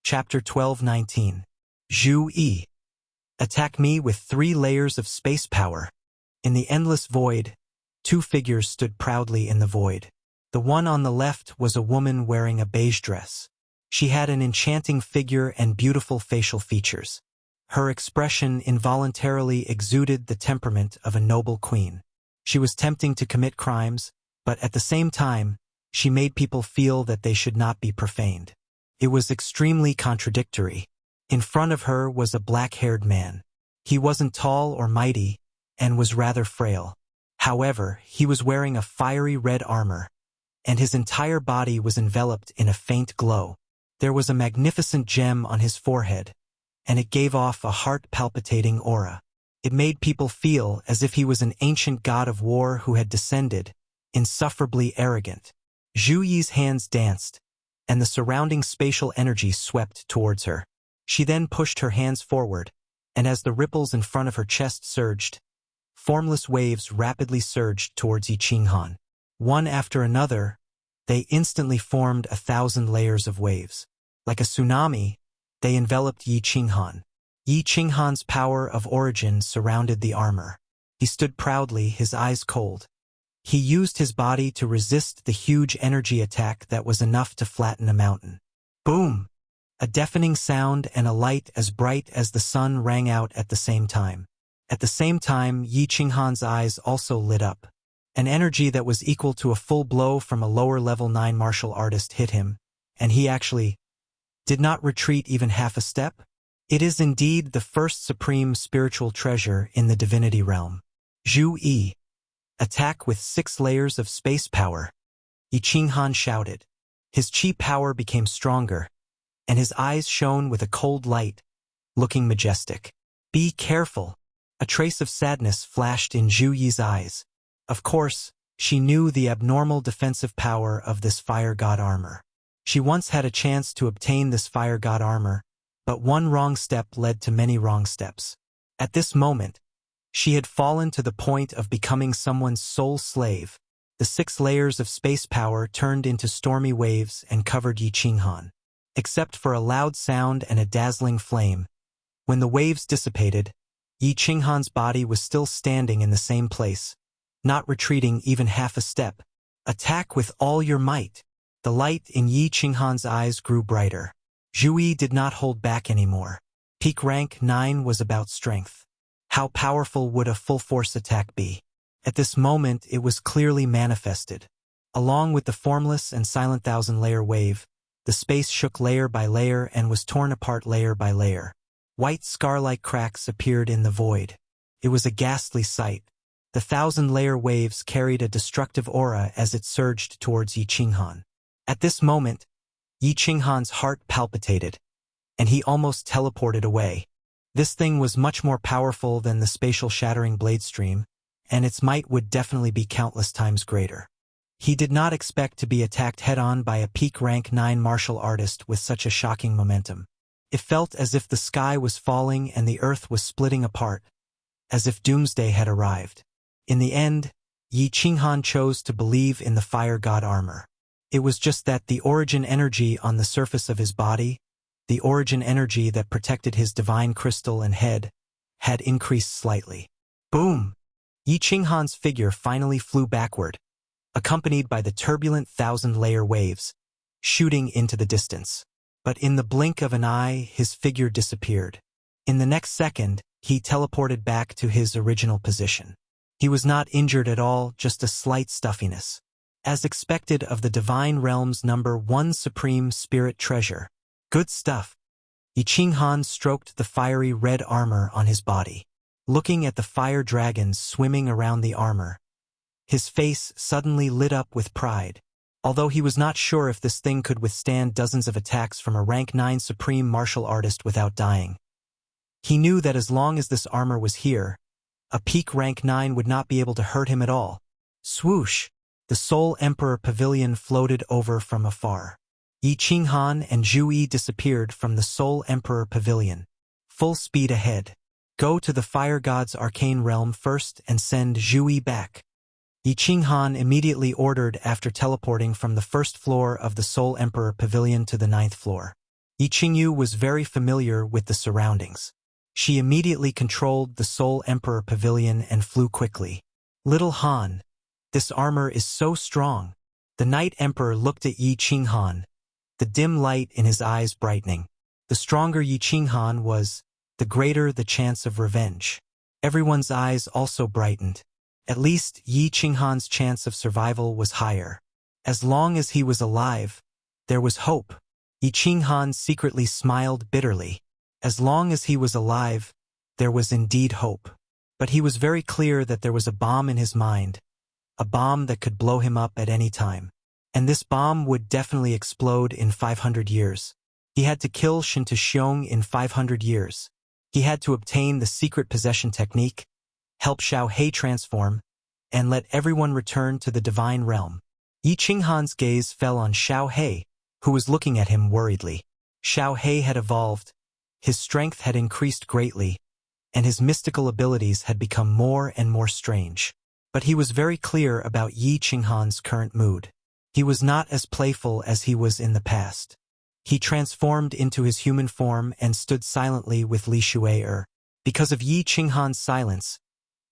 Chapter 12-19. Zhu Yi. Attack me with 3 layers of space power. In the endless void, 2 figures stood proudly in the void. The one on the left was a woman wearing a beige dress. She had an enchanting figure and beautiful facial features. Her expression involuntarily exuded the temperament of a noble queen. She was tempting to commit crimes, but at the same time, she made people feel that they should not be profaned. It was extremely contradictory. In front of her was a black-haired man. He wasn't tall or mighty, and was rather frail. However, he was wearing a fiery red armor, and his entire body was enveloped in a faint glow. There was a magnificent gem on his forehead, and it gave off a heart-palpitating aura. It made people feel as if he was an ancient god of war who had descended, insufferably arrogant. Zhu Yi's hands danced, and the surrounding spatial energy swept towards her. She then pushed her hands forward, and as the ripples in front of her chest surged, formless waves rapidly surged towards Yi Qinghan. One after another, they instantly formed 1,000 layers of waves. Like a tsunami, they enveloped Yi Qinghan. Yi Qinghan's power of origin surrounded the armor. He stood proudly, his eyes cold. He used his body to resist the huge energy attack that was enough to flatten a mountain. Boom! A deafening sound and a light as bright as the sun rang out at the same time. At the same time, Yi Qinghan's eyes also lit up. An energy that was equal to a full blow from a lower-level 9 martial artist hit him, and he actually did not retreat even half a step. It is indeed the first supreme spiritual treasure in the divinity realm. Zhu Yi. Attack with 6 layers of space power. Yi Qinghan shouted. His chi power became stronger, and his eyes shone with a cold light, looking majestic. Be careful. A trace of sadness flashed in Zhu Yi's eyes. Of course, she knew the abnormal defensive power of this fire god armor. She once had a chance to obtain this fire god armor, but one wrong step led to many wrong steps. At this moment, she had fallen to the point of becoming someone's sole slave. The 6 layers of space power turned into stormy waves and covered Yi Qinghan. Except for a loud sound and a dazzling flame, when the waves dissipated, Yi Qinghan's body was still standing in the same place, not retreating even half a step. Attack with all your might. The light in Yi Qinghan's eyes grew brighter. Zhu Yi did not hold back anymore. Peak rank 9 was about strength. How powerful would a full-force attack be? At this moment it was clearly manifested. Along with the formless and silent 1,000-layer wave, the space shook layer by layer and was torn apart layer by layer. White scar-like cracks appeared in the void. It was a ghastly sight. The 1,000-layer waves carried a destructive aura as it surged towards Yi Qinghan. At this moment, Yi Qinghan's heart palpitated, and he almost teleported away. This thing was much more powerful than the spatial shattering blade stream, and its might would definitely be countless times greater. He did not expect to be attacked head-on by a peak rank 9 martial artist with such a shocking momentum. It felt as if the sky was falling and the earth was splitting apart, as if doomsday had arrived. In the end, Yi Qinghan chose to believe in the fire god armor. It was just that the origin energy on the surface of his body, the origin energy that protected his divine crystal and head, had increased slightly. Boom! Yi Qinghan's figure finally flew backward, accompanied by the turbulent 1,000-layer waves, shooting into the distance. But in the blink of an eye, his figure disappeared. In the next second, he teleported back to his original position. He was not injured at all, just a slight stuffiness. As expected of the divine realm's number 1 supreme spirit treasure. Good stuff. Yi Qinghan stroked the fiery red armor on his body. Looking at the fire dragons swimming around the armor, his face suddenly lit up with pride. Although he was not sure if this thing could withstand dozens of attacks from a rank 9 supreme martial artist without dying. He knew that as long as this armor was here, a peak rank 9 would not be able to hurt him at all. Swoosh! The Soul Emperor Pavilion floated over from afar. Yi Qinghan and Zhu Yi disappeared from the Soul Emperor Pavilion. Full speed ahead. Go to the Fire God's arcane realm first and send Zhu Yi back. Yi Qinghan immediately ordered after teleporting from the 1st floor of the Soul Emperor Pavilion to the 9th floor. Yi Qingyu was very familiar with the surroundings. She immediately controlled the Soul Emperor Pavilion and flew quickly. Little Han, this armor is so strong. The Night Emperor looked at Yi Qinghan, the dim light in his eyes brightening. The stronger Yi Qinghan was, the greater the chance of revenge. Everyone's eyes also brightened. At least Yi Qinghan's chance of survival was higher. As long as he was alive, there was hope. Yi Qinghan secretly smiled bitterly. As long as he was alive, there was indeed hope. But he was very clear that there was a bomb in his mind, a bomb that could blow him up at any time. And this bomb would definitely explode in 500 years. He had to kill Shinta Xiong in 500 years. He had to obtain the secret possession technique, help Xiao He transform, and let everyone return to the divine realm. Yi Qinghan's gaze fell on Xiao He, who was looking at him worriedly. Xiao He had evolved, his strength had increased greatly, and his mystical abilities had become more and more strange. But he was very clear about Yi Qinghan's current mood. He was not as playful as he was in the past. He transformed into his human form and stood silently with Li Shuai-er. Because of Yi Qinghan's silence,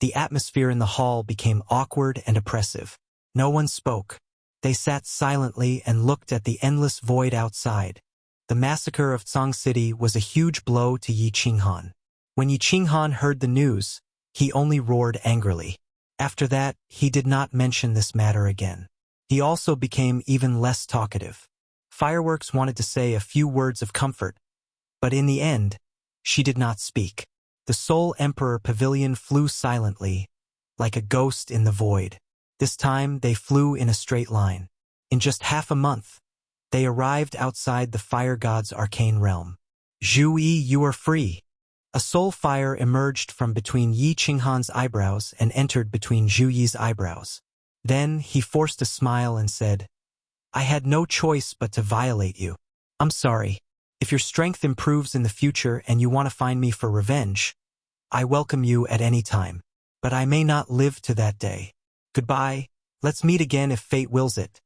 the atmosphere in the hall became awkward and oppressive. No one spoke. They sat silently and looked at the endless void outside. The massacre of Tsang City was a huge blow to Yi Qinghan. When Yi Qinghan heard the news, he only roared angrily. After that, he did not mention this matter again. He also became even less talkative. Fireworks wanted to say a few words of comfort, but in the end, she did not speak. The Soul Emperor Pavilion flew silently, like a ghost in the void. This time, they flew in a straight line. In just half a month, they arrived outside the fire god's arcane realm. Zhu Yi, you are free. A soul fire emerged from between Yi Qinghan's eyebrows and entered between Zhu Yi's eyebrows. Then he forced a smile and said, I had no choice but to violate you. I'm sorry. If your strength improves in the future and you want to find me for revenge, I welcome you at any time. But I may not live to that day. Goodbye. Let's meet again if fate wills it.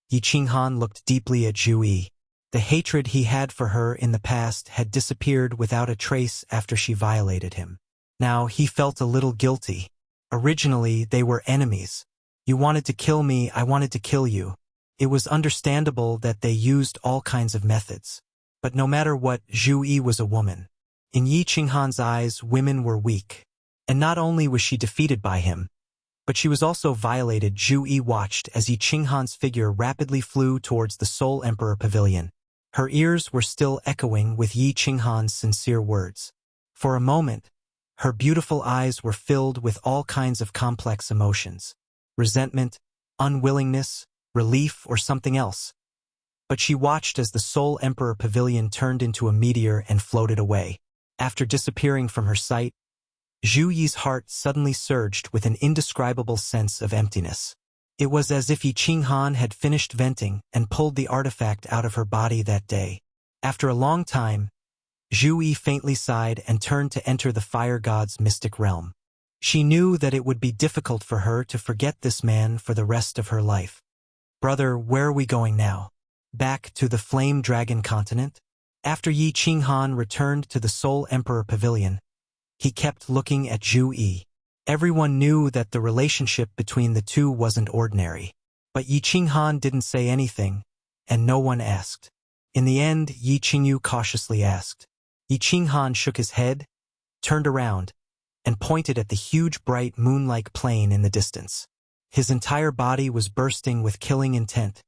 Yi Qinghan looked deeply at Zhu Yi. The hatred he had for her in the past had disappeared without a trace after she violated him. Now he felt a little guilty. Originally, they were enemies. You wanted to kill me, I wanted to kill you. It was understandable that they used all kinds of methods. But no matter what, Zhu Yi was a woman. In Yi Qinghan's eyes, women were weak. And not only was she defeated by him, but she was also violated. Zhu Yi watched as Yi Qinghan's figure rapidly flew towards the Soul Emperor Pavilion. Her ears were still echoing with Yi Qinghan's sincere words. For a moment, her beautiful eyes were filled with all kinds of complex emotions. Resentment, unwillingness, relief, or something else. But she watched as the Soul Emperor Pavilion turned into a meteor and floated away. After disappearing from her sight, Zhu Yi's heart suddenly surged with an indescribable sense of emptiness. It was as if Yi Qinghan had finished venting and pulled the artifact out of her body that day. After a long time, Zhu Yi faintly sighed and turned to enter the fire god's mystic realm. She knew that it would be difficult for her to forget this man for the rest of her life. Brother, where are we going now? Back to the Flame Dragon continent? After Yi Qinghan returned to the Soul Emperor Pavilion, he kept looking at Zhu Yi. Everyone knew that the relationship between the two wasn't ordinary. But Yi Qinghan didn't say anything, and no one asked. In the end, Yi Qingyu cautiously asked. Yi Qinghan shook his head, turned around, and pointed at the huge bright moon-like plane in the distance. His entire body was bursting with killing intent,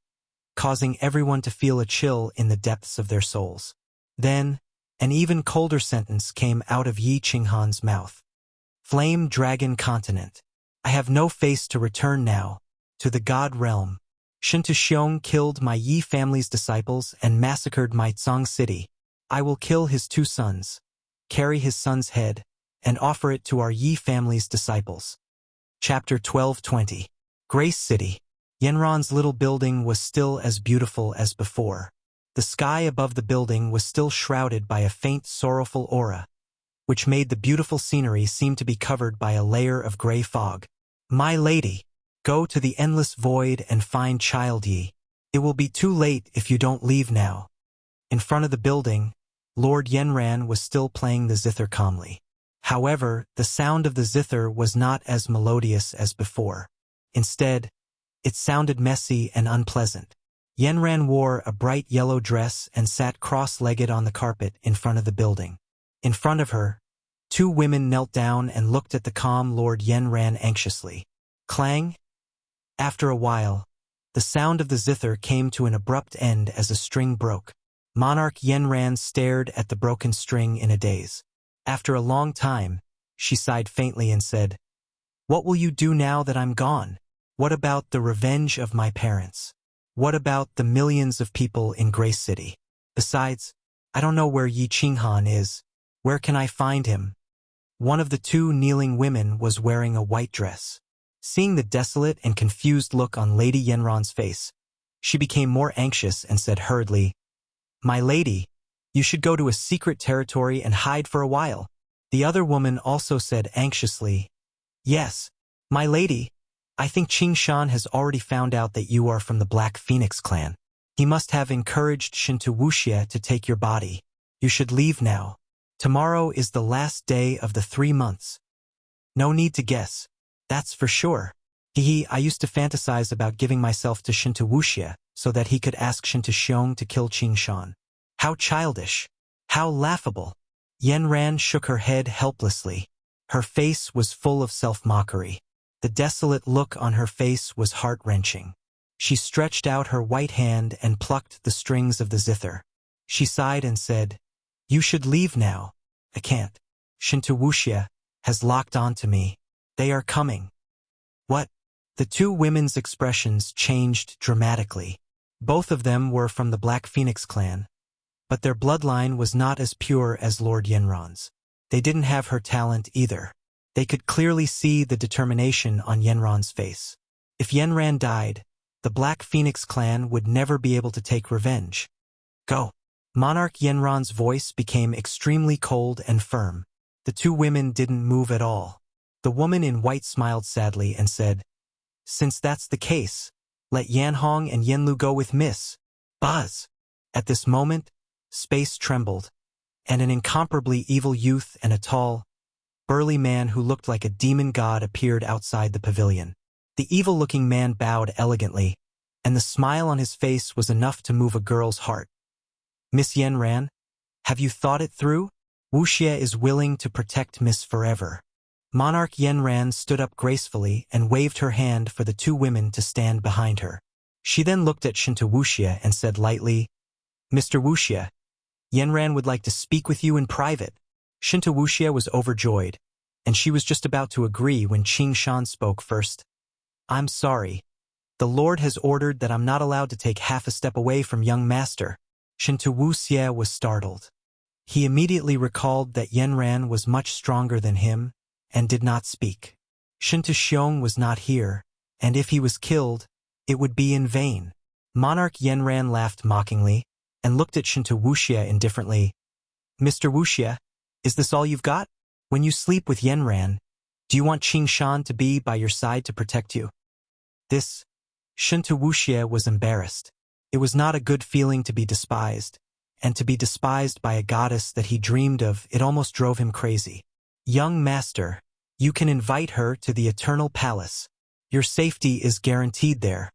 causing everyone to feel a chill in the depths of their souls. Then, an even colder sentence came out of Yi Qinghan's mouth. Flame Dragon Continent. I have no face to return now, to the God Realm. Shinta Xiong killed my Yi family's disciples and massacred my Tsang City. I will kill his 2 sons, carry his son's head, and offer it to our Yi family's disciples. Chapter 1220. Grace City. Yanran's little building was still as beautiful as before. The sky above the building was still shrouded by a faint sorrowful aura, which made the beautiful scenery seem to be covered by a layer of gray fog. My lady, go to the endless void and find Child Yi. It will be too late if you don't leave now. In front of the building, Lord Yenran was still playing the zither calmly. However, the sound of the zither was not as melodious as before. Instead, it sounded messy and unpleasant. Yenran wore a bright yellow dress and sat cross-legged on the carpet in front of the building. In front of her, two women knelt down and looked at the calm Lord Yenran anxiously. Clang! After a while, the sound of the zither came to an abrupt end as a string broke. Monarch Yenran stared at the broken string in a daze. After a long time, she sighed faintly and said, "What will you do now that I'm gone? What about the revenge of my parents? What about the millions of people in Grace City? Besides, I don't know where Yi Qinghan is. Where can I find him?" One of the two kneeling women was wearing a white dress. Seeing the desolate and confused look on Lady Yenran's face, she became more anxious and said hurriedly, "My lady, you should go to a secret territory and hide for a while." The other woman also said anxiously, "Yes, my lady, I think Qingshan has already found out that you are from the Black Phoenix clan. He must have encouraged Shinto Wuxia to take your body. You should leave now. Tomorrow is the last day of the 3 months. No need to guess. That's for sure. I used to fantasize about giving myself to Shinto Wuxia so that he could ask Shinto Xiong to kill Qingshan. How childish. How laughable." Yenran shook her head helplessly. Her face was full of self-mockery. The desolate look on her face was heart-wrenching. She stretched out her white hand and plucked the strings of the zither. She sighed and said, "You should leave now. I can't. Shinto Wuxia has locked onto me. They are coming." "What?" The two women's expressions changed dramatically. Both of them were from the Black Phoenix clan, but their bloodline was not as pure as Lord Yenran's. They didn't have her talent either. They could clearly see the determination on Yenran's face. If Yenran died, the Black Phoenix clan would never be able to take revenge. "Go." Monarch Yenran's voice became extremely cold and firm. The two women didn't move at all. The woman in white smiled sadly and said, "Since that's the case, let Yanhong and Yenlu go with Miss." Buzz! At this moment, space trembled, and an incomparably evil youth and a tall, burly man who looked like a demon god appeared outside the pavilion. The evil-looking man bowed elegantly, and the smile on his face was enough to move a girl's heart. "Miss Yenran, have you thought it through? Wuxia is willing to protect Miss forever." Monarch Yenran stood up gracefully and waved her hand for the two women to stand behind her. She then looked at Shinto Wuxia and said lightly, "Mr. Wuxia, Yenran would like to speak with you in private." Shinto Wuxia was overjoyed, and she was just about to agree when Qingshan spoke first. "I'm sorry. The Lord has ordered that I'm not allowed to take half a step away from young master." Shinto Wuxia was startled. He immediately recalled that Yenran was much stronger than him and did not speak. Shinto Xiong was not here, and if he was killed, it would be in vain. Monarch Yenran laughed mockingly and looked at Shinto Wuxia indifferently. "Mr. Wuxia, is this all you've got? When you sleep with Yenran, do you want Qingshan to be by your side to protect you?" This, Shinto Wuxia was embarrassed. It was not a good feeling to be despised, and to be despised by a goddess that he dreamed of, it almost drove him crazy. "Young master, you can invite her to the Eternal Palace. Your safety is guaranteed there."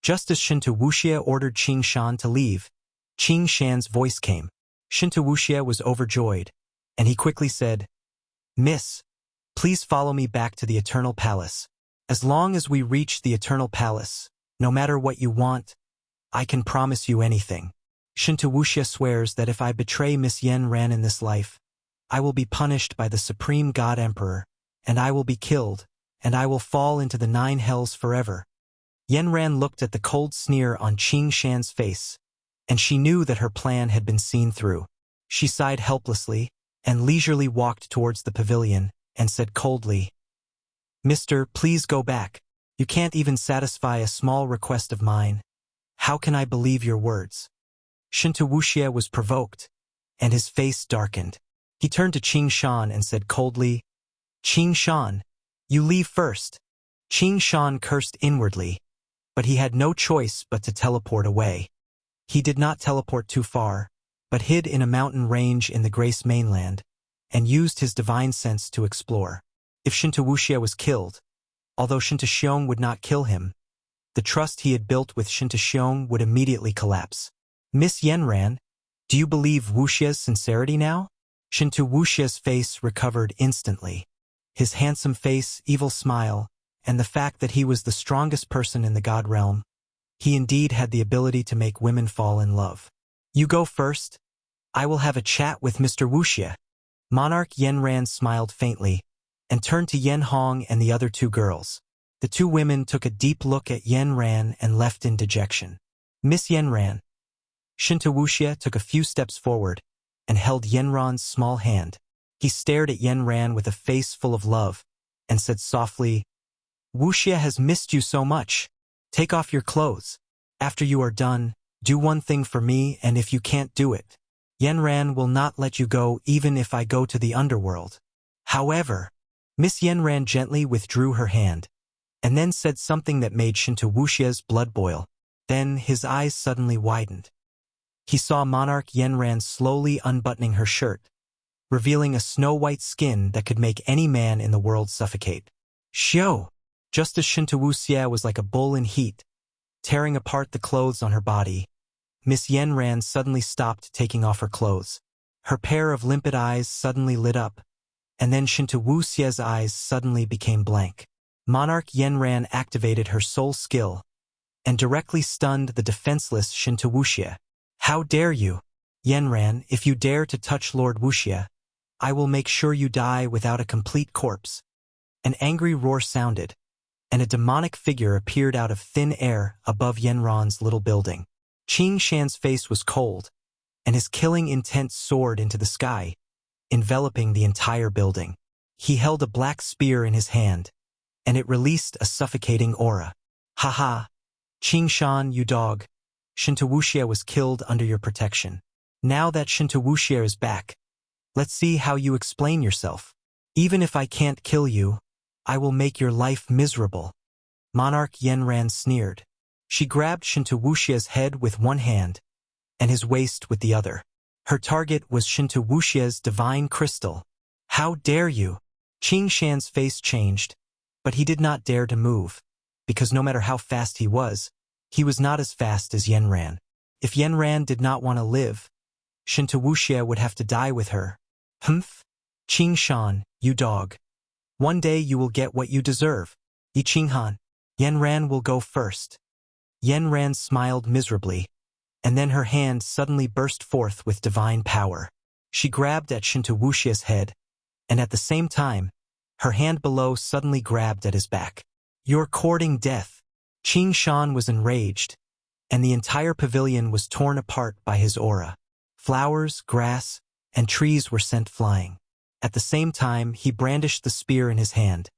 Just as Shinto Wuxia ordered Qingshan to leave, Qingshan's voice came. Shinto Wuxia was overjoyed, and he quickly said, "Miss, please follow me back to the Eternal Palace. As long as we reach the Eternal Palace, no matter what you want, I can promise you anything. Shinto Wuxia swears that if I betray Miss Yenran in this life, I will be punished by the Supreme God Emperor, and I will be killed, and I will fall into the 9 hells forever." Yenran looked at the cold sneer on Qingshan's face, and she knew that her plan had been seen through. She sighed helplessly and leisurely walked towards the pavilion and said coldly, "Mister, please go back. You can't even satisfy a small request of mine. How can I believe your words?" Shinto Wuxia was provoked, and his face darkened. He turned to Qingshan and said coldly, "Qingshan, you leave first." Qingshan cursed inwardly, but he had no choice but to teleport away. He did not teleport too far, but hid in a mountain range in the Grace mainland, and used his divine sense to explore. If Shinta Wuxia was killed, although Shinta Xiong would not kill him, the trust he had built with Shinta Xiong would immediately collapse. Miss Yanran, do you believe Wuxia's sincerity now? Shinta Wuxia's face recovered instantly. His handsome face, evil smile, and the fact that he was the strongest person in the God realm. He indeed had the ability to make women fall in love. You go first. I will have a chat with Mr. Wuxia. Monarch Yanran smiled faintly and turned to Yan Hong and the other two girls. The two women took a deep look at Yanran and left in dejection. Miss Yanran. Shinta Wuxia took a few steps forward and held Yanran's small hand. He stared at Yanran with a face full of love and said softly, Wuxia has missed you so much. Take off your clothes. After you are done, do one thing for me, and if you can't do it, Yanran will not let you go even if I go to the underworld. However, Miss Yanran gently withdrew her hand and then said something that made Shinta Wuxia's blood boil. Then his eyes suddenly widened. He saw Monarch Yanran slowly unbuttoning her shirt, revealing a snow-white skin that could make any man in the world suffocate. Shio! Just as Shinta Wuxia was like a bull in heat, tearing apart the clothes on her body, Miss Yanran suddenly stopped taking off her clothes. Her pair of limpid eyes suddenly lit up, and then Shinta Wuxia's eyes suddenly became blank. Monarch Yanran activated her soul skill and directly stunned the defenseless Shinta Wuxia. How dare you? Yanran, if you dare to touch Lord Wuxia, I will make sure you die without a complete corpse. An angry roar sounded, and a demonic figure appeared out of thin air above Yanran's little building. Qing Shan's face was cold, and his killing intent soared into the sky, enveloping the entire building. He held a black spear in his hand, and it released a suffocating aura. Ha ha! Qing Shan, you dog! Shinta Wuxia was killed under your protection. Now that Shinta Wuxia is back, let's see how you explain yourself. Even if I can't kill you, I will make your life miserable. Monarch Yanran sneered. She grabbed Shinta Wuxia's head with one hand and his waist with the other. Her target was Shinta Wuxia's divine crystal. How dare you? Qing Shan's face changed, but he did not dare to move, because no matter how fast he was not as fast as Yanran. If Yanran did not want to live, Shinta Wuxia would have to die with her. Humph! Qing Shan, you dog. One day you will get what you deserve. Yi Qinghan. Yanran will go first. Yanran smiled miserably, and then her hand suddenly burst forth with divine power. She grabbed at Shinta Wuxia's head, and at the same time, her hand below suddenly grabbed at his back. You're courting death. Qing Shan was enraged, and the entire pavilion was torn apart by his aura. Flowers, grass, and trees were sent flying. At the same time, he brandished the spear in his hand,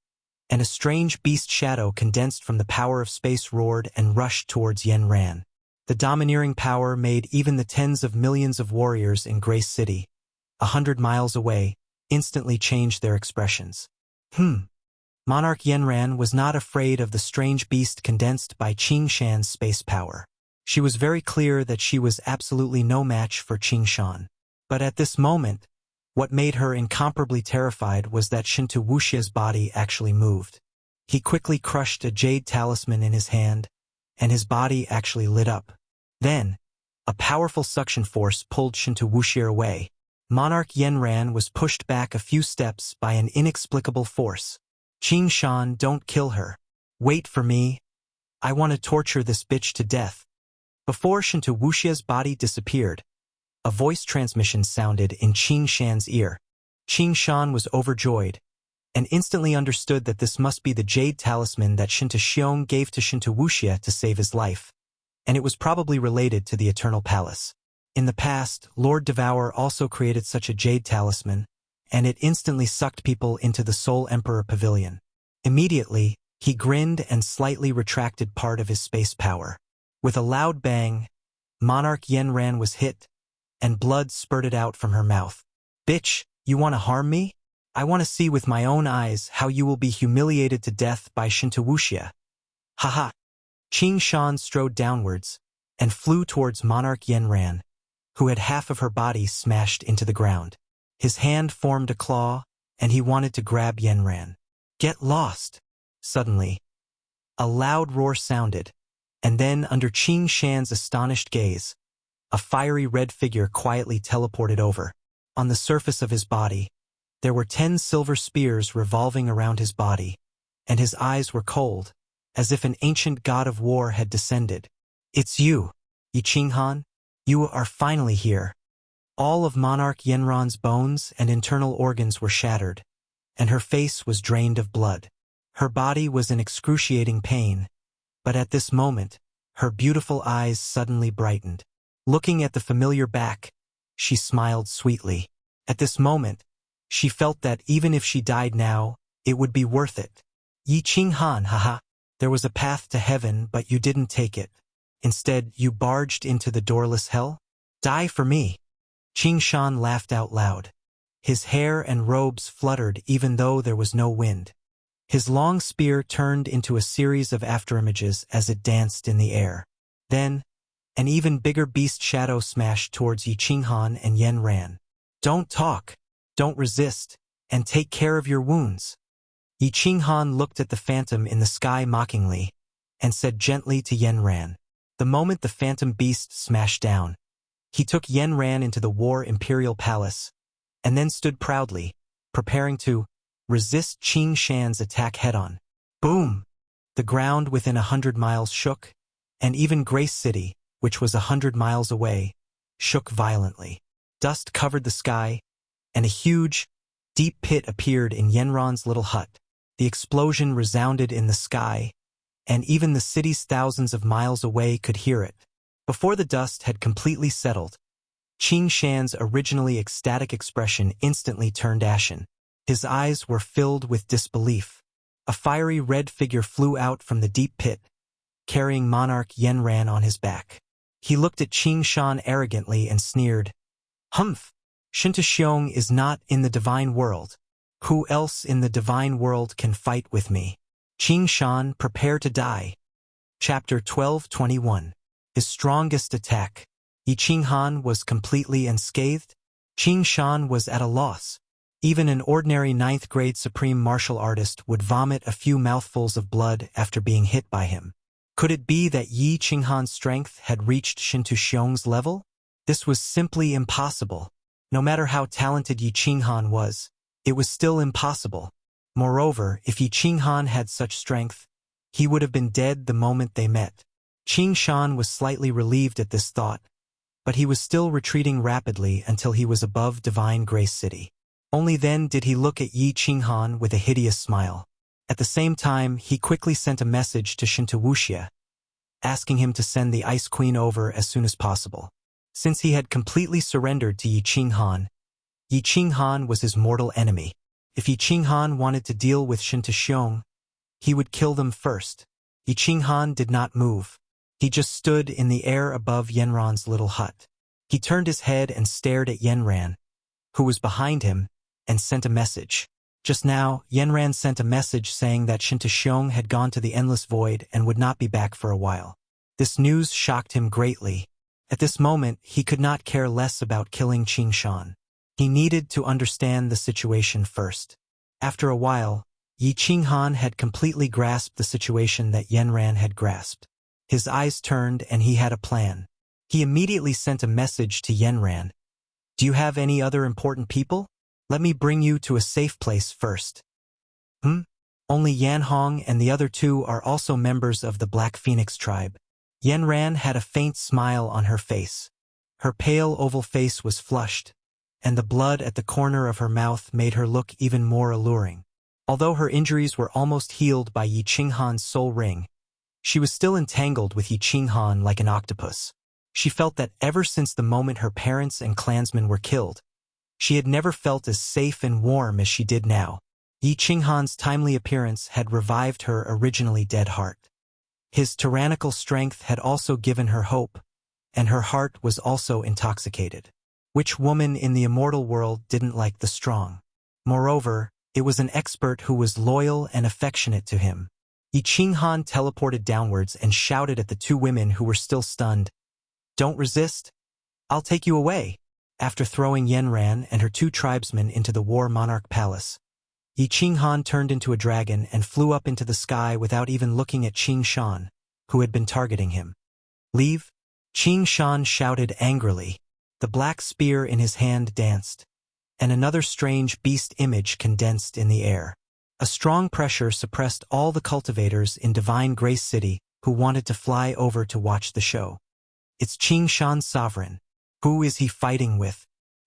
and a strange beast shadow condensed from the power of space roared and rushed towards Yanran. The domineering power made even the tens of millions of warriors in Grace City, 100 miles away, instantly change their expressions. Monarch Yanran was not afraid of the strange beast condensed by Qing Shan's space power. She was very clear that she was absolutely no match for Qing Shan. But at this moment, what made her incomparably terrified was that Shinta Wuxia's body actually moved. He quickly crushed a jade talisman in his hand, and his body actually lit up. Then, a powerful suction force pulled Shinta Wuxia away. Monarch Yanran was pushed back a few steps by an inexplicable force. Qing Shan, don't kill her. Wait for me. I want to torture this bitch to death. Before Shinta Wuxia's body disappeared, a voice transmission sounded in Qing Shan's ear. Qing Shan was overjoyed, and instantly understood that this must be the jade talisman that Shinta Xiong gave to Shinta Wuxia to save his life, and it was probably related to the Eternal Palace. In the past, Lord Devour also created such a jade talisman, and it instantly sucked people into the Soul Emperor Pavilion. Immediately, he grinned and slightly retracted part of his space power. With a loud bang, Monarch Yanran was hit, and blood spurted out from her mouth. Bitch, you want to harm me? I want to see with my own eyes how you will be humiliated to death by Shinta Wuxia. Haha. Qing Shan strode downwards and flew towards Monarch Yanran, who had half of her body smashed into the ground. His hand formed a claw, and he wanted to grab Yanran. "Get lost!" Suddenly, a loud roar sounded, and then, under Qing Shan's astonished gaze, a fiery red figure quietly teleported over. On the surface of his body, there were 10 silver spears revolving around his body, and his eyes were cold, as if an ancient god of war had descended. "It's you, Yi Qinghan. You are finally here." All of Monarch Yanran's bones and internal organs were shattered, and her face was drained of blood. Her body was in excruciating pain, but at this moment, her beautiful eyes suddenly brightened. Looking at the familiar back, she smiled sweetly. At this moment, she felt that even if she died now, it would be worth it. "Yi Qinghan, haha. There was a path to heaven, but you didn't take it. Instead, you barged into the doorless hell? Die for me." Qing Shan laughed out loud. His hair and robes fluttered even though there was no wind. His long spear turned into a series of afterimages as it danced in the air. Then, an even bigger beast shadow smashed towards Yi Qinghan and Yanran. "Don't talk, don't resist, and take care of your wounds." Yi Qinghan looked at the phantom in the sky mockingly, and said gently to Yanran. The moment the phantom beast smashed down, he took Yanran into the War Imperial Palace, and then stood proudly, preparing to resist Qing Shan's attack head-on. Boom! The ground within 100 miles shook, and even Grace City, which was 100 miles away, shook violently. Dust covered the sky, and a huge, deep pit appeared in Yanran's little hut. The explosion resounded in the sky, and even the city's thousands of miles away could hear it. Before the dust had completely settled, Qing Shan's originally ecstatic expression instantly turned ashen. His eyes were filled with disbelief. A fiery red figure flew out from the deep pit, carrying Monarch Yanran on his back. He looked at Qing Shan arrogantly and sneered. "Humph! Shintaxiong is not in the divine world. Who else in the divine world can fight with me? Qing Shan, prepare to die." Chapter 12:21. His strongest attack. Yi Qinghan was completely unscathed. Qing Shan was at a loss. Even an ordinary 9th grade supreme martial artist would vomit a few mouthfuls of blood after being hit by him. Could it be that Yi Qinghan's strength had reached Shintaxiong's level? This was simply impossible. No matter how talented Yi Qinghan was, it was still impossible. Moreover, if Yi Qinghan had such strength, he would have been dead the moment they met. Qing Shan was slightly relieved at this thought, but he was still retreating rapidly until he was above Divine Grace City. Only then did he look at Yi Qinghan with a hideous smile. At the same time, he quickly sent a message to Wuxia, asking him to send the Ice Queen over as soon as possible. Since he had completely surrendered to Yi Qinghan was his mortal enemy. If Yi Qinghan wanted to deal with Shintaxiong, he would kill them first. Yi Qinghan did not move. He just stood in the air above Yanran's little hut. He turned his head and stared at Yanran, who was behind him, and sent a message. Just now, Yanran sent a message saying that Shintaxiong had gone to the Endless Void and would not be back for a while. This news shocked him greatly. At this moment, he could not care less about killing Qing Shan. He needed to understand the situation first. After a while, Yi Qinghan had completely grasped the situation that Yanran had grasped. His eyes turned and he had a plan. He immediately sent a message to Yanran. "Do you have any other important people? Let me bring you to a safe place first." Only Yan Hong and the other 2 are also members of the Black Phoenix tribe. Yanran had a faint smile on her face. Her pale oval face was flushed, and the blood at the corner of her mouth made her look even more alluring. Although her injuries were almost healed by Yi Qinghan's soul ring, she was still entangled with Yi Qinghan like an octopus. She felt that ever since the moment her parents and clansmen were killed, she had never felt as safe and warm as she did now. Yi Qinghan's timely appearance had revived her originally dead heart. His tyrannical strength had also given her hope, and her heart was also intoxicated. Which woman in the immortal world didn't like the strong? Moreover, it was an expert who was loyal and affectionate to him. Yi Qinghan teleported downwards and shouted at the 2 women who were still stunned. "Don't resist. I'll take you away. After throwing Yanran and her 2 tribesmen into the war monarch palace, Yi Qinghan turned into a dragon and flew up into the sky without even looking at Qing Shan, who had been targeting him. Leave? Qing Shan shouted angrily. The black spear in his hand danced, and another strange beast image condensed in the air. A strong pressure suppressed all the cultivators in Divine Grace City who wanted to fly over to watch the show. It's Qing Shan's sovereign. Who is he fighting with?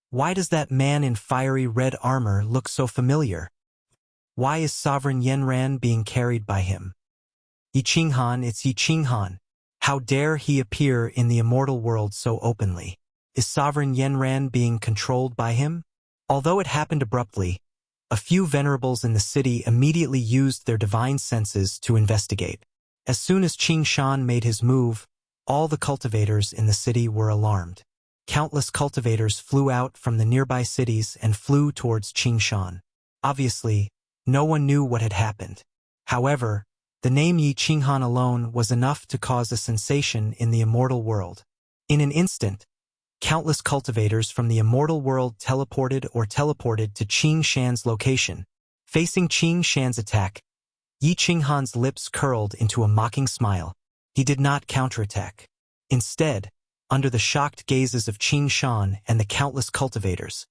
Why does that man in fiery red armor look so familiar? Why is Sovereign Yanran being carried by him? Yi Qinghan, it's Yi Qinghan. How dare he appear in the immortal world so openly? Is Sovereign Yanran being controlled by him? Although it happened abruptly, a few venerables in the city immediately used their divine senses to investigate. As soon as Qing Shan made his move, all the cultivators in the city were alarmed. Countless cultivators flew out from the nearby cities and flew towards Qing Shan. Obviously, no one knew what had happened. However, the name Yi Qinghan alone was enough to cause a sensation in the immortal world. In an instant, countless cultivators from the immortal world teleported to Qing Shan's location. Facing Qing Shan's attack, Yi Qinghan's lips curled into a mocking smile. He did not counterattack. Instead, under the shocked gazes of Qing Shan and the countless cultivators,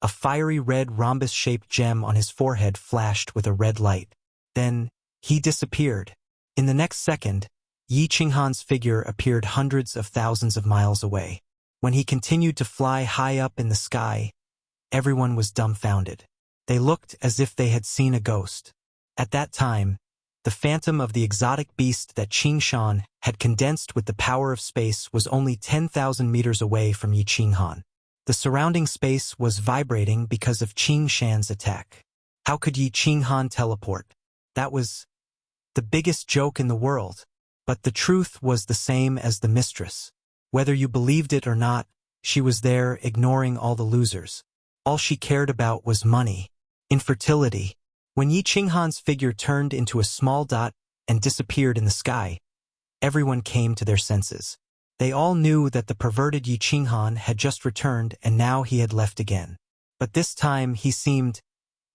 a fiery red rhombus-shaped gem on his forehead flashed with a red light. Then, he disappeared. In the next second, Yi Qinghan's figure appeared hundreds of thousands of miles away. When he continued to fly high up in the sky, everyone was dumbfounded. They looked as if they had seen a ghost. At that time, the phantom of the exotic beast that Qing Shan had condensed with the power of space was only 10,000 meters away from Yi Qinghan. The surrounding space was vibrating because of Qing Shan's attack. How could Yi Qinghan teleport? That was the biggest joke in the world. But the truth was the same as the mistress. Whether you believed it or not, she was there ignoring all the losers. All she cared about was money, infertility. When Yi Qinghan's figure turned into a small dot and disappeared in the sky, everyone came to their senses. They all knew that the perverted Yi Qinghan had just returned and now he had left again. But this time he seemed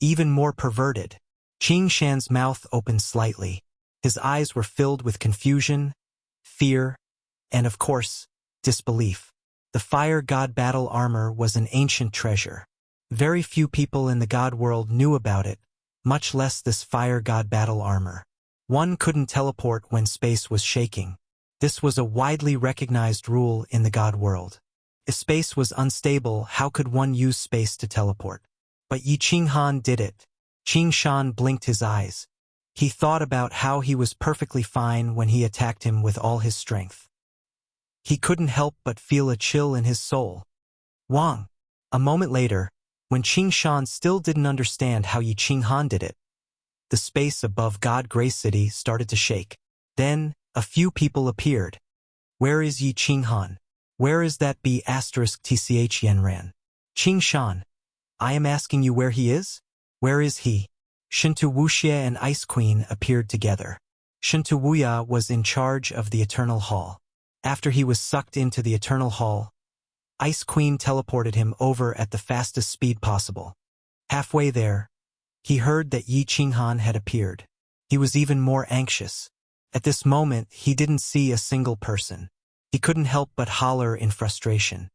even more perverted. Qing Shan's mouth opened slightly. His eyes were filled with confusion, fear, and of course, disbelief. The fire god battle armor was an ancient treasure. Very few people in the god world knew about it, much less this fire god battle armor. One couldn't teleport when space was shaking. This was a widely recognized rule in the god world. If space was unstable, how could one use space to teleport? But Yi Qinghan did it. Qing Shan blinked his eyes. He thought about how he was perfectly fine when he attacked him with all his strength. He couldn't help but feel a chill in his soul. Wang. A moment later, when Qing Shan still didn't understand how Yi Qinghan did it, the space above God Grace City started to shake. Then, a few people appeared. Where is Yi Qinghan? Where is that B*TCH Yanran? Qing Shan. I am asking you where he is? Where is he? Shintu Wuxia and Ice Queen appeared together. Shintu Wuya was in charge of the Eternal Hall. After he was sucked into the Eternal Hall, Ice Queen teleported him over at the fastest speed possible. Halfway there, he heard that Yi Qinghan had appeared. He was even more anxious. At this moment, he didn't see a single person. He couldn't help but holler in frustration.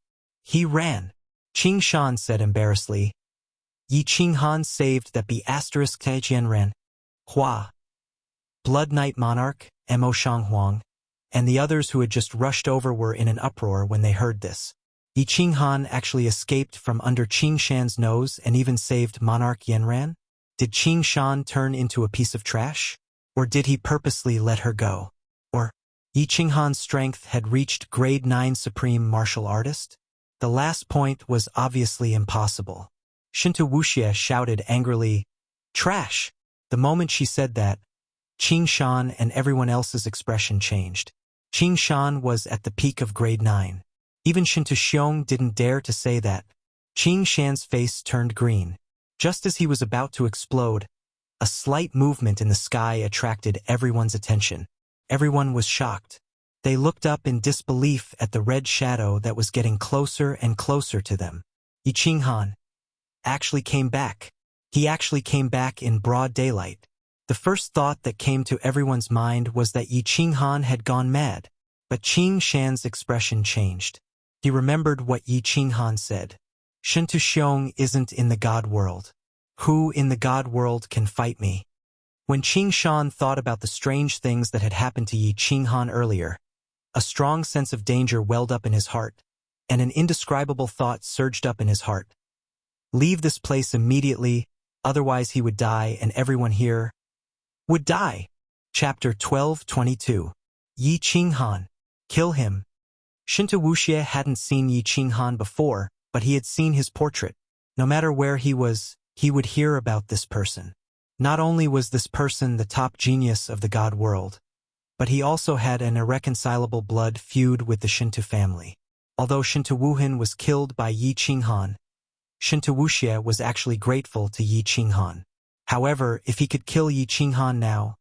He ran. Qing Shan said embarrassedly, Yi Qinghan saved that B***TCH Yanran. Hua. Blood Knight Monarch, Mo Shanghuang, and the others who had just rushed over were in an uproar when they heard this. Yi Qinghan actually escaped from under Qing Shan's nose and even saved Monarch Yanran? Did Qing Shan turn into a piece of trash? Or did he purposely let her go? Or, Yi Qinghan's strength had reached grade 9 supreme martial artist? The last point was obviously impossible. Shintu Wuxia shouted angrily, Trash! The moment she said that, Qing Shan and everyone else's expression changed. Qing Shan was at the peak of grade 9. Even Shintu Xiong didn't dare to say that. Qing Shan's face turned green. Just as he was about to explode, a slight movement in the sky attracted everyone's attention. Everyone was shocked. They looked up in disbelief at the red shadow that was getting closer and closer to them. Yi Qinghan actually came back. He actually came back in broad daylight. The first thought that came to everyone's mind was that Yi Qinghan had gone mad. But Qing Shan's expression changed. He remembered what Yi Qinghan said. Shintu Xiong isn't in the God world. Who in the God world can fight me? When Qing Shan thought about the strange things that had happened to Yi Qinghan earlier, a strong sense of danger welled up in his heart, and an indescribable thought surged up in his heart. Leave this place immediately, otherwise he would die and everyone here would die. Chapter 12:22. Yi Qinghan. Kill him. Shinta Wuxia hadn't seen Yi Qinghan before, but he had seen his portrait. No matter where he was, he would hear about this person. Not only was this person the top genius of the God world, but he also had an irreconcilable blood feud with the Shinta family. Although Shinta Wuhan was killed by Yi Qinghan, Shinta Wuxia was actually grateful to Yi Qinghan. However, if he could kill Yi Qinghan now,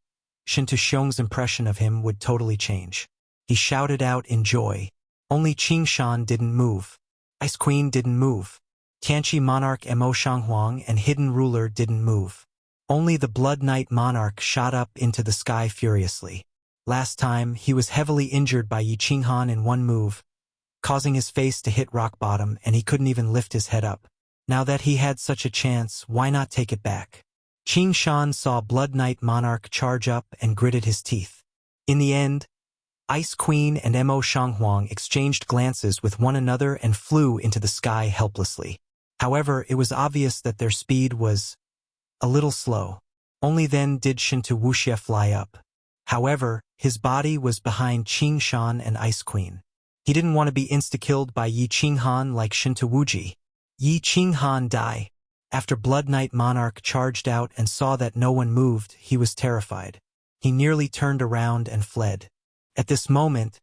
Shinta Xiong's impression of him would totally change. He shouted out in joy. Only Qing Shan didn't move. Ice Queen didn't move. Tianqi Monarch Mo Shanghuang and Hidden Ruler didn't move. Only the Blood Knight Monarch shot up into the sky furiously. Last time, he was heavily injured by Yi Qinghan in one move, causing his face to hit rock bottom and he couldn't even lift his head up. Now that he had such a chance, why not take it back? Qing Shan saw Blood Knight Monarch charge up and gritted his teeth. In the end, Ice Queen and Mo Shanghuang exchanged glances with one another and flew into the sky helplessly. However, it was obvious that their speed was a little slow. Only then did Shinta Wuxia fly up. However, his body was behind Qing Shan and Ice Queen. He didn't want to be insta-killed by Yi Qinghan like Shinta Wuji. Yi Qinghan die. After Blood Knight Monarch charged out and saw that no one moved, he was terrified. He nearly turned around and fled. At this moment,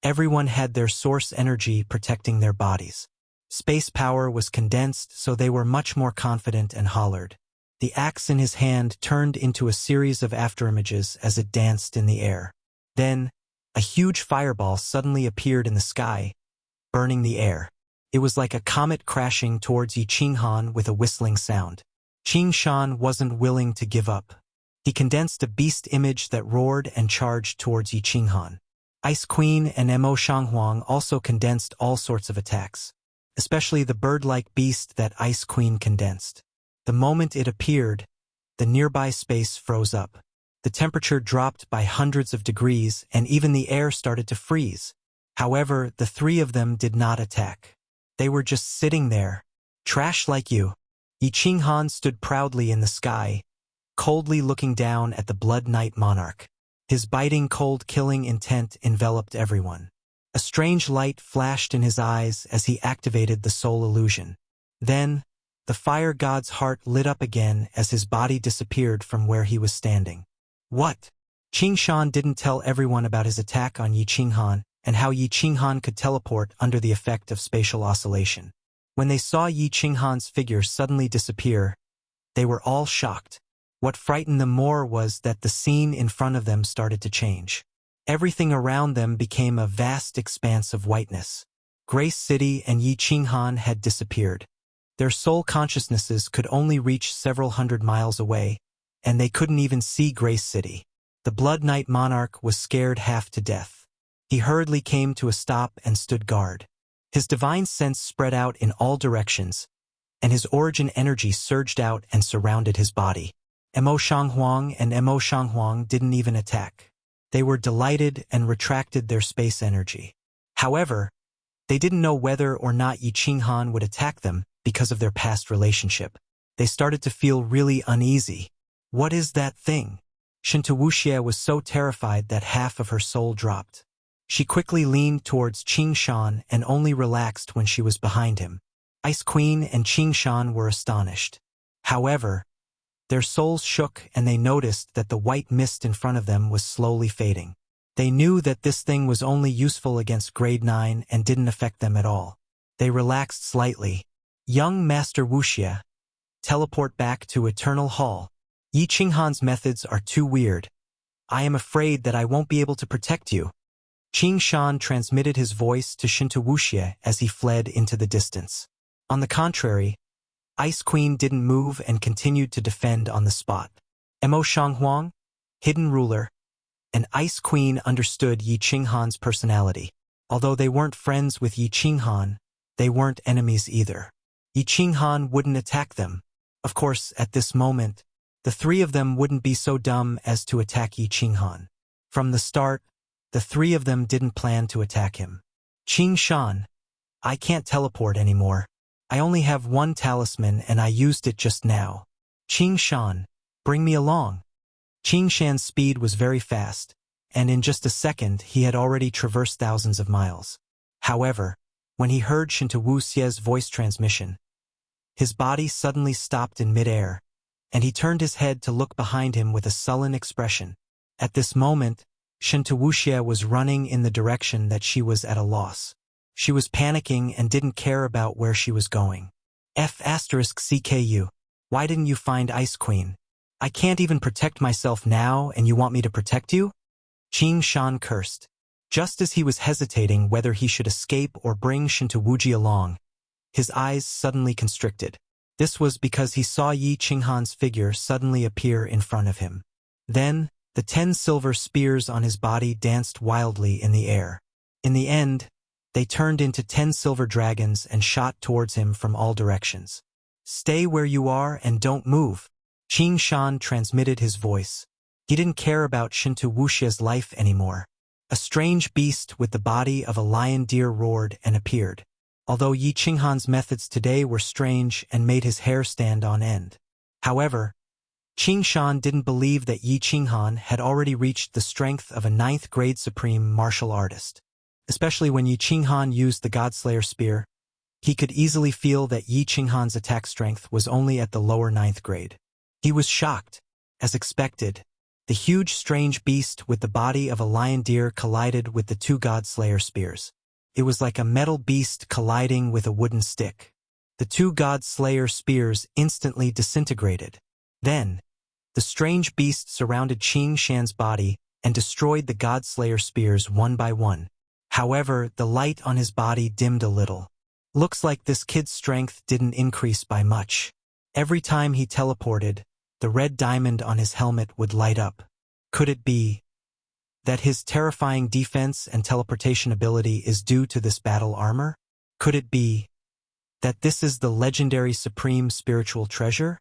everyone had their source energy protecting their bodies. Space power was condensed, so they were much more confident and hollered. The axe in his hand turned into a series of afterimages as it danced in the air. Then, a huge fireball suddenly appeared in the sky, burning the air. It was like a comet crashing towards Yi Qinghan with a whistling sound. Qing Shan wasn't willing to give up. He condensed a beast image that roared and charged towards Yi Qinghan. Ice Queen and Mo Shanghuang also condensed all sorts of attacks, especially the bird-like beast that Ice Queen condensed. The moment it appeared, the nearby space froze up. The temperature dropped by hundreds of degrees and even the air started to freeze. However, the three of them did not attack. They were just sitting there. Trash like you. Yi Qinghan stood proudly in the sky, coldly looking down at the Blood Knight Monarch. His biting, cold killing intent enveloped everyone. A strange light flashed in his eyes as he activated the soul illusion. Then, the fire god's heart lit up again as his body disappeared from where he was standing. What? Qing Shan didn't tell everyone about his attack on Yi Qinghan and how Yi Qinghan could teleport under the effect of spatial oscillation. When they saw Yi Qinghan's figure suddenly disappear, they were all shocked. What frightened them more was that the scene in front of them started to change. Everything around them became a vast expanse of whiteness. Grace City and Yi Qinghan had disappeared. Their soul consciousnesses could only reach several hundred miles away, and they couldn't even see Grace City. The Blood Knight Monarch was scared half to death. He hurriedly came to a stop and stood guard. His divine sense spread out in all directions, and his origin energy surged out and surrounded his body. Mo Shanghuang and Mo Shanghuang didn't even attack. They were delighted and retracted their space energy. However, they didn't know whether or not Yi Qinghan would attack them because of their past relationship. They started to feel really uneasy. What is that thing? Shinta Wuxia was so terrified that half of her soul dropped. She quickly leaned towards Qing Shan and only relaxed when she was behind him. Ice Queen and Qing Shan were astonished. However, their souls shook and they noticed that the white mist in front of them was slowly fading. They knew that this thing was only useful against grade 9 and didn't affect them at all. They relaxed slightly. Young Master Wuxia, teleport back to Eternal Hall. Yi Qinghan's methods are too weird. I am afraid that I won't be able to protect you. Qing Shan transmitted his voice to Wuxia as he fled into the distance. On the contrary, Ice Queen didn't move and continued to defend on the spot. Mo Shanghuang, hidden ruler, and Ice Queen understood Yi Qinghan's personality. Although they weren't friends with Yi Qinghan, they weren't enemies either. Yi Qinghan wouldn't attack them. Of course, at this moment, the three of them wouldn't be so dumb as to attack Yi Qinghan. From the start, the three of them didn't plan to attack him. Qing Shan, I can't teleport anymore. I only have one talisman and I used it just now. Qing Shan, bring me along. Qing Shan's speed was very fast, and in just a second he had already traversed thousands of miles. However, when he heard Wuxia's voice transmission, his body suddenly stopped in midair, and he turned his head to look behind him with a sullen expression. At this moment, Wuxia was running in the direction that she was at a loss. She was panicking and didn't care about where she was going. F***CKU. Why didn't you find Ice Queen? I can't even protect myself now and you want me to protect you? Qing Shan cursed. Just as he was hesitating whether he should escape or bring Wuxia along, his eyes suddenly constricted. This was because he saw Yi Qinghan's figure suddenly appear in front of him. Then, the 10 silver spears on his body danced wildly in the air. In the end, they turned into 10 silver dragons and shot towards him from all directions. Stay where you are and don't move. Qing Shan transmitted his voice. He didn't care about Wuxia's life anymore. A strange beast with the body of a lion deer roared and appeared. Although Yi Qinghan's methods today were strange and made his hair stand on end. However, Qing Shan didn't believe that Yi Qinghan had already reached the strength of a 9th grade supreme martial artist. Especially when Yi Qinghan used the Godslayer spear, he could easily feel that Yi Qinghan's attack strength was only at the lower 9th grade. He was shocked. As expected, the huge strange beast with the body of a lion deer collided with the 2 Godslayer spears. It was like a metal beast colliding with a wooden stick. The 2 Godslayer spears instantly disintegrated. Then, the strange beast surrounded Qing Shan's body and destroyed the Godslayer spears one by one. However, the light on his body dimmed a little. Looks like this kid's strength didn't increase by much. Every time he teleported, the red diamond on his helmet would light up. Could it be that his terrifying defense and teleportation ability is due to this battle armor? Could it be that this is the legendary supreme spiritual treasure?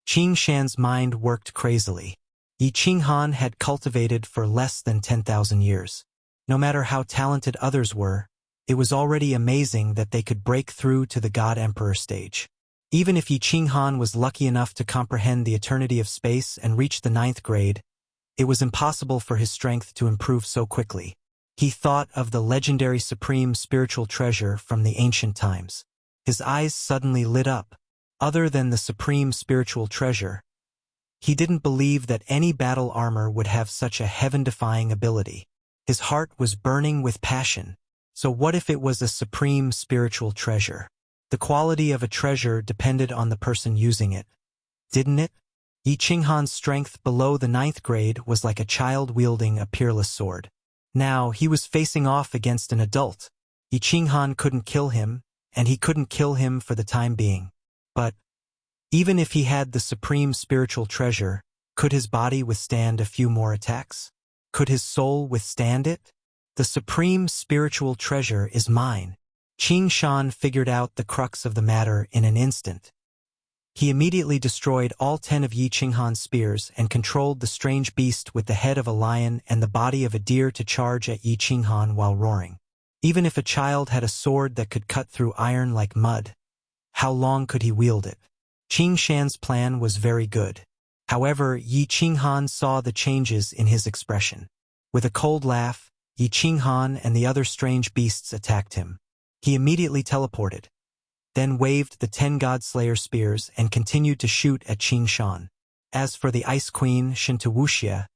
Qing Shan's mind worked crazily. Yi Qinghan had cultivated for less than 10,000 years. No matter how talented others were, it was already amazing that they could break through to the God Emperor stage. Even if Yi Qinghan was lucky enough to comprehend the eternity of space and reach the 9th grade, it was impossible for his strength to improve so quickly. He thought of the legendary supreme spiritual treasure from the ancient times. His eyes suddenly lit up. Other than the supreme spiritual treasure, he didn't believe that any battle armor would have such a heaven-defying ability. His heart was burning with passion. So what if it was a supreme spiritual treasure? The quality of a treasure depended on the person using it, didn't it? Yi Qinghan's strength below the 9th grade was like a child wielding a peerless sword. Now he was facing off against an adult. Yi Qinghan couldn't kill him, and he couldn't kill him for the time being. But even if he had the supreme spiritual treasure, could his body withstand a few more attacks? Could his soul withstand it? The supreme spiritual treasure is mine. Qing Shan figured out the crux of the matter in an instant. He immediately destroyed all 10 of Yi Qinghan's spears and controlled the strange beast with the head of a lion and the body of a deer to charge at Yi Qinghan while roaring. Even if a child had a sword that could cut through iron like mud, how long could he wield it? Qing Shan's plan was very good. However, Yi Qinghan saw the changes in his expression. With a cold laugh, Yi Qinghan and the other strange beasts attacked him. He immediately teleported, then waved the 10 Godslayer spears and continued to shoot at Qing Shan. As for the Ice Queen, Wuxia,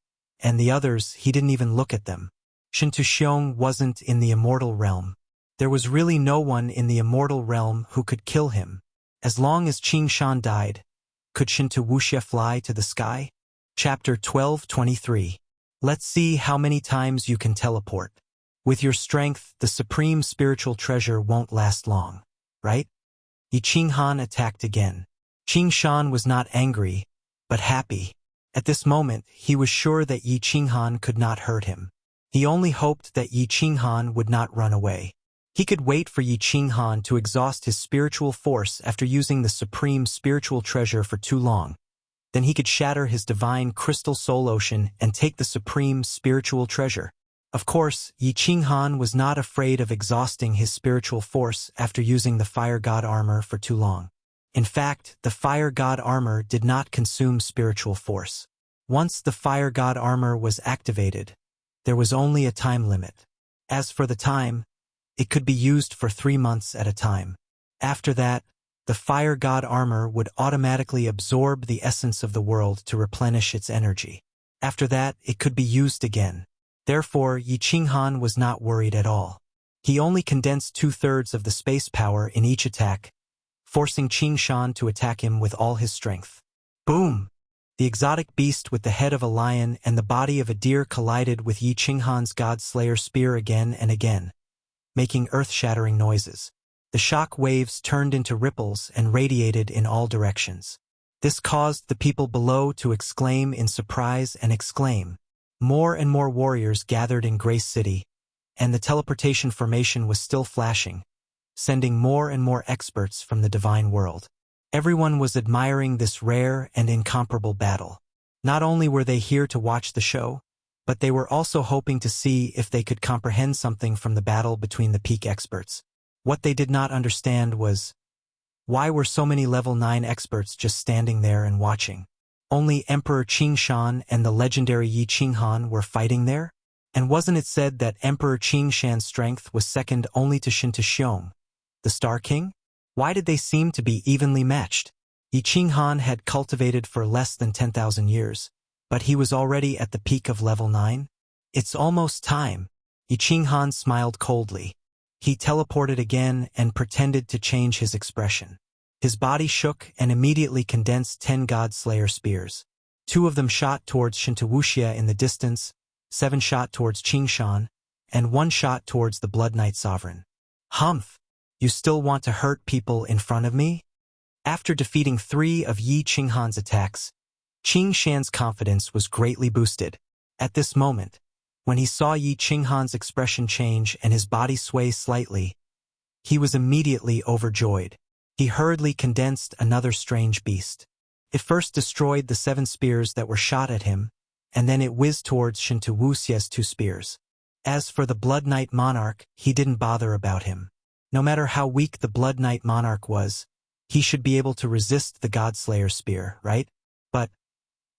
and the others, he didn't even look at them. Xiong wasn't in the immortal realm. There was really no one in the immortal realm who could kill him. As long as Qing Shan died, could Wuxia fly to the sky? Chapter 12:23. Let's see how many times you can teleport. With your strength, the supreme spiritual treasure won't last long, right? Yi Qinghan attacked again. Qing Shan was not angry, but happy. At this moment, he was sure that Yi Qinghan could not hurt him. He only hoped that Yi Qinghan would not run away. He could wait for Yi Qinghan to exhaust his spiritual force after using the supreme spiritual treasure for too long. Then he could shatter his divine crystal soul ocean and take the supreme spiritual treasure. Of course, Yi Qinghan was not afraid of exhausting his spiritual force after using the fire god armor for too long. In fact, the fire god armor did not consume spiritual force. Once the fire god armor was activated, there was only a time limit. As for the time, it could be used for 3 months at a time. After that, the fire god armor would automatically absorb the essence of the world to replenish its energy. After that, it could be used again. Therefore, Yi Qinghan was not worried at all. He only condensed 2/3 of the space power in each attack, forcing Qing Shan to attack him with all his strength. Boom! The exotic beast with the head of a lion and the body of a deer collided with Yi Qinghan's God-Slayer spear again and again, making earth-shattering noises. The shock waves turned into ripples and radiated in all directions. This caused the people below to exclaim in surprise and exclaim. More and more warriors gathered in Grace City, and the teleportation formation was still flashing, sending more and more experts from the divine world. Everyone was admiring this rare and incomparable battle. Not only were they here to watch the show, but they were also hoping to see if they could comprehend something from the battle between the peak experts. What they did not understand was, why were so many level 9 experts just standing there and watching? Only Emperor Qing Shan and the legendary Yi Qinghan were fighting there? And wasn't it said that Emperor Qing Shan's strength was second only to Shin Xiong, the Star King? Why did they seem to be evenly matched? Yi Qinghan had cultivated for less than 10,000 years, but he was already at the peak of level 9? It's almost time. Yi Qinghan smiled coldly. He teleported again and pretended to change his expression. His body shook and immediately condensed 10 God-Slayer spears. 2 of them shot towards Wuxia in the distance, 7 shot towards Qing Shan, and 1 shot towards the Blood Knight Sovereign. Humph! You still want to hurt people in front of me? After defeating 3 of Yi Qinghan's attacks, Qing Shan's confidence was greatly boosted. At this moment, when he saw Yi Qinghan's expression change and his body sway slightly, he was immediately overjoyed. He hurriedly condensed another strange beast. It first destroyed the 7 spears that were shot at him, and then it whizzed towards Wuxia's 2 spears. As for the Blood Knight Monarch, he didn't bother about him. No matter how weak the Blood Knight Monarch was, he should be able to resist the God-Slayer spear, right? But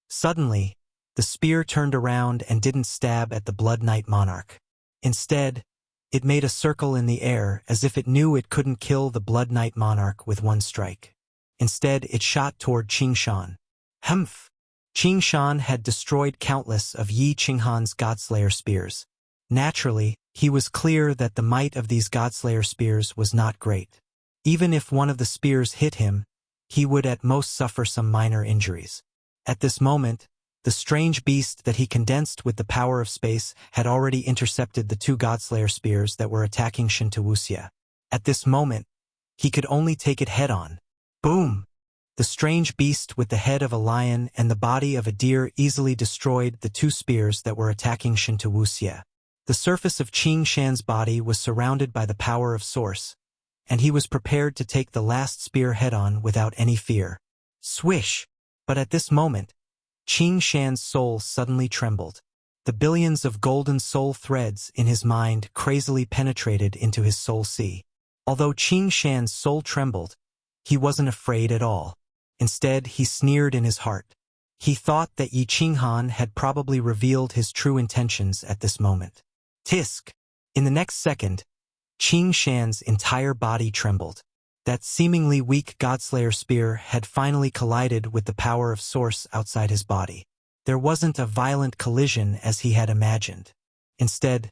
suddenly, the spear turned around and didn't stab at the Blood Knight Monarch. Instead, it made a circle in the air as if it knew it couldn't kill the Blood Knight Monarch with 1 strike. Instead, it shot toward Qing Shan. Humph! Qing Shan had destroyed countless of Yi Qinghan's God-Slayer spears. Naturally, he was clear that the might of these God-Slayer spears was not great. Even if one of the spears hit him, he would at most suffer some minor injuries. At this moment, the strange beast that he condensed with the power of space had already intercepted the 2 God-Slayer spears that were attacking Wuxia. At this moment, he could only take it head-on. Boom! The strange beast with the head of a lion and the body of a deer easily destroyed the 2 spears that were attacking Wuxia. The surface of Qing Shan's body was surrounded by the power of Source, and he was prepared to take the last spear head-on without any fear. Swish! But at this moment, Qing Shan's soul suddenly trembled. The billions of golden soul threads in his mind crazily penetrated into his soul sea. Although Qing Shan's soul trembled, he wasn't afraid at all. Instead, he sneered in his heart. He thought that Yi Qinghan had probably revealed his true intentions at this moment. Tisk! In the next second, Qing Shan's entire body trembled. That seemingly weak Godslayer spear had finally collided with the power of Source outside his body. There wasn't a violent collision as he had imagined. Instead,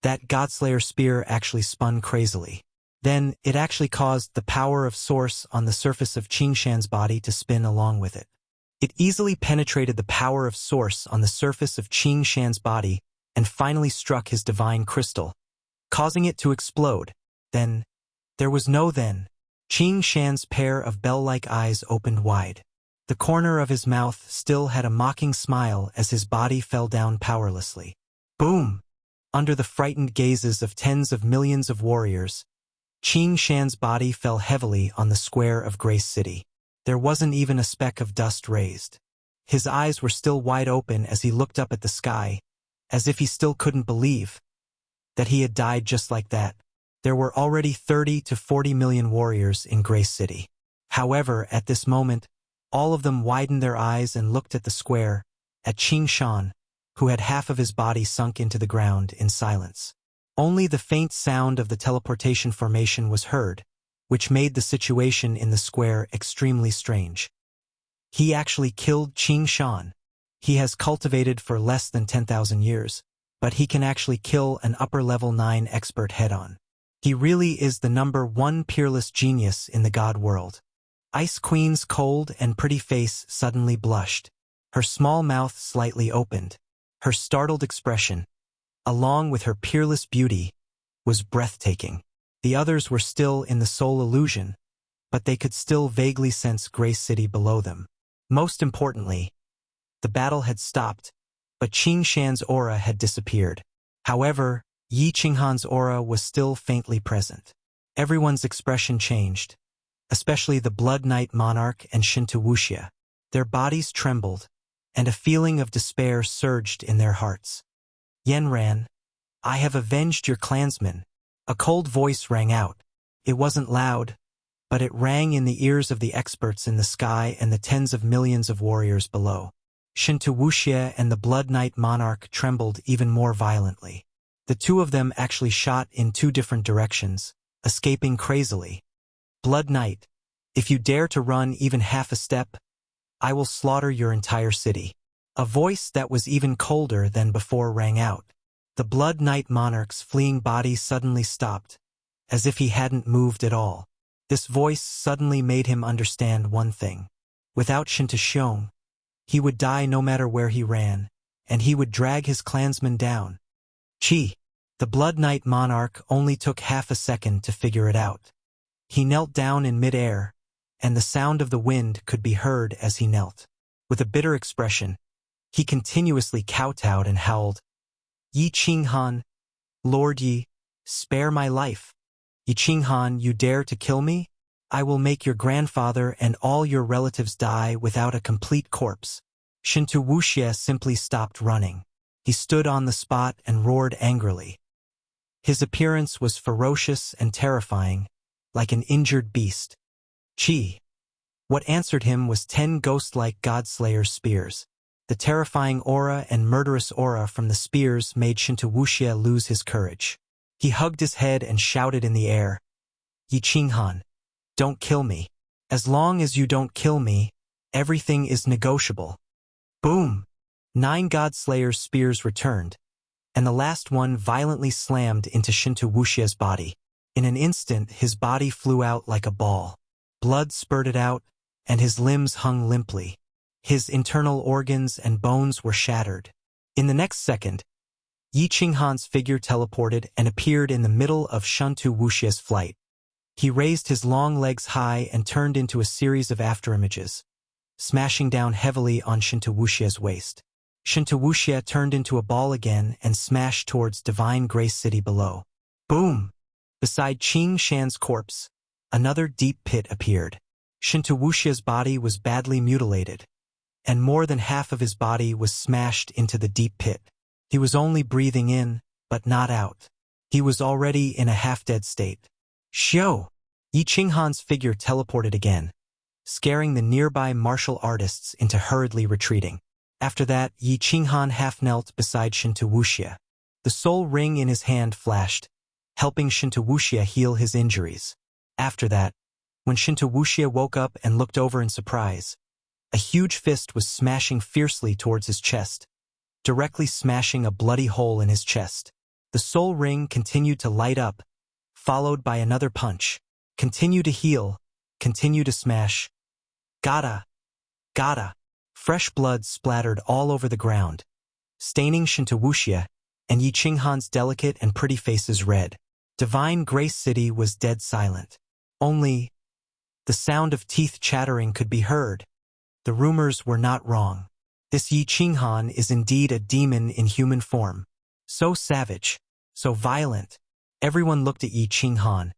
that Godslayer spear actually spun crazily. Then, it actually caused the power of Source on the surface of Qing Shan's body to spin along with it. It easily penetrated the power of Source on the surface of Qing Shan's body and finally struck his divine crystal, causing it to explode. Then, there was no then. Qing Shan's pair of bell-like eyes opened wide. The corner of his mouth still had a mocking smile as his body fell down powerlessly. Boom! Under the frightened gazes of tens of millions of warriors, Qing Shan's body fell heavily on the square of Grace City. There wasn't even a speck of dust raised. His eyes were still wide open as he looked up at the sky, as if he still couldn't believe that he had died just like that. There were already 30 to 40 million warriors in Grace City. However, at this moment, all of them widened their eyes and looked at the square, at Qing Shan, who had half of his body sunk into the ground in silence. Only the faint sound of the teleportation formation was heard, which made the situation in the square extremely strange. He actually killed Qing Shan. He has cultivated for less than 10,000 years, but he can actually kill an upper-level 9 expert head-on. He really is the #1 peerless genius in the god world. Ice Queen's cold and pretty face suddenly blushed. Her small mouth slightly opened. Her startled expression, along with her peerless beauty, was breathtaking. The others were still in the soul illusion, but they could still vaguely sense Grace City below them. Most importantly, the battle had stopped, but Qing Shan's aura had disappeared. However, Yi Qinghan's aura was still faintly present. Everyone's expression changed, especially the Blood Knight Monarch and Shinto Wuxia. Their bodies trembled, and a feeling of despair surged in their hearts. Yanran, I have avenged your clansmen. A cold voice rang out. It wasn't loud, but it rang in the ears of the experts in the sky and the tens of millions of warriors below. Shinto Wuxia and the Blood Knight Monarch trembled even more violently. The two of them actually shot in 2 different directions, escaping crazily. Blood Knight, if you dare to run even half a step, I will slaughter your entire city. A voice that was even colder than before rang out. The Blood Knight Monarch's fleeing body suddenly stopped, as if he hadn't moved at all. This voice suddenly made him understand one thing. Without Shinto Xiong, he would die no matter where he ran, and he would drag his clansmen down. Chi, the Blood Knight Monarch only took half a second to figure it out. He knelt down in mid-air, and the sound of the wind could be heard as he knelt. With a bitter expression, he continuously kowtowed and howled, Yi Qinghan, Lord Yi, spare my life. Yi Qinghan, you dare to kill me? I will make your grandfather and all your relatives die without a complete corpse. Shinto Wuxia simply stopped running. He stood on the spot and roared angrily. His appearance was ferocious and terrifying, like an injured beast. Chi. What answered him was 10 ghost-like Godslayer spears. The terrifying aura and murderous aura from the spears made Shinto Wuxia lose his courage. He hugged his head and shouted in the air, Yi Qinghan, don't kill me. As long as you don't kill me, everything is negotiable. Boom! 9 Godslayer's spears returned, and the last one violently slammed into Shinto Wuxia's body. In an instant, his body flew out like a ball. Blood spurted out, and his limbs hung limply. His internal organs and bones were shattered. In the next second, Yi Qinghan's figure teleported and appeared in the middle of Shinto Wuxia's flight. He raised his long legs high and turned into a series of afterimages, smashing down heavily on Shinto Wuxia's waist. Shinto Wuxia turned into a ball again and smashed towards Divine Grace City below. Boom! Beside Qing Shan's corpse, another deep pit appeared. Shinto Wuxia's body was badly mutilated, and more than half of his body was smashed into the deep pit. He was only breathing in, but not out. He was already in a half-dead state. Xiao! Yi Qinghan's figure teleported again, scaring the nearby martial artists into hurriedly retreating. After that, Yi Qinghan half-knelt beside Shinto Wuxia. The soul ring in his hand flashed, helping Shinto Wuxia heal his injuries. After that, when Shinto Wuxia woke up and looked over in surprise, a huge fist was smashing fiercely towards his chest, directly smashing a bloody hole in his chest. The soul ring continued to light up, followed by another punch. Continue to heal, continue to smash. Gotta! Gotta! Fresh blood splattered all over the ground, staining Shinto Wuxia, and Yi Qinghan's delicate and pretty faces red. Divine Grace City was dead silent. Only the sound of teeth chattering could be heard. The rumors were not wrong. This Yi Qinghan is indeed a demon in human form. So savage, so violent. Everyone looked at Yi Qinghan,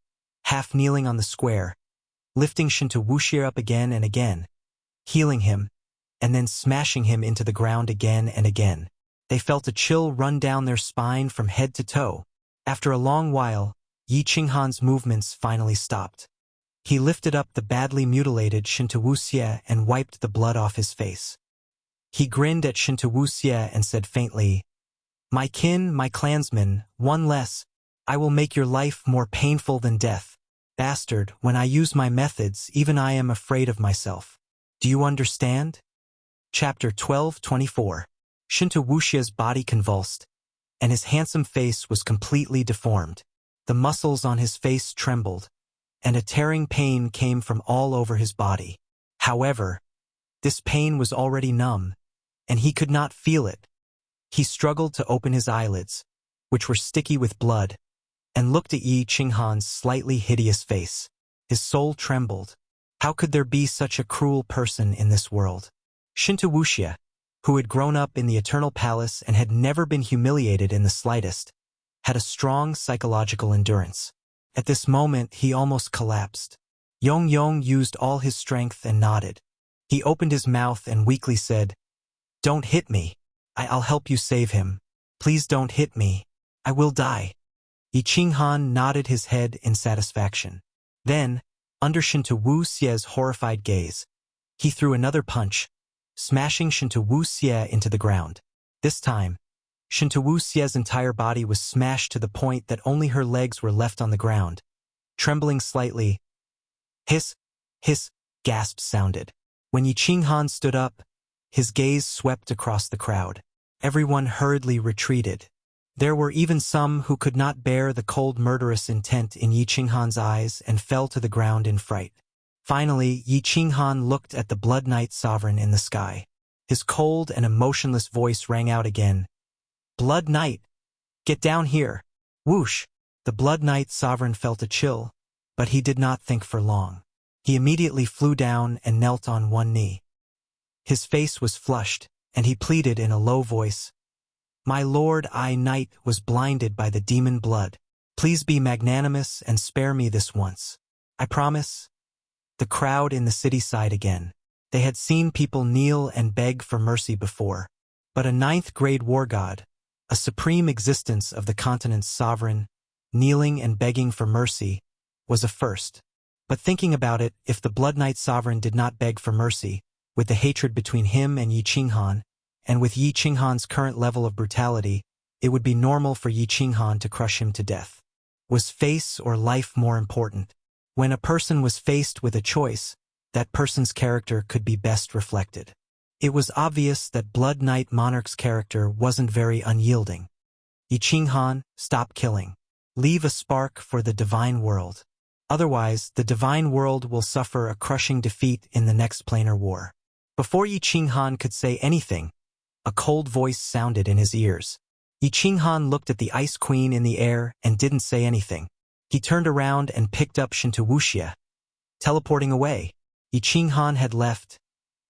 half kneeling on the square, lifting Shinto Wuxia up again and again, healing him, and then smashing him into the ground again and again. They felt a chill run down their spine from head to toe. After a long while, Yi Qinghan's movements finally stopped. He lifted up the badly mutilated Shinto Wuxia and wiped the blood off his face. He grinned at Shinto Wuxia and said faintly, "My kin, my clansmen, one less. I will make your life more painful than death. Bastard, when I use my methods, even I am afraid of myself. Do you understand?" Chapter 12:24. Shinto Wuxia's body convulsed, and his handsome face was completely deformed. The muscles on his face trembled, and a tearing pain came from all over his body. However, this pain was already numb, and he could not feel it. He struggled to open his eyelids, which were sticky with blood, and looked at Yi Qinghan's slightly hideous face. His soul trembled. How could there be such a cruel person in this world? Shinto Wuxia, who had grown up in the Eternal Palace and had never been humiliated in the slightest, had a strong psychological endurance. At this moment, he almost collapsed. Yong Yong used all his strength and nodded. He opened his mouth and weakly said, "Don't hit me. I'll help you save him. Please don't hit me. I will die." Yi Qinghan nodded his head in satisfaction. Then, under Shinto Wuxia's horrified gaze, he threw another punch, smashing Shinto Wuxia into the ground. This time, Shinto Wuxia's entire body was smashed to the point that only her legs were left on the ground. Trembling slightly, hiss, gasps sounded. When Yi Qinghan stood up, his gaze swept across the crowd. Everyone hurriedly retreated. There were even some who could not bear the cold murderous intent in Yi Qinghan's eyes and fell to the ground in fright. Finally, Yi Qinghan looked at the Blood Knight Sovereign in the sky. His cold and emotionless voice rang out again. "Blood Knight, get down here." Whoosh! The Blood Knight Sovereign felt a chill, but he did not think for long. He immediately flew down and knelt on one knee. His face was flushed, and he pleaded in a low voice, "My lord, I, knight, was blinded by the demon blood. Please be magnanimous and spare me this once. I promise." The crowd in the city sighed again. They had seen people kneel and beg for mercy before, but a ninth-grade war god, a supreme existence of the continent's sovereign, kneeling and begging for mercy, was a first. But thinking about it, if the Blood Knight Sovereign did not beg for mercy, with the hatred between him and Yi Qinghan, and with Yi Qinghan's current level of brutality, it would be normal for Yi Qinghan to crush him to death. Was face or life more important? When a person was faced with a choice, that person's character could be best reflected. It was obvious that Blood Knight Monarch's character wasn't very unyielding. Yi Qinghan, stop killing. Leave a spark for the divine world. Otherwise, the divine world will suffer a crushing defeat in the next planar war. Before Yi Qinghan could say anything, a cold voice sounded in his ears. Yi Qinghan looked at the Ice Queen in the air and didn't say anything. He turned around and picked up Shinto Wuxia. Teleporting away, Yi Qinghan had left,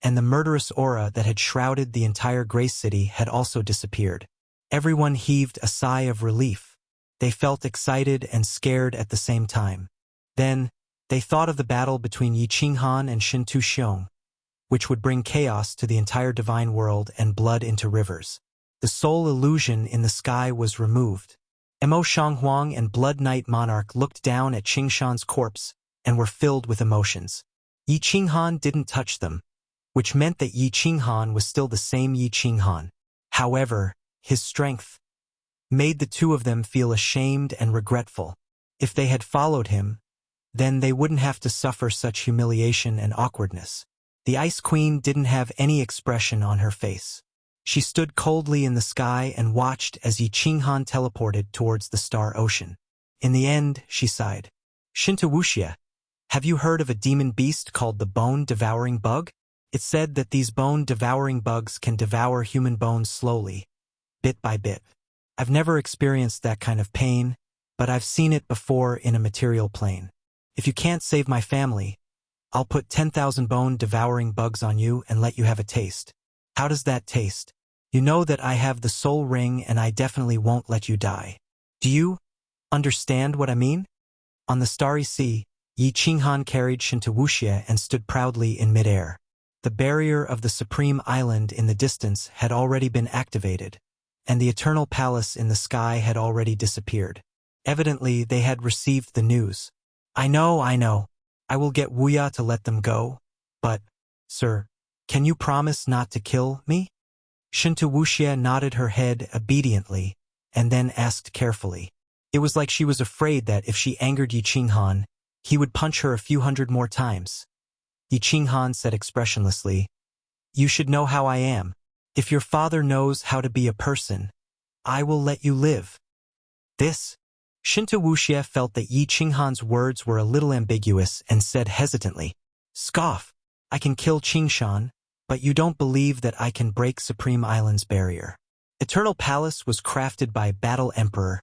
and the murderous aura that had shrouded the entire Grace City had also disappeared. Everyone heaved a sigh of relief. They felt excited and scared at the same time. Then, they thought of the battle between Yi Qinghan and Shinto Xiong, which would bring chaos to the entire divine world and blood into rivers. The soul illusion in the sky was removed. Mo Shanghuang and Blood Knight Monarch looked down at Qingshan's corpse and were filled with emotions. Yi Qinghan didn't touch them, which meant that Yi Qinghan was still the same Yi Qinghan. However, his strength made the two of them feel ashamed and regretful. If they had followed him, then they wouldn't have to suffer such humiliation and awkwardness. The Ice Queen didn't have any expression on her face. She stood coldly in the sky and watched as Yi Qinghan teleported towards the Star Ocean. In the end, she sighed. "Shinto Wuxia, have you heard of a demon beast called the bone-devouring bug? It's said that these bone-devouring bugs can devour human bones slowly, bit by bit. I've never experienced that kind of pain, but I've seen it before in a material plane. If you can't save my family, I'll put 10,000 bone-devouring bugs on you and let you have a taste. How does that taste? You know that I have the soul ring and I definitely won't let you die. Do you understand what I mean? On the starry sea, Yi Qinghan carried Shin to Wuxia and stood proudly in midair. The barrier of the supreme island in the distance had already been activated, and the eternal palace in the sky had already disappeared. Evidently, they had received the news. I know. I will get Wuya to let them go. But, sir, can you promise not to kill me? Shinta Wuxia nodded her head obediently, and then asked carefully. It was like she was afraid that if she angered Yi Qinghan, he would punch her a few hundred more times. Yi Qinghan said expressionlessly, You should know how I am. If your father knows how to be a person, I will let you live. This? Shinta Wuxia felt that Yi Qinghan's words were a little ambiguous and said hesitantly, Scoff, I can kill Qingshan, but you don't believe that I can break Supreme Island's barrier. Eternal Palace was crafted by Battle Emperor.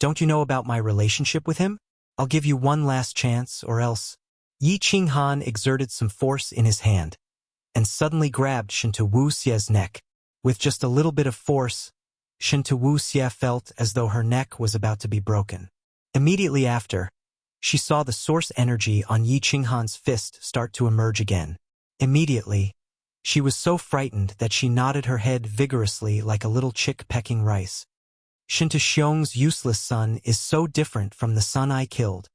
Don't you know about my relationship with him? I'll give you one last chance, or else. Yi Qinghan exerted some force in his hand, and suddenly grabbed Shinta Wuxia's neck. With just a little bit of force, Shinta Wuxia felt as though her neck was about to be broken. Immediately after, she saw the source energy on Yi Qinghan's fist start to emerge again. Immediately, she was so frightened that she nodded her head vigorously like a little chick pecking rice. Shinta Xiong's useless son is so different from the son I killed.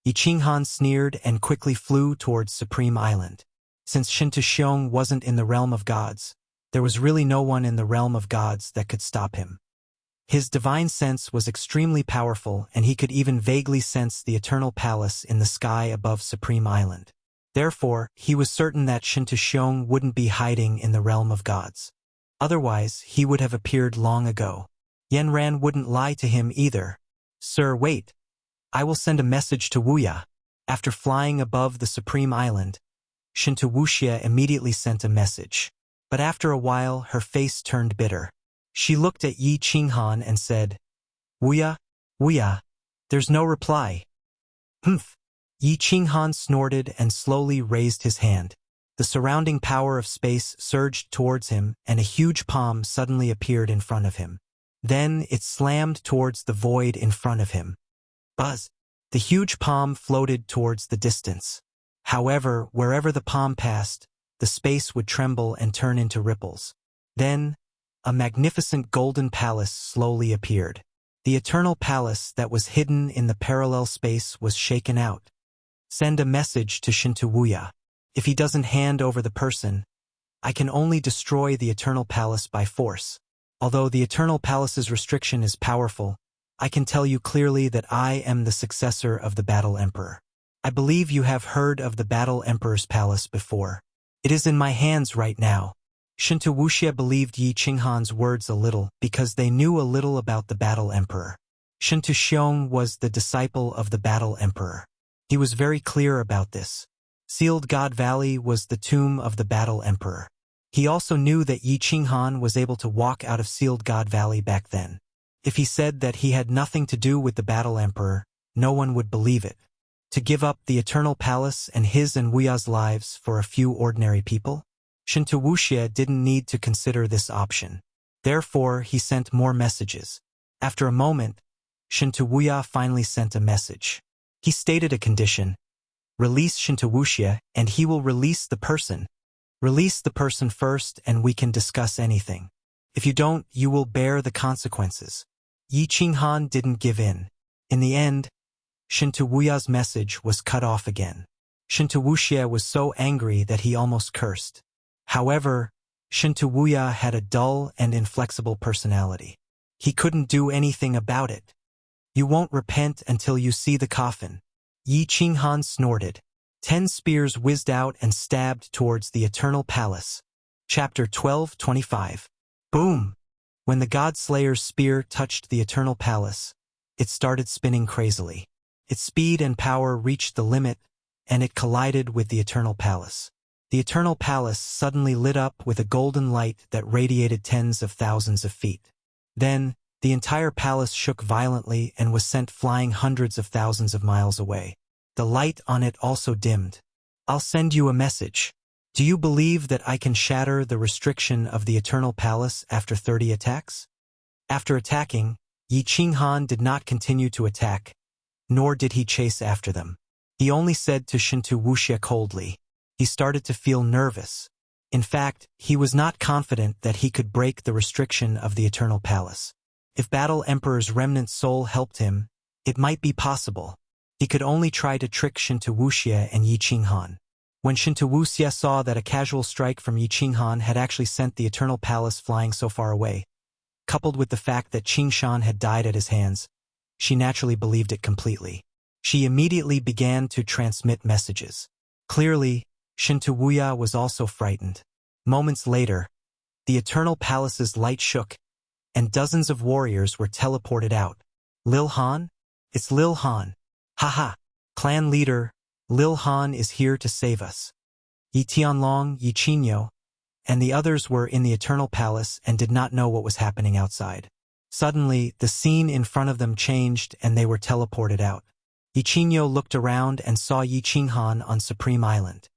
Yi Qinghan sneered and quickly flew towards Supreme Island. Since Shinta Xiong wasn't in the realm of gods, there was really no one in the realm of gods that could stop him. His divine sense was extremely powerful, and he could even vaguely sense the eternal palace in the sky above Supreme Island. Therefore, he was certain that Shinta Xiong wouldn't be hiding in the realm of gods. Otherwise, he would have appeared long ago. Yanran wouldn't lie to him either. Sir, wait. I will send a message to Wuya. After flying above the Supreme Island, Shinta Wuxia immediately sent a message. But after a while, her face turned bitter. She looked at Yi Qinghan and said, Wuya, there's no reply. Humph. Yi Qinghan snorted and slowly raised his hand. The surrounding power of space surged towards him, and a huge palm suddenly appeared in front of him. Then it slammed towards the void in front of him. Buzz! The huge palm floated towards the distance. However, wherever the palm passed, the space would tremble and turn into ripples. Then, a magnificent golden palace slowly appeared. The eternal palace that was hidden in the parallel space was shaken out. Send a message to Shinta Wuya. If he doesn't hand over the person, I can only destroy the eternal palace by force. Although the eternal palace's restriction is powerful, I can tell you clearly that I am the successor of the Battle Emperor. I believe you have heard of the Battle Emperor's palace before. It is in my hands right now. Shinta Wuxia believed Yi Qinghan's words a little because they knew a little about the Battle Emperor. Shinta Xiong was the disciple of the Battle Emperor. He was very clear about this. Sealed God Valley was the tomb of the Battle Emperor. He also knew that Yi Qinghan was able to walk out of Sealed God Valley back then. If he said that he had nothing to do with the Battle Emperor, no one would believe it. To give up the Eternal Palace and his and Wuya's lives for a few ordinary people? Shinta Wuxia didn't need to consider this option. Therefore, he sent more messages. After a moment, Shinta Wuya finally sent a message. He stated a condition. Release Shinta Wuxia, and he will release the person. Release the person first, and we can discuss anything. If you don't, you will bear the consequences. Yi Qinghan didn't give in. In the end, Shinta Wuya's message was cut off again. Shinta Wuxia was so angry that he almost cursed. However, Shinta Wuya had a dull and inflexible personality. He couldn't do anything about it. You won't repent until you see the coffin. Yi Qinghan snorted. 10 spears whizzed out and stabbed towards the Eternal Palace. Chapter 12:25. Boom! When the God-Slayer's spear touched the Eternal Palace, it started spinning crazily. Its speed and power reached the limit, and it collided with the Eternal Palace. The Eternal Palace suddenly lit up with a golden light that radiated tens of thousands of feet. Then, The entire palace shook violently and was sent flying hundreds of thousands of miles away. The light on it also dimmed. I'll send you a message. Do you believe that I can shatter the restriction of the Eternal Palace after 30 attacks? After attacking, Yi Qinghan did not continue to attack, nor did he chase after them. He only said to Shintu Wuxia coldly. He started to feel nervous. In fact, he was not confident that he could break the restriction of the Eternal Palace. If Battle Emperor's remnant soul helped him, it might be possible. He could only try to trick Shintu Wuxia and Yi Qinghan. When Shintu Wuxia saw that a casual strike from Yi Qinghan had actually sent the Eternal Palace flying so far away, coupled with the fact that Qingshan had died at his hands, she naturally believed it completely. She immediately began to transmit messages. Clearly, Shintu Wuxia was also frightened. Moments later, the Eternal Palace's light shook, and dozens of warriors were teleported out. Lil Han? It's Lil Han. Haha. Clan leader, Lil Han is here to save us. Yi Tianlong, Yi Qinyo, and the others were in the Eternal Palace and did not know what was happening outside. Suddenly, the scene in front of them changed and they were teleported out. Yi Qinyo looked around and saw Yi Qinghan on Supreme Island.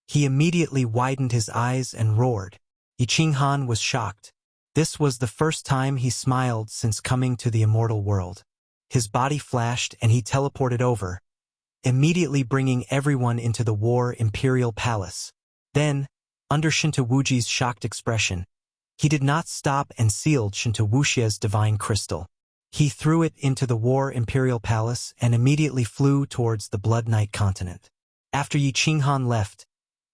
He immediately widened his eyes and roared. Yi Qinghan was shocked. This was the first time he smiled since coming to the immortal world. His body flashed and he teleported over, immediately bringing everyone into the War Imperial Palace. Then, under Shintu Wuji's shocked expression, he did not stop and sealed Shintu Wuxia's divine crystal. He threw it into the War Imperial Palace and immediately flew towards the Blood Knight continent. After Yi Qinghan left,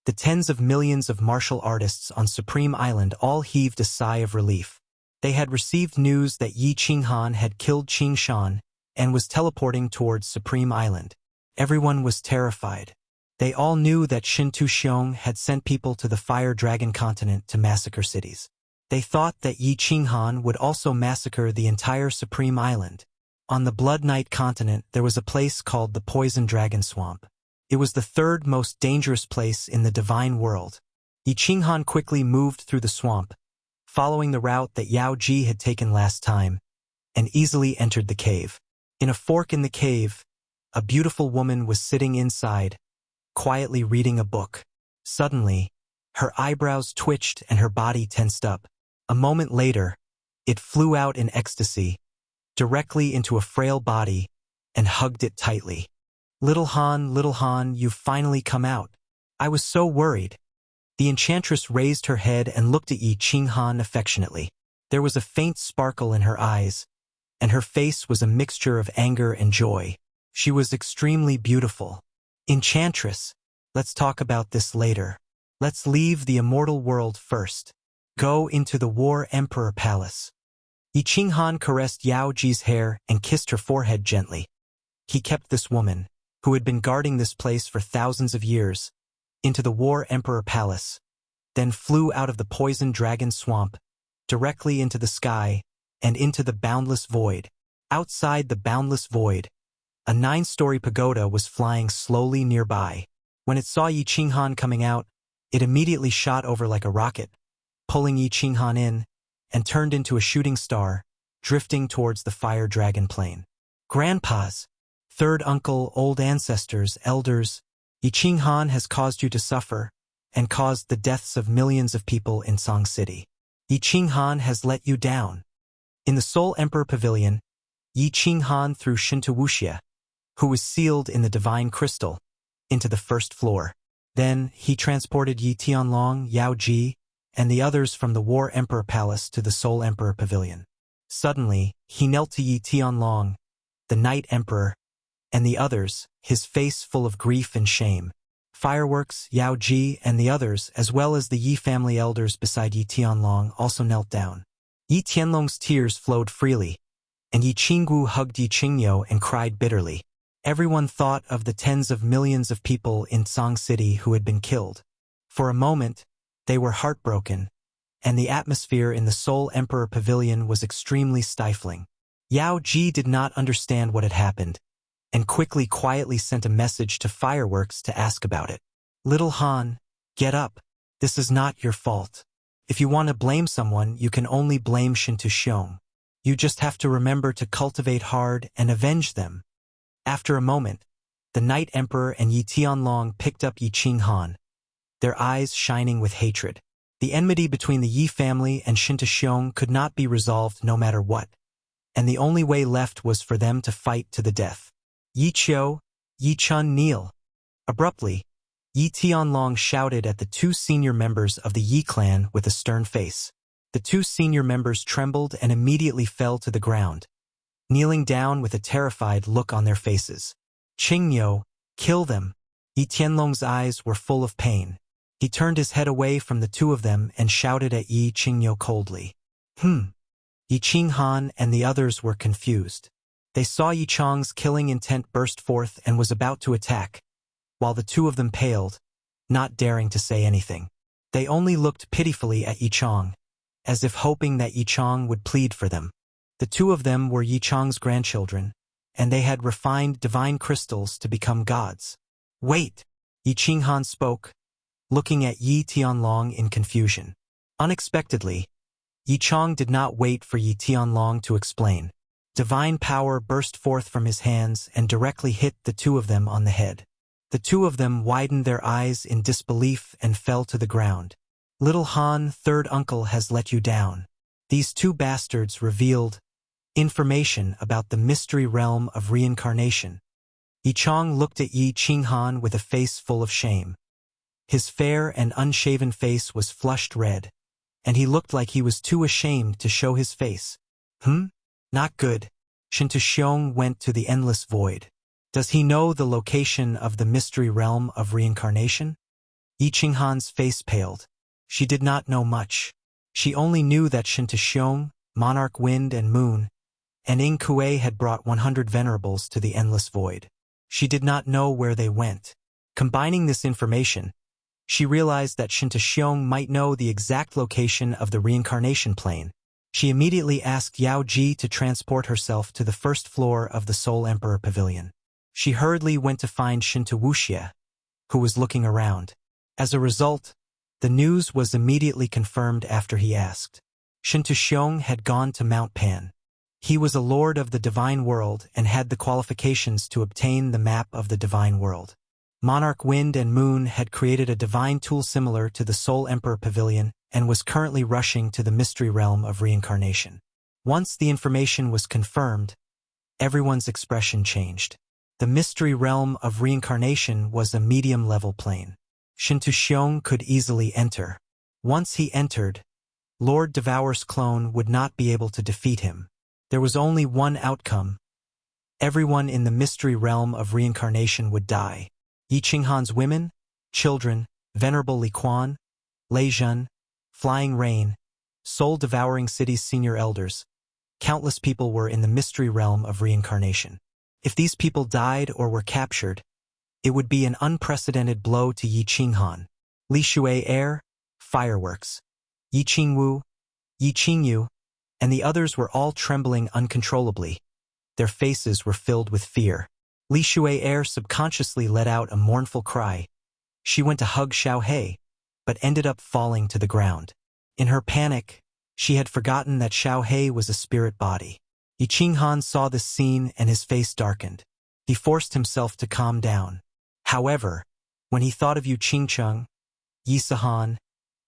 the tens of millions of martial artists on Supreme Island all heaved a sigh of relief. They had received news that Yi Qinghan had killed Qingshan and was teleporting towards Supreme Island. Everyone was terrified. They all knew that Shintu Xiong had sent people to the Fire Dragon continent to massacre cities. They thought that Yi Qinghan would also massacre the entire Supreme Island. On the Blood Knight continent there was a place called the Poison Dragon Swamp. It was the third most dangerous place in the divine world. Yi Qinghan quickly moved through the swamp, following the route that Yao Ji had taken last time, and easily entered the cave. In a fork in the cave, a beautiful woman was sitting inside, quietly reading a book. Suddenly, her eyebrows twitched and her body tensed up. A moment later, it flew out in ecstasy, directly into a frail body, and hugged it tightly. Little Han, you've finally come out. I was so worried. The enchantress raised her head and looked at Yi Qinghan affectionately. There was a faint sparkle in her eyes, and her face was a mixture of anger and joy. She was extremely beautiful. Enchantress, let's talk about this later. Let's leave the immortal world first. Go into the War Emperor Palace. Yi Qinghan caressed Yao Ji's hair and kissed her forehead gently. He kept this woman, who had been guarding this place for thousands of years, into the War Emperor Palace, then flew out of the Poison Dragon Swamp, directly into the sky, and into the boundless void. Outside the boundless void, a 9-story pagoda was flying slowly nearby. When it saw Yi Qinghan coming out, it immediately shot over like a rocket, pulling Yi Qinghan in, and turned into a shooting star, drifting towards the Fire Dragon Plain. Grandpas, third uncle, old ancestors, elders, Yi Qinghan has caused you to suffer, and caused the deaths of millions of people in Song City. Yi Qinghan has let you down. In the Soul Emperor Pavilion, Yi Qinghan threw Shintu Wuxia, who was sealed in the divine crystal, into the first floor. Then he transported Yi Tianlong, Yao Ji, and the others from the War Emperor Palace to the Soul Emperor Pavilion. Suddenly, he knelt to Yi Tianlong, the Night Emperor, and the others, his face full of grief and shame. Fireworks, Yao Ji, and the others, as well as the Yi family elders beside Yi Tianlong, also knelt down. Yi Tianlong's tears flowed freely, and Yi Qinggu hugged Yi Qingyo and cried bitterly. Everyone thought of the tens of millions of people in Song City who had been killed. For a moment, they were heartbroken, and the atmosphere in the Soul Emperor Pavilion was extremely stifling. Yao Ji did not understand what had happened, and quietly sent a message to Fireworks to ask about it. Little Han, get up. This is not your fault. If you want to blame someone, you can only blame Shintu Xiong. You just have to remember to cultivate hard and avenge them. After a moment, the Night Emperor and Yi Tianlong picked up Yi Qinghan, their eyes shining with hatred. The enmity between the Yi family and Shinta Xiong could not be resolved no matter what, and the only way left was for them to fight to the death. Yi Qiu, Yi Chun kneel. Abruptly, Yi Tianlong shouted at the two senior members of the Yi clan with a stern face. The two senior members trembled and immediately fell to the ground, kneeling down with a terrified look on their faces. Qingyo, kill them. Yi Tianlong's eyes were full of pain. He turned his head away from the two of them and shouted at Yi Qingyo coldly. Yi Qinghan and the others were confused. They saw Yi Chong's killing intent burst forth and was about to attack, while the two of them paled, not daring to say anything. They only looked pitifully at Yi Chong, as if hoping that Yi Chong would plead for them. The two of them were Yi Chong's grandchildren, and they had refined divine crystals to become gods. Wait! Yi Qinghan spoke, looking at Yi Tianlong in confusion. Unexpectedly, Yi Chong did not wait for Yi Tianlong to explain. Divine power burst forth from his hands and directly hit the two of them on the head. The two of them widened their eyes in disbelief and fell to the ground. Little Han, third uncle, has let you down. These two bastards revealed information about the mystery realm of reincarnation. Yi Chong looked at Yi Qinghan with a face full of shame. His fair and unshaven face was flushed red, and he looked like he was too ashamed to show his face. Not good. Shinta Xiong went to the endless void. Does he know the location of the mystery realm of reincarnation? Yi Qinghan's face paled. She did not know much. She only knew that Shinta Xiong, Monarch Wind and Moon, and Ing Kuei had brought 100 venerables to the endless void. She did not know where they went. Combining this information, she realized that Shinta Xiong might know the exact location of the reincarnation plane. She immediately asked Yao Ji to transport herself to the first floor of the Soul Emperor Pavilion. She hurriedly went to find Shinta Wuxia, who was looking around. As a result, the news was immediately confirmed after he asked. Shinta Xiong had gone to Mount Pan. He was a lord of the divine world and had the qualifications to obtain the map of the divine world. Monarch Wind and Moon had created a divine tool similar to the Soul Emperor Pavilion and was currently rushing to the mystery realm of reincarnation. Once the information was confirmed, everyone's expression changed. The mystery realm of reincarnation was a medium-level plane. Shinta Xiong could easily enter. Once he entered, Lord Devour's clone would not be able to defeat him. There was only one outcome. Everyone in the mystery realm of reincarnation would die. Yi Qinghan's women, children, Venerable Li Quan, Lei Zhen, Flying Rain, soul-devouring city's senior elders. Countless people were in the mystery realm of reincarnation. If these people died or were captured, it would be an unprecedented blow to Yi Qinghan. Li Shui air, fireworks. Yi Qingwu, Yi Qingyu, and the others were all trembling uncontrollably. Their faces were filled with fear. Li Shui air subconsciously let out a mournful cry. She went to hug Xiao He, but ended up falling to the ground. In her panic, she had forgotten that Xiao He was a spirit body. Yi Qinghan saw this scene and his face darkened. He forced himself to calm down. However, when he thought of Yu Qingcheng, Yi Sihan,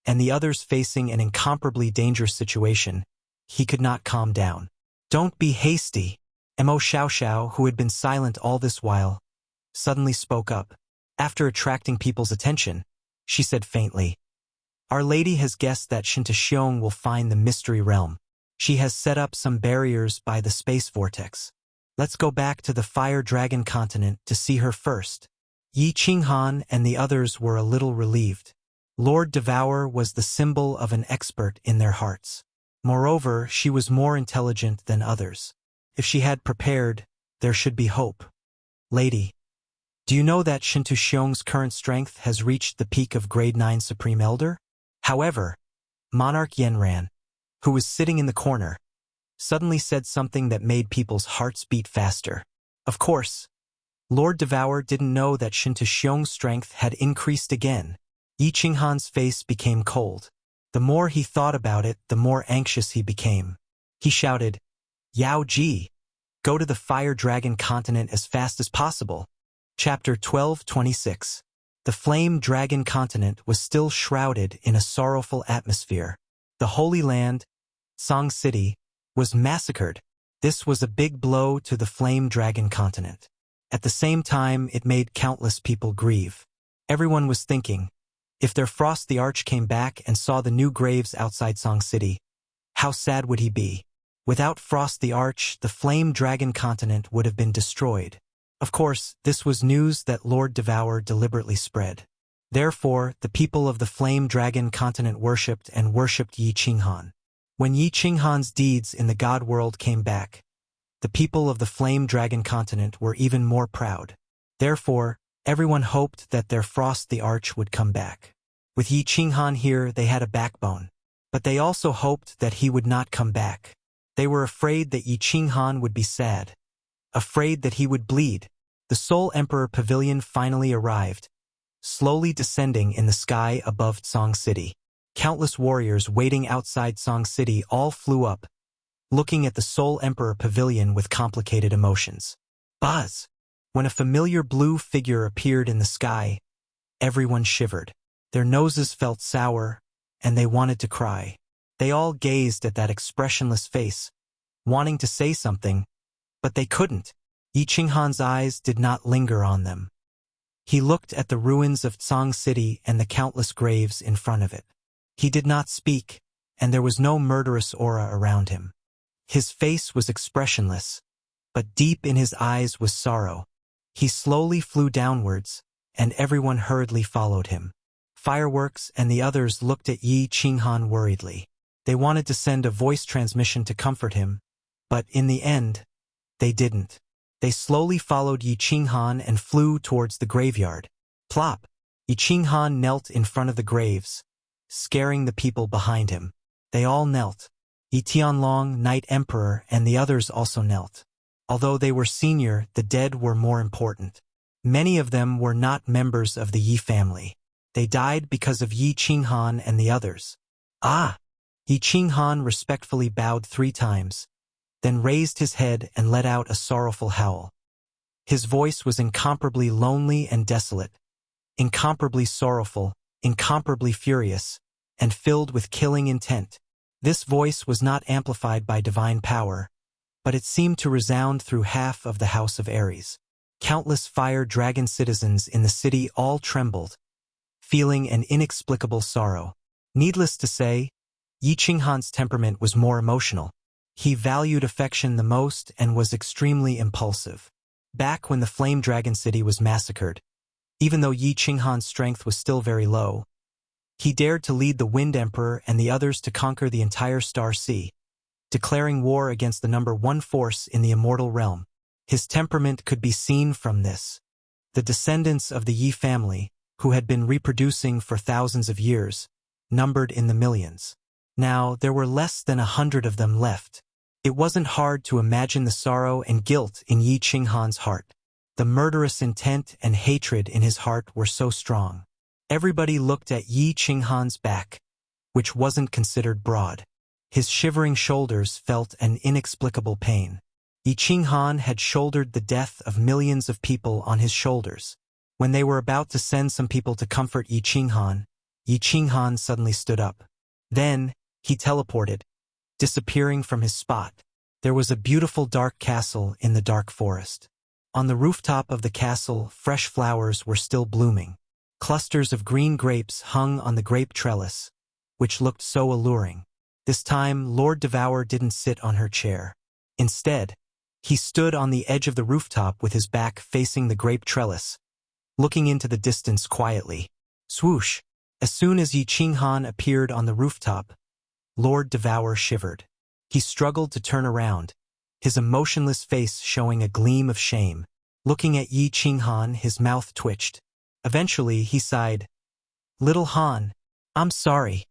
and the others facing an incomparably dangerous situation, he could not calm down. Don't be hasty. Mo Xiaoxiao, who had been silent all this while, suddenly spoke up. After attracting people's attention, she said faintly, Our Lady has guessed that Shinta Xiong will find the mystery realm. She has set up some barriers by the space vortex. Let's go back to the Fire Dragon continent to see her first. Yi Qinghan and the others were a little relieved. Lord Devour was the symbol of an expert in their hearts. Moreover, she was more intelligent than others. If she had prepared, there should be hope. Lady, do you know that Shinta Xiong's current strength has reached the peak of Grade 9 Supreme Elder? However, Monarch Yenran, who was sitting in the corner, suddenly said something that made people's hearts beat faster. Of course, Lord Devour didn't know that Shinta Xiong's strength had increased again. Yi Qinghan's face became cold. The more he thought about it, the more anxious he became. He shouted, Yao Ji, go to the Fire Dragon continent as fast as possible. Chapter 12:26. The Flame Dragon continent was still shrouded in a sorrowful atmosphere. The Holy Land, Song City, was massacred. This was a big blow to the Flame Dragon continent. At the same time, it made countless people grieve. Everyone was thinking, if their Frost the Arch came back and saw the new graves outside Song City, how sad would he be? Without Frost the Arch, the Flame Dragon continent would have been destroyed. Of course, this was news that Lord Devour deliberately spread. Therefore, the people of the Flame Dragon continent worshipped Yi Qinghan. When Yi Qinghan's deeds in the God world came back, the people of the Flame Dragon continent were even more proud. Therefore, everyone hoped that their Frost the Arch would come back. With Yi Qinghan here, they had a backbone. But they also hoped that he would not come back. They were afraid that Yi Qinghan would be sad. Afraid that he would bleed. The Soul Emperor Pavilion finally arrived, slowly descending in the sky above Song City. Countless warriors waiting outside Song City all flew up, looking at the Soul Emperor Pavilion with complicated emotions. Buzz! When a familiar blue figure appeared in the sky, everyone shivered. Their noses felt sour, and they wanted to cry. They all gazed at that expressionless face, wanting to say something, but they couldn't. Yi Qinghan's eyes did not linger on them. He looked at the ruins of Song City and the countless graves in front of it. He did not speak, and there was no murderous aura around him. His face was expressionless, but deep in his eyes was sorrow. He slowly flew downwards, and everyone hurriedly followed him. Fireworks and the others looked at Yi Qinghan worriedly. They wanted to send a voice transmission to comfort him, but in the end, they didn't. They slowly followed Yi Qinghan and flew towards the graveyard. Plop! Yi Qinghan knelt in front of the graves, scaring the people behind him. They all knelt. Yi Tianlong, Night Emperor, and the others also knelt. Although they were senior, the dead were more important. Many of them were not members of the Yi family. They died because of Yi Qinghan and the others. Ah! Yi Qinghan respectfully bowed 3 times, then raised his head and let out a sorrowful howl. His voice was incomparably lonely and desolate, incomparably sorrowful, incomparably furious, and filled with killing intent. This voice was not amplified by divine power, but it seemed to resound through half of the House of Ares. Countless Fire Dragon citizens in the city all trembled, feeling an inexplicable sorrow. Needless to say, Yi Qinghan's temperament was more emotional. He valued affection the most and was extremely impulsive. Back when the Flame Dragon City was massacred, even though Yi Qinghan's strength was still very low, he dared to lead the Wind Emperor and the others to conquer the entire Star Sea, declaring war against the number 1 force in the immortal realm. His temperament could be seen from this. The descendants of the Yi family, who had been reproducing for thousands of years, numbered in the millions. Now, there were less than 100 of them left. It wasn't hard to imagine the sorrow and guilt in Yi Qinghan's heart. The murderous intent and hatred in his heart were so strong. Everybody looked at Yi Qinghan's back, which wasn't considered broad. His shivering shoulders felt an inexplicable pain. Yi Qinghan had shouldered the death of millions of people on his shoulders. When they were about to send some people to comfort Yi Qinghan suddenly stood up. Then, he teleported, disappearing from his spot. There was a beautiful dark castle in the dark forest. On the rooftop of the castle, fresh flowers were still blooming. Clusters of green grapes hung on the grape trellis, which looked so alluring. This time, Lord Devour didn't sit on her chair. Instead, he stood on the edge of the rooftop with his back facing the grape trellis, looking into the distance quietly. Swoosh! As soon as Yi Qinghan appeared on the rooftop, Lord Devour shivered. He struggled to turn around, his emotionless face showing a gleam of shame. Looking at Yi Qinghan, his mouth twitched. Eventually, he sighed. "Little Han, I'm sorry."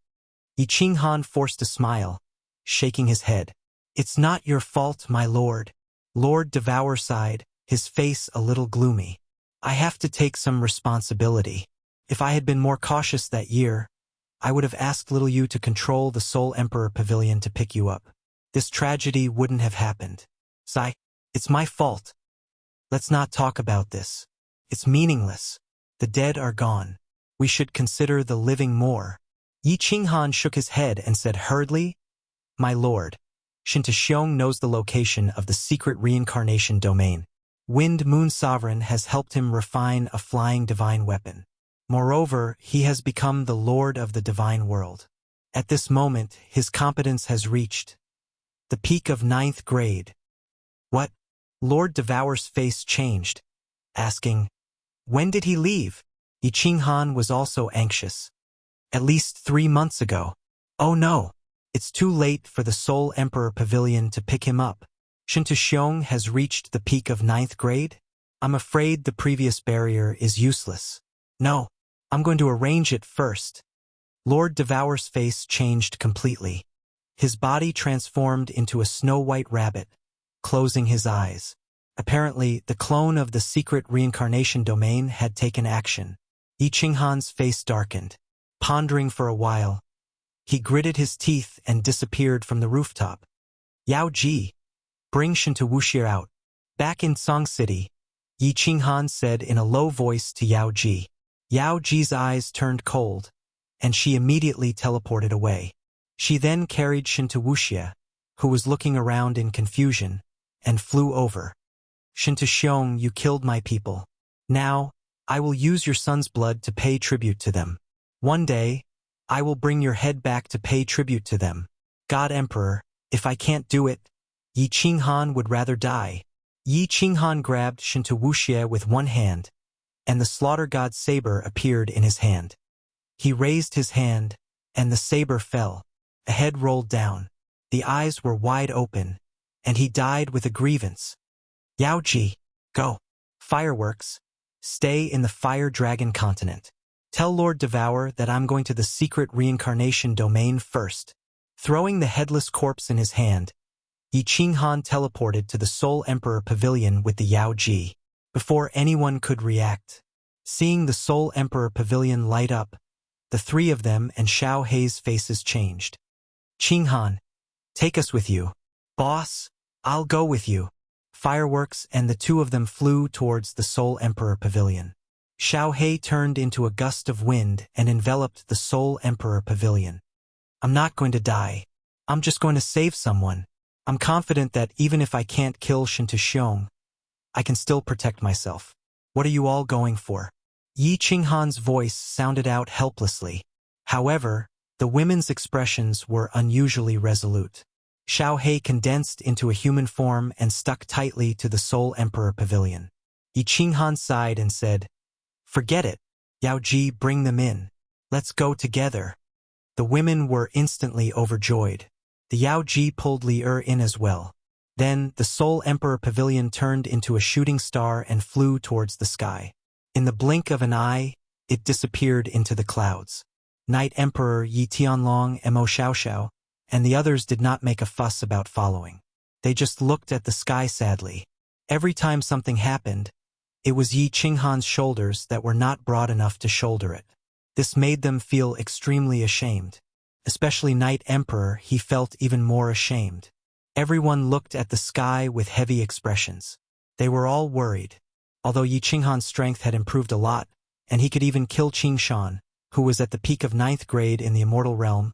Yi Qinghan forced a smile, shaking his head. "It's not your fault, my lord." Lord Devour sighed, his face a little gloomy. "I have to take some responsibility. If I had been more cautious that year, I would have asked little you to control the Soul Emperor Pavilion to pick you up. this tragedy wouldn't have happened. Sigh, it's my fault. Let's not talk about this. It's meaningless. The dead are gone. We should consider the living more. Yi Qinghan shook his head and said hurriedly, My lord, Shin Xiong knows the location of the secret reincarnation domain. Wind Moon Sovereign has helped him refine a flying divine weapon. Moreover, he has become the lord of the divine world. At this moment, his competence has reached the peak of 9th grade. What? Lord Devour's face changed, asking, When did he leave? Yi Qinghan was also anxious. At least 3 months ago. Oh no! It's too late for the Soul Emperor Pavilion to pick him up. Shin Xiong has reached the peak of 9th grade? I'm afraid the previous barrier is useless. No, I'm going to arrange it first. Lord Devour's face changed completely. His body transformed into a snow-white rabbit, closing his eyes. Apparently, the clone of the secret reincarnation domain had taken action. Yi Qinghan's face darkened. Pondering for a while, he gritted his teeth and disappeared from the rooftop. Yao Ji, bring Shin Wuxia out. Back in Song City, Yi Qinghan said in a low voice to Yao Ji. Yao Ji's eyes turned cold, and she immediately teleported away. She then carried Shin Wuxia, who was looking around in confusion, and flew over. Shin Xiong, you killed my people. Now, I will use your son's blood to pay tribute to them. One day, I will bring your head back to pay tribute to them. God Emperor, if I can't do it, Yi Qinghan would rather die. Yi Qinghan grabbed Shin Wuxia with one hand, and the slaughter god's saber appeared in his hand. He raised his hand, and the saber fell. A head rolled down. The eyes were wide open, and he died with a grievance. Yao Ji, go. Fireworks, stay in the Fire Dragon continent. Tell Lord Devour that I'm going to the secret reincarnation domain first. Throwing the headless corpse in his hand, Yi Qinghan teleported to the Soul Emperor Pavilion with the Yao Ji. Before anyone could react, seeing the Soul Emperor Pavilion light up, the three of them and Xiao Hei's faces changed. Qinghan, take us with you. Boss, I'll go with you. Fireworks and the two of them flew towards the Soul Emperor Pavilion. Xiao Hei turned into a gust of wind and enveloped the Soul Emperor Pavilion. I'm not going to die. I'm just going to save someone. I'm confident that even if I can't kill Shin Xiong, I can still protect myself. What are you all going for? Yi Qinghan's voice sounded out helplessly. However, the women's expressions were unusually resolute. Xiao Hei condensed into a human form and stuck tightly to the Soul Emperor Pavilion. Yi Qinghan sighed and said, Forget it. Yao Ji, bring them in. Let's go together. The women were instantly overjoyed. The Yao Ji pulled Li in as well. Then, the Soul Emperor Pavilion turned into a shooting star and flew towards the sky. In the blink of an eye, it disappeared into the clouds. Night Emperor Yi Tianlong, Mo Xiaoxiao, and the others did not make a fuss about following. They just looked at the sky sadly. Every time something happened, it was Yi Qinghan's shoulders that were not broad enough to shoulder it. This made them feel extremely ashamed. Especially Night Emperor, he felt even more ashamed. Everyone looked at the sky with heavy expressions. They were all worried. Although Yi Qinghan's strength had improved a lot, and he could even kill Qing Shan, who was at the peak of 9th grade in the immortal realm,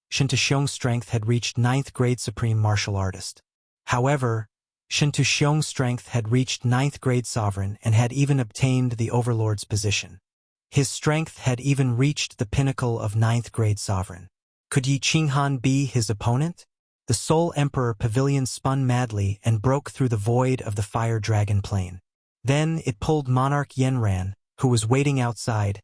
Shin Xiong's strength had reached 9th grade supreme martial artist. However, Shin Xiong's strength had reached 9th grade sovereign and had even obtained the overlord's position. His strength had even reached the pinnacle of 9th grade sovereign. Could Yi Qinghan be his opponent? The Soul Emperor Pavilion spun madly and broke through the void of the Fire Dragon Plain. Then it pulled Monarch Yenran, who was waiting outside,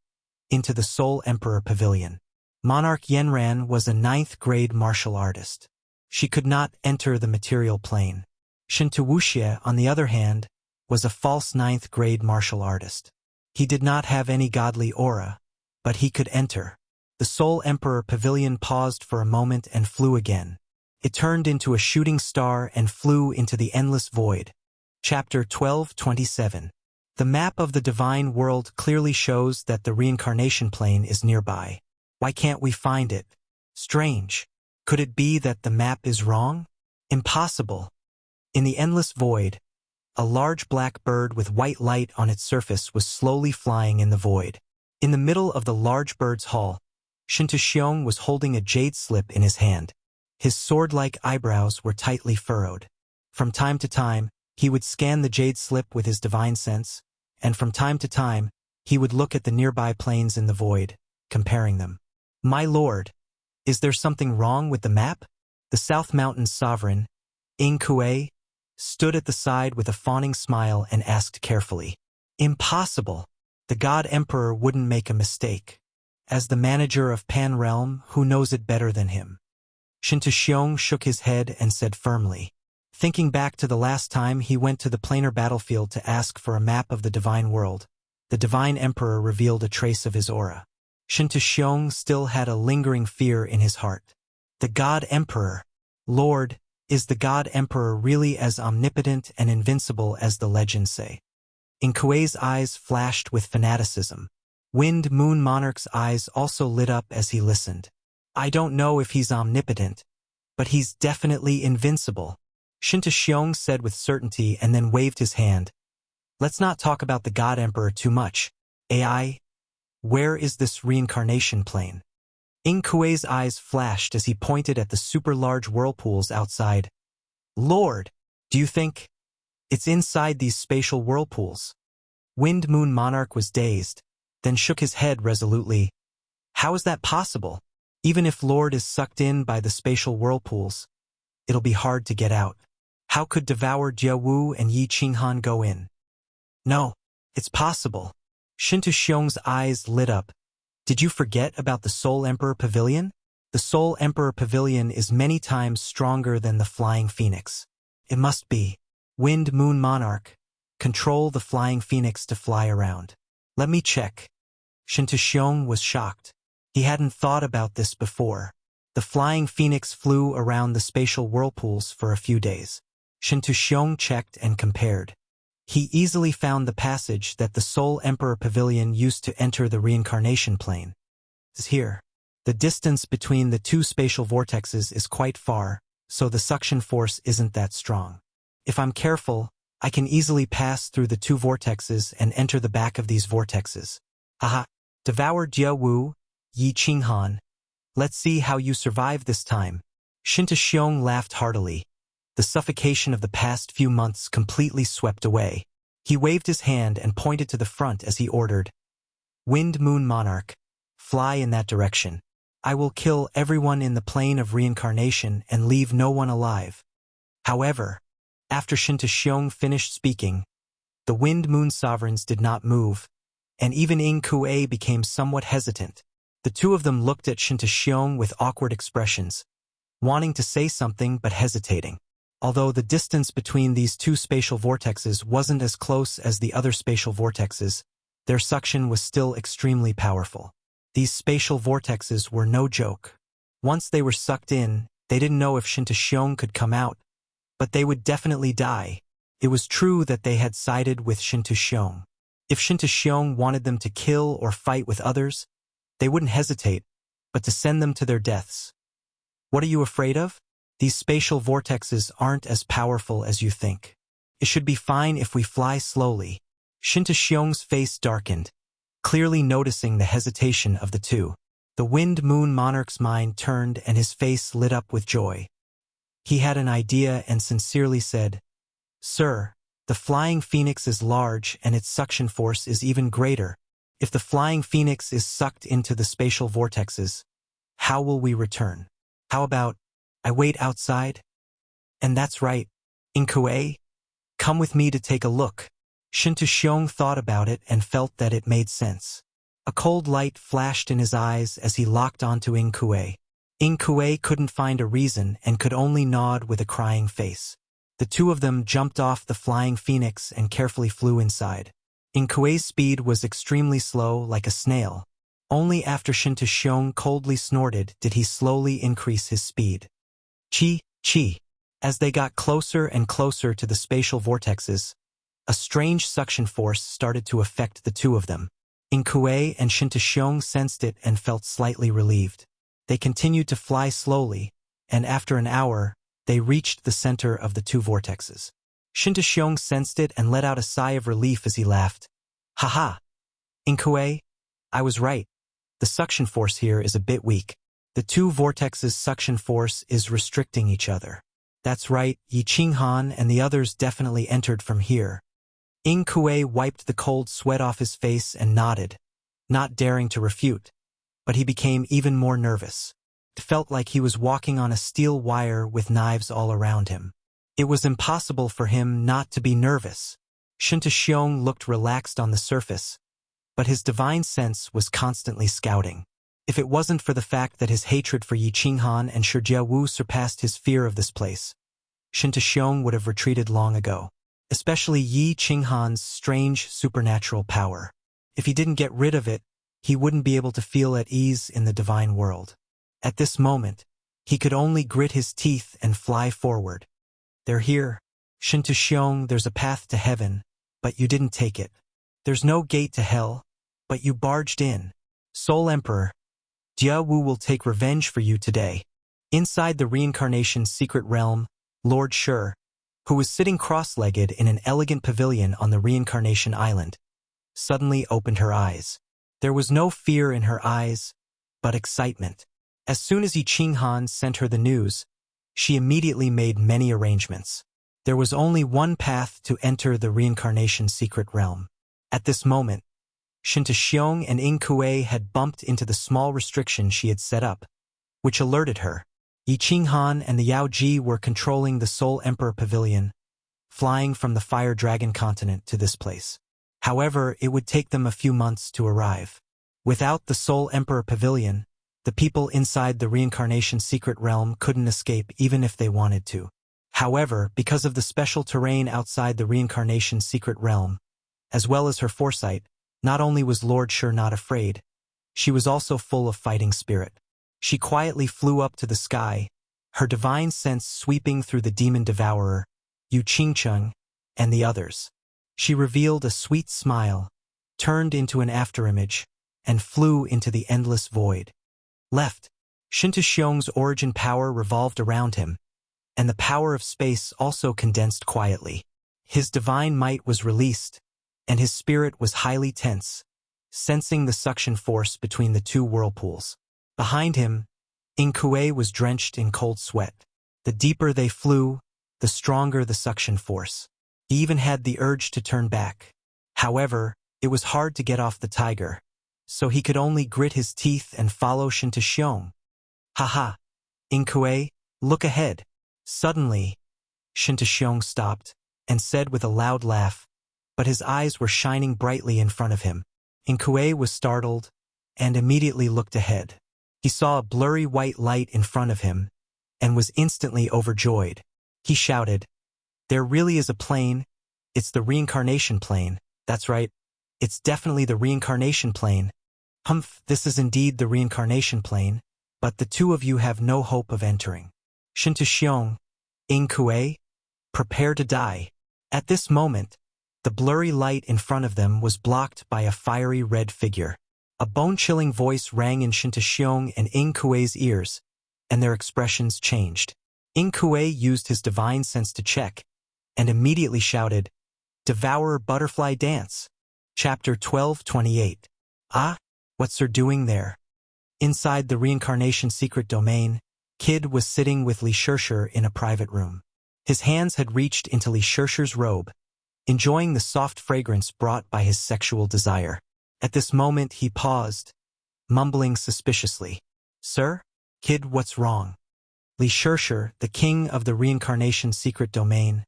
into the Soul Emperor Pavilion. Monarch Yenran was a 9th grade martial artist. She could not enter the material plane. Shin Wuxia, on the other hand, was a false 9th grade martial artist. He did not have any godly aura, but he could enter. The Soul Emperor Pavilion paused for a moment and flew again. It turned into a shooting star and flew into the endless void. Chapter 1227. The map of the divine world clearly shows that the reincarnation plane is nearby. Why can't we find it? Strange. Could it be that the map is wrong? Impossible. In the endless void, a large black bird with white light on its surface was slowly flying in the void. In the middle of the large bird's hall, Shintoxiong was holding a jade slip in his hand. His sword-like eyebrows were tightly furrowed. From time to time, he would scan the jade slip with his divine sense, and from time to time, he would look at the nearby plains in the void, comparing them. "My lord, is there something wrong with the map?" The South Mountain's sovereign, Ing Kuei, stood at the side with a fawning smile and asked carefully. "Impossible. The God Emperor wouldn't make a mistake. As the manager of Pan Realm, who knows it better than him?" Shintoxiong shook his head and said firmly. Thinking back to the last time he went to the planar battlefield to ask for a map of the divine world, the divine emperor revealed a trace of his aura. Shintoxiong still had a lingering fear in his heart. The God Emperor. Lord, is the God Emperor really as omnipotent and invincible as the legends say? In Kuei's eyes flashed with fanaticism. Wind Moon Monarch's eyes also lit up as he listened. "I don't know if he's omnipotent, but he's definitely invincible," Shintoxiong said with certainty and then waved his hand. "Let's not talk about the God Emperor too much. AI, where is this reincarnation plane?" Ing Kuei's eyes flashed as he pointed at the super-large whirlpools outside. "Lord, do you think it's inside these spatial whirlpools?" Wind Moon Monarch was dazed, then shook his head resolutely. "How is that possible? Even if Lord is sucked in by the spatial whirlpools, it'll be hard to get out. How could Devour Jiawu and Yi Qinghan go in?" "No, it's possible." Shintoxiong's eyes lit up. "Did you forget about the Soul Emperor Pavilion? The Soul Emperor Pavilion is many times stronger than the Flying Phoenix. It must be. Wind Moon Monarch, control the Flying Phoenix to fly around." "Let me check." Shintoxiong was shocked. He hadn't thought about this before. The Flying Phoenix flew around the spatial whirlpools for a few days. Shintoxiong checked and compared. He easily found the passage that the Soul Emperor Pavilion used to enter the reincarnation plane. Is here. The distance between the two spatial vortexes is quite far, so the suction force isn't that strong. If I'm careful, I can easily pass through the two vortexes and enter the back of these vortexes. Aha! Devour Jiawu, Yi Qinghan. Let's see how you survive this time. Shintoxiong laughed heartily. The suffocation of the past few months completely swept away. He waved his hand and pointed to the front as he ordered. "Wind Moon Monarch, fly in that direction. I will kill everyone in the plane of reincarnation and leave no one alive." However, after Shintoxiong finished speaking, the Wind Moon Sovereigns did not move, and even Ing Kuei became somewhat hesitant. The two of them looked at Shintoxiong with awkward expressions, wanting to say something but hesitating. Although the distance between these two spatial vortexes wasn't as close as the other spatial vortexes, their suction was still extremely powerful. These spatial vortexes were no joke. Once they were sucked in, they didn't know if Shintoxiong could come out, but they would definitely die. It was true that they had sided with Shintoxiong. If Shintoxiong wanted them to kill or fight with others, they wouldn't hesitate, but to send them to their deaths. "What are you afraid of? These spatial vortexes aren't as powerful as you think. It should be fine if we fly slowly." Shintoxiong's face darkened, clearly noticing the hesitation of the two. The Wind Moon Monarch's mind turned and his face lit up with joy. He had an idea and sincerely said, "Sir, the Flying Phoenix is large and its suction force is even greater. If the Flying Phoenix is sucked into the spatial vortexes, how will we return? How about I wait outside?" "And that's right. Ing Kuei, come with me to take a look." Shintoxiong thought about it and felt that it made sense. A cold light flashed in his eyes as he locked onto Ing Kuei. Ing Kuei couldn't find a reason and could only nod with a crying face. The two of them jumped off the Flying Phoenix and carefully flew inside. Ing Kuei's speed was extremely slow, like a snail. Only after Shintoxiong coldly snorted did he slowly increase his speed. Chi, chi. As they got closer and closer to the spatial vortexes, a strange suction force started to affect the two of them. Ing Kuei and Shintoxiong sensed it and felt slightly relieved. They continued to fly slowly, and after an hour, They reached the center of the two vortexes. Shinta sensed it and let out a sigh of relief as he laughed. Haha! Inkue, I was right. The suction force here is a bit weak. The two vortexes' suction force is restricting each other. That's right, Yi Qinghan and the others definitely entered from here. Inkue wiped the cold sweat off his face and nodded, not daring to refute. But he became even more nervous. It felt like he was walking on a steel wire with knives all around him. It was impossible for him not to be nervous. Shinta looked relaxed on the surface, but his divine sense was constantly scouting. If it wasn't for the fact that his hatred for Yi Qinghan and Shi Jiawu surpassed his fear of this place, Shinta would have retreated long ago. Especially Yi Qinghan's strange supernatural power. If he didn't get rid of it, he wouldn't be able to feel at ease in the divine world. At this moment, he could only grit his teeth and fly forward. They're here. Shinta, there's a path to heaven, but you didn't take it. There's no gate to hell, but you barged in. Soul Emperor, Jiawu will take revenge for you today. Inside the reincarnation's secret realm, Lord Shi, who was sitting cross-legged in an elegant pavilion on the reincarnation island, suddenly opened her eyes. There was no fear in her eyes, but excitement. As soon as Yi Qinghan sent her the news, she immediately made many arrangements. There was only one path to enter the reincarnation secret realm. At this moment, Shinta and Inkue had bumped into the small restriction she had set up, which alerted her. Yi Qinghan and the Yaoji were controlling the Soul Emperor Pavilion, flying from the Fire Dragon continent to this place. However, it would take them a few months to arrive. Without the Soul Emperor Pavilion, the people inside the reincarnation secret realm couldn't escape even if they wanted to. However, because of the special terrain outside the reincarnation secret realm, as well as her foresight, not only was Lord Shi not afraid, she was also full of fighting spirit. She quietly flew up to the sky, her divine sense sweeping through the demon devourer, Yu Qingcheng, and the others. She revealed a sweet smile, turned into an afterimage, and flew into the endless void. Left, Shinta origin power revolved around him, and the power of space also condensed quietly. His divine might was released, and his spirit was highly tense, sensing the suction force between the two whirlpools. Behind him, Inkue was drenched in cold sweat. The deeper they flew, the stronger the suction force. He even had the urge to turn back. However, it was hard to get off the tiger, so he could only grit his teeth and follow Shinta. Haha! Inkue, look ahead. Suddenly, Shinta stopped and said with a loud laugh, but his eyes were shining brightly in front of him. Inkue was startled and immediately looked ahead. He saw a blurry white light in front of him and was instantly overjoyed. He shouted, "There really is a plane. It's the reincarnation plane. That's right. It's definitely the reincarnation plane. Humph, this is indeed the reincarnation plane, but the two of you have no hope of entering. Shinta, Inkue, prepare to die." At this moment, the blurry light in front of them was blocked by a fiery red figure. A bone-chilling voice rang in Shinta and Inkue's ears, and their expressions changed. Inkue used his divine sense to check, and immediately shouted, "Devourer Butterfly Dance." Chapter 12:28. Ah, what's Sir doing there? Inside the reincarnation secret domain, Kid was sitting with Li Shirshir in a private room. His hands had reached into Li Shirshir's robe, enjoying the soft fragrance brought by his sexual desire. At this moment he paused, mumbling suspiciously, "Sir? Kid, what's wrong?" Li Shirshir, the king of the reincarnation secret domain,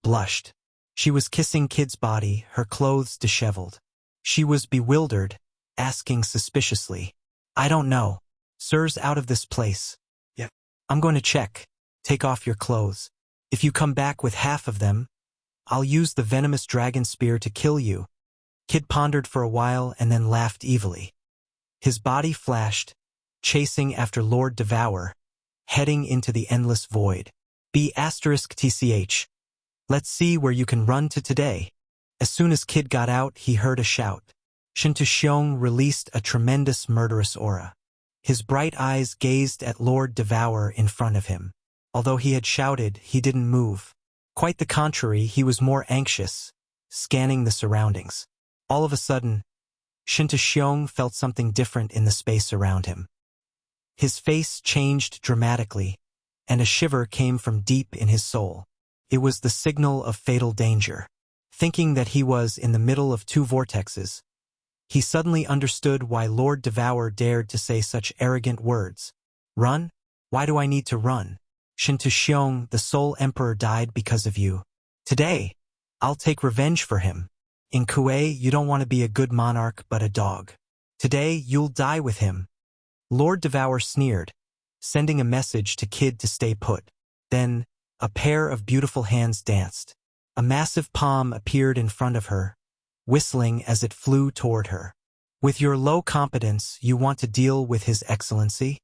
blushed. She was kissing Kid's body, her clothes disheveled. She was bewildered, asking suspiciously, "I don't know. Sir's out of this place." "Yeah. I'm going to check. Take off your clothes. If you come back with half of them, I'll use the venomous dragon spear to kill you." Kid pondered for a while and then laughed evilly. His body flashed, chasing after Lord Devour, heading into the endless void. B*TCH. Let's see where you can run to today. As soon as Kid got out, he heard a shout. Shinta released a tremendous murderous aura. His bright eyes gazed at Lord Devour in front of him. Although he had shouted, he didn't move. Quite the contrary, he was more anxious, scanning the surroundings. All of a sudden, Shinta felt something different in the space around him. His face changed dramatically, and a shiver came from deep in his soul. It was the signal of fatal danger. Thinking that he was in the middle of two vortexes, he suddenly understood why Lord Devourer dared to say such arrogant words. Run? Why do I need to run? Shinta, the Soul Emperor died because of you. Today, I'll take revenge for him. In Kuei, you don't want to be a good monarch but a dog. Today, you'll die with him. Lord Devourer sneered, sending a message to Kid to stay put. Then, a pair of beautiful hands danced. A massive palm appeared in front of her, whistling as it flew toward her. With your low competence, you want to deal with His Excellency?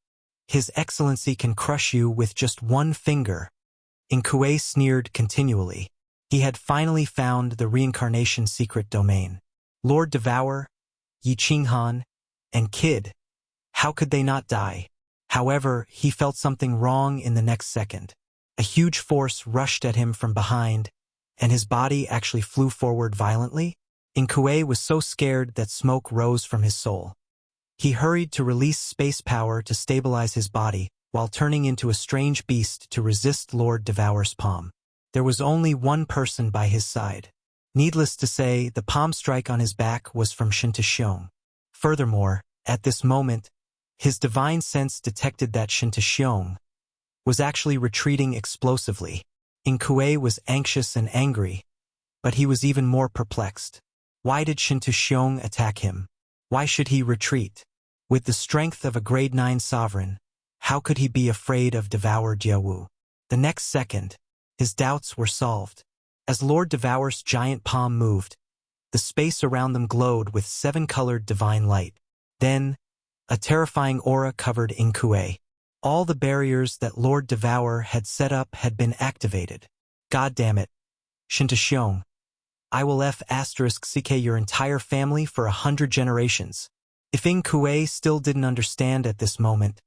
His Excellency can crush you with just one finger. Kuei sneered continually. He had finally found the reincarnation secret domain. Lord Devourer, Yi Qinghan, and Kid. How could they not die? However, he felt something wrong in the next second. A huge force rushed at him from behind, and his body actually flew forward violently. Kuei was so scared that smoke rose from his soul. He hurried to release space power to stabilize his body, while turning into a strange beast to resist Lord Devourer's palm. There was only one person by his side. Needless to say, the palm strike on his back was from Shinta. Furthermore, at this moment, his divine sense detected that Shinta was actually retreating explosively. Kuei was anxious and angry, but he was even more perplexed. Why did Shinta attack him? Why should he retreat? With the strength of a grade 9 sovereign, how could he be afraid of Devourer Jiawu? The next second, his doubts were solved. As Lord Devourer's giant palm moved, the space around them glowed with 7-colored divine light. Then, a terrifying aura covered Kuei. All the barriers that Lord Devourer had set up had been activated. God damn it. Shinta, I will *CK your entire family for 100 generations. If Kuei still didn't understand at this moment,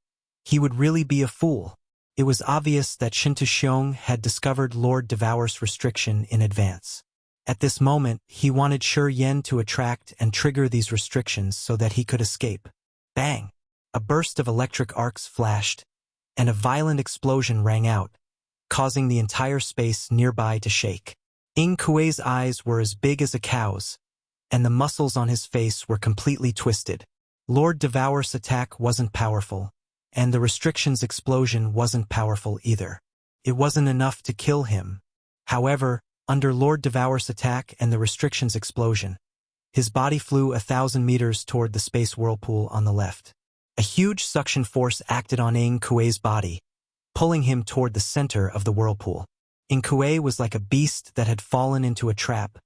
he would really be a fool. It was obvious that Shinta had discovered Lord Devourer's restriction in advance. At this moment, he wanted Yen to attract and trigger these restrictions so that he could escape. Bang! A burst of electric arcs flashed, and a violent explosion rang out, causing the entire space nearby to shake. Kuei's eyes were as big as a cow's, and the muscles on his face were completely twisted. Lord Devourer's attack wasn't powerful, and the restrictions explosion wasn't powerful either. It wasn't enough to kill him. However, under Lord Devourer's attack and the restrictions explosion, his body flew 1,000 meters toward the space whirlpool on the left. A huge suction force acted on Kuei's body, pulling him toward the center of the whirlpool. Kuei was like a beast that had fallen into a trap,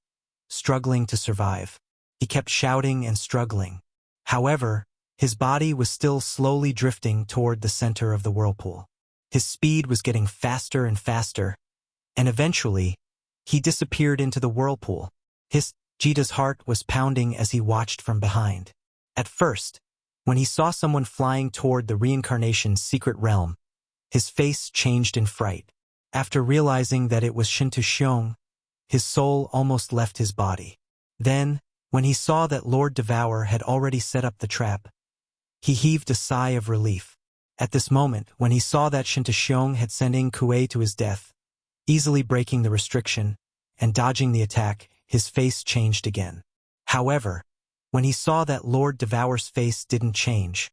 struggling to survive. He kept shouting and struggling. However, his body was still slowly drifting toward the center of the whirlpool. His speed was getting faster and faster, and eventually, he disappeared into the whirlpool. Jita's heart was pounding as he watched from behind. At first, when he saw someone flying toward the reincarnation's secret realm, his face changed in fright. After realizing that it was Shinta, his soul almost left his body. Then, when he saw that Lord Devourer had already set up the trap, he heaved a sigh of relief. At this moment, when he saw that Shinta had sent Kuei to his death, easily breaking the restriction and dodging the attack, his face changed again. However, when he saw that Lord Devourer's face didn't change,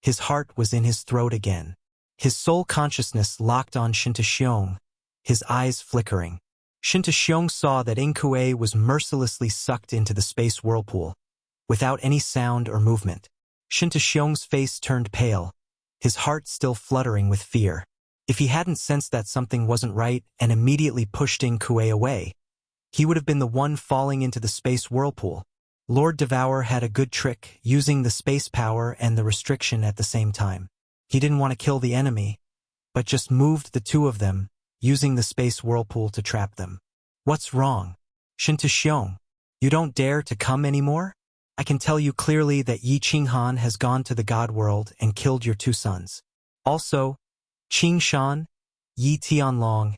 his heart was in his throat again. His soul consciousness locked on Shinta, his eyes flickering. Shinta saw that Kuei was mercilessly sucked into the space whirlpool, without any sound or movement. Shinta face turned pale, his heart still fluttering with fear. If he hadn't sensed that something wasn't right and immediately pushed Kuei away, he would have been the one falling into the space whirlpool. Lord Devourer had a good trick, using the space power and the restriction at the same time. He didn't want to kill the enemy, but just moved the two of them, using the space whirlpool to trap them. What's wrong? Shinta, you don't dare to come anymore? I can tell you clearly that Yi Qinghan has gone to the God world and killed your 2 sons. Also, Qingshan, Yi Tianlong,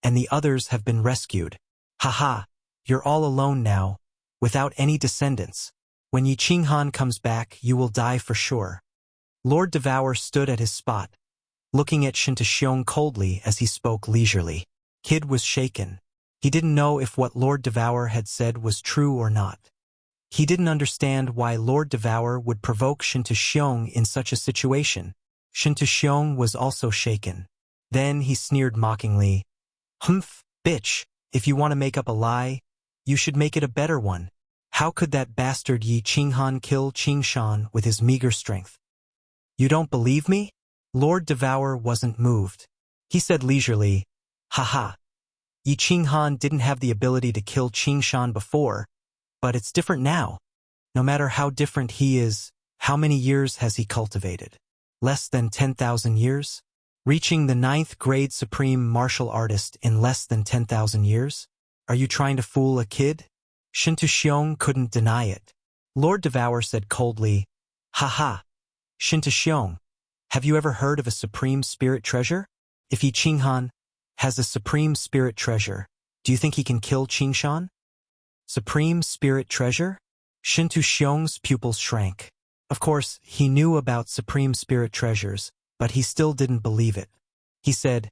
and the others have been rescued. Haha, you're all alone now, without any descendants. When Yi Qinghan comes back, you will die for sure. Lord Devour stood at his spot, looking at Shintashiong coldly as he spoke leisurely. Kid was shaken. He didn't know if what Lord Devour had said was true or not. He didn't understand why Lord Devour would provoke Shintashiong in such a situation. Shintashiong was also shaken. Then he sneered mockingly. Humph, bitch, if you want to make up a lie, you should make it a better one. How could that bastard Yi Qinghan kill Qingshan with his meager strength? You don't believe me? Lord Devour wasn't moved. He said leisurely, haha. Yi Qinghan didn't have the ability to kill Qingshan before, but it's different now. No matter how different he is, how many years has he cultivated? Less than 10,000 years? Reaching the 9th grade supreme martial artist in less than 10,000 years? Are you trying to fool a kid? Shintashiong couldn't deny it. Lord Devour said coldly, haha. Shintashiong, have you ever heard of a supreme spirit treasure? If Yi Qinghan has a supreme spirit treasure, do you think he can kill Qingshan? Supreme spirit treasure? Shintashiong's pupils shrank. Of course, he knew about supreme spirit treasures, but he still didn't believe it. He said,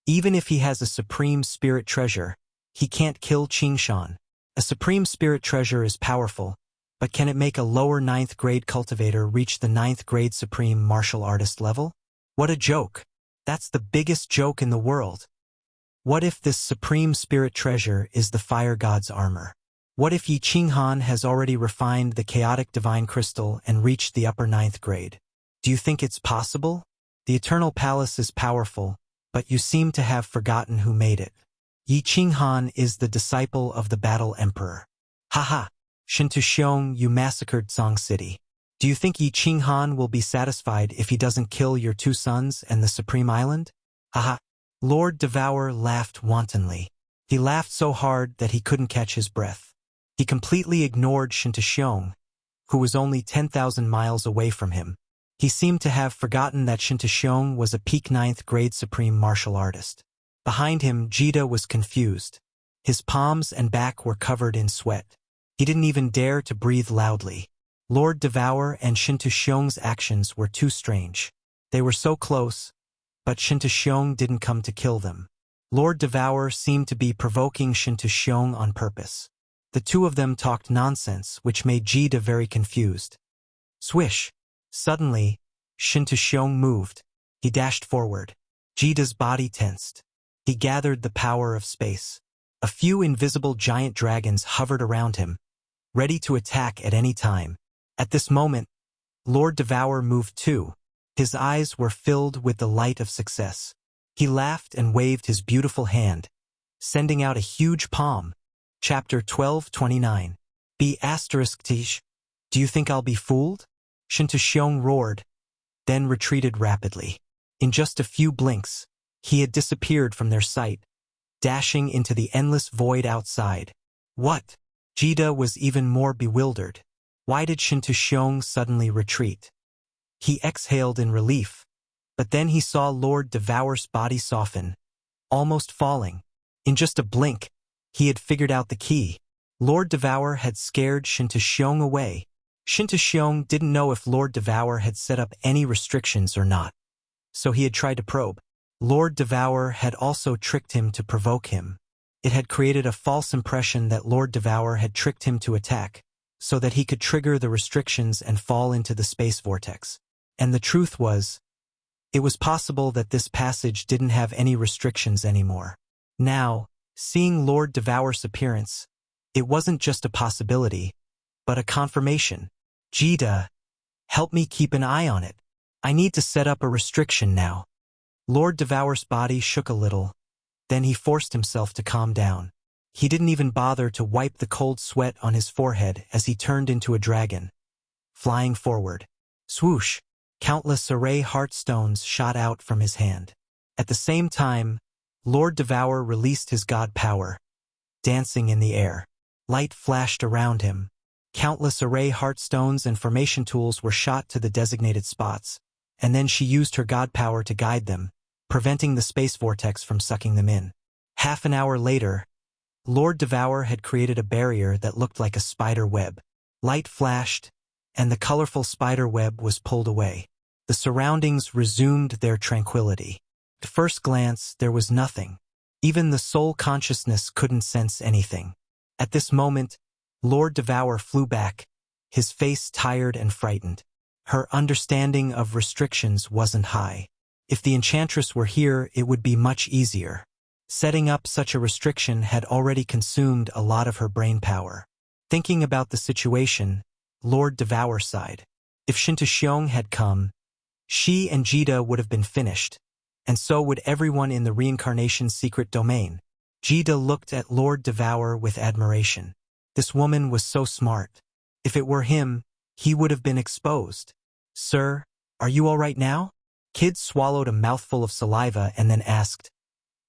even if he has a supreme spirit treasure, he can't kill Qingshan. A supreme spirit treasure is powerful, but can it make a lower 9th grade cultivator reach the 9th grade supreme martial artist level? What a joke. That's the biggest joke in the world. What if this supreme spirit treasure is the fire god's armor? What if Yi Qinghan has already refined the chaotic divine crystal and reached the upper 9th grade? Do you think it's possible? The Eternal Palace is powerful, but you seem to have forgotten who made it. Yi Qinghan is the disciple of the Battle Emperor. Haha, Shintashiong, you massacred Song City. Do you think Yi Qinghan will be satisfied if he doesn't kill your 2 sons and the Supreme Island? Haha. Lord Devour laughed wantonly. He laughed so hard that he couldn't catch his breath. He completely ignored Shintashiong, who was only 10,000 miles away from him. He seemed to have forgotten that Shintashiong was a peak 9th grade supreme martial artist. Behind him, Jida was confused. His palms and back were covered in sweat. He didn't even dare to breathe loudly. Lord Devour and Shintashiong's actions were too strange. They were so close, but Shintashiong didn't come to kill them. Lord Devour seemed to be provoking Shintashiong on purpose. The two of them talked nonsense, which made Jida very confused. Swish! Suddenly, Shintashiong moved. He dashed forward. Jida's body tensed. He gathered the power of space. A few invisible giant dragons hovered around him, ready to attack at any time. At this moment, Lord Devour moved too. His eyes were filled with the light of success. He laughed and waved his beautiful hand, sending out a huge palm. Chapter 12:29. Be asterisk tish. Do you think I'll be fooled? Shintashiong roared, then retreated rapidly. In just a few blinks, he had disappeared from their sight, dashing into the endless void outside. What? Jida was even more bewildered. Why did Shintashiong suddenly retreat? He exhaled in relief, but then he saw Lord Devour's body soften, almost falling. In just a blink, he had figured out the key. Lord Devour had scared Shintashiong away. Shintashiong didn't know if Lord Devour had set up any restrictions or not, so he had tried to probe. Lord Devour had also tricked him to provoke him. It had created a false impression that Lord Devour had tricked him to attack, so that he could trigger the restrictions and fall into the space vortex. And the truth was, it was possible that this passage didn't have any restrictions anymore. Now, seeing Lord Devour's appearance, it wasn't just a possibility, but a confirmation. Jida, help me keep an eye on it. I need to set up a restriction now. Lord Devour's body shook a little. Then he forced himself to calm down. He didn't even bother to wipe the cold sweat on his forehead as he turned into a dragon, flying forward. Swoosh! Countless array heartstones shot out from his hand. At the same time, Lord Devour released his god power, dancing in the air. Light flashed around him. Countless array heartstones and formation tools were shot to the designated spots, and then she used her god power to guide them, preventing the space vortex from sucking them in. Half an hour later, Lord Devour had created a barrier that looked like a spider web. Light flashed, and the colorful spider web was pulled away. The surroundings resumed their tranquility. At first glance, there was nothing. Even the soul consciousness couldn't sense anything. At this moment, Lord Devour flew back, his face tired and frightened. Her understanding of restrictions wasn't high. If the enchantress were here, it would be much easier. Setting up such a restriction had already consumed a lot of her brain power. Thinking about the situation, Lord Devour sighed. If Shintashiong had come, she and Jida would have been finished, and so would everyone in the reincarnation secret domain. Jida looked at Lord Devour with admiration. This woman was so smart. If it were him, he would have been exposed. Sir, are you all right now? Kid swallowed a mouthful of saliva and then asked,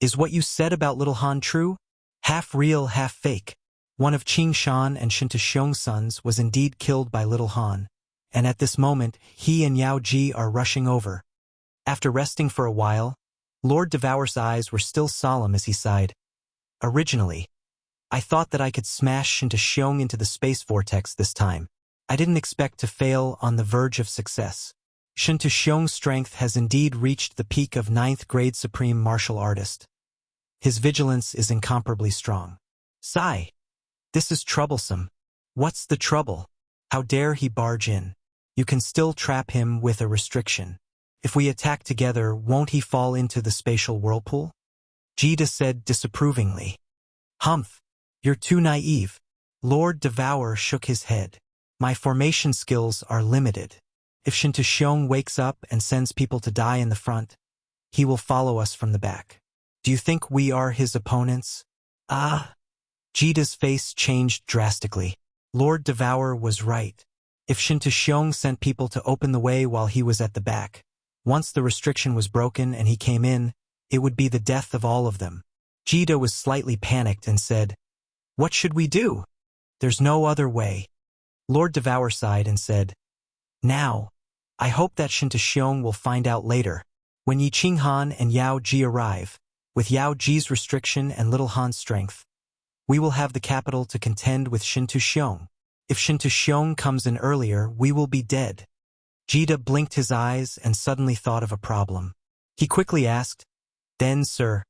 Is what you said about Little Han true? Half real, half fake. One of Qing Shan and Shintashiong's sons was indeed killed by Little Han, and at this moment he and Yao Ji are rushing over. After resting for a while, Lord Devour's eyes were still solemn as he sighed. Originally, I thought that I could smash Shintashiong into the space vortex this time. I didn't expect to fail on the verge of success. Shintashiong's strength has indeed reached the peak of 9th grade supreme martial artist. His vigilance is incomparably strong. Sigh. This is troublesome. What's the trouble? How dare he barge in? You can still trap him with a restriction. If we attack together, won't he fall into the spatial whirlpool? Jida said disapprovingly. Humph, you're too naive. Lord Devour shook his head. My formation skills are limited. If Shintashiong wakes up and sends people to die in the front, he will follow us from the back. Do you think we are his opponents? Ah. Jida's face changed drastically. Lord Devour was right. If Shintashiong sent people to open the way while he was at the back, once the restriction was broken and he came in, it would be the death of all of them. Jida was slightly panicked and said, What should we do? There's no other way. Lord Devour sighed and said, Now, I hope that Shintashiong will find out later. When Yi Qinghan and Yao Ji arrive, with Yao Ji's restriction and Little Han's strength, we will have the capital to contend with Shintashiong. If Shintashiong comes in earlier, we will be dead. Jida blinked his eyes and suddenly thought of a problem. He quickly asked, Then, sir,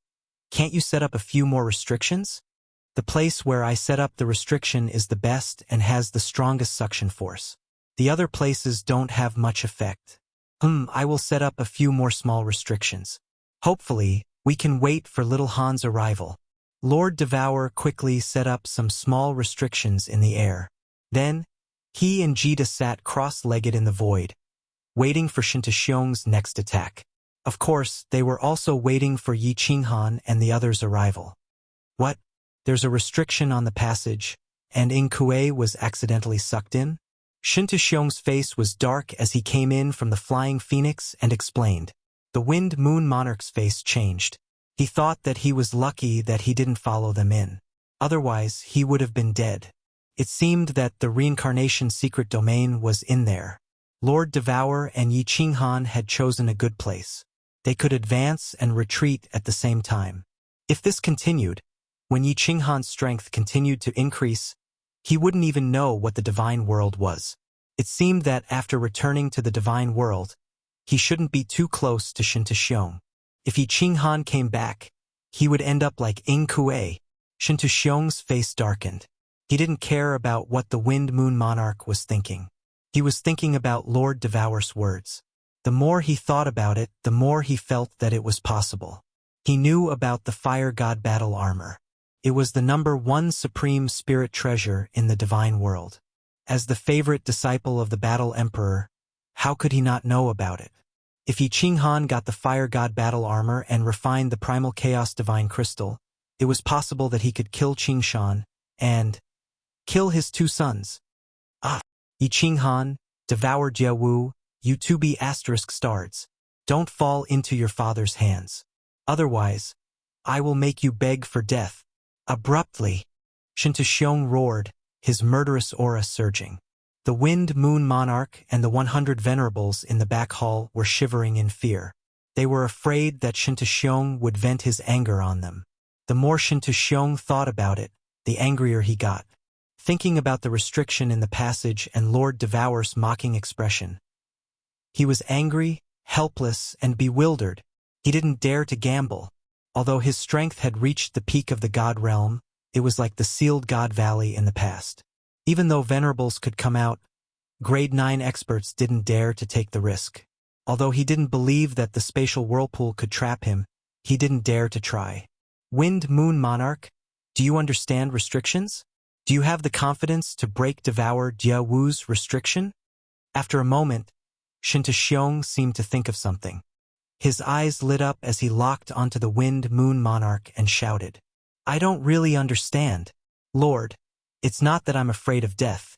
can't you set up a few more restrictions? The place where I set up the restriction is the best and has the strongest suction force. The other places don't have much effect. I will set up a few more small restrictions. Hopefully, we can wait for Little Han's arrival. Lord Devour quickly set up some small restrictions in the air. Then, he and Jida sat cross-legged in the void, waiting for Shintashiong's next attack. Of course, they were also waiting for Yi Qinghan and the others' arrival. What? There's a restriction on the passage, and Ing Kuei was accidentally sucked in? Shintashiong's face was dark as he came in from the Flying Phoenix and explained. The Wind Moon Monarch's face changed. He thought that he was lucky that he didn't follow them in. Otherwise, he would have been dead. It seemed that the reincarnation secret domain was in there. Lord Devour and Yi Qinghan had chosen a good place. They could advance and retreat at the same time. If this continued, when Yi Qinghan's strength continued to increase, he wouldn't even know what the divine world was. It seemed that after returning to the divine world, he shouldn't be too close to Shintashiong. If Yi Qinghan came back, he would end up like Ing Kuei. Shintashiong's face darkened. He didn't care about what the Wind Moon Monarch was thinking. He was thinking about Lord Devour's words. The more he thought about it, the more he felt that it was possible. He knew about the Fire God battle armor. It was the #1 supreme spirit treasure in the divine world. As the favorite disciple of the Battle Emperor, how could he not know about it? If Yi Qinghan got the Fire God battle armor and refined the Primal Chaos Divine Crystal, it was possible that he could kill Qingshan and kill his 2 sons. Yi Qinghan, devour Jiawu, you 2B *stars. Don't fall into your father's hands. Otherwise, I will make you beg for death. Abruptly, Shintashiong roared, his murderous aura surging. The Wind Moon Monarch and the 100 venerables in the back hall were shivering in fear. They were afraid that Shintashiong would vent his anger on them. The more Shintashiong thought about it, the angrier he got. Thinking about the restriction in the passage and Lord Devour's mocking expression. He was angry, helpless, and bewildered. He didn't dare to gamble. Although his strength had reached the peak of the God realm, it was like the sealed God Valley in the past. Even though venerables could come out, Grade 9 experts didn't dare to take the risk. Although he didn't believe that the spatial whirlpool could trap him, he didn't dare to try. Wind Moon Monarch, do you understand restrictions? Do you have the confidence to break Devour Jia Wu's restriction? After a moment, Shintashiong seemed to think of something. His eyes lit up as he locked onto the Wind Moon Monarch and shouted, I don't really understand. Lord, it's not that I'm afraid of death.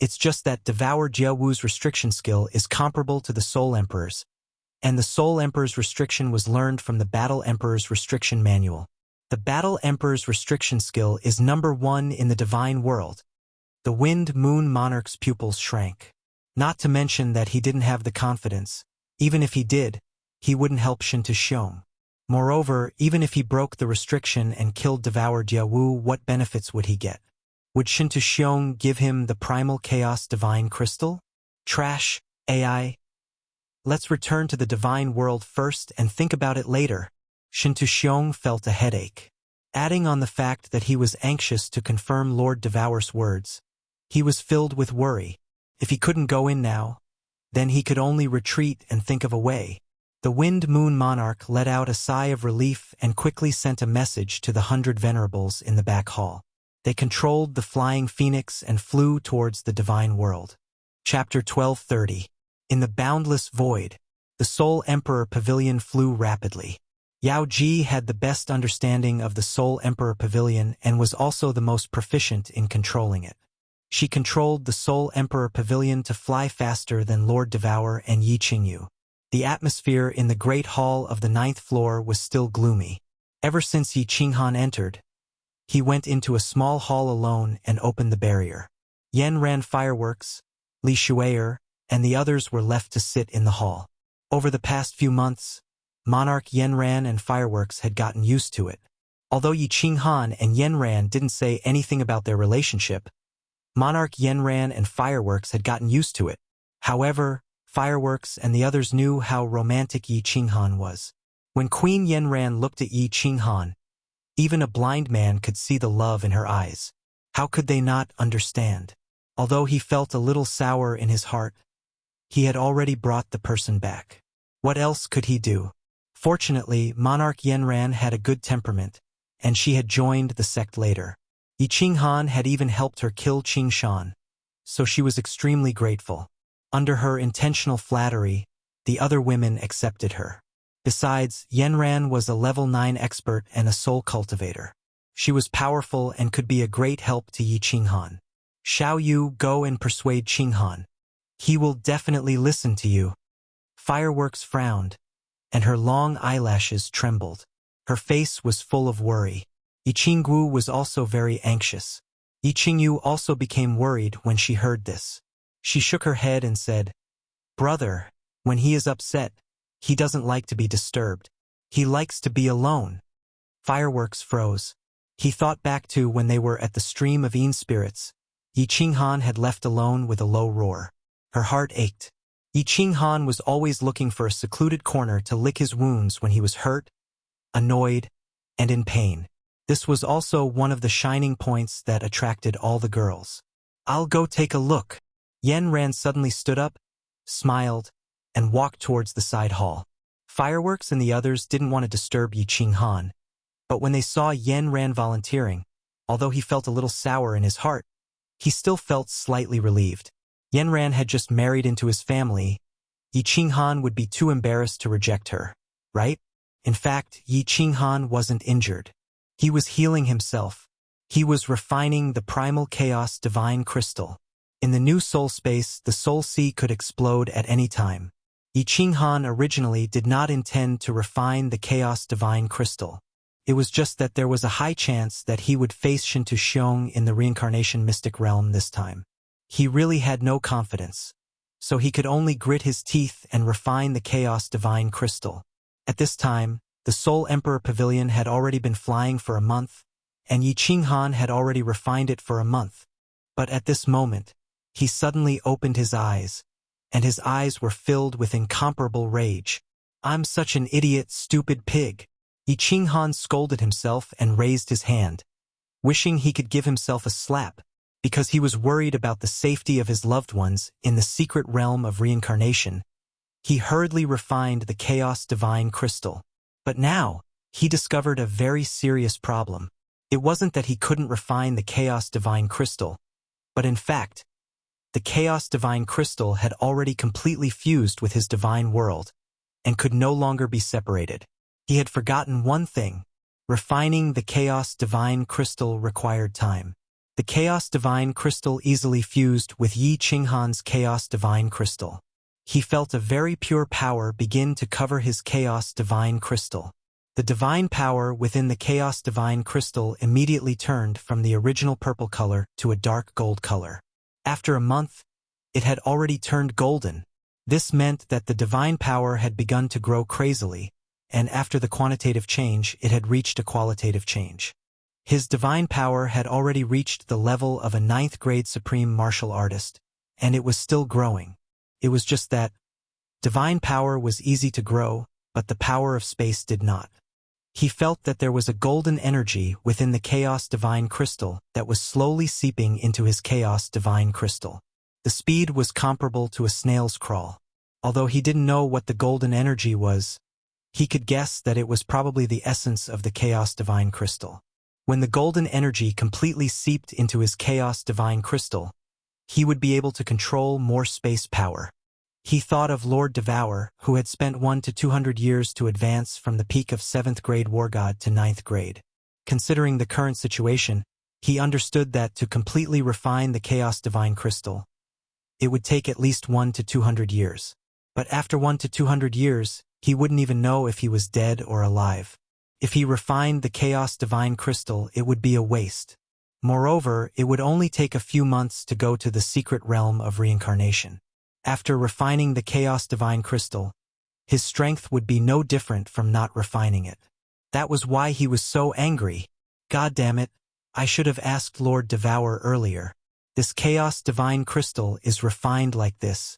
It's just that Devour Jia Wu's restriction skill is comparable to the Soul Emperor's, and the Soul Emperor's restriction was learned from the Battle Emperor's restriction manual. The Battle Emperor's restriction skill is number 1 in the divine world. The Wind Moon Monarch's pupils shrank. Not to mention that he didn't have the confidence. Even if he did, he wouldn't help Shintashiong. Moreover, even if he broke the restriction and killed Devour Jia Wu, what benefits would he get? Would Shintashiong give him the Primal Chaos Divine Crystal? Trash, AI. Let's return to the divine world first and think about it later. Shintashiong felt a headache. Adding on the fact that he was anxious to confirm Lord Devour's words, he was filled with worry. If he couldn't go in now, then he could only retreat and think of a way. The Wind Moon Monarch let out a sigh of relief and quickly sent a message to the 100 venerables in the back hall. They controlled the flying phoenix and flew towards the divine world. Chapter 1230. In the boundless void, the Soul Emperor Pavilion flew rapidly. Yao Ji had the best understanding of the Soul Emperor Pavilion and was also the most proficient in controlling it. She controlled the Soul Emperor Pavilion to fly faster than Lord Devour and Yi Qingyu. The atmosphere in the Great Hall of the 9th floor was still gloomy. Ever since Yi Qinghan entered, he went into a small hall alone and opened the barrier. Yen ran fireworks, Li Shuier, and the others were left to sit in the hall. Over the past few months, Monarch Yenran and Fireworks had gotten used to it. Although Yi Qinghan and Yenran didn't say anything about their relationship, Monarch Yenran and Fireworks had gotten used to it. However, Fireworks and the others knew how romantic Yi Qinghan was. When Queen Yenran looked at Yi Qinghan, even a blind man could see the love in her eyes. How could they not understand? Although he felt a little sour in his heart, he had already brought the person back. What else could he do? Fortunately, Monarch Yenran had a good temperament, and she had joined the sect later. Yi Qinghan had even helped her kill Qingshan, so she was extremely grateful. Under her intentional flattery, the other women accepted her. Besides, Yenran was a level 9 expert and a soul cultivator. She was powerful and could be a great help to Yi Qinghan. Xiao Yu, go and persuade Qinghan. He will definitely listen to you. Fireworks frowned, and her long eyelashes trembled. Her face was full of worry. Yi Qinggu was also very anxious. Yi Qingyu also became worried when she heard this. She shook her head and said, Brother, when he is upset, he doesn't like to be disturbed. He likes to be alone. Fireworks froze. He thought back to when they were at the stream of Yin spirits. Yi Qinghan had left alone with a low roar. Her heart ached. Yi Qinghan was always looking for a secluded corner to lick his wounds when he was hurt, annoyed, and in pain. This was also one of the shining points that attracted all the girls. I'll go take a look. Yenran suddenly stood up, smiled, and walked towards the side hall. Fireworks and the others didn't want to disturb Yi Qinghan, but when they saw Yenran volunteering, although he felt a little sour in his heart, he still felt slightly relieved. Yenran had just married into his family. Yi Qinghan would be too embarrassed to reject her, right? In fact, Yi Qinghan wasn't injured. He was healing himself. He was refining the Primal Chaos Divine Crystal. In the new soul space, the soul sea could explode at any time. Yi Qinghan originally did not intend to refine the Chaos Divine Crystal. It was just that there was a high chance that he would face Shintashiong in the reincarnation mystic realm this time. He really had no confidence, so he could only grit his teeth and refine the Chaos Divine Crystal. At this time, the Soul Emperor Pavilion had already been flying for a month, and Yi Qinghan had already refined it for a month. But at this moment, he suddenly opened his eyes, and his eyes were filled with incomparable rage. "I'm such an idiot, stupid pig." Yi Qinghan scolded himself and raised his hand, wishing he could give himself a slap, because he was worried about the safety of his loved ones in the secret realm of reincarnation. He hurriedly refined the Chaos Divine Crystal. But now, he discovered a very serious problem. It wasn't that he couldn't refine the Chaos Divine Crystal, but in fact, the Chaos Divine Crystal had already completely fused with his divine world, and could no longer be separated. He had forgotten one thing. Refining the Chaos Divine Crystal required time. The Chaos Divine Crystal easily fused with Yi Qinghan's Chaos Divine Crystal. He felt a very pure power begin to cover his Chaos Divine Crystal. The divine power within the Chaos Divine Crystal immediately turned from the original purple color to a dark gold color. After a month, it had already turned golden. This meant that the divine power had begun to grow crazily, and after the quantitative change, it had reached a qualitative change. His divine power had already reached the level of a 9th grade supreme martial artist, and it was still growing. It was just that divine power was easy to grow, but the power of space did not. He felt that there was a golden energy within the Chaos Divine Crystal that was slowly seeping into his Chaos Divine Crystal. The speed was comparable to a snail's crawl. Although he didn't know what the golden energy was, he could guess that it was probably the essence of the Chaos Divine Crystal. When the golden energy completely seeped into his Chaos Divine Crystal, he would be able to control more space power. He thought of Lord Devour, who had spent 1 to 200 years to advance from the peak of 7th grade war god to 9th grade. Considering the current situation, he understood that to completely refine the Chaos Divine Crystal, it would take at least 1 to 200 years. But after 1 to 200 years, he wouldn't even know if he was dead or alive. If he refined the Chaos Divine Crystal, it would be a waste. Moreover, it would only take a few months to go to the secret realm of reincarnation. After refining the Chaos Divine Crystal, his strength would be no different from not refining it. That was why he was so angry. God damn it, I should have asked Lord Devour earlier. This Chaos Divine Crystal is refined like this.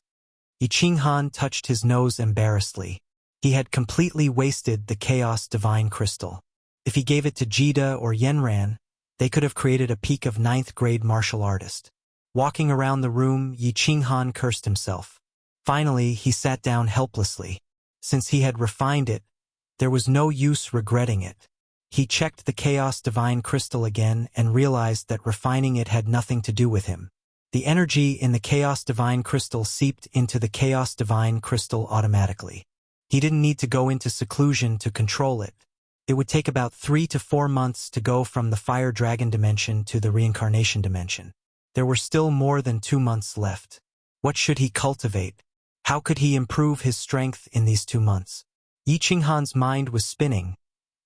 Yi Qinghan touched his nose embarrassedly. He had completely wasted the Chaos Divine Crystal. If he gave it to Jida or Yenran, they could have created a peak of 9th grade martial artist. Walking around the room, Yi Qinghan cursed himself. Finally, he sat down helplessly. Since he had refined it, there was no use regretting it. He checked the Chaos Divine Crystal again and realized that refining it had nothing to do with him. The energy in the Chaos Divine Crystal seeped into the Chaos Divine Crystal automatically. He didn't need to go into seclusion to control it. It would take about 3 to 4 months to go from the Fire Dragon dimension to the Reincarnation dimension. There were still more than 2 months left. What should he cultivate? How could he improve his strength in these 2 months? Yi Qinghan's mind was spinning,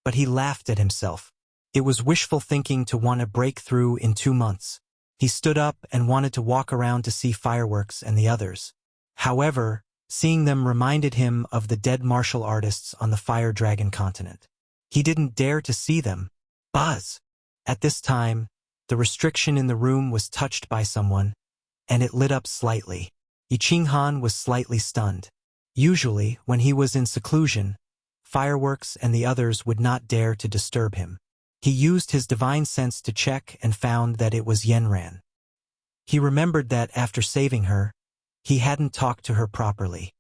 but he laughed at himself. It was wishful thinking to want a breakthrough in 2 months. He stood up and wanted to walk around to see fireworks and the others. However, seeing them reminded him of the dead martial artists on the Fire Dragon continent. He didn't dare to see them. Buzz! At this time, the restriction in the room was touched by someone, and it lit up slightly. Yi Qinghan was slightly stunned. Usually, when he was in seclusion, fireworks and the others would not dare to disturb him. He used his divine sense to check and found that it was Yenran. He remembered that after saving her, he hadn't talked to her properly.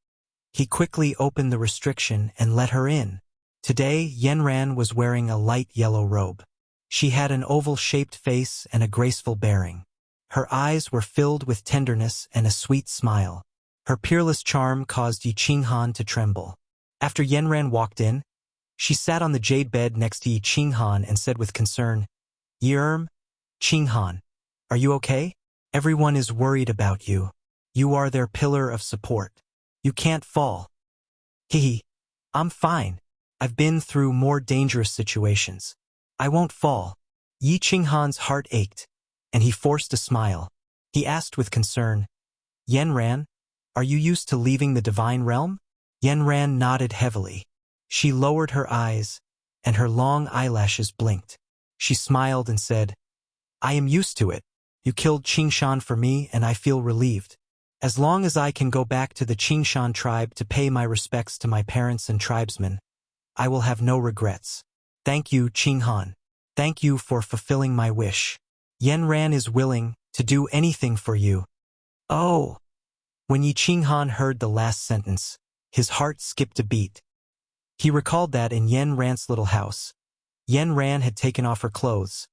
He quickly opened the restriction and let her in. Today, Yenran was wearing a light yellow robe. She had an oval-shaped face and a graceful bearing. Her eyes were filled with tenderness and a sweet smile. Her peerless charm caused Yi Qinghan to tremble. After Yenran walked in, she sat on the jade bed next to Yi Qinghan and said with concern, "Yi Qinghan, are you okay? Everyone is worried about you. You are their pillar of support. You can't fall." "Hehe, I'm fine. I've been through more dangerous situations. I won't fall." Yi Qinghan's heart ached, and he forced a smile. He asked with concern, "Yenran, are you used to leaving the divine realm?" Yenran nodded heavily. She lowered her eyes, and her long eyelashes blinked. She smiled and said, I am used to it. You killed Qingshan for me and I feel relieved. As long as I can go back to the Qingshan tribe to pay my respects to my parents and tribesmen, I will have no regrets. Thank you, Qinghan. Thank you for fulfilling my wish. Yanran is willing to do anything for you. Oh! When Yi Qinghan heard the last sentence, his heart skipped a beat. He recalled that in Yanran's little house, Yanran had taken off her clothes,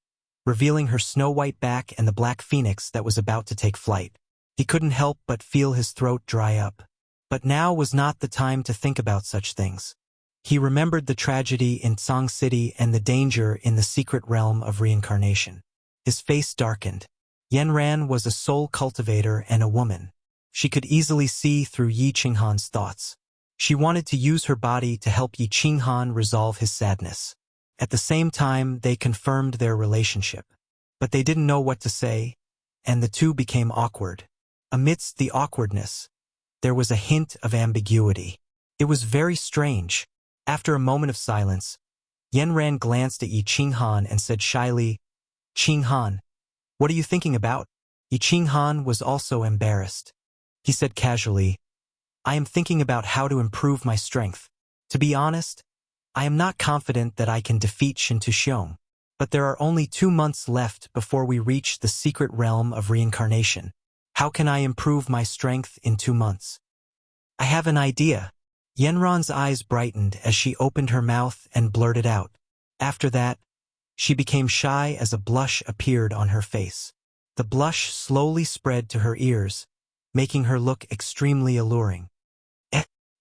revealing her snow-white back and the black phoenix that was about to take flight. He couldn't help but feel his throat dry up. But now was not the time to think about such things. He remembered the tragedy in Tsang City and the danger in the secret realm of reincarnation. His face darkened. Yanran was a soul cultivator and a woman. She could easily see through Yi Qinghan's thoughts. She wanted to use her body to help Yi Qinghan resolve his sadness. At the same time, they confirmed their relationship. But they didn't know what to say, and the two became awkward. Amidst the awkwardness, there was a hint of ambiguity. It was very strange. After a moment of silence, Yanran glanced at Yi Qinghan and said shyly, Qinghan, what are you thinking about? Yi Qinghan was also embarrassed. He said casually, I am thinking about how to improve my strength. To be honest, I am not confident that I can defeat Shin Tuxiong, but there are only 2 months left before we reach the secret realm of reincarnation. How can I improve my strength in 2 months? I have an idea. Yanran's eyes brightened as she opened her mouth and blurted out. After that, she became shy as a blush appeared on her face. The blush slowly spread to her ears, making her look extremely alluring.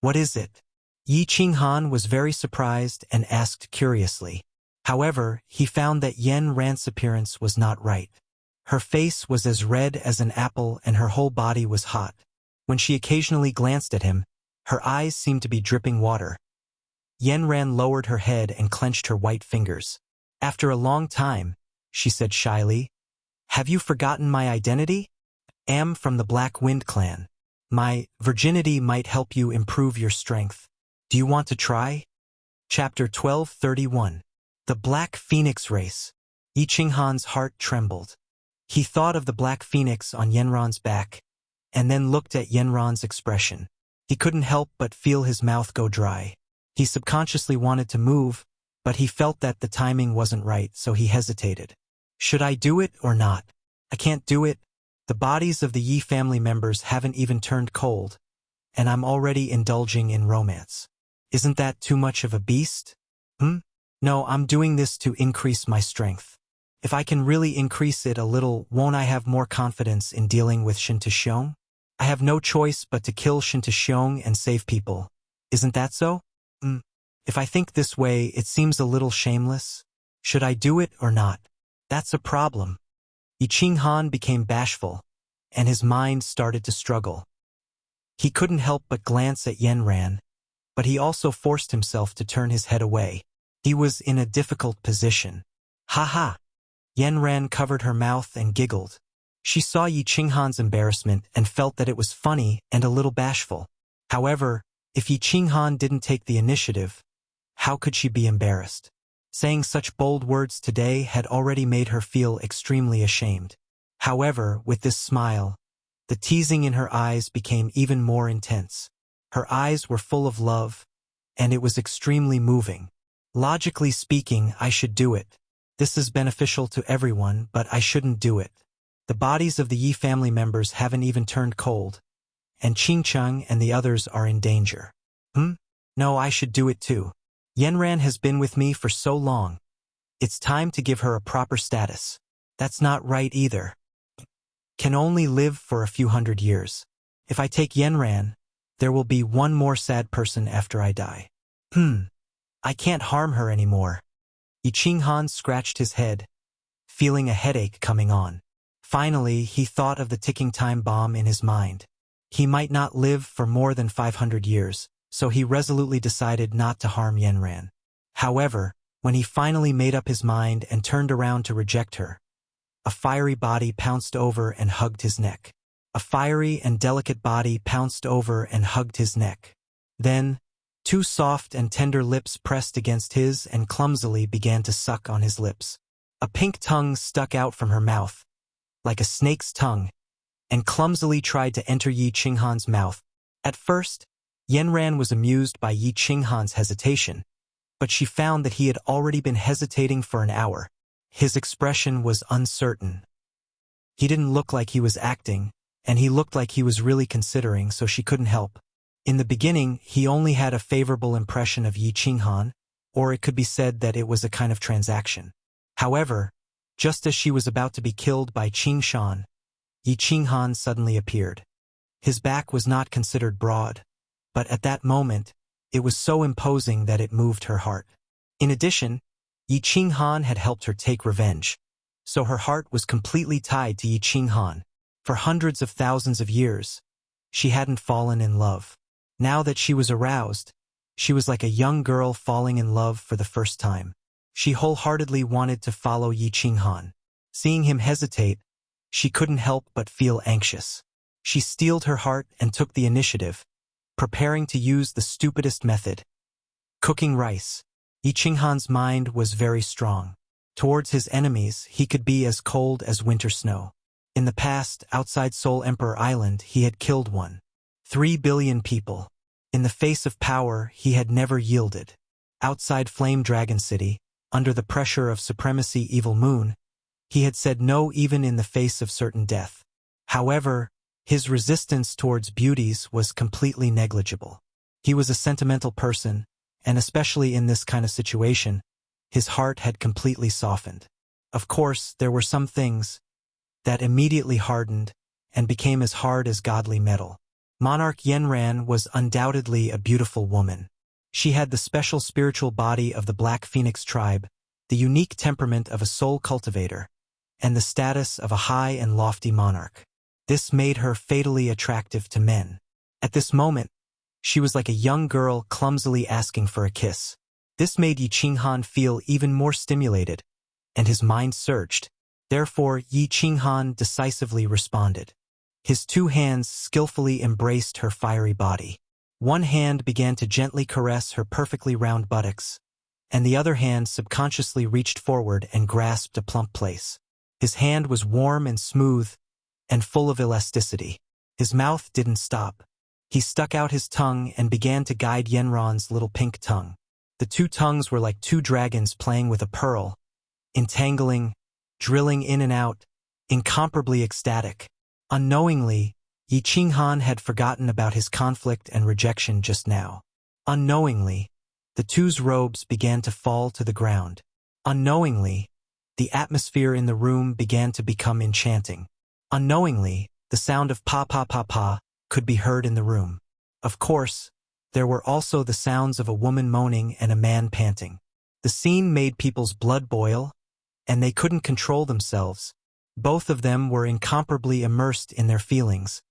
What is it? Yi Qinghan was very surprised and asked curiously. However, he found that Yanran's appearance was not right. Her face was as red as an apple and her whole body was hot. When she occasionally glanced at him, her eyes seemed to be dripping water. Yanran lowered her head and clenched her white fingers. After a long time, she said shyly, Have you forgotten my identity? Am from the Black Wind clan. My virginity might help you improve your strength. Do you want to try? Chapter 1231. The Black Phoenix Race. Yi Qinghan's heart trembled. He thought of the Black Phoenix on Yanran's back, and then looked at Yanran's expression. He couldn't help but feel his mouth go dry. He subconsciously wanted to move, but he felt that the timing wasn't right, so he hesitated. Should I do it or not? I can't do it. The bodies of the Yi family members haven't even turned cold, and I'm already indulging in romance. Isn't that too much of a beast? No, I'm doing this to increase my strength. If I can really increase it a little, won't I have more confidence in dealing with Shin Tuxiong? I have no choice but to kill Shin Tuxiong and save people. Isn't that so? If I think this way, it seems a little shameless. Should I do it or not? That's a problem. Yi Qinghan became bashful, and his mind started to struggle. He couldn't help but glance at Yanran, but he also forced himself to turn his head away. He was in a difficult position. Ha ha! Yanran covered her mouth and giggled. She saw Yi Qinghan's embarrassment and felt that it was funny and a little bashful. However, if Yi Qinghan didn't take the initiative, how could she be embarrassed? Saying such bold words today had already made her feel extremely ashamed. However, with this smile, the teasing in her eyes became even more intense. Her eyes were full of love, and it was extremely moving. Logically speaking, I should do it. This is beneficial to everyone, but I shouldn't do it. The bodies of the Yi family members haven't even turned cold, and Qingcheng and the others are in danger. No, I should do it too. Yanran has been with me for so long. It's time to give her a proper status. That's not right either. Can only live for a few hundred years. If I take Yanran, there will be one more sad person after I die. I can't harm her anymore. Yi Qinghan scratched his head, feeling a headache coming on. Finally, he thought of the ticking time bomb in his mind. He might not live for more than 500 years, so he resolutely decided not to harm Yanran. However, when he finally made up his mind and turned around to reject her, a fiery body pounced over and hugged his neck. A fiery and delicate body pounced over and hugged his neck. Then, Two soft and tender lips pressed against his and clumsily began to suck on his lips. A pink tongue stuck out from her mouth, like a snake's tongue, and clumsily tried to enter Yi Qinghan's mouth. At first, Yanran was amused by Yi Qinghan's hesitation, but she found that he had already been hesitating for an hour. His expression was uncertain. He didn't look like he was acting, and he looked like he was really considering, so she couldn't help. In the beginning, he only had a favorable impression of Yi Qinghan, or it could be said that it was a kind of transaction. However, just as she was about to be killed by Qingshan, Yi Qinghan suddenly appeared. His back was not considered broad, but at that moment, it was so imposing that it moved her heart. In addition, Yi Qinghan had helped her take revenge, so her heart was completely tied to Yi Qinghan. For hundreds of thousands of years, she hadn't fallen in love. Now that she was aroused, she was like a young girl falling in love for the first time. She wholeheartedly wanted to follow Yi Qinghan. Seeing him hesitate, she couldn't help but feel anxious. She steeled her heart and took the initiative, preparing to use the stupidest method. Cooking rice. Yi Qinghan's mind was very strong. Towards his enemies, he could be as cold as winter snow. In the past, outside Seoul Emperor Island, he had killed 3 billion people. In the face of power, he had never yielded. Outside Flame Dragon City, under the pressure of supremacy Evil Moon, he had said no even in the face of certain death. However, his resistance towards beauties was completely negligible. He was a sentimental person, and especially in this kind of situation, his heart had completely softened. Of course, there were some things that immediately hardened and became as hard as godly metal. Monarch Yanran was undoubtedly a beautiful woman. She had the special spiritual body of the Black Phoenix tribe, the unique temperament of a soul cultivator, and the status of a high and lofty monarch. This made her fatally attractive to men. At this moment, she was like a young girl clumsily asking for a kiss. This made Yi Qinghan feel even more stimulated, and his mind surged. Therefore, Yi Qinghan decisively responded. His two hands skillfully embraced her fiery body. One hand began to gently caress her perfectly round buttocks, and the other hand subconsciously reached forward and grasped a plump place. His hand was warm and smooth, and full of elasticity. His mouth didn't stop. He stuck out his tongue and began to guide Yanran's little pink tongue. The two tongues were like two dragons playing with a pearl, entangling, drilling in and out, incomparably ecstatic. Unknowingly, Yi Qinghan had forgotten about his conflict and rejection just now. Unknowingly, the two's robes began to fall to the ground. Unknowingly, the atmosphere in the room began to become enchanting. Unknowingly, the sound of pa pa pa pa could be heard in the room. Of course, there were also the sounds of a woman moaning and a man panting. The scene made people's blood boil, and they couldn't control themselves. Both of them were incomparably immersed in their feelings,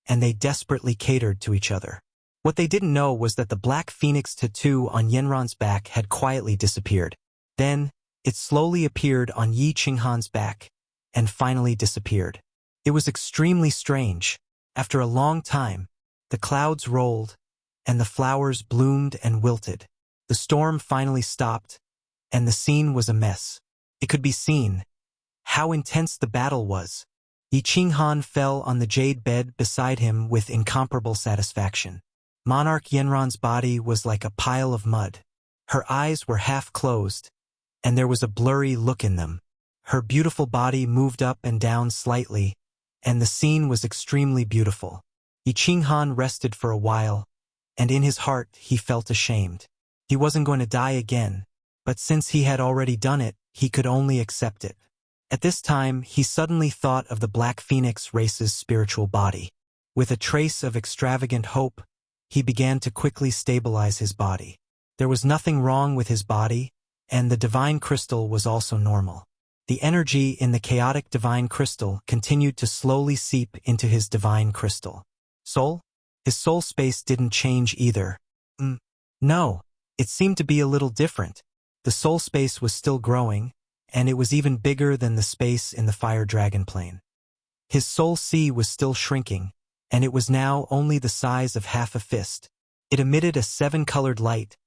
and they desperately catered to each other. What they didn't know was that the Black Phoenix tattoo on Yanran's back had quietly disappeared. Then, it slowly appeared on Yi Qinghan's back, and finally disappeared. It was extremely strange. After a long time, the clouds rolled, and the flowers bloomed and wilted. The storm finally stopped, and the scene was a mess. It could be seen how intense the battle was. Yi Qinghan fell on the jade bed beside him with incomparable satisfaction. Monarch Yanran's body was like a pile of mud. Her eyes were half closed, and there was a blurry look in them. Her beautiful body moved up and down slightly, and the scene was extremely beautiful. Yi Qinghan rested for a while, and in his heart he felt ashamed. He wasn't going to die again, but since he had already done it, he could only accept it. At this time, he suddenly thought of the Black Phoenix race's spiritual body. With a trace of extravagant hope, he began to quickly stabilize his body. There was nothing wrong with his body, and the divine crystal was also normal. The energy in the chaotic divine crystal continued to slowly seep into his divine crystal. Soul? His soul space didn't change either. No, it seemed to be a little different. The soul space was still growing, and it was even bigger than the space in the Fire Dragon plane. His soul sea was still shrinking, and it was now only the size of half a fist. It emitted a 7-colored light,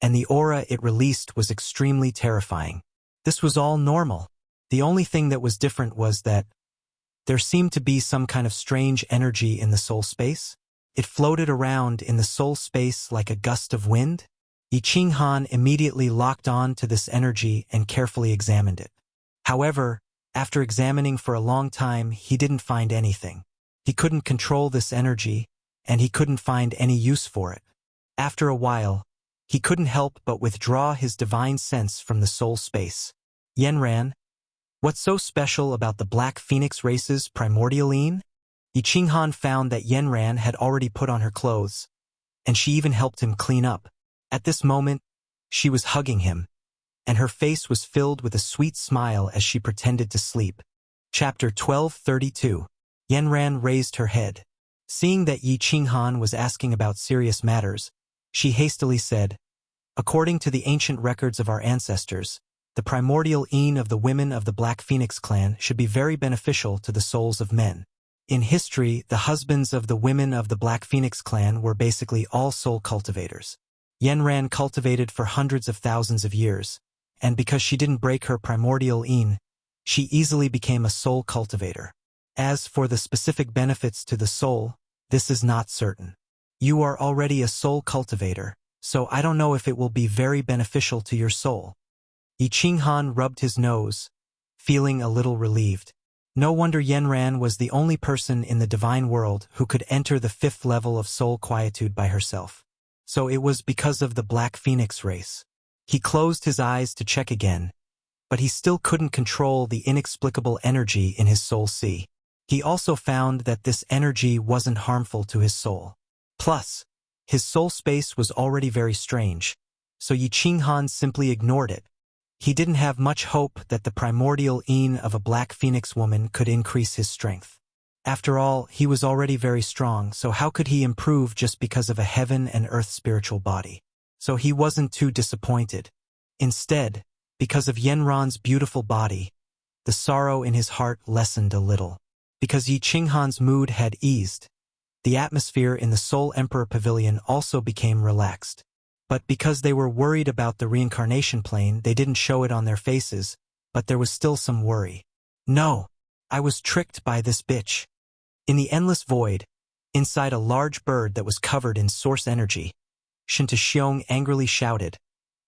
and the aura it released was extremely terrifying. This was all normal. The only thing that was different was that there seemed to be some kind of strange energy in the soul space. It floated around in the soul space like a gust of wind. Yi Qinghan immediately locked on to this energy and carefully examined it. However, after examining for a long time, he didn't find anything. He couldn't control this energy, and he couldn't find any use for it. After a while, he couldn't help but withdraw his divine sense from the soul space. Yanran, what's so special about the Black Phoenix race's primordialine? Yi Qinghan found that Yanran had already put on her clothes, and she even helped him clean up. At this moment, she was hugging him, and her face was filled with a sweet smile as she pretended to sleep. Chapter 1232. Yanran raised her head. Seeing that Yi Qinghan was asking about serious matters, she hastily said, "According to the ancient records of our ancestors, the primordial yin of the women of the Black Phoenix clan should be very beneficial to the souls of men. In history, the husbands of the women of the Black Phoenix clan were basically all soul cultivators. Yanran cultivated for hundreds of thousands of years, and because she didn't break her primordial yin, she easily became a soul cultivator. As for the specific benefits to the soul, this is not certain. You are already a soul cultivator, so I don't know if it will be very beneficial to your soul." Yi Qinghan rubbed his nose, feeling a little relieved. No wonder Yanran was the only person in the divine world who could enter the 5th level of soul quietude by herself. So it was because of the Black Phoenix race. He closed his eyes to check again, but he still couldn't control the inexplicable energy in his soul sea. He also found that this energy wasn't harmful to his soul. Plus, his soul space was already very strange, so Yi Qinghan simply ignored it. He didn't have much hope that the primordial yin of a Black Phoenix woman could increase his strength. After all, he was already very strong, so how could he improve just because of a heaven and earth spiritual body? So he wasn't too disappointed. Instead, because of Yanran's beautiful body, the sorrow in his heart lessened a little. Because Yi Qinghan's mood had eased, the atmosphere in the Soul Emperor Pavilion also became relaxed. But because they were worried about the reincarnation plane, they didn't show it on their faces, but there was still some worry. "No, I was tricked by this bitch." In the endless void, inside a large bird that was covered in source energy, Shinta angrily shouted,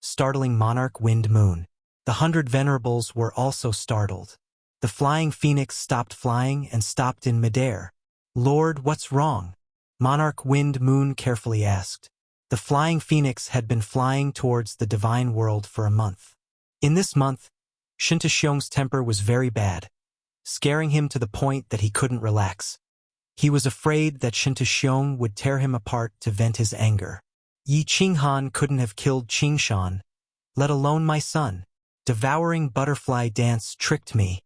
startling Monarch Wind Moon. The 100 venerables were also startled. The flying phoenix stopped flying and stopped in midair. "Lord, what's wrong?" Monarch Wind Moon carefully asked. The flying phoenix had been flying towards the divine world for a month. In this month, Shinta temper was very bad, scaring him to the point that he couldn't relax. He was afraid that Shinta would tear him apart to vent his anger. Yi Qinghan couldn't have killed Qingshan, let alone my son. Devouring butterfly dance tricked me.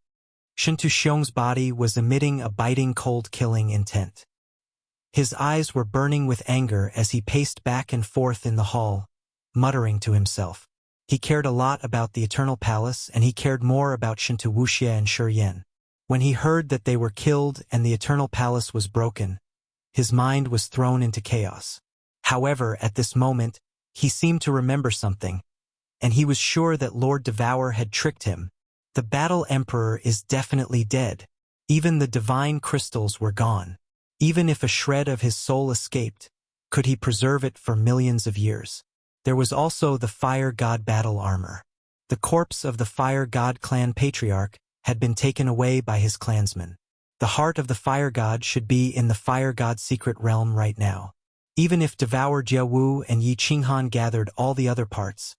Shinta body was emitting a biting cold killing intent. His eyes were burning with anger as he paced back and forth in the hall, muttering to himself. He cared a lot about the Eternal Palace, and he cared more about Shinta Wuxia and Shiyan. When he heard that they were killed and the Eternal Palace was broken, his mind was thrown into chaos. However, at this moment, he seemed to remember something, and he was sure that Lord Devour had tricked him. The Battle Emperor is definitely dead. Even the divine crystals were gone. Even if a shred of his soul escaped, could he preserve it for millions of years? There was also the Fire God battle armor. The corpse of the Fire God clan patriarch had been taken away by his clansmen. The heart of the Fire God should be in the Fire God secret realm right now. Even if Devour Jiawu and Yi Qinghan gathered all the other parts,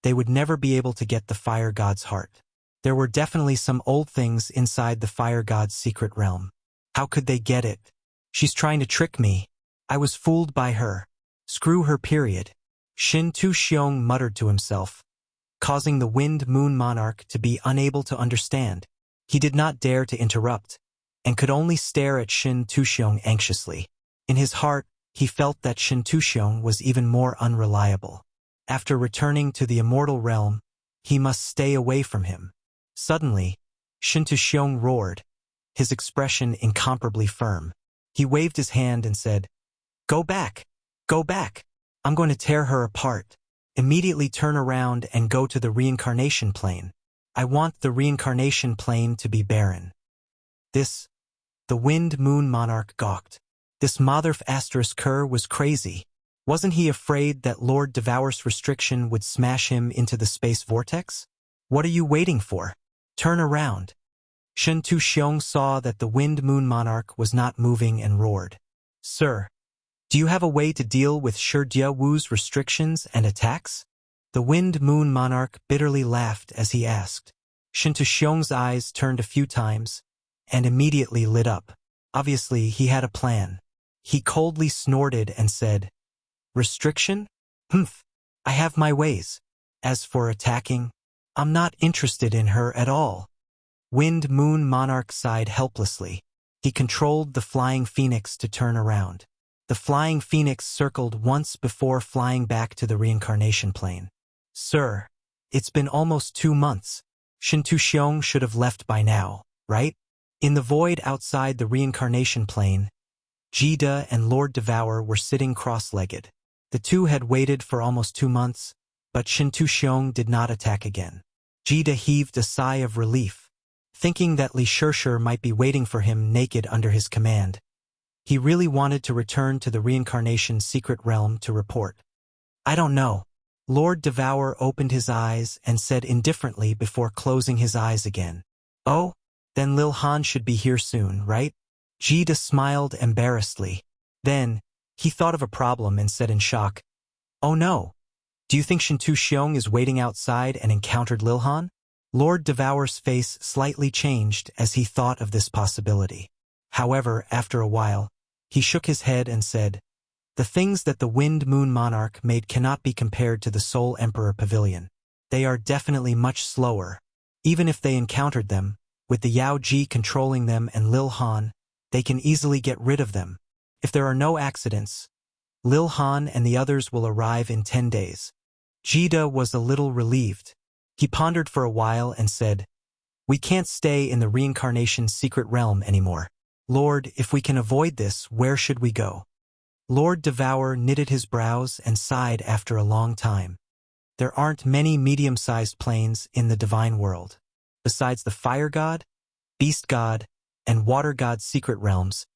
they would never be able to get the Fire God's heart. There were definitely some old things inside the Fire God's secret realm. How could they get it? She's trying to trick me. I was fooled by her. Screw her, period. Shinta muttered to himself, causing the Wind Moon Monarch to be unable to understand. He did not dare to interrupt, and could only stare at Shinta anxiously. In his heart, he felt that Shinta was even more unreliable. After returning to the immortal realm, he must stay away from him. Suddenly, Shinta roared, his expression incomparably firm. He waved his hand and said, "Go back! Go back!" I'm going to tear her apart. Immediately turn around and go to the reincarnation plane. I want the reincarnation plane to be barren. The Wind Moon Monarch gawked. This Motherf asterisk Kerr was crazy. Wasn't he afraid that Lord Devour's restriction would smash him into the space vortex? What are you waiting for? Turn around. Shen Tu Xiong saw that the Wind Moon Monarch was not moving and roared. Sir, do you have a way to deal with Shi Jia Wu's restrictions and attacks? The Wind Moon Monarch bitterly laughed as he asked. Shen Tu Xiong's eyes turned a few times and immediately lit up. Obviously, he had a plan. He coldly snorted and said, Restriction? Humph, I have my ways. As for attacking, I'm not interested in her at all. Wind Moon Monarch sighed helplessly. He controlled the Flying Phoenix to turn around. The Flying Phoenix circled once before flying back to the reincarnation plane. Sir, it's been almost 2 months. Shen Tu Xiong should have left by now, right? In the void outside the reincarnation plane, Jida and Lord Devour were sitting cross-legged. The two had waited for almost 2 months, but Shen Tu Xiong did not attack again. Jida heaved a sigh of relief, thinking that Li Shirshir might be waiting for him naked under his command. He really wanted to return to the reincarnation secret realm to report. I don't know. Lord Devour opened his eyes and said indifferently before closing his eyes again. Oh? Then Lil Han should be here soon, right? Jida smiled embarrassedly. Then, he thought of a problem and said in shock, Oh no! Do you think Shen Tu Xiong is waiting outside and encountered Lil Han? Lord Devour's face slightly changed as he thought of this possibility. However, after a while, he shook his head and said, The things that the Wind Moon Monarch made cannot be compared to the Soul Emperor Pavilion. They are definitely much slower. Even if they encountered them, with the Yao Ji controlling them and Lil Han, they can easily get rid of them. If there are no accidents, Lil Han and the others will arrive in 10 days. Jida was a little relieved. He pondered for a while and said, We can't stay in the reincarnation secret realm anymore. Lord, if we can avoid this, where should we go? Lord Devour knitted his brows and sighed after a long time. There aren't many medium-sized planes in the divine world. Besides the Fire God, Beast God, and Water God's secret realms,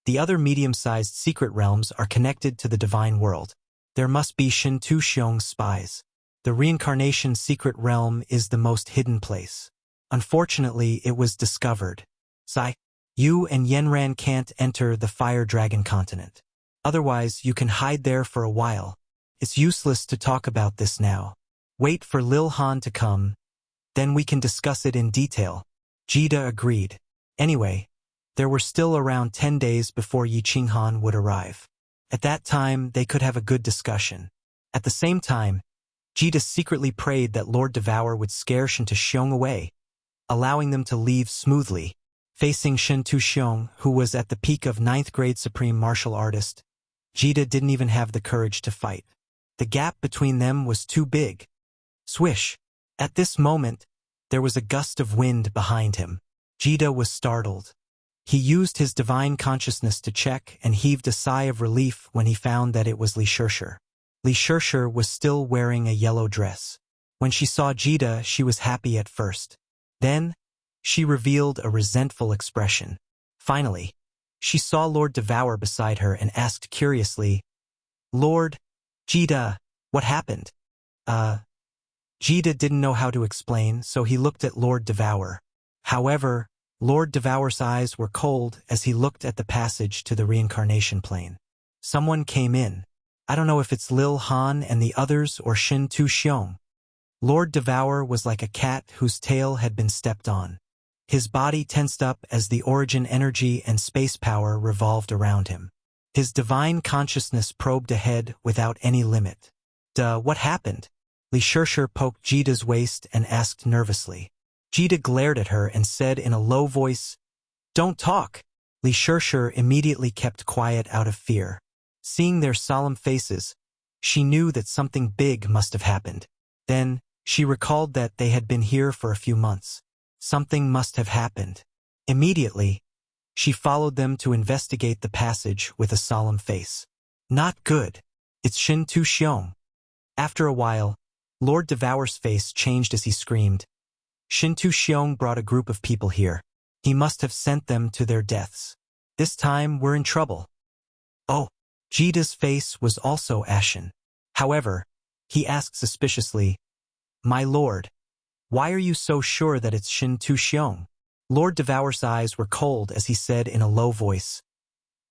the other medium-sized secret realms are connected to the divine world. There must be Shen Tu Xiong's spies. The reincarnation secret realm is the most hidden place. Unfortunately, it was discovered. Sai, you and Yenran can't enter the Fire Dragon continent. Otherwise, you can hide there for a while. It's useless to talk about this now. Wait for Lil Han to come. Then we can discuss it in detail. Jida agreed. Anyway, there were still around 10 days before Yi Qinghan would arrive. At that time, they could have a good discussion. At the same time, Jida secretly prayed that Lord Devour would scare Shen Tu Xiong away, allowing them to leave smoothly. Facing Shen Tu Xiong, who was at the peak of 9th grade supreme martial artist, Jida didn't even have the courage to fight. The gap between them was too big. Swish! At this moment, there was a gust of wind behind him. Jida was startled. He used his divine consciousness to check and heaved a sigh of relief when he found that it was Li Shirshir. Li Shirshir was still wearing a yellow dress. When she saw Jida, she was happy at first. Then, she revealed a resentful expression. Finally, she saw Lord Devour beside her and asked curiously, Lord, Jida, what happened? Jida didn't know how to explain, so he looked at Lord Devour. However, Lord Devour's eyes were cold as he looked at the passage to the reincarnation plane. Someone came in. I don't know if it's Lil Han and the others or Shen Tu Xiong. Lord Devour was like a cat whose tail had been stepped on. His body tensed up as the origin energy and space power revolved around him. His divine consciousness probed ahead without any limit. What happened? Li Shirshir poked Jida's waist and asked nervously. Jida glared at her and said in a low voice, Don't talk. Li Shirshir immediately kept quiet out of fear. Seeing their solemn faces, she knew that something big must have happened. Then, she recalled that they had been here for a few months. Something must have happened. Immediately, she followed them to investigate the passage with a solemn face. Not good. It's Shin Tu Xiong. After a while, Lord Devour's face changed as he screamed. Shin Tu Xiong brought a group of people here. He must have sent them to their deaths. This time we're in trouble. Oh, Jida's face was also ashen. However, he asked suspiciously, My lord, why are you so sure that it's Shin Tu Xiong? Lord Devour's eyes were cold as he said in a low voice,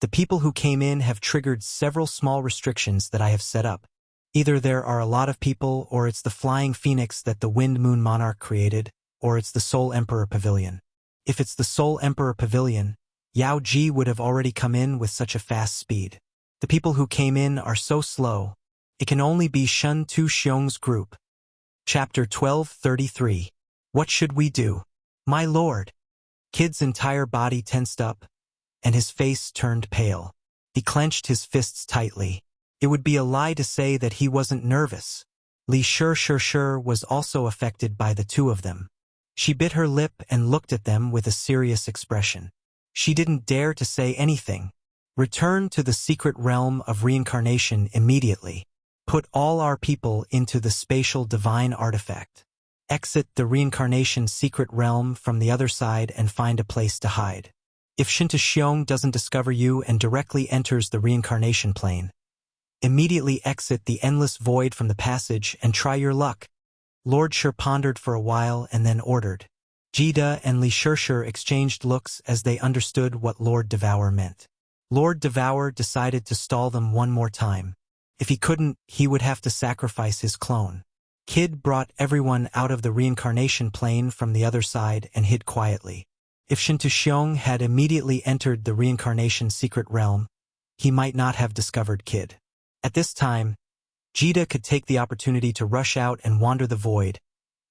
The people who came in have triggered several small restrictions that I have set up. Either there are a lot of people, or it's the flying phoenix that the Wind Moon Monarch created, or it's the Soul Emperor Pavilion. If it's the Soul Emperor Pavilion, Yao Ji would have already come in with such a fast speed. The people who came in are so slow. It can only be Shin Tu Xiong's group. Chapter 1233. What should we do? My lord. Kid's entire body tensed up, and his face turned pale. He clenched his fists tightly. It would be a lie to say that he wasn't nervous. Li Shir was also affected by the two of them. She bit her lip and looked at them with a serious expression. She didn't dare to say anything. Return to the secret realm of reincarnation immediately. Put all our people into the spatial divine artifact. Exit the reincarnation secret realm from the other side and find a place to hide. If Shin Tu Xiong doesn't discover you and directly enters the reincarnation plane, immediately exit the endless void from the passage and try your luck. Lord Shir pondered for a while and then ordered. Jida and Li Shir exchanged looks as they understood what Lord Devour meant. Lord Devour decided to stall them one more time. If he couldn't, he would have to sacrifice his clone. Kid brought everyone out of the reincarnation plane from the other side and hid quietly. If Shin Tu Xiong had immediately entered the reincarnation secret realm, he might not have discovered Kid. At this time, Jida could take the opportunity to rush out and wander the void,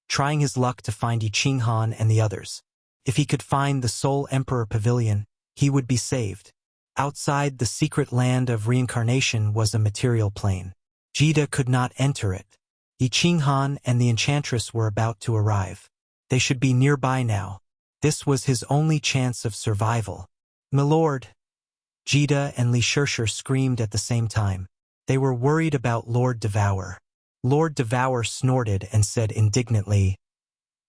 trying his luck to find Yi Qinghan and the others. If he could find the Soul Emperor Pavilion, he would be saved. Outside the secret land of reincarnation was a material plane. Jida could not enter it. Yi Qinghan and the Enchantress were about to arrive. They should be nearby now. This was his only chance of survival. Milord! Jida and Li Shir screamed at the same time. They were worried about Lord Devour. Lord Devour snorted and said indignantly,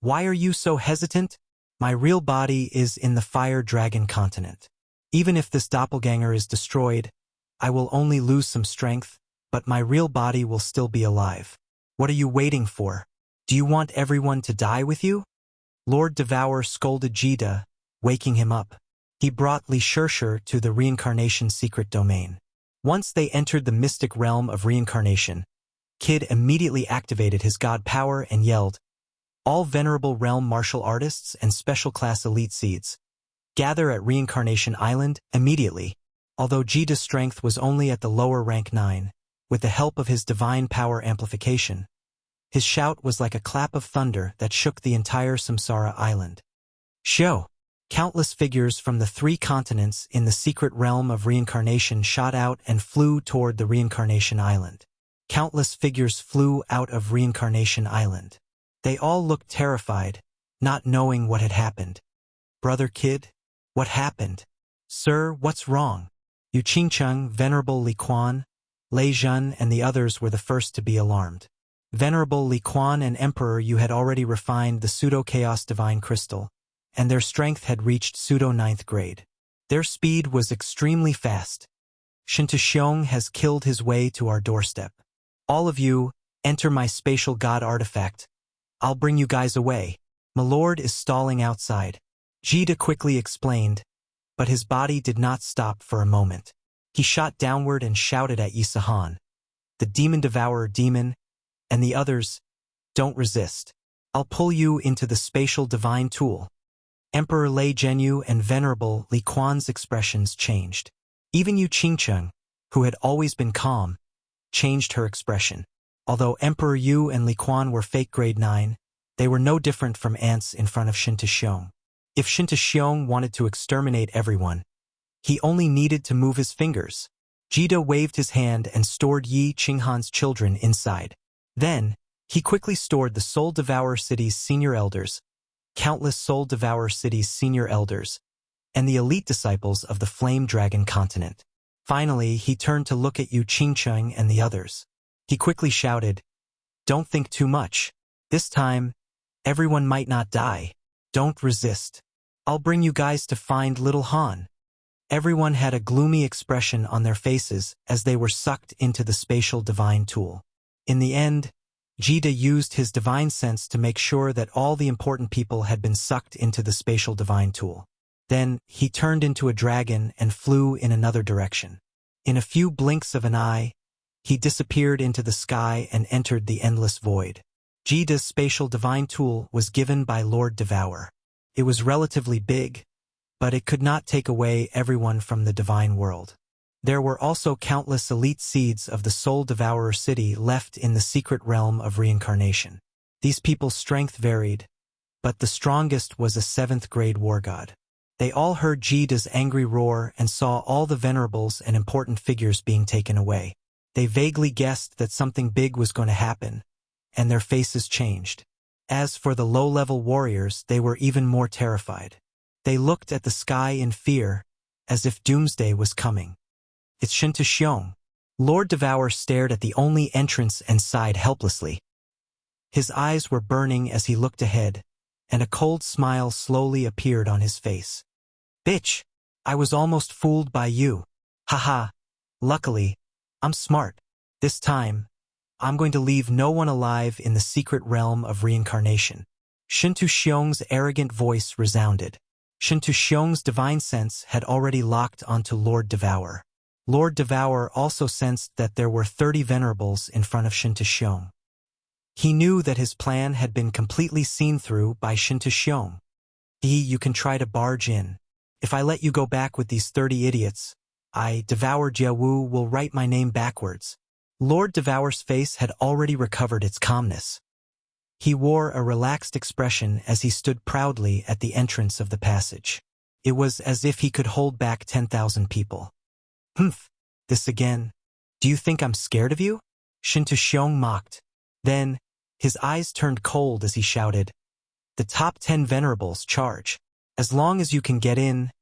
Why are you so hesitant? My real body is in the Fire Dragon continent. Even if this doppelganger is destroyed, I will only lose some strength, but my real body will still be alive. What are you waiting for? Do you want everyone to die with you? Lord Devour scolded Jida, waking him up. He brought Li Shir to the reincarnation secret domain. Once they entered the mystic realm of reincarnation, Kid immediately activated his god power and yelled, All venerable realm martial artists and special class elite seeds, gather at Reincarnation Island immediately. Although Jida's strength was only at the lower rank 9, with the help of his divine power amplification, his shout was like a clap of thunder that shook the entire Samsara Island. Show! Countless figures from the 3 continents in the secret realm of reincarnation shot out and flew toward the Reincarnation Island. Countless figures flew out of Reincarnation Island. They all looked terrified, not knowing what had happened. Brother Kid? What happened? Sir, what's wrong? Yu Qingcheng, Venerable Li Quan, Lei Zhen and the others were the first to be alarmed. Venerable Li Quan and Emperor Yu had already refined the pseudo-chaos divine crystal, and their strength had reached pseudo-9th grade. Their speed was extremely fast. Shin Tu Xiong has killed his way to our doorstep. All of you, enter my spatial god artifact. I'll bring you guys away. Milord is stalling outside. Jida quickly explained, but his body did not stop for a moment. He shot downward and shouted at Yisahan, the demon devourer demon, and the others, don't resist. I'll pull you into the spatial divine tool. Emperor Lei Zhenyu and Venerable Li Quan's expressions changed. Even Yu Qingcheng, who had always been calm, changed her expression. Although Emperor Yu and Li Quan were fake grade 9, they were no different from ants in front of Shin Tu Xiong. If Shin Tu Xiong wanted to exterminate everyone, he only needed to move his fingers. Jida waved his hand and stored Yi Qinghan's children inside. Then, he quickly stored the Soul Devourer City's senior elders, countless Soul Devourer City's senior elders, and the elite disciples of the Flame Dragon continent. Finally, he turned to look at Yu Qingcheng and the others. He quickly shouted, "Don't think too much. This time, everyone might not die. Don't resist. I'll bring you guys to find little Han." Everyone had a gloomy expression on their faces as they were sucked into the spatial divine tool. In the end, Jida used his divine sense to make sure that all the important people had been sucked into the spatial divine tool. Then, he turned into a dragon and flew in another direction. In a few blinks of an eye, he disappeared into the sky and entered the endless void. Jida's spatial divine tool was given by Lord Devour. It was relatively big, but it could not take away everyone from the divine world. There were also countless elite seeds of the Soul Devourer city left in the secret realm of reincarnation. These people's strength varied, but the strongest was a 7th-grade war god. They all heard Jida's angry roar and saw all the venerables and important figures being taken away. They vaguely guessed that something big was going to happen, and their faces changed. As for the low-level warriors, they were even more terrified. They looked at the sky in fear, as if doomsday was coming. "It's Shinta Xiong." Lord Devour stared at the only entrance and sighed helplessly. His eyes were burning as he looked ahead, and a cold smile slowly appeared on his face. "Bitch, I was almost fooled by you. Haha. Luckily, I'm smart. This time, I'm going to leave no one alive in the secret realm of reincarnation." Shintu Xiong's arrogant voice resounded. Shintu Xiong's divine sense had already locked onto Lord Devour. Lord Devour also sensed that there were 30 venerables in front of Shintu Xiong. He knew that his plan had been completely seen through by Shintu Xiong. You can try to barge in. If I let you go back with these 30 idiots, I, Devour Jiawu, will write my name backwards." Lord Devour's face had already recovered its calmness. He wore a relaxed expression as he stood proudly at the entrance of the passage. It was as if he could hold back 10,000 people. "Humph, this again? Do you think I'm scared of you?" Shintu Xiong mocked. Then, his eyes turned cold as he shouted, "The top 10 venerables charge. As long as you can get in,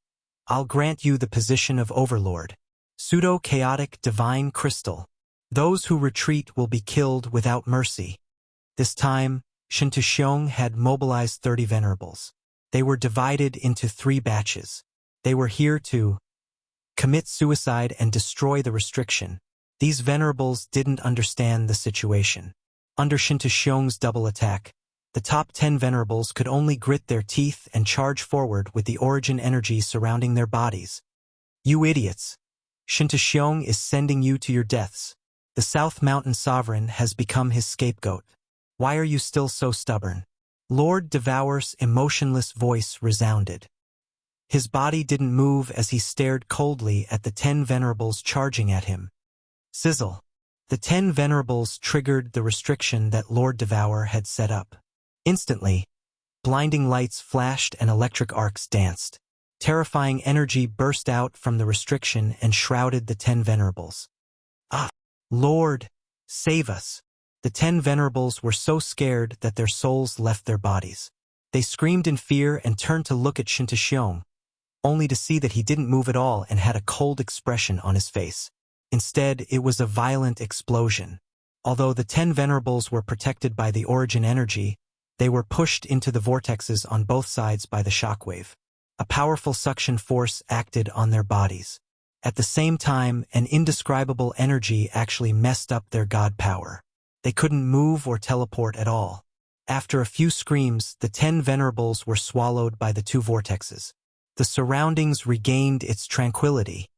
I'll grant you the position of Overlord. Pseudo-chaotic divine crystal. Those who retreat will be killed without mercy." This time, Shintu Xiong had mobilized 30 venerables. They were divided into 3 batches. They were here to commit suicide and destroy the restriction. These venerables didn't understand the situation. Under Shintu Xiong's double attack, the top 10 venerables could only grit their teeth and charge forward with the origin energy surrounding their bodies. "You idiots! Shintu Xiong is sending you to your deaths. The South Mountain Sovereign has become his scapegoat. Why are you still so stubborn?" Lord Devour's emotionless voice resounded. His body didn't move as he stared coldly at the 10 venerables charging at him. Sizzle. The 10 venerables triggered the restriction that Lord Devour had set up. Instantly, blinding lights flashed and electric arcs danced. Terrifying energy burst out from the restriction and shrouded the 10 venerables. "Ah! Lord, save us!" The 10 venerables were so scared that their souls left their bodies. They screamed in fear and turned to look at Shintu Xiong, only to see that he didn't move at all and had a cold expression on his face. Instead, it was a violent explosion. Although the 10 venerables were protected by the origin energy, they were pushed into the vortexes on both sides by the shockwave. A powerful suction force acted on their bodies. At the same time, an indescribable energy actually messed up their god power. They couldn't move or teleport at all. After a few screams, the 10 venerables were swallowed by the 2 vortexes. The surroundings regained its tranquility.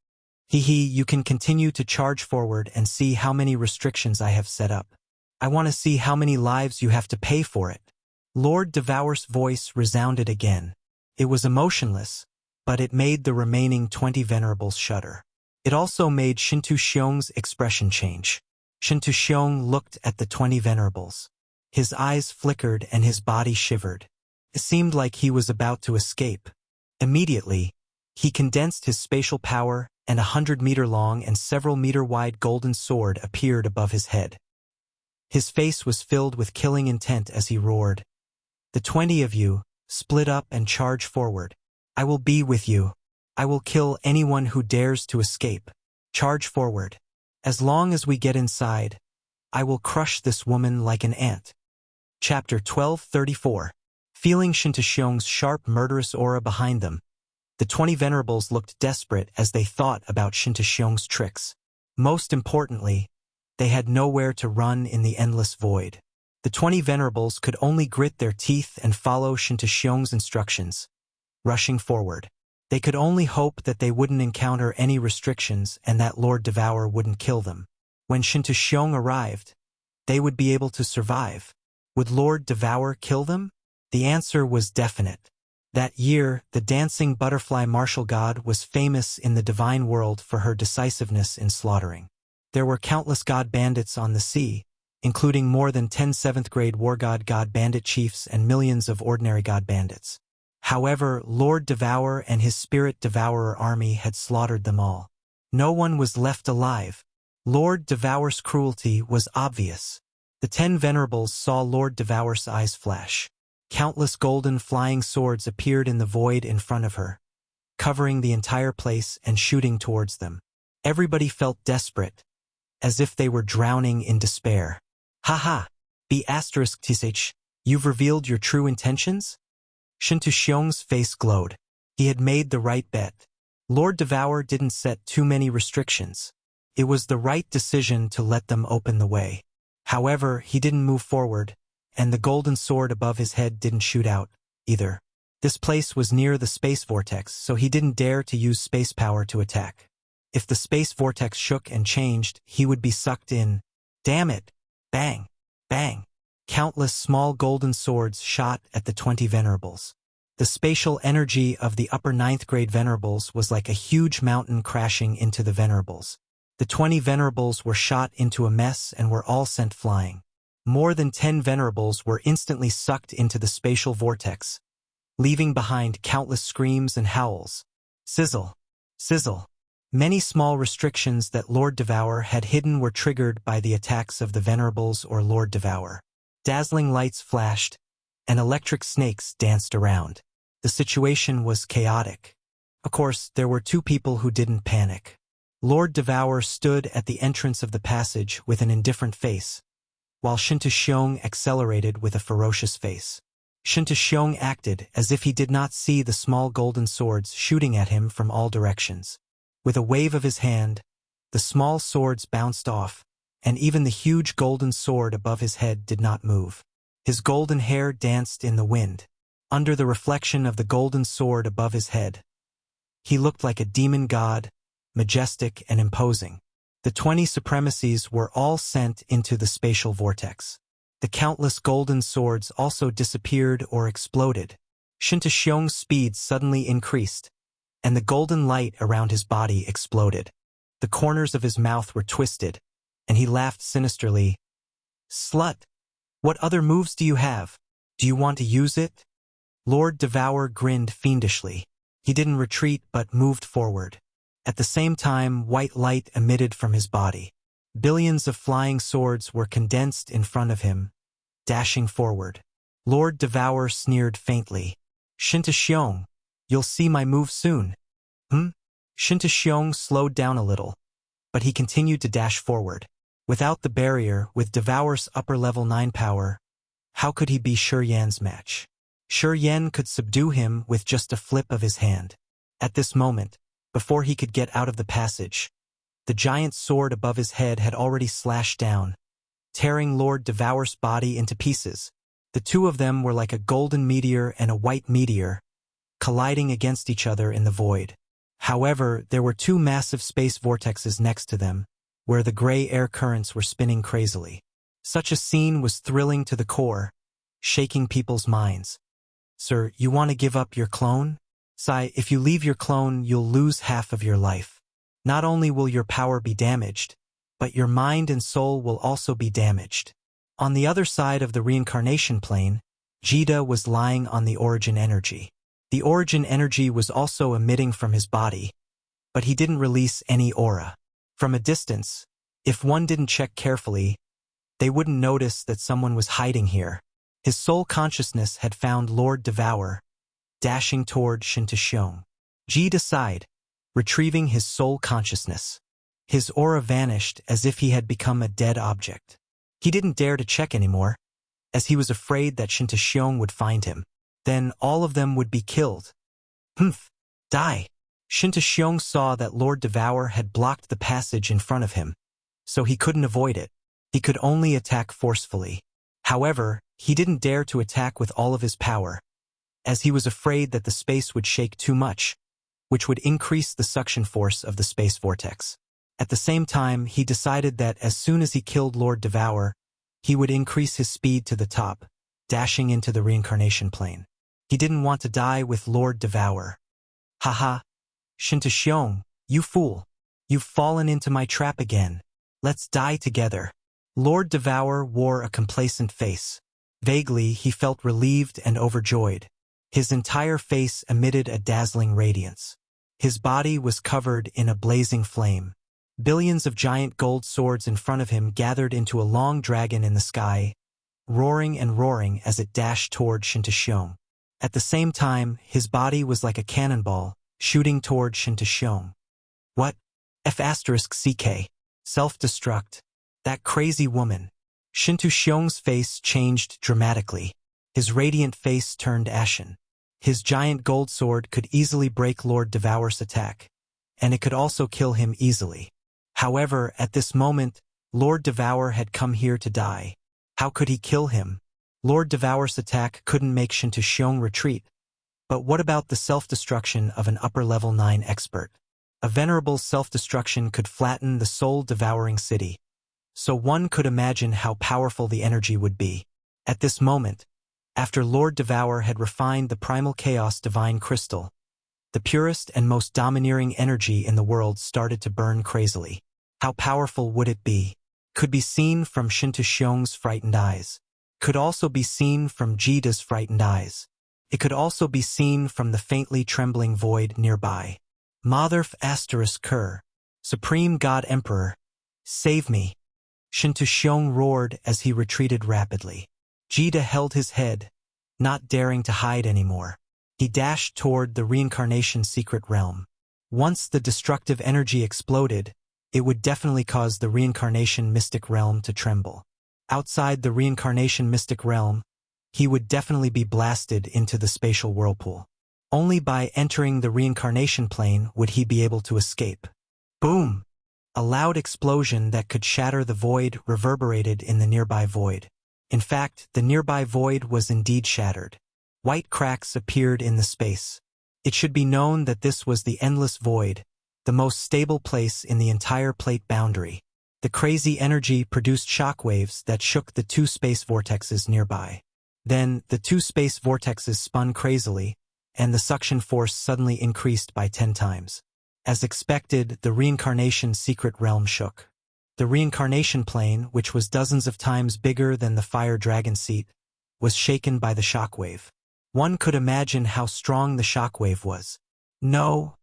You can continue to charge forward and see how many restrictions I have set up. I want to see how many lives you have to pay for it." Lord Devour's voice resounded again. It was emotionless, but it made the remaining 20 venerables shudder. It also made Shintu Xiong's expression change. Shintu Xiong looked at the 20 venerables. His eyes flickered and his body shivered. It seemed like he was about to escape. Immediately, he condensed his spatial power, and a 100-meter-long and several-meter-wide golden sword appeared above his head. His face was filled with killing intent as he roared, "The 20 of you, split up and charge forward. I will be with you. I will kill anyone who dares to escape." Charge forward. As long as we get inside, I will crush this woman like an ant. Chapter 12:34. Feeling Shintaxiong's sharp murderous aura behind them, the 20 venerables looked desperate as they thought about Shintaxiong's tricks. Most importantly, they had nowhere to run in the endless void. The 20 venerables could only grit their teeth and follow Shintaxiong's instructions, rushing forward. They could only hope that they wouldn't encounter any restrictions and that Lord Devour wouldn't kill them. When Shintaxiong arrived, they would be able to survive. Would Lord Devour kill them? The answer was definite. That year, the dancing butterfly martial god was famous in the divine world for her decisiveness in slaughtering. There were countless god bandits on the sea, including more than 10 7th-grade war god bandit chiefs and millions of ordinary god bandits. However, Lord Devour and his spirit devourer army had slaughtered them all. No one was left alive. Lord Devour's cruelty was obvious. The 10 venerables saw Lord Devour's eyes flash. Countless golden flying swords appeared in the void in front of her, covering the entire place and shooting towards them. Everybody felt desperate, as if they were drowning in despair. "Ha! B*****, you've revealed your true intentions?" Shintaxiong's face glowed. He had made the right bet. Lord Devour didn't set too many restrictions. It was the right decision to let them open the way. However, he didn't move forward, and the golden sword above his head didn't shoot out, either. This place was near the space vortex, so he didn't dare to use space power to attack. If the space vortex shook and changed, he would be sucked in. Damn it! Bang! Bang! Countless small golden swords shot at the 20 venerables. The spatial energy of the upper 9th-grade venerables was like a huge mountain crashing into the venerables. The 20 venerables were shot into a mess and were all sent flying. More than 10 venerables were instantly sucked into the spatial vortex, leaving behind countless screams and howls. Sizzle! Sizzle! Many small restrictions that Lord Devour had hidden were triggered by the attacks of the venerables or Lord Devour. Dazzling lights flashed, and electric snakes danced around. The situation was chaotic. Of course, there were two people who didn't panic. Lord Devour stood at the entrance of the passage with an indifferent face, while Shintaxiong accelerated with a ferocious face. Shintaxiong acted as if he did not see the small golden swords shooting at him from all directions. With a wave of his hand, the small swords bounced off, and even the huge golden sword above his head did not move. His golden hair danced in the wind. Under the reflection of the golden sword above his head, he looked like a demon god, majestic and imposing. The 20 supremacies were all sent into the spatial vortex. The countless golden swords also disappeared or exploded. Shintaxiong's speed suddenly increased, and the golden light around his body exploded. The corners of his mouth were twisted, and he laughed sinisterly. "Slut! What other moves do you have? Do you want to use it?" Lord Devour grinned fiendishly. He didn't retreat but moved forward. At the same time, white light emitted from his body. Billions of flying swords were condensed in front of him, dashing forward. Lord Devour sneered faintly. "Shintaxiong, you'll see my move soon." Shintaxiong slowed down a little, but he continued to dash forward. Without the barrier, with Devour's upper level 9 power, how could he be Shi Yan's match? Shi Yan could subdue him with just a flip of his hand. At this moment, before he could get out of the passage, the giant sword above his head had already slashed down, tearing Lord Devour's body into pieces. The two of them were like a golden meteor and a white meteor, colliding against each other in the void. However, there were two massive space vortexes next to them, where the gray air currents were spinning crazily. Such a scene was thrilling to the core, shaking people's minds. "Sir, you want to give up your clone? Sai, if you leave your clone, you'll lose half of your life. Not only will your power be damaged, but your mind and soul will also be damaged." On the other side of the reincarnation plane, Jida was lying on the origin energy. The origin energy was also emitting from his body, but he didn't release any aura. From a distance, if one didn't check carefully, they wouldn't notice that someone was hiding here. His soul consciousness had found Lord Devour, dashing toward Shintaxiong. Jida sighed, retrieving his soul consciousness. His aura vanished as if he had become a dead object. He didn't dare to check anymore, as he was afraid that Shinta would find him. Then all of them would be killed. Humph! Die! Shinta saw that Lord Devour had blocked the passage in front of him, so he couldn't avoid it. He could only attack forcefully. However, he didn't dare to attack with all of his power, as he was afraid that the space would shake too much, which would increase the suction force of the space vortex. At the same time, he decided that as soon as he killed Lord Devour, he would increase his speed to the top, dashing into the reincarnation plane. He didn't want to die with Lord Devour. Haha! Shinta, you fool! You've fallen into my trap again. Let's die together. Lord Devour wore a complacent face. Vaguely, he felt relieved and overjoyed. His entire face emitted a dazzling radiance. His body was covered in a blazing flame. Billions of giant gold swords in front of him gathered into a long dragon in the sky, roaring and roaring as it dashed toward Shinta. At the same time, his body was like a cannonball, shooting toward Shinta. What? F***CK. Self-destruct. That crazy woman. Shinta face changed dramatically. His radiant face turned ashen. His giant gold sword could easily break Lord Devour's attack, and it could also kill him easily. However, at this moment, Lord Devour had come here to die. How could he kill him? Lord Devour's attack couldn't make Shinta retreat. But what about the self-destruction of an upper-level 9 expert? A venerable self-destruction could flatten the soul-devouring city. So one could imagine how powerful the energy would be. At this moment, after Lord Devour had refined the primal chaos divine crystal, the purest and most domineering energy in the world started to burn crazily. How powerful would it be? Could be seen from Shinta frightened eyes. Could also be seen from Jida's frightened eyes. It could also be seen from the faintly trembling void nearby. Motherf *Ker. Supreme God Emperor. Save me. Shinta roared as he retreated rapidly. Jida held his head, not daring to hide anymore. He dashed toward the reincarnation secret realm. Once the destructive energy exploded, it would definitely cause the reincarnation mystic realm to tremble. Outside the reincarnation mystic realm, he would definitely be blasted into the spatial whirlpool. Only by entering the reincarnation plane would he be able to escape. Boom! A loud explosion that could shatter the void reverberated in the nearby void. In fact, the nearby void was indeed shattered. White cracks appeared in the space. It should be known that this was the endless void, the most stable place in the entire plate boundary. The crazy energy produced shockwaves that shook the 2 space vortexes nearby. Then, the 2 space vortexes spun crazily, and the suction force suddenly increased by 10 times. As expected, the reincarnation secret realm shook. The reincarnation plane, which was dozens of times bigger than the fire dragon seat, was shaken by the shockwave. One could imagine how strong the shockwave was. No!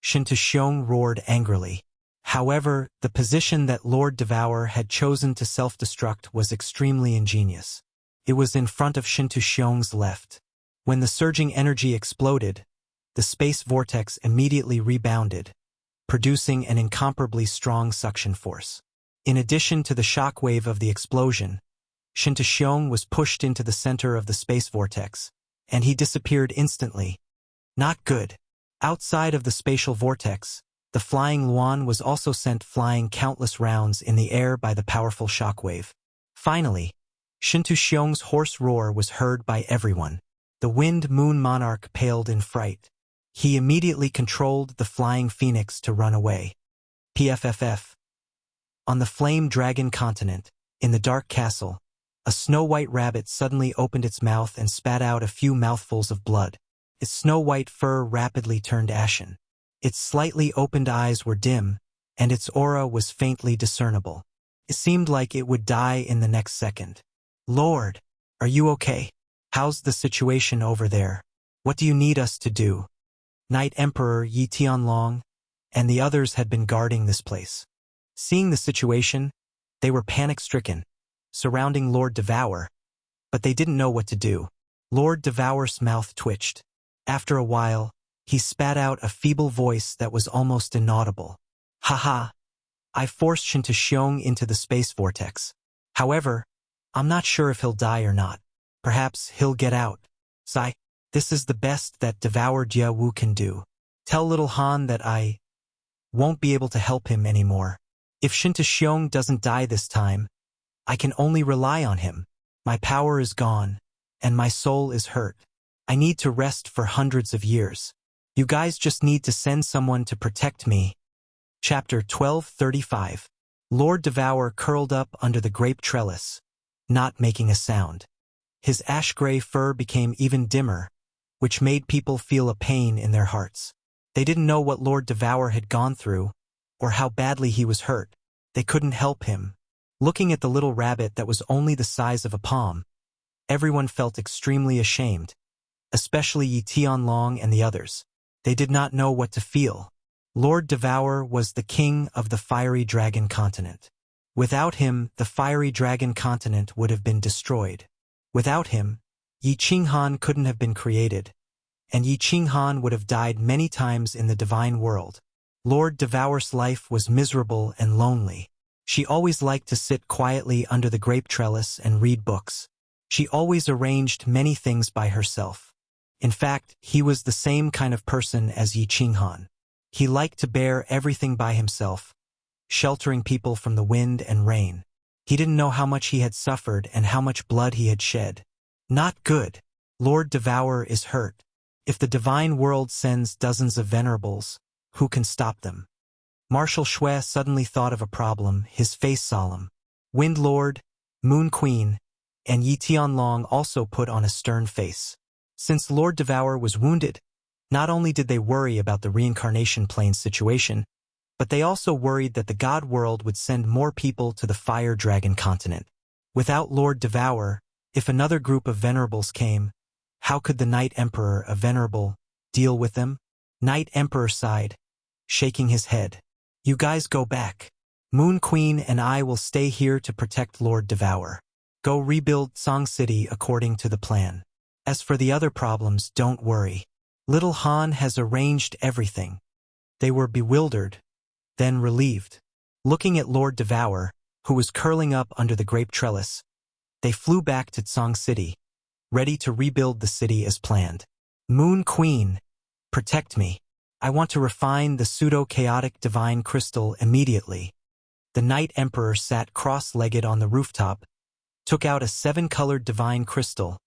Shinta roared angrily. However, the position that Lord Devour had chosen to self-destruct was extremely ingenious. It was in front of Shinta left. When the surging energy exploded, the space vortex immediately rebounded, producing an incomparably strong suction force. In addition to the shockwave of the explosion, Shinta was pushed into the center of the space vortex, and he disappeared instantly. Not good. Outside of the spatial vortex, the flying Luan was also sent flying countless rounds in the air by the powerful shockwave. Finally, Shinta hoarse roar was heard by everyone. The Wind Moon Monarch paled in fright. He immediately controlled the flying phoenix to run away. PFFF. On the Flame Dragon continent, in the Dark Castle, a snow-white rabbit suddenly opened its mouth and spat out a few mouthfuls of blood. Its snow-white fur rapidly turned ashen. Its slightly opened eyes were dim, and its aura was faintly discernible. It seemed like it would die in the next second. Lord, are you okay? How's the situation over there? What do you need us to do? Knight Emperor Yi Tianlong and the others had been guarding this place. Seeing the situation, they were panic-stricken, surrounding Lord Devour, but they didn't know what to do. Lord Devour's mouth twitched. After a while, he spat out a feeble voice that was almost inaudible. Haha! I forced Shinta into the space vortex. However, I'm not sure if he'll die or not. Perhaps he'll get out. Sigh, this is the best that Devour Jia Wu can do. Tell little Han that I won't be able to help him anymore. If Shinta doesn't die this time, I can only rely on him. My power is gone, and my soul is hurt. I need to rest for hundreds of years. You guys just need to send someone to protect me. Chapter 1235. Lord Devour curled up under the grape trellis, not making a sound. His ash-gray fur became even dimmer, which made people feel a pain in their hearts. They didn't know what Lord Devour had gone through, or how badly he was hurt. They couldn't help him. Looking at the little rabbit that was only the size of a palm, everyone felt extremely ashamed, especially Yi Tianlong and the others. They did not know what to feel. Lord Devour was the king of the Fiery Dragon Continent. Without him, the Fiery Dragon Continent would have been destroyed. Without him, Yi Qinghan couldn't have been created, and Yi Qinghan would have died many times in the divine world. Lord Devour's life was miserable and lonely. She always liked to sit quietly under the grape trellis and read books. She always arranged many things by herself. In fact, he was the same kind of person as Yi Qinghan. He liked to bear everything by himself, sheltering people from the wind and rain. He didn't know how much he had suffered and how much blood he had shed. Not good. Lord Devour is hurt. If the divine world sends dozens of venerables, who can stop them? Marshal Shui suddenly thought of a problem, his face solemn. Wind Lord, Moon Queen, and Yi Tianlong also put on a stern face. Since Lord Devour was wounded, not only did they worry about the reincarnation plane situation, but they also worried that the God world would send more people to the Fire Dragon Continent. Without Lord Devour, if another group of venerables came, how could the Night Emperor, a venerable, deal with them? Night Emperor sighed, shaking his head. You guys go back. Moon Queen and I will stay here to protect Lord Devour. Go rebuild Song City according to the plan. As for the other problems, don't worry. Little Han has arranged everything. They were bewildered, then relieved. Looking at Lord Devour, who was curling up under the grape trellis, they flew back to Song City, ready to rebuild the city as planned. Moon Queen, protect me. I want to refine the pseudo-chaotic divine crystal immediately. The Night Emperor sat cross-legged on the rooftop, took out a 7-colored divine crystal,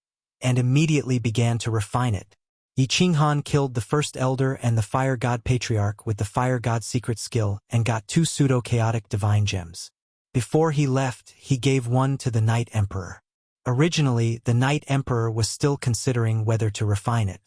and immediately began to refine it. Yi Qinghan killed the first elder and the fire god patriarch with the fire god secret skill and got 2 pseudo-chaotic divine gems. Before he left, he gave one to the Night Emperor. Originally, the Night Emperor was still considering whether to refine it.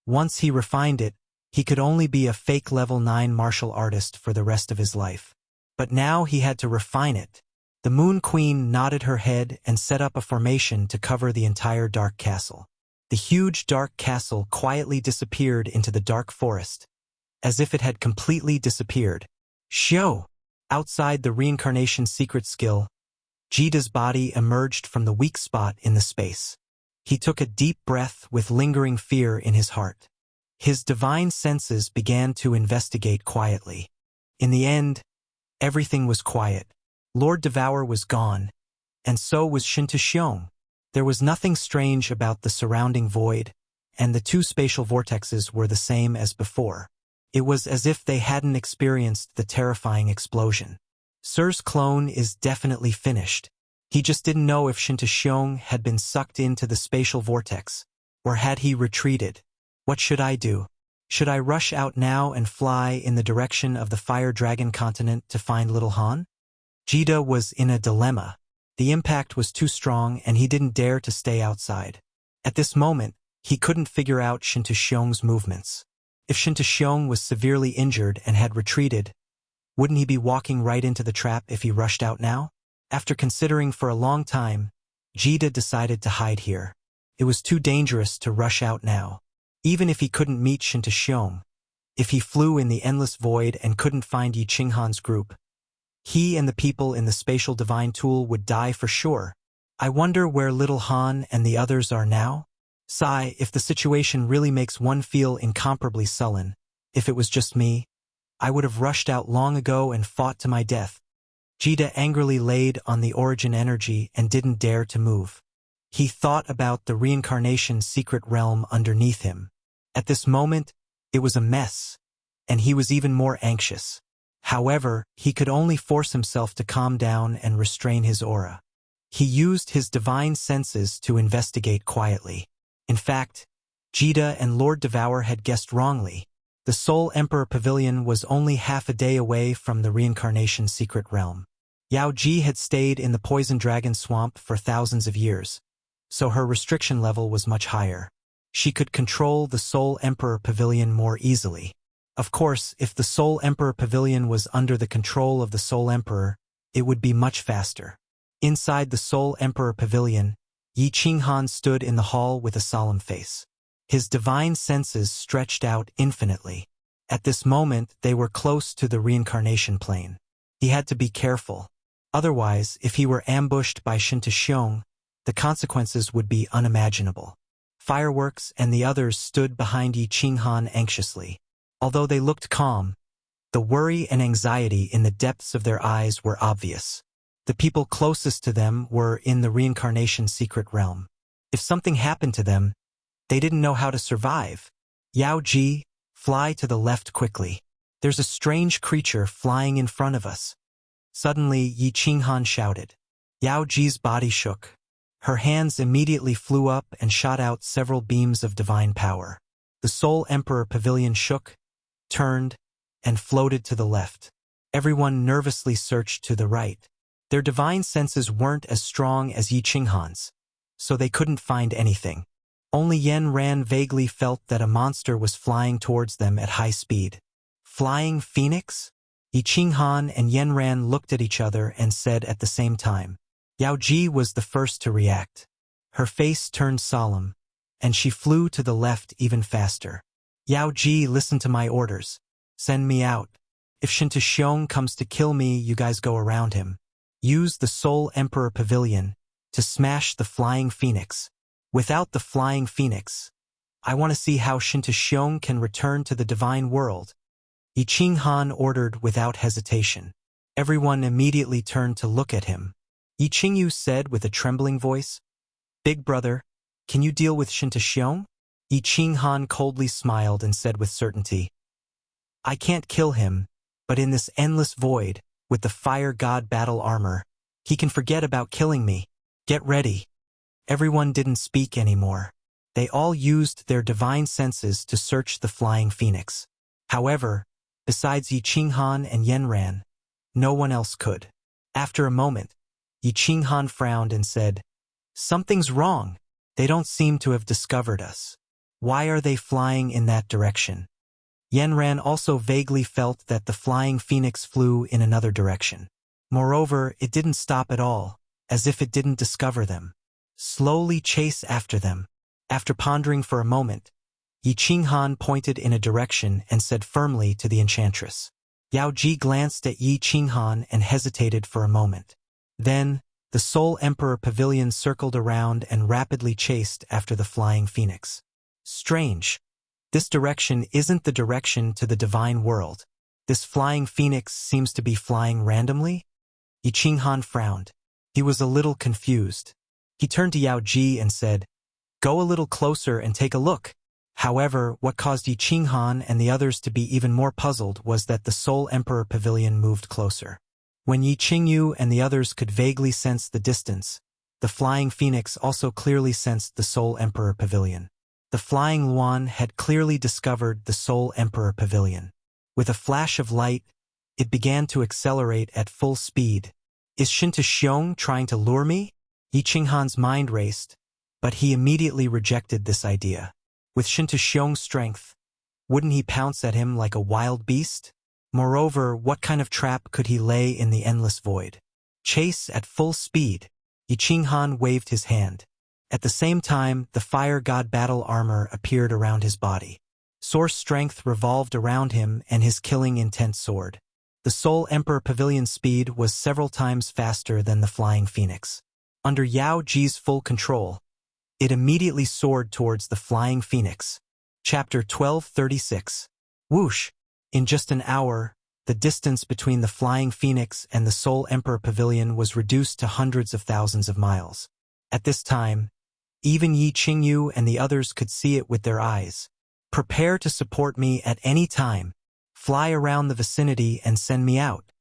Once he refined it, he could only be a fake level 9 martial artist for the rest of his life. But now he had to refine it. The Moon Queen nodded her head and set up a formation to cover the entire dark castle. The huge dark castle quietly disappeared into the dark forest, as if it had completely disappeared. Shio! Outside the reincarnation secret skill, Jida's body emerged from the weak spot in the space. He took a deep breath with lingering fear in his heart. His divine senses began to investigate quietly. In the end, everything was quiet. Lord Devour was gone, and so was Shinta. There was nothing strange about the surrounding void, and the 2 spatial vortexes were the same as before. It was as if they hadn't experienced the terrifying explosion. Sir's clone is definitely finished. He just didn't know if Shinta had been sucked into the spatial vortex, or had he retreated. What should I do? Should I rush out now and fly in the direction of the Fire Dragon Continent to find little Han? Jida was in a dilemma. The impact was too strong and he didn't dare to stay outside. At this moment, he couldn't figure out Shinta movements. If Shinta was severely injured and had retreated, wouldn't he be walking right into the trap if he rushed out now? After considering for a long time, Jida decided to hide here. It was too dangerous to rush out now. Even if he couldn't meet Shinta, if he flew in the endless void and couldn't find Yi Qinghan's group, he and the people in the spatial divine tool would die for sure. I wonder where little Han and the others are now? Sigh, if the situation really makes one feel incomparably sullen. If it was just me, I would have rushed out long ago and fought to my death. Jida angrily laid on the origin energy and didn't dare to move. He thought about the reincarnation secret realm underneath him. At this moment, it was a mess, and he was even more anxious. However, he could only force himself to calm down and restrain his aura. He used his divine senses to investigate quietly. In fact, Jida and Lord Devour had guessed wrongly. The Soul Emperor Pavilion was only half a day away from the reincarnation secret realm. Yao Ji had stayed in the Poison Dragon Swamp for thousands of years, so her restriction level was much higher. She could control the Soul Emperor Pavilion more easily. Of course, if the Soul Emperor Pavilion was under the control of the Soul Emperor, it would be much faster. Inside the Soul Emperor Pavilion, Yi Qinghan stood in the hall with a solemn face. His divine senses stretched out infinitely. At this moment, they were close to the reincarnation plane. He had to be careful. Otherwise, if he were ambushed by Shinta, the consequences would be unimaginable. Fireworks and the others stood behind Yi Qinghan anxiously. Although they looked calm, the worry and anxiety in the depths of their eyes were obvious. The people closest to them were in the reincarnation secret realm. If something happened to them, they didn't know how to survive. Yao Ji, fly to the left quickly. There's a strange creature flying in front of us. Suddenly, Yi Qinghan shouted. Yao Ji's body shook. Her hands immediately flew up and shot out several beams of divine power. The Soul Emperor Pavilion shook, turned, and floated to the left. Everyone nervously searched to the right. Their divine senses weren't as strong as Yi Qinghan's, so they couldn't find anything. Only Yen Ran vaguely felt that a monster was flying towards them at high speed. Flying Phoenix? Yi Qinghan and Yen Ran looked at each other and said at the same time. Yao Ji was the first to react. Her face turned solemn, and she flew to the left even faster. Yao Ji, listen to my orders. Send me out. If Shinta comes to kill me, you guys go around him. Use the Soul Emperor Pavilion to smash the Flying Phoenix. Without the Flying Phoenix, I want to see how Shinta can return to the divine world. Yi Qinghan ordered without hesitation. Everyone immediately turned to look at him. Yi Qingyu said with a trembling voice, Big brother, can you deal with Shinta? Yi Qinghan coldly smiled and said with certainty, I can't kill him, but in this endless void, with the fire god battle armor, he can forget about killing me. Get ready. Everyone didn't speak anymore. They all used their divine senses to search the Flying Phoenix. However, besides Yi Qinghan and Yen Ran, no one else could. After a moment, Yi Qinghan frowned and said, Something's wrong. They don't seem to have discovered us. Why are they flying in that direction? Yen Ran also vaguely felt that the Flying Phoenix flew in another direction. Moreover, it didn't stop at all, as if it didn't discover them. Slowly chase after them. After pondering for a moment, Yi Qinghan pointed in a direction and said firmly to the enchantress. Yao Ji glanced at Yi Qinghan and hesitated for a moment. Then, the Soul Emperor Pavilion circled around and rapidly chased after the Flying Phoenix. Strange. This direction isn't the direction to the divine world. This Flying Phoenix seems to be flying randomly? Yi Qinghan frowned. He was a little confused. He turned to Yao Ji and said, Go a little closer and take a look. However, what caused Yi Qinghan and the others to be even more puzzled was that the Soul Emperor Pavilion moved closer. When Yi Qingyu and the others could vaguely sense the distance, the Flying Phoenix also clearly sensed the Soul Emperor Pavilion. The Flying Luan had clearly discovered the Soul Emperor Pavilion. With a flash of light, it began to accelerate at full speed. Is Shinta trying to lure me? Yi Qinghan's mind raced, but he immediately rejected this idea. With Shinta strength, wouldn't he pounce at him like a wild beast? Moreover, what kind of trap could he lay in the endless void? Chase at full speed. Yi Qinghan waved his hand. At the same time, the fire god battle armor appeared around his body. Source strength revolved around him and his killing intent soared. The Soul Emperor Pavilion's speed was several times faster than the Flying Phoenix. Under Yao Ji's full control, it immediately soared towards the Flying Phoenix. Chapter 1236. Whoosh! In just an hour, The distance between the Flying Phoenix and the Soul Emperor Pavilion was reduced to hundreds of thousands of miles. At this time, even Yi Qingyu and the others could see it with their eyes. "Prepare to support me at any time. Fly around the vicinity and send me out."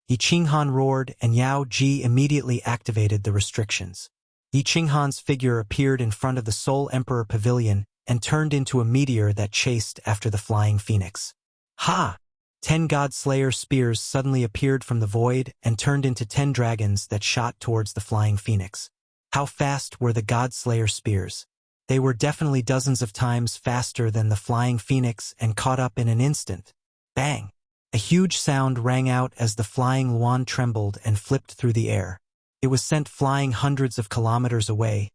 Yi Qinghan roared, and Yao Ji immediately activated the restrictions. Yi Qinghan's figure appeared in front of the Soul Emperor Pavilion and turned into a meteor that chased after the Flying Phoenix. Ha! 10 God Slayer spears suddenly appeared from the void and turned into 10 dragons that shot towards the Flying Phoenix. How fast were the God Slayer spears? They were definitely dozens of times faster than the Flying Phoenix and caught up in an instant. Bang! A huge sound rang out as the flying Luan trembled and flipped through the air. It was sent flying hundreds of kilometers away,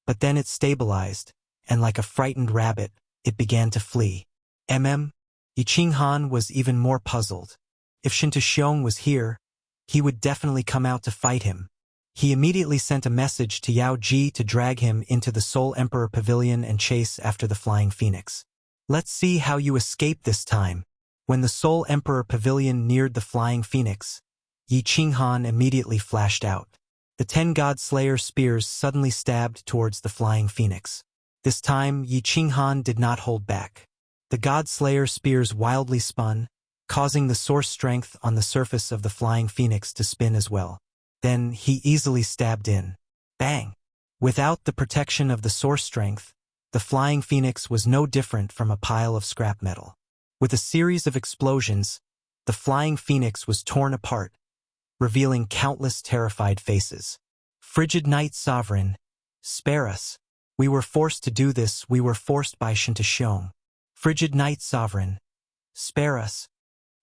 but then it stabilized, and like a frightened rabbit, it began to flee. Yi Qinghan was even more puzzled. If Shen Tuxiong was here, he would definitely come out to fight him. He immediately sent a message to Yao Ji to drag him into the Soul Emperor Pavilion and chase after the Flying Phoenix. "Let's see how you escape this time." When the Soul Emperor Pavilion neared the Flying Phoenix, Yi Qinghan immediately flashed out. The 10 God Slayer spears suddenly stabbed towards the Flying Phoenix. This time, Yi Qinghan did not hold back. The God Slayer spears wildly spun, causing the source strength on the surface of the Flying Phoenix to spin as well. Then he easily stabbed in. Bang! Without the protection of the source strength, the Flying Phoenix was no different from a pile of scrap metal. With a series of explosions, the Flying Phoenix was torn apart, revealing countless terrified faces. "Frigid Night Sovereign, spare us. We were forced to do this. We were forced by Shen Tuxiong. Frigid Night Sovereign, spare us."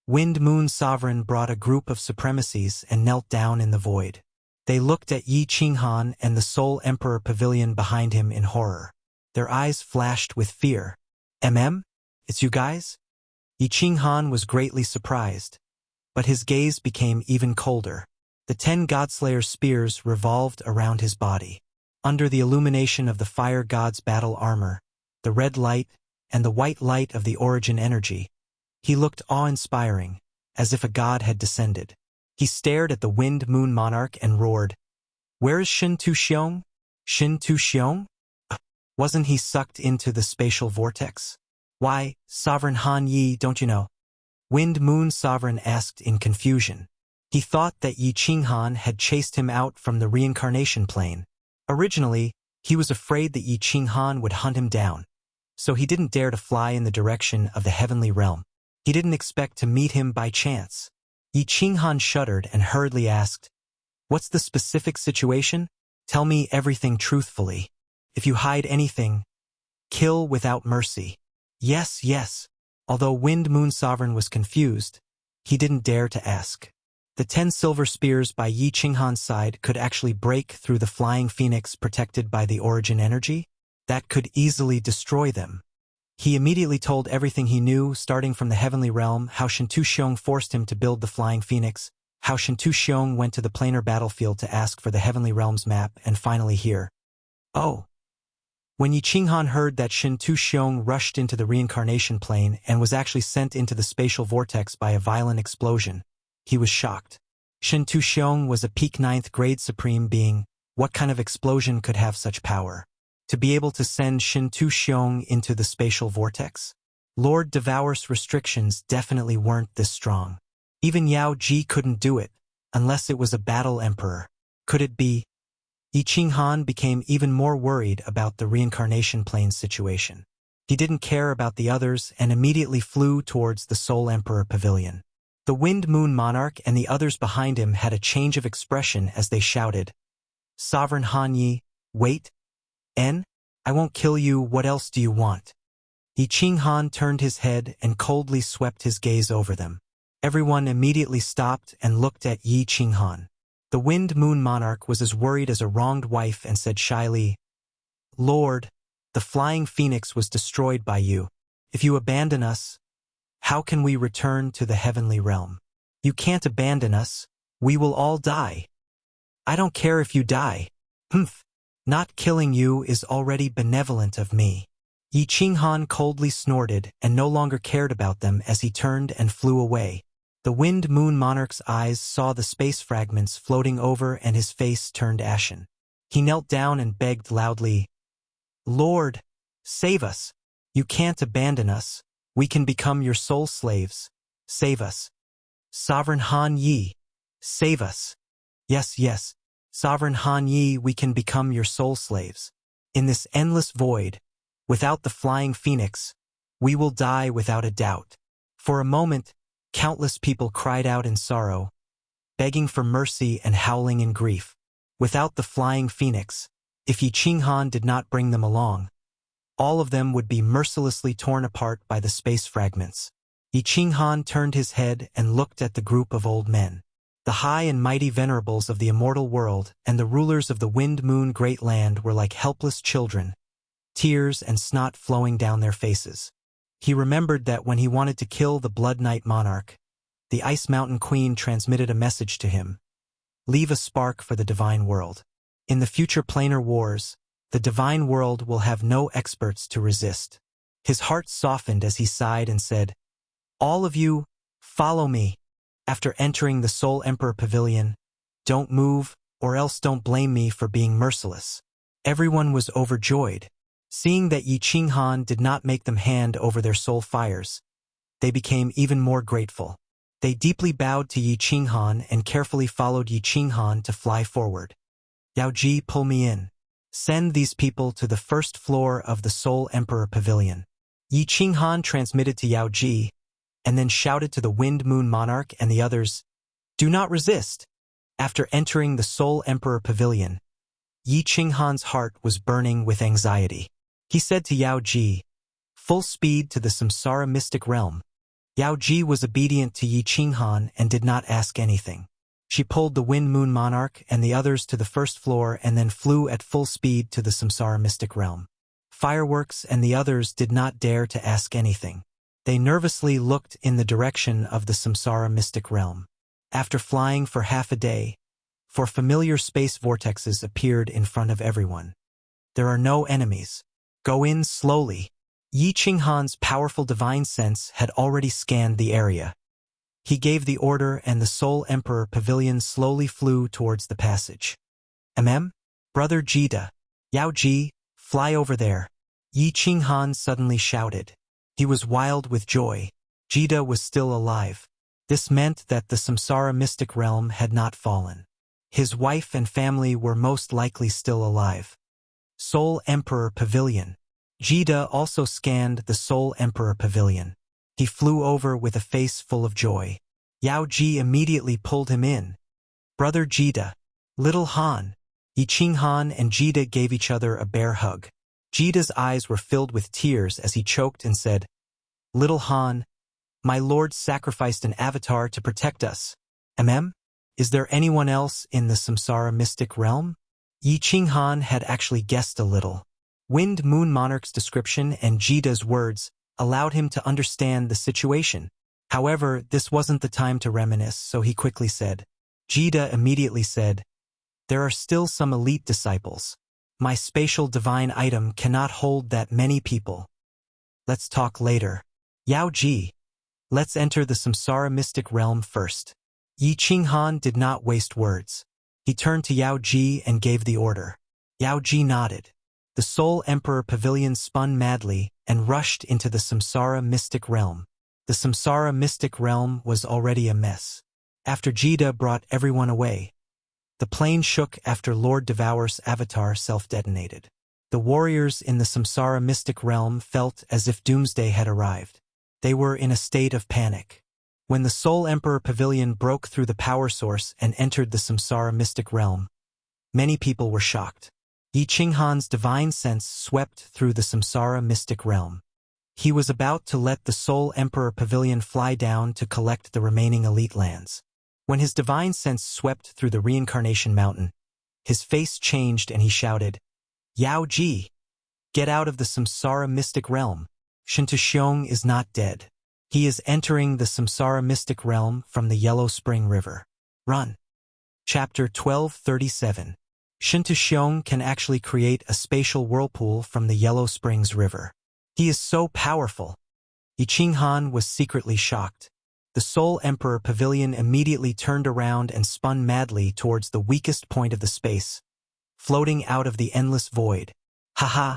Wind Moon Sovereign brought a group of supremacies and knelt down in the void. They looked at Yi Qinghan and the Soul Emperor Pavilion behind him in horror. Their eyes flashed with fear. It's you guys?" Yi Qinghan was greatly surprised, but his gaze became even colder. The 10 Godslayer spears revolved around his body. Under the illumination of the Fire God's battle armor, the red light, and the white light of the origin energy, he looked awe-inspiring, as if a god had descended. He stared at the Wind Moon Monarch and roared, "Where is Shen Tuxiong? Shen Tuxiong? Wasn't he sucked into the spatial vortex?" "Why, Sovereign Han Yi, don't you know?" Wind Moon Sovereign asked in confusion. He thought that Yi Qinghan had chased him out from the reincarnation plane. Originally, he was afraid that Yi Qinghan would hunt him down, so he didn't dare to fly in the direction of the heavenly realm. He didn't expect to meet him by chance. Yi Qinghan shuddered and hurriedly asked, "What's the specific situation? Tell me everything truthfully. If you hide anything, kill without mercy." Yes, yes. Although Wind Moon Sovereign was confused, he didn't dare to ask. The 10 silver spears by Yi Qinghan's side could actually break through the Flying Phoenix protected by the origin energy. That could easily destroy them. He immediately told everything he knew, starting from the heavenly realm, how Shen Tuxiong forced him to build the Flying Phoenix, how Shen Tuxiong went to the planar battlefield to ask for the heavenly realm's map, and finally here. Oh. When Yi Qinghan heard that Shen Tuxiong rushed into the reincarnation plane and was actually sent into the spatial vortex by a violent explosion, he was shocked. Shen Tuxiong was a peak 9th grade supreme being. What kind of explosion could have such power? To be able to send Shen Tuxiong into the spatial vortex? Lord Devour's restrictions definitely weren't this strong. Even Yao Ji couldn't do it, unless it was a battle emperor. Could it be? Yi Qinghan became even more worried about the reincarnation plane situation. He didn't care about the others and immediately flew towards the Soul Emperor Pavilion. The Wind Moon Monarch and the others behind him had a change of expression as they shouted, "Sovereign Han Yi, wait. I won't kill you, what else do you want?" Yi Qinghan turned his head and coldly swept his gaze over them. Everyone immediately stopped and looked at Yi Qinghan. The Wind Moon Monarch was as worried as a wronged wife and said shyly, "Lord, the Flying Phoenix was destroyed by you. If you abandon us, how can we return to the heavenly realm? You can't abandon us. We will all die." "I don't care if you die. Not killing you is already benevolent of me." Yi Qinghan coldly snorted and no longer cared about them as he turned and flew away. The Wind Moon Monarch's eyes saw the space fragments floating over and his face turned ashen. He knelt down and begged loudly, "Lord, save us. You can't abandon us. We can become your soul slaves. Save us. Sovereign Han Yi, save us. Yes, yes, Sovereign Han Yi, we can become your soul slaves. In this endless void, without the flying phoenix, we will die without a doubt." For a moment, countless people cried out in sorrow, begging for mercy and howling in grief. Without the flying phoenix, if Yi Qinghan did not bring them along, all of them would be mercilessly torn apart by the space fragments. Yi Qinghan turned his head and looked at the group of old men. The high and mighty venerables of the immortal world and the rulers of the Wind Moon Great Land were like helpless children, tears and snot flowing down their faces. He remembered that when he wanted to kill the Blood Knight monarch, the Ice Mountain Queen transmitted a message to him: "Leave a spark for the divine world. In the future planar wars, the divine world will have no experts to resist." His heart softened as he sighed and said, "All of you, follow me." After entering the Soul Emperor Pavilion, "Don't move, or else don't blame me for being merciless." Everyone was overjoyed. Seeing that Yi Qinghan did not make them hand over their soul fires, they became even more grateful. They deeply bowed to Yi Qinghan and carefully followed Yi Qinghan to fly forward. "Yao Ji, pull me in. Send these people to the first floor of the Soul Emperor Pavilion." Yi Qinghan transmitted to Yao Ji, and then shouted to the Wind Moon Monarch and the others, "Do not resist." After entering the Soul Emperor Pavilion, Yi Qinghan's heart was burning with anxiety. He said to Yao Ji, "Full speed to the Samsara Mystic Realm." Yao Ji was obedient to Yi Qinghan and did not ask anything. She pulled the Wind Moon Monarch and the others to the first floor and then flew at full speed to the Samsara Mystic Realm. Fireworks and the others did not dare to ask anything. They nervously looked in the direction of the Samsara Mystic Realm. After flying for half a day, four familiar space vortexes appeared in front of everyone. "There are no enemies. Go in slowly." Yi Qinghan's powerful divine sense had already scanned the area. He gave the order and the Soul Emperor Pavilion slowly flew towards the passage. Brother Jida, Yao Ji, fly over there." Yi Qinghan suddenly shouted. He was wild with joy. Jida was still alive. This meant that the Samsara Mystic Realm had not fallen. His wife and family were most likely still alive. Soul Emperor Pavilion. Jida also scanned the Soul Emperor Pavilion. He flew over with a face full of joy. Yao Ji immediately pulled him in. "Brother Jida, little Han." Yi Qinghan and Jida gave each other a bear hug. Jida's eyes were filled with tears as he choked and said, "Little Han, my lord sacrificed an avatar to protect us. Is there anyone else in the Samsara Mystic Realm?" Yi Qinghan had actually guessed a little. Wind Moon Monarch's description and Jida's words allowed him to understand the situation. However, this wasn't the time to reminisce, so he quickly said. Jida immediately said, "There are still some elite disciples. My spatial divine item cannot hold that many people. Let's talk later. Yao Ji, let's enter the Samsara Mystic Realm first." Yi Qinghan did not waste words. He turned to Yao Ji and gave the order. Yao Ji nodded. The Soul Emperor Pavilion spun madly and rushed into the Samsara Mystic Realm. The Samsara Mystic Realm was already a mess. After Jida brought everyone away, the plane shook after Lord Devour's avatar self-detonated. The warriors in the Samsara Mystic Realm felt as if doomsday had arrived. They were in a state of panic. When the Soul Emperor Pavilion broke through the power source and entered the Samsara Mystic Realm, many people were shocked. Yi Qinghan's divine sense swept through the Samsara Mystic Realm. He was about to let the Soul Emperor Pavilion fly down to collect the remaining elite lands. When his divine sense swept through the Reincarnation Mountain, his face changed and he shouted, "Yao Ji, get out of the Samsara Mystic Realm. Shintuxiong is not dead. He is entering the Samsara Mystic Realm from the Yellow Spring River. Run." Chapter 1237. Shintuxiong can actually create a spatial whirlpool from the Yellow Springs River. He is so powerful. Yi Qinghan was secretly shocked. The Soul Emperor Pavilion immediately turned around and spun madly towards the weakest point of the space, floating out of the endless void. Haha,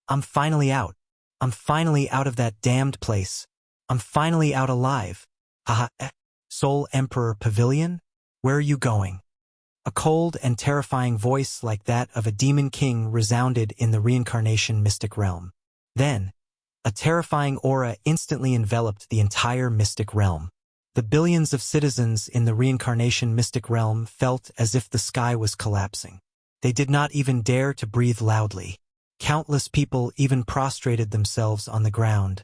I'm finally out. I'm finally out of that damned place. I'm finally out alive. Haha, Soul Emperor Pavilion? Where are you going? A cold and terrifying voice like that of a demon king resounded in the reincarnation mystic realm. Then, a terrifying aura instantly enveloped the entire mystic realm. The billions of citizens in the reincarnation mystic realm felt as if the sky was collapsing. They did not even dare to breathe loudly. Countless people even prostrated themselves on the ground,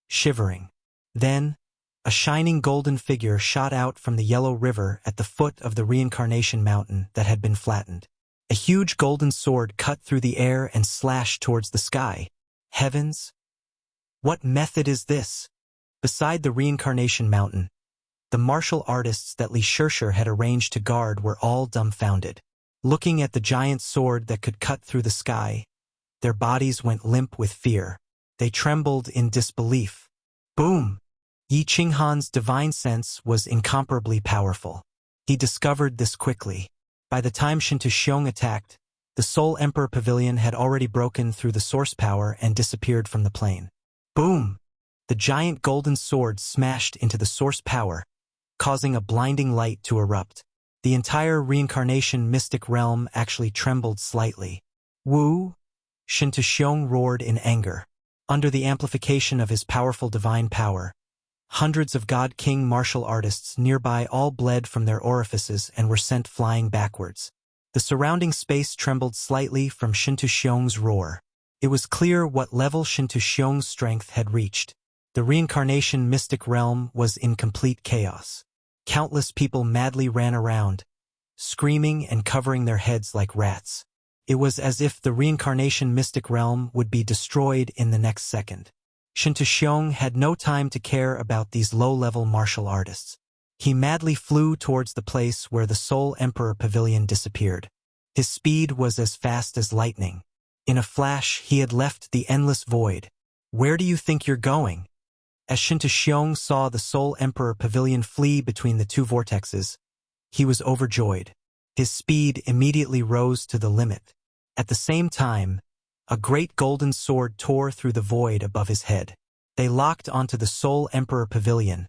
shivering. Then, a shining golden figure shot out from the yellow river at the foot of the reincarnation mountain that had been flattened. A huge golden sword cut through the air and slashed towards the sky. Heavens! What method is this? Beside the reincarnation mountain, the martial artists that Li Shirshir had arranged to guard were all dumbfounded. Looking at the giant sword that could cut through the sky, their bodies went limp with fear. They trembled in disbelief. Boom! Yi Qinghan's divine sense was incomparably powerful. He discovered this quickly. By the time Shinta Xiong attacked, the Soul Emperor Pavilion had already broken through the source power and disappeared from the plane. Boom! The giant golden sword smashed into the source power, causing a blinding light to erupt. The entire reincarnation mystic realm actually trembled slightly. Woo! Shinta Xiong roared in anger. Under the amplification of his powerful divine power, hundreds of God King martial artists nearby all bled from their orifices and were sent flying backwards. The surrounding space trembled slightly from Shinta Xiong's roar. It was clear what level Shinta Xiong's strength had reached. The reincarnation mystic realm was in complete chaos. Countless people madly ran around, screaming and covering their heads like rats. It was as if the reincarnation mystic realm would be destroyed in the next second. Shinta Xiong had no time to care about these low-level martial artists. He madly flew towards the place where the Soul Emperor Pavilion disappeared. His speed was as fast as lightning. In a flash, he had left the endless void. Where do you think you're going? As Shinta Xiong saw the Soul Emperor Pavilion flee between the two vortexes, he was overjoyed. His speed immediately rose to the limit. At the same time, a great golden sword tore through the void above his head. They locked onto the Soul Emperor Pavilion,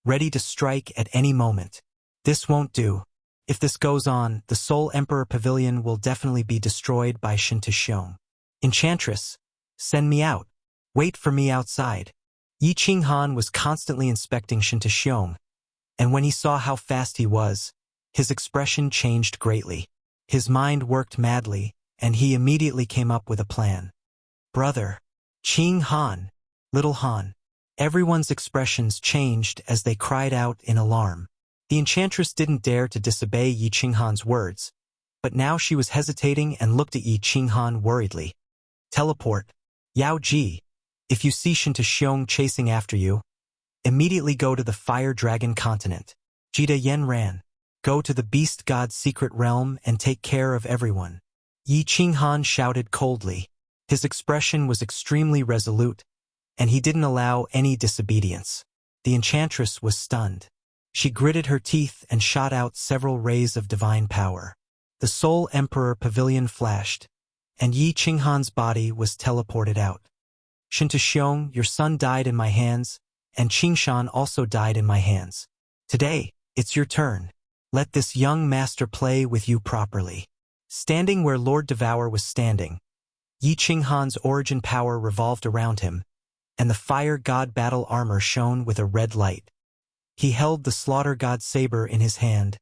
ready to strike at any moment. This won't do. If this goes on, the Soul Emperor Pavilion will definitely be destroyed by Shinta Xiong. Enchantress, send me out. Wait for me outside. Yi Qinghan was constantly inspecting Shinta Xiong, and when he saw how fast he was, his expression changed greatly. His mind worked madly, and he immediately came up with a plan. Brother, Qinghan, little Han. Everyone's expressions changed as they cried out in alarm. The enchantress didn't dare to disobey Yi Qinghan's words, but now she was hesitating and looked at Yi Qinghan worriedly. Teleport. Yao Ji, if you see Shinta Xiong chasing after you, immediately go to the Fire Dragon continent. Jida Yen ran. Go to the Beast God's secret realm and take care of everyone. Yi Qinghan shouted coldly. His expression was extremely resolute, and he didn't allow any disobedience. The enchantress was stunned. She gritted her teeth and shot out several rays of divine power. The Soul Emperor Pavilion flashed, and Yi Qinghan's body was teleported out. Shinta Xiong, your son died in my hands, and Qingshan also died in my hands. Today, it's your turn. Let this young master play with you properly. Standing where Lord Devour was standing, Yi Qinghan's origin power revolved around him, and the Fire God battle armor shone with a red light. He held the Slaughter God saber in his hand,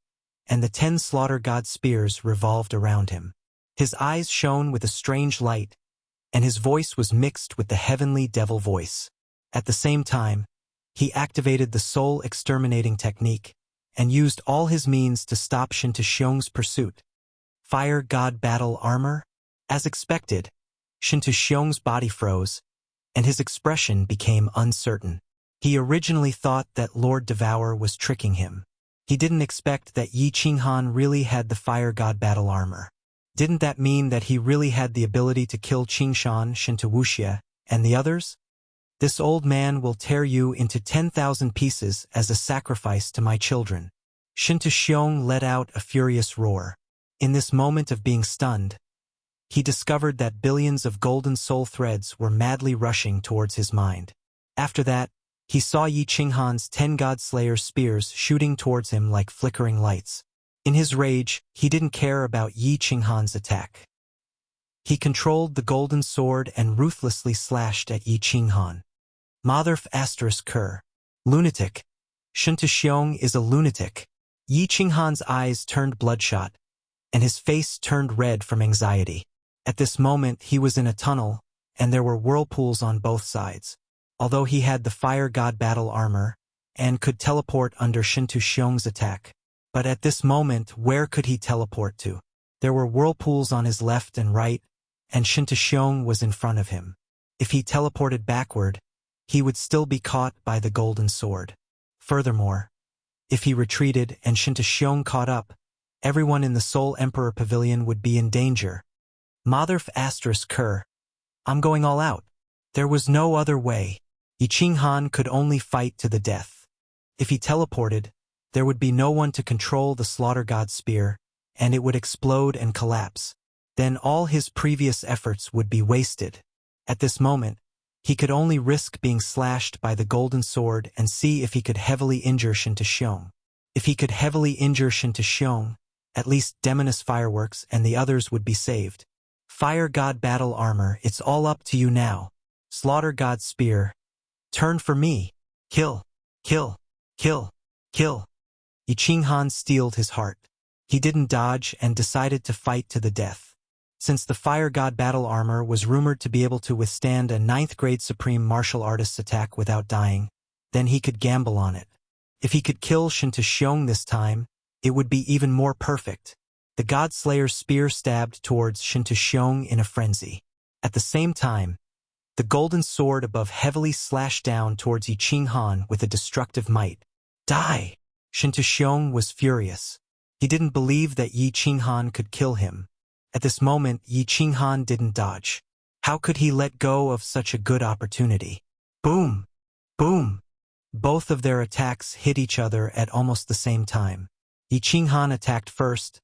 and the 10 Slaughter God spears revolved around him. His eyes shone with a strange light, and his voice was mixed with the heavenly devil voice. At the same time, he activated the soul exterminating technique, and used all his means to stop Shinta Xiong's pursuit. Fire God battle armor? As expected, Shinta Xiong's body froze, and his expression became uncertain. He originally thought that Lord Devour was tricking him. He didn't expect that Yi Qinghan really had the Fire God battle armor. Didn't that mean that he really had the ability to kill Qingshan, Shinta Wuxia, and the others? This old man will tear you into 10,000 pieces as a sacrifice to my children. Shinta Xiong let out a furious roar. In this moment of being stunned, he discovered that billions of golden soul threads were madly rushing towards his mind. After that, he saw Yi Qinghan's 10 God Slayer spears shooting towards him like flickering lights. In his rage, he didn't care about Yi Qinghan's attack. He controlled the golden sword and ruthlessly slashed at Yi Qinghan. Motherf ****. Lunatic. Shinta Xiong is a lunatic. Yi Qinghan's eyes turned bloodshot, and his face turned red from anxiety. At this moment he was in a tunnel, and there were whirlpools on both sides. Although he had the fire god battle armor, and could teleport under Shinta Xiong's attack. But at this moment where could he teleport to? There were whirlpools on his left and right, and Shinta Xiong was in front of him. If he teleported backward, he would still be caught by the golden sword. Furthermore, if he retreated and Shinta Xiong caught up, everyone in the Soul Emperor Pavilion would be in danger. Motherf ****. I'm going all out. There was no other way. Yi Qinghan could only fight to the death. If he teleported, there would be no one to control the Slaughter God Spear, and it would explode and collapse. Then all his previous efforts would be wasted. At this moment, he could only risk being slashed by the golden sword and see if he could heavily injure Shinta Xiong. If he could heavily injure Shinta Xiong, at least Demoness Fireworks and the others would be saved. Fire God Battle Armor, it's all up to you now. Slaughter God Spear. Turn for me. Kill. Kill. Kill. Kill. Yi Qinghan steeled his heart. He didn't dodge and decided to fight to the death. Since the Fire God Battle Armor was rumored to be able to withstand a 9th grade Supreme Martial Artist's attack without dying, then he could gamble on it. If he could kill Shinta Xiong this time, it would be even more perfect. The God Slayer's spear stabbed towards Shinta Xiong in a frenzy. At the same time, the golden sword above heavily slashed down towards Yi Qinghan with a destructive might. Die! Shinta Xiong was furious. He didn't believe that Yi Qinghan could kill him. At this moment, Yi Qinghan didn't dodge. How could he let go of such a good opportunity? Boom! Boom! Both of their attacks hit each other at almost the same time. Yi Qinghan attacked first,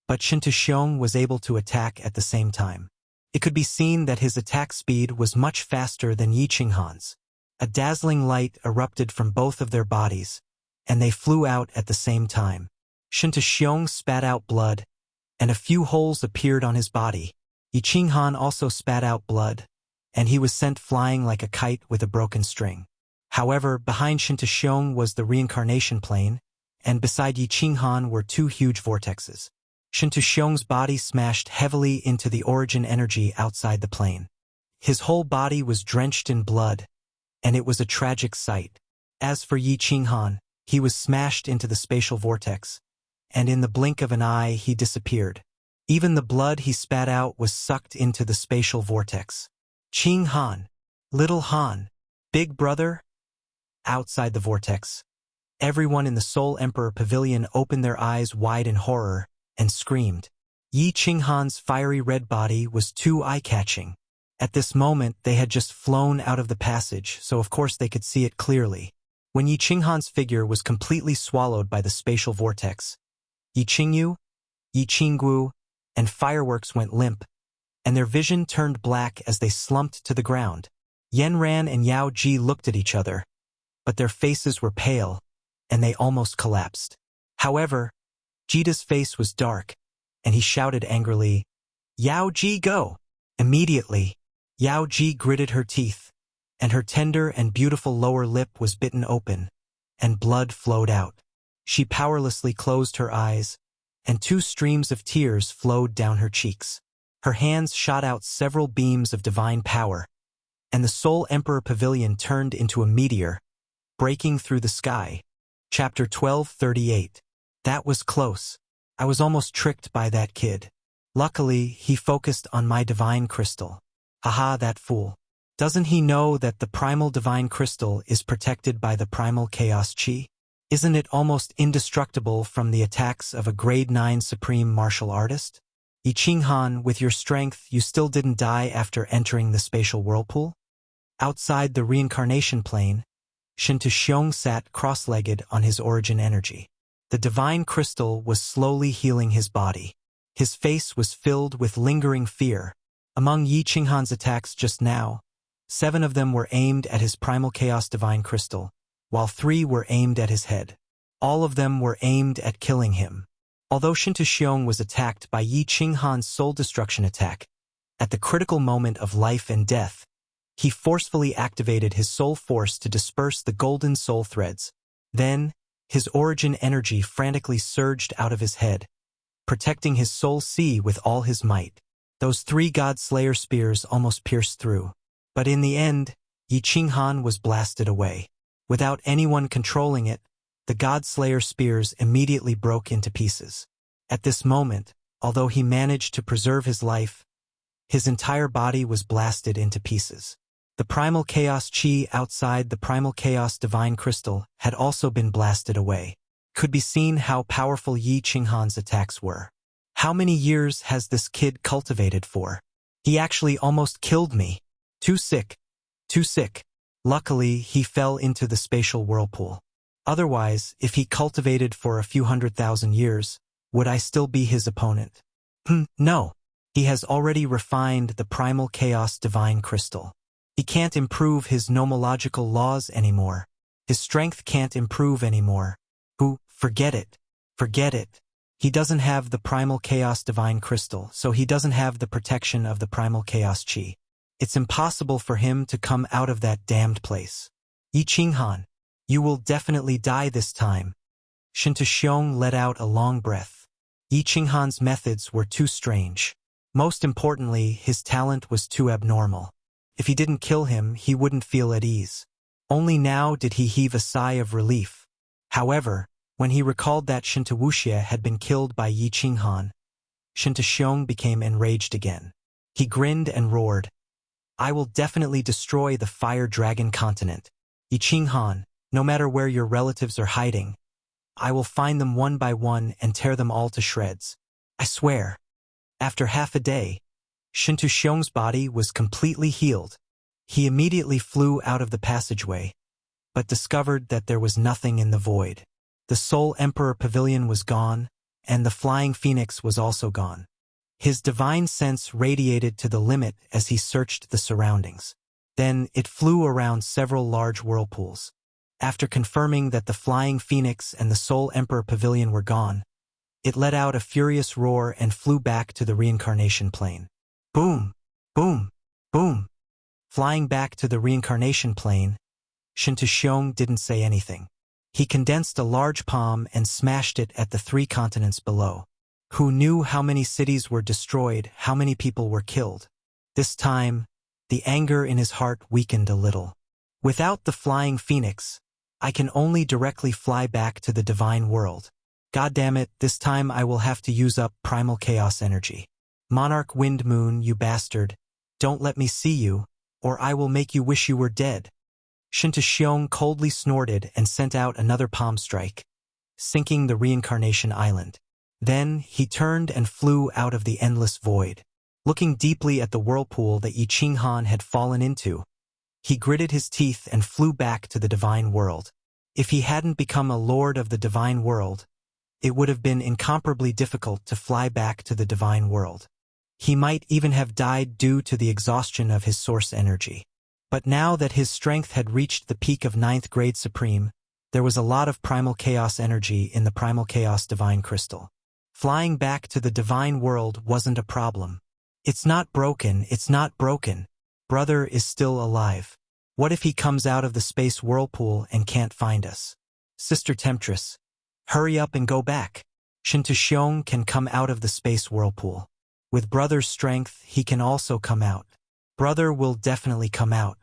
but Shinta Xiong was able to attack at the same time. It could be seen that his attack speed was much faster than Yi Qinghan's. A dazzling light erupted from both of their bodies, and they flew out at the same time. Shinta Xiong spat out blood, and a few holes appeared on his body. Yi Qinghan also spat out blood, and he was sent flying like a kite with a broken string. However, behind Shinta Xiong was the reincarnation plane, and beside Yi Qinghan were 2 huge vortexes. Shinta Xiong's body smashed heavily into the origin energy outside the plane. His whole body was drenched in blood, and it was a tragic sight. As for Yi Qinghan, he was smashed into the spatial vortex, and in the blink of an eye he disappeared. Even the blood he spat out was sucked into the spatial vortex. Qinghan, little Han, big brother? Outside the vortex, everyone in the Soul Emperor Pavilion opened their eyes wide in horror and screamed. Yi Qinghan's fiery red body was too eye-catching. At this moment they had just flown out of the passage, so of course they could see it clearly. When Yi Qinghan's figure was completely swallowed by the spatial vortex, Yi Qingyu, Yi Qingguo, and Fireworks went limp, and their vision turned black as they slumped to the ground. Yanran and Yao Ji looked at each other, but their faces were pale, and they almost collapsed. However, Jita's face was dark, and he shouted angrily, "Yao Ji, go!" Immediately, Yao Ji gritted her teeth, and her tender and beautiful lower lip was bitten open, and blood flowed out. She powerlessly closed her eyes, and 2 streams of tears flowed down her cheeks. Her hands shot out several beams of divine power, and the Soul Emperor Pavilion turned into a meteor, breaking through the sky. Chapter 1238. That was close. I was almost tricked by that kid. Luckily, he focused on my divine crystal. Haha, that fool. Doesn't he know that the primal divine crystal is protected by the primal chaos chi? Isn't it almost indestructible from the attacks of a grade 9 supreme martial artist? Yi Qinghan, with your strength, you still didn't die after entering the spatial whirlpool? Outside the reincarnation plane, Shinta sat cross-legged on his origin energy. The divine crystal was slowly healing his body. His face was filled with lingering fear. Among Yi Qinghan's attacks just now, 7 of them were aimed at his primal chaos divine crystal, while 3 were aimed at his head. All of them were aimed at killing him. Although Shinta was attacked by Yi Qinghan's soul destruction attack, at the critical moment of life and death, he forcefully activated his soul force to disperse the golden soul threads. Then, his origin energy frantically surged out of his head, protecting his soul sea with all his might. Those 3 God Slayer spears almost pierced through. But in the end, Yi Qinghan was blasted away. Without anyone controlling it, the God Slayer spears immediately broke into pieces. At this moment, although he managed to preserve his life, his entire body was blasted into pieces. The primal chaos chi outside the primal chaos divine crystal had also been blasted away. Could be seen how powerful Yi Qinghan's attacks were. How many years has this kid cultivated for? He actually almost killed me. Too sick. Too sick. Luckily, he fell into the spatial whirlpool. Otherwise, if he cultivated for a few 100,000 years, would I still be his opponent? No. He has already refined the primal chaos divine crystal. He can't improve his nomological laws anymore. His strength can't improve anymore. Forget it. Forget it. He doesn't have the primal chaos divine crystal, so he doesn't have the protection of the primal chaos chi. It's impossible for him to come out of that damned place. Yi Qinghan, you will definitely die this time. Shinta let out a long breath. Yi Qinghan's methods were too strange. Most importantly, his talent was too abnormal. If he didn't kill him, he wouldn't feel at ease. Only now did he heave a sigh of relief. However, when he recalled that Shinta Wuxia had been killed by Yi Qinghan, Shinta became enraged again. He grinned and roared, "I will definitely destroy the Fire Dragon continent. Yi Qinghan, no matter where your relatives are hiding, I will find them one by one and tear them all to shreds. I swear." After half a day, Shinta body was completely healed. He immediately flew out of the passageway, but discovered that there was nothing in the void. The Soul Emperor Pavilion was gone, and the Flying Phoenix was also gone. His divine sense radiated to the limit as he searched the surroundings. Then it flew around several large whirlpools. After confirming that the Flying Phoenix and the Soul Emperor Pavilion were gone, it let out a furious roar and flew back to the reincarnation plane. Boom! Boom! Boom! Flying back to the reincarnation plane, Shinta didn't say anything. He condensed a large palm and smashed it at the 3 continents below. Who knew how many cities were destroyed, how many people were killed? This time, the anger in his heart weakened a little. Without the Flying Phoenix, I can only directly fly back to the divine world. God damn it, this time I will have to use up primal chaos energy. Monarch Wind Moon, you bastard, don't let me see you, or I will make you wish you were dead. Shinta coldly snorted and sent out another palm strike, sinking the reincarnation island. Then he turned and flew out of the endless void. Looking deeply at the whirlpool that Yi Qinghan had fallen into, he gritted his teeth and flew back to the divine world. If he hadn't become a lord of the divine world, it would have been incomparably difficult to fly back to the divine world. He might even have died due to the exhaustion of his source energy. But now that his strength had reached the peak of 9th grade supreme, there was a lot of primal chaos energy in the primal chaos divine crystal. Flying back to the divine world wasn't a problem. It's not broken, it's not broken. Brother is still alive. What if he comes out of the space whirlpool and can't find us? Sister Temptress, hurry up and go back. Shinta can come out of the space whirlpool. With Brother's strength, he can also come out. Brother will definitely come out.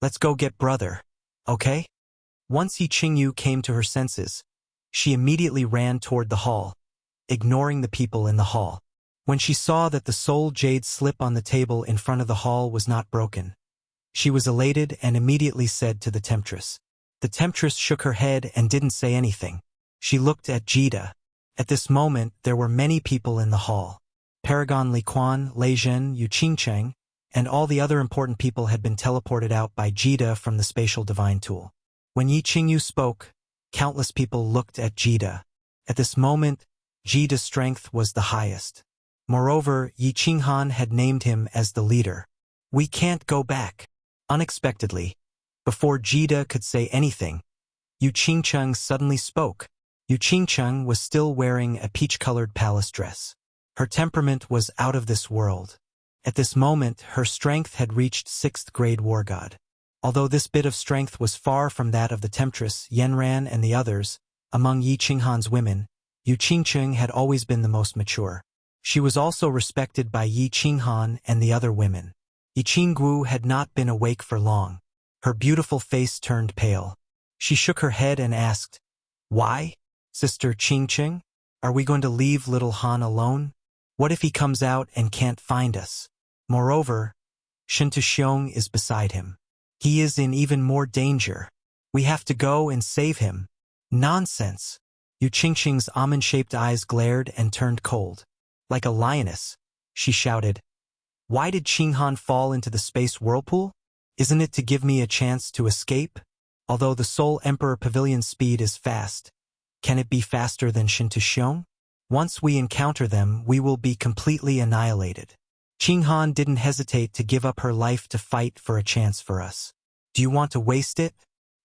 Let's go get Brother, okay? Once Yi Qingyu came to her senses, she immediately ran toward the hall, ignoring the people in the hall. When she saw that the soul jade slip on the table in front of the hall was not broken, she was elated and immediately said to the Temptress. The Temptress shook her head and didn't say anything. She looked at Jida. At this moment, there were many people in the hall. Paragon Li Quan, Lei Zhen, Yu Qingcheng, and all the other important people had been teleported out by Jida from the spatial divine tool. When Yi Qingyu spoke, countless people looked at Jida. At this moment, Jida's strength was the highest. Moreover, Yi Qinghan had named him as the leader. "We can't go back." Unexpectedly, before Jida could say anything, Yu Qingcheng suddenly spoke. Yu Qingcheng was still wearing a peach-colored palace dress. Her temperament was out of this world. At this moment, her strength had reached 6th grade war god. Although this bit of strength was far from that of the temptress, Yanran and the others, among Yi Qinghan's women, Yu Qingcheng had always been the most mature. She was also respected by Yi Qinghan and the other women. Yi Qingguo had not been awake for long. Her beautiful face turned pale. She shook her head and asked, "Why, Sister Qingcheng? Are we going to leave little Han alone? What if he comes out and can't find us? Moreover, Shintuxiong is beside him. He is in even more danger. We have to go and save him." "Nonsense!" Yu Qingcheng's almond-shaped eyes glared and turned cold. Like a lioness, she shouted, "Why did Qinghan fall into the space whirlpool? Isn't it to give me a chance to escape? Although the Soul Emperor Pavilion's speed is fast, can it be faster than Shintuxiong? Once we encounter them, we will be completely annihilated. Qinghan didn't hesitate to give up her life to fight for a chance for us. Do you want to waste it?"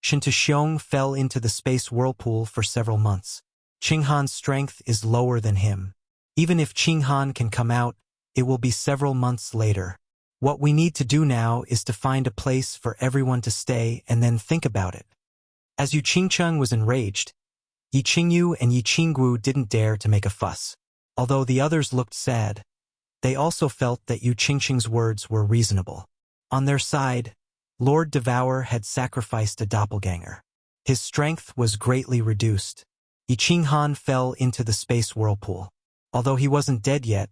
Shintuxiong fell into the space whirlpool for several months. Qinghan's strength is lower than him. Even if Qinghan can come out, it will be several months later. What we need to do now is to find a place for everyone to stay and then think about it. As Yu Qingcheng was enraged, Yi Qingyu and Yi Qingguo didn't dare to make a fuss. Although the others looked sad, they also felt that Yu Qingcheng's words were reasonable. On their side, Lord Devour had sacrificed a doppelganger. His strength was greatly reduced. Yi Qinghan fell into the space whirlpool. Although he wasn't dead yet,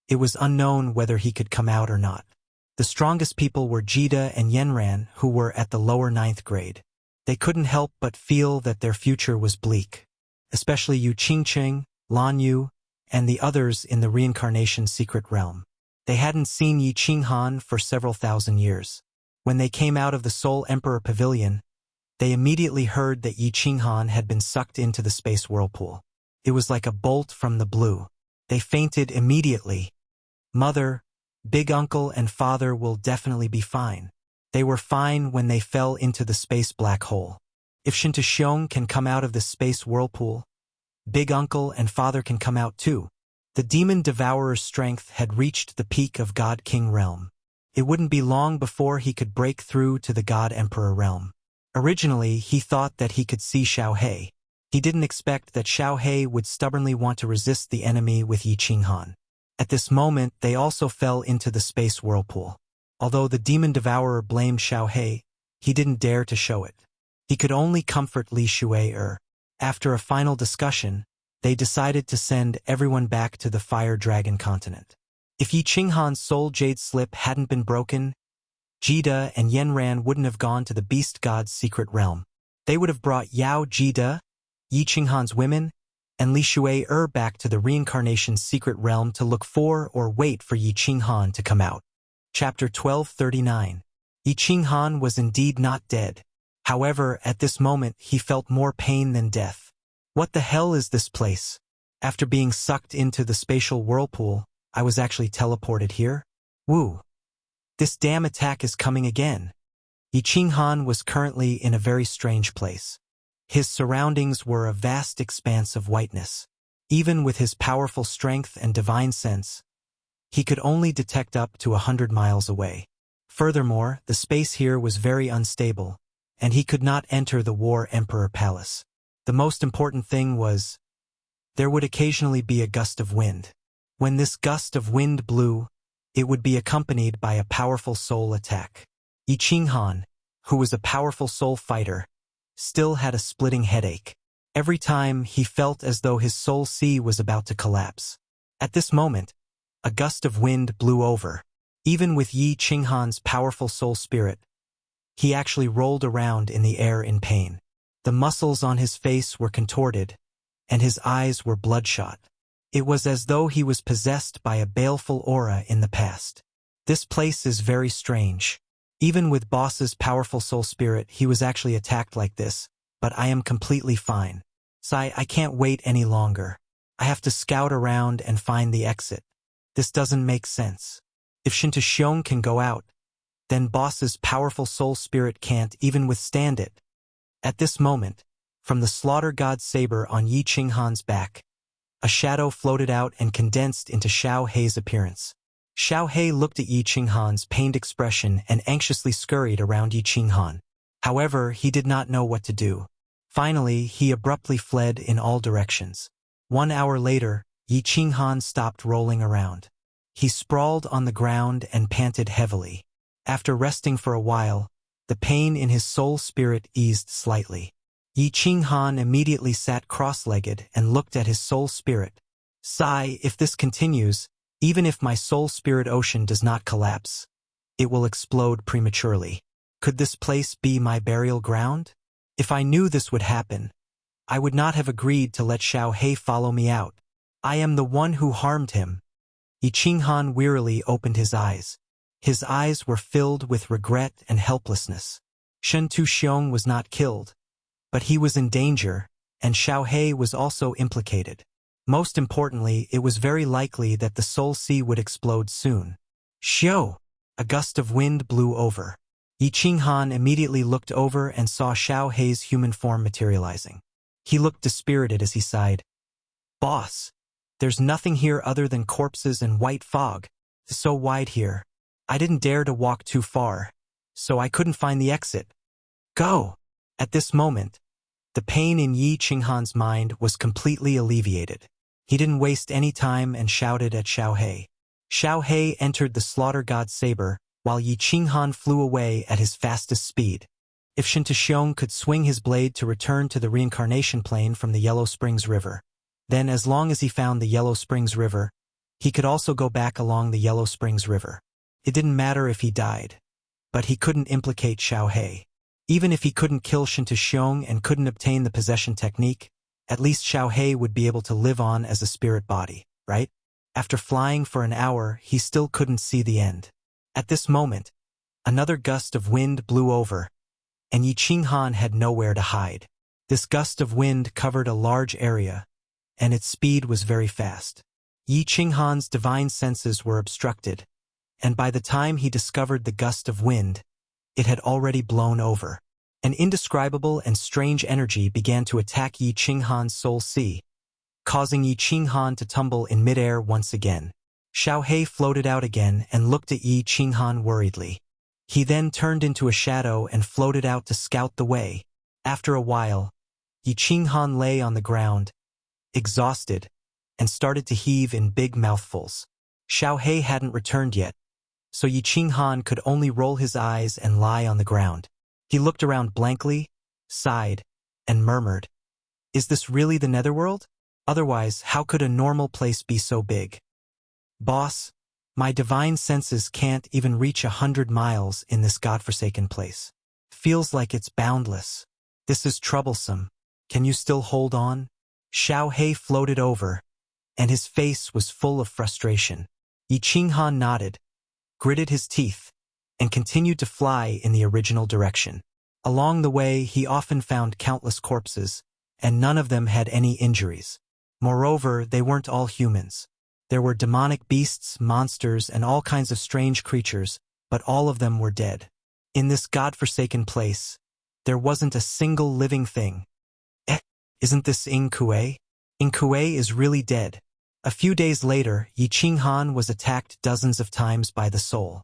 it was unknown whether he could come out or not. The strongest people were Jida and Yanran, who were at the lower 9th grade. They couldn't help but feel that their future was bleak. Especially Yu Qingcheng, Lan Yu, and the others in the reincarnation secret realm. They hadn't seen Yi Qinghan for several thousand years. When they came out of the Soul Emperor Pavilion, they immediately heard that Yi Qinghan had been sucked into the space whirlpool. It was like a bolt from the blue. They fainted immediately. Mother, Big Uncle and Father will definitely be fine. They were fine when they fell into the space black hole. If Shintuxiong can come out of the space whirlpool, Big Uncle and Father can come out too. The demon devourer's strength had reached the peak of God King realm. It wouldn't be long before he could break through to the God Emperor realm. Originally, he thought that he could see Xiao He. He didn't expect that Xiao He would stubbornly want to resist the enemy with Yi Qinghan. At this moment, they also fell into the space whirlpool. Although the demon devourer blamed Xiao He, he didn't dare to show it. He could only comfort Li Shui. After a final discussion, they decided to send everyone back to the Fire Dragon continent. If Yi Qinghan's soul jade slip hadn't been broken, Jida and Yanran wouldn't have gone to the beast god's secret realm. They would have brought Yao Jida, Yi Qinghan's women, and Li Shui back to the reincarnation's secret realm to look for or wait for Yi Qinghan to come out. Chapter 1239. Yi Qinghan was indeed not dead. However, at this moment he felt more pain than death. What the hell is this place? After being sucked into the spatial whirlpool, I was actually teleported here? Woo! This damn attack is coming again. Yi Qinghan was currently in a very strange place. His surroundings were a vast expanse of whiteness. Even with his powerful strength and divine sense, he could only detect up to 100 miles away. Furthermore, the space here was very unstable, and he could not enter the War Emperor Palace. The most important thing was, there would occasionally be a gust of wind. When this gust of wind blew, it would be accompanied by a powerful soul attack. Yi Qinghan, who was a powerful soul fighter, still had a splitting headache. Every time he felt as though his soul sea was about to collapse. At this moment, a gust of wind blew over. Even with Yi Qinghan's powerful soul spirit, he actually rolled around in the air in pain. The muscles on his face were contorted, and his eyes were bloodshot. It was as though he was possessed by a baleful aura in the past. This place is very strange. Even with boss's powerful soul spirit, he was actually attacked like this, but I am completely fine. Sai, I can't wait any longer. I have to scout around and find the exit. This doesn't make sense. If Shinta can go out, then boss's powerful soul spirit can't even withstand it. At this moment, from the slaughter god's saber on Yi Qinghan's back, a shadow floated out and condensed into Xiao Hei's appearance. Xiao Hei looked at Yi Qinghan's pained expression and anxiously scurried around Yi Qinghan. However, he did not know what to do. Finally, he abruptly fled in all directions. 1 hour later, Yi Qinghan stopped rolling around. He sprawled on the ground and panted heavily. After resting for a while, the pain in his soul spirit eased slightly. Yi Qinghan immediately sat cross-legged and looked at his soul spirit. Sigh, if this continues, even if my soul spirit ocean does not collapse, it will explode prematurely. Could this place be my burial ground? If I knew this would happen, I would not have agreed to let Xiao Hei follow me out. I am the one who harmed him. Yi Qinghan wearily opened his eyes. His eyes were filled with regret and helplessness. Shen Tuxiong was not killed, but he was in danger, and Xiao Hei was also implicated. Most importantly, it was very likely that the Soul Sea would explode soon. Xiao! A gust of wind blew over. Yi Qinghan immediately looked over and saw Xiao Hei's human form materializing. He looked dispirited as he sighed. Boss, there's nothing here other than corpses and white fog. It's so wide here. I didn't dare to walk too far, so I couldn't find the exit. Go! At this moment, the pain in Yi Qinghan's mind was completely alleviated. He didn't waste any time and shouted at Xiao Hei. Xiao Hei entered the slaughter god's saber, while Yi Qinghan flew away at his fastest speed. If Shinta could swing his blade to return to the reincarnation plane from the Yellow Springs River, then as long as he found the Yellow Springs River, he could also go back along the Yellow Springs River. It didn't matter if he died, but he couldn't implicate Xiao Hei. Even if he couldn't kill Shinta and couldn't obtain the possession technique, at least Xiao Hei would be able to live on as a spirit body, right? After flying for an hour, he still couldn't see the end. At this moment, another gust of wind blew over, and Yi Qinghan had nowhere to hide. This gust of wind covered a large area, and its speed was very fast. Yi Qinghan's divine senses were obstructed, and by the time he discovered the gust of wind, it had already blown over. An indescribable and strange energy began to attack Yi Qinghan's soul sea, causing Yi Qinghan to tumble in midair once again. Xiao Hei floated out again and looked at Yi Qinghan worriedly. He then turned into a shadow and floated out to scout the way. After a while, Yi Qinghan lay on the ground, exhausted, and started to heave in big mouthfuls. Xiao Hei hadn't returned yet, so Yi Qinghan could only roll his eyes and lie on the ground. He looked around blankly, sighed, and murmured, "Is this really the netherworld? Otherwise, how could a normal place be so big? Boss, my divine senses can't even reach 100 miles in this godforsaken place. Feels like it's boundless. This is troublesome. Can you still hold on?" Xiao Hei floated over, and his face was full of frustration. Yi Qinghan nodded, gritted his teeth, and continued to fly in the original direction. Along the way, he often found countless corpses, and none of them had any injuries. Moreover, they weren't all humans. There were demonic beasts, monsters, and all kinds of strange creatures, but all of them were dead. In this godforsaken place, there wasn't a single living thing. Isn't this Ing Kuei? Ing Kuei is really dead. A few days later, Yi Qinghan was attacked dozens of times by the soul.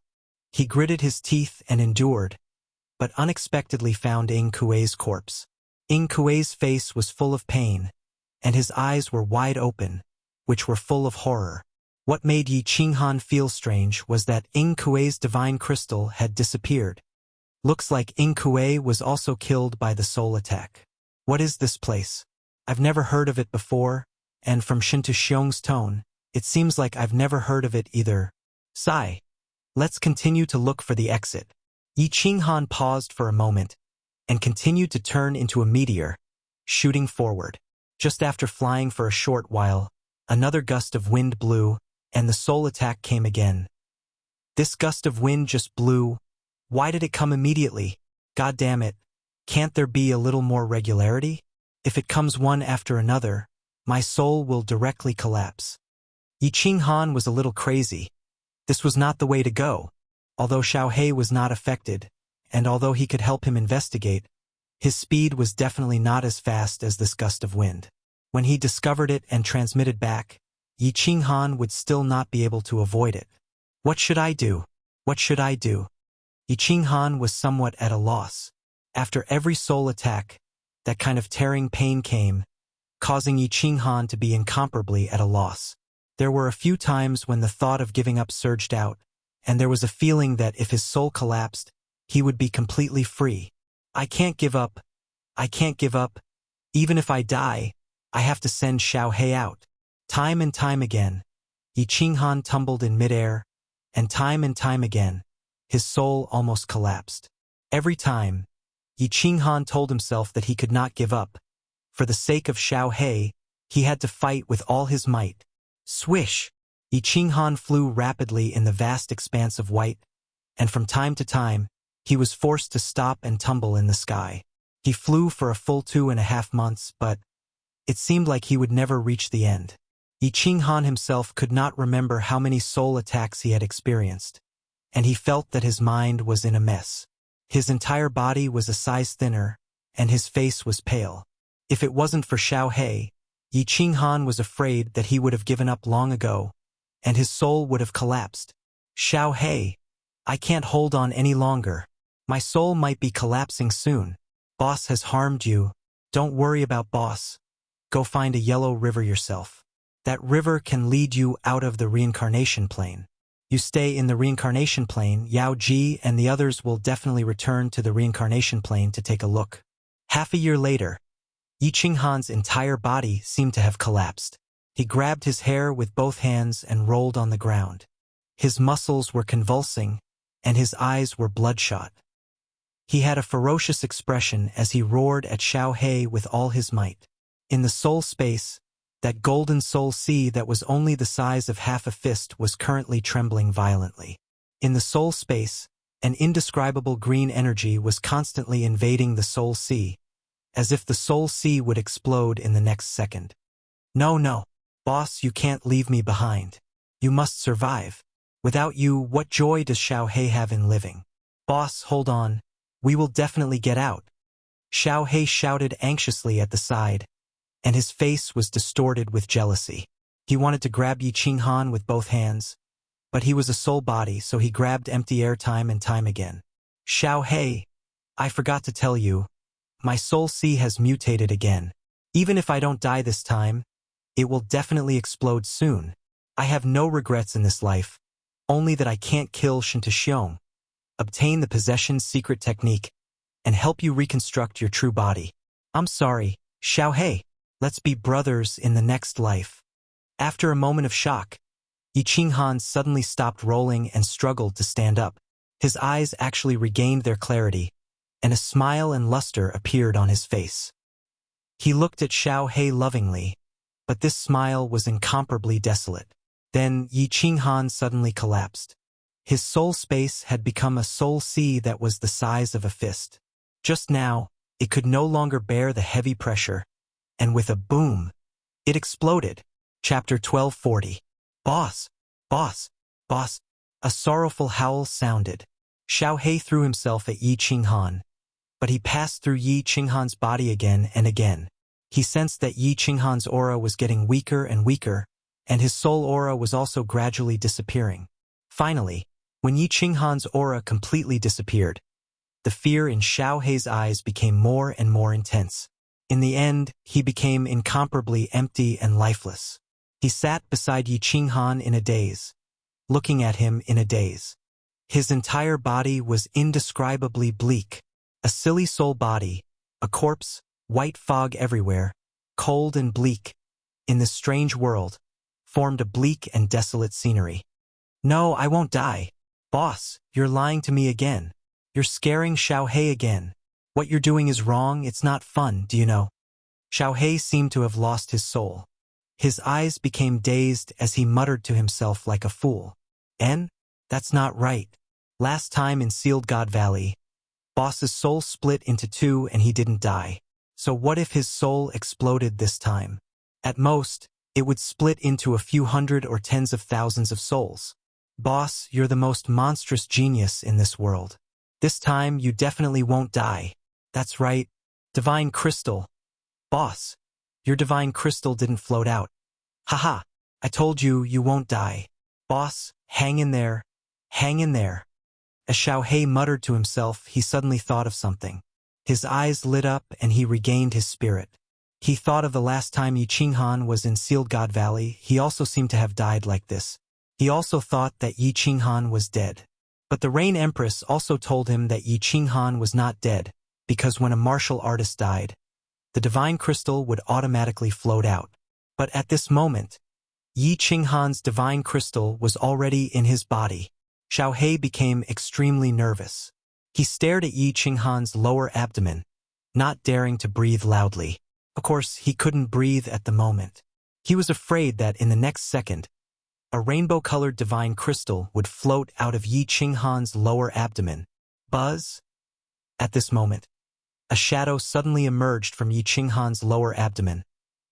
He gritted his teeth and endured, but unexpectedly found Ing Kuei's corpse. Ing Kuei's face was full of pain, and his eyes were wide open, which were full of horror. What made Yi Qinghan feel strange was that Ing Kuei's divine crystal had disappeared. Looks like Ing Kuei was also killed by the soul attack. What is this place? I've never heard of it before, and from Shinta Xiong's tone, it seems like I've never heard of it either. Sigh. Let's continue to look for the exit. Yi Qinghan paused for a moment, and continued to turn into a meteor, shooting forward. Just after flying for a short while, another gust of wind blew, and the soul attack came again. This gust of wind just blew. Why did it come immediately? God damn it. Can't there be a little more regularity? If it comes one after another, my soul will directly collapse. Yi Qinghan was a little crazy. This was not the way to go. Although Xiaohei was not affected, and although he could help him investigate, his speed was definitely not as fast as this gust of wind. When he discovered it and transmitted back, Yi Qinghan would still not be able to avoid it. What should I do? What should I do? Yi Qinghan was somewhat at a loss. After every soul attack, that kind of tearing pain came, causing Yi Qinghan to be incomparably at a loss. There were a few times when the thought of giving up surged out, and there was a feeling that if his soul collapsed, he would be completely free. I can't give up. I can't give up. Even if I die, I have to send Xiaohei out. Time and time again, Yi Qinghan tumbled in midair, and time again, his soul almost collapsed. Every time, Yi Qinghan told himself that he could not give up. For the sake of Xiaohei, he had to fight with all his might. Swish! Yi Qinghan flew rapidly in the vast expanse of white, and from time to time, he was forced to stop and tumble in the sky. He flew for a full 2.5 months, but it seemed like he would never reach the end. Yi Qinghan himself could not remember how many soul attacks he had experienced, and he felt that his mind was in a mess. His entire body was a size thinner, and his face was pale. If it wasn't for Xiaohei, Yi Qinghan was afraid that he would have given up long ago, and his soul would have collapsed. Xiaohei, I can't hold on any longer. My soul might be collapsing soon. Boss has harmed you. Don't worry about boss. Go find a yellow river yourself. That river can lead you out of the reincarnation plane. You stay in the reincarnation plane, Yao Ji and the others will definitely return to the reincarnation plane to take a look. Half a year later, Yi Qinghan's entire body seemed to have collapsed. He grabbed his hair with both hands and rolled on the ground. His muscles were convulsing, and his eyes were bloodshot. He had a ferocious expression as he roared at Xiaohei with all his might. In the soul space, that golden soul sea that was only the size of half a fist was currently trembling violently. In the soul space, an indescribable green energy was constantly invading the soul sea, as if the soul sea would explode in the next second. No, boss, you can't leave me behind. You must survive. Without you, what joy does Xiaohei have in living? Boss, hold on. We will definitely get out. Xiaohei shouted anxiously at the side, and his face was distorted with jealousy. He wanted to grab Yi Qinghan with both hands, but he was a soul body, so he grabbed empty air time and time again. Xiaohei, I forgot to tell you, my soul sea has mutated again. Even if I don't die this time, it will definitely explode soon. I have no regrets in this life, only that I can't kill Shintaxiong, obtain the possession's secret technique, and help you reconstruct your true body. I'm sorry, Xiaohei. Let's be brothers in the next life. After a moment of shock, Yi Qinghan suddenly stopped rolling and struggled to stand up. His eyes actually regained their clarity, and a smile and luster appeared on his face. He looked at Xiaohei lovingly, but this smile was incomparably desolate. Then Yi Qinghan suddenly collapsed. His soul space had become a soul sea that was the size of a fist. Just now, it could no longer bear the heavy pressure, and with a boom, it exploded. Chapter 1240. Boss! Boss! Boss! A sorrowful howl sounded. Xiaohei threw himself at Yi Qinghan, but he passed through Yi Qinghan's body again and again. He sensed that Yi Qinghan's aura was getting weaker and weaker, and his soul aura was also gradually disappearing. Finally, when Yi Qinghan's aura completely disappeared, the fear in Xiaohei's eyes became more and more intense. In the end, he became incomparably empty and lifeless. He sat beside Yi Qinghan in a daze, looking at him in a daze. His entire body was indescribably bleak. A silly soul body, a corpse, white fog everywhere, cold and bleak, in this strange world, formed a bleak and desolate scenery. No, I won't die. Boss, you're lying to me again. You're scaring Xiaohei again. What you're doing is wrong, it's not fun, do you know? Xiaohei seemed to have lost his soul. His eyes became dazed as he muttered to himself like a fool. That's not right. Last time in Sealed God Valley, boss's soul split into two and he didn't die. So what if his soul exploded this time? At most, it would split into a few hundred or tens of thousands of souls. Boss, you're the most monstrous genius in this world. This time you definitely won't die. That's right. Divine Crystal. Boss, your Divine Crystal didn't float out. Haha, I told you you won't die. Boss, hang in there. Hang in there. As Xiaohei muttered to himself, he suddenly thought of something. His eyes lit up and he regained his spirit. He thought of the last time Yi Qinghan was in Sealed God Valley. He also seemed to have died like this. He also thought that Yi Qinghan was dead. But the Rain Empress also told him that Yi Qinghan was not dead, because when a martial artist died, the Divine Crystal would automatically float out. But at this moment, Yi Qinghan's Divine Crystal was already in his body. Xiaohei became extremely nervous. He stared at Yi Qinghan's lower abdomen, not daring to breathe loudly. Of course, he couldn't breathe at the moment. He was afraid that in the next second, a rainbow-colored Divine Crystal would float out of Yi Qinghan's lower abdomen. Buzz? At this moment, a shadow suddenly emerged from Yi Qinghan's lower abdomen,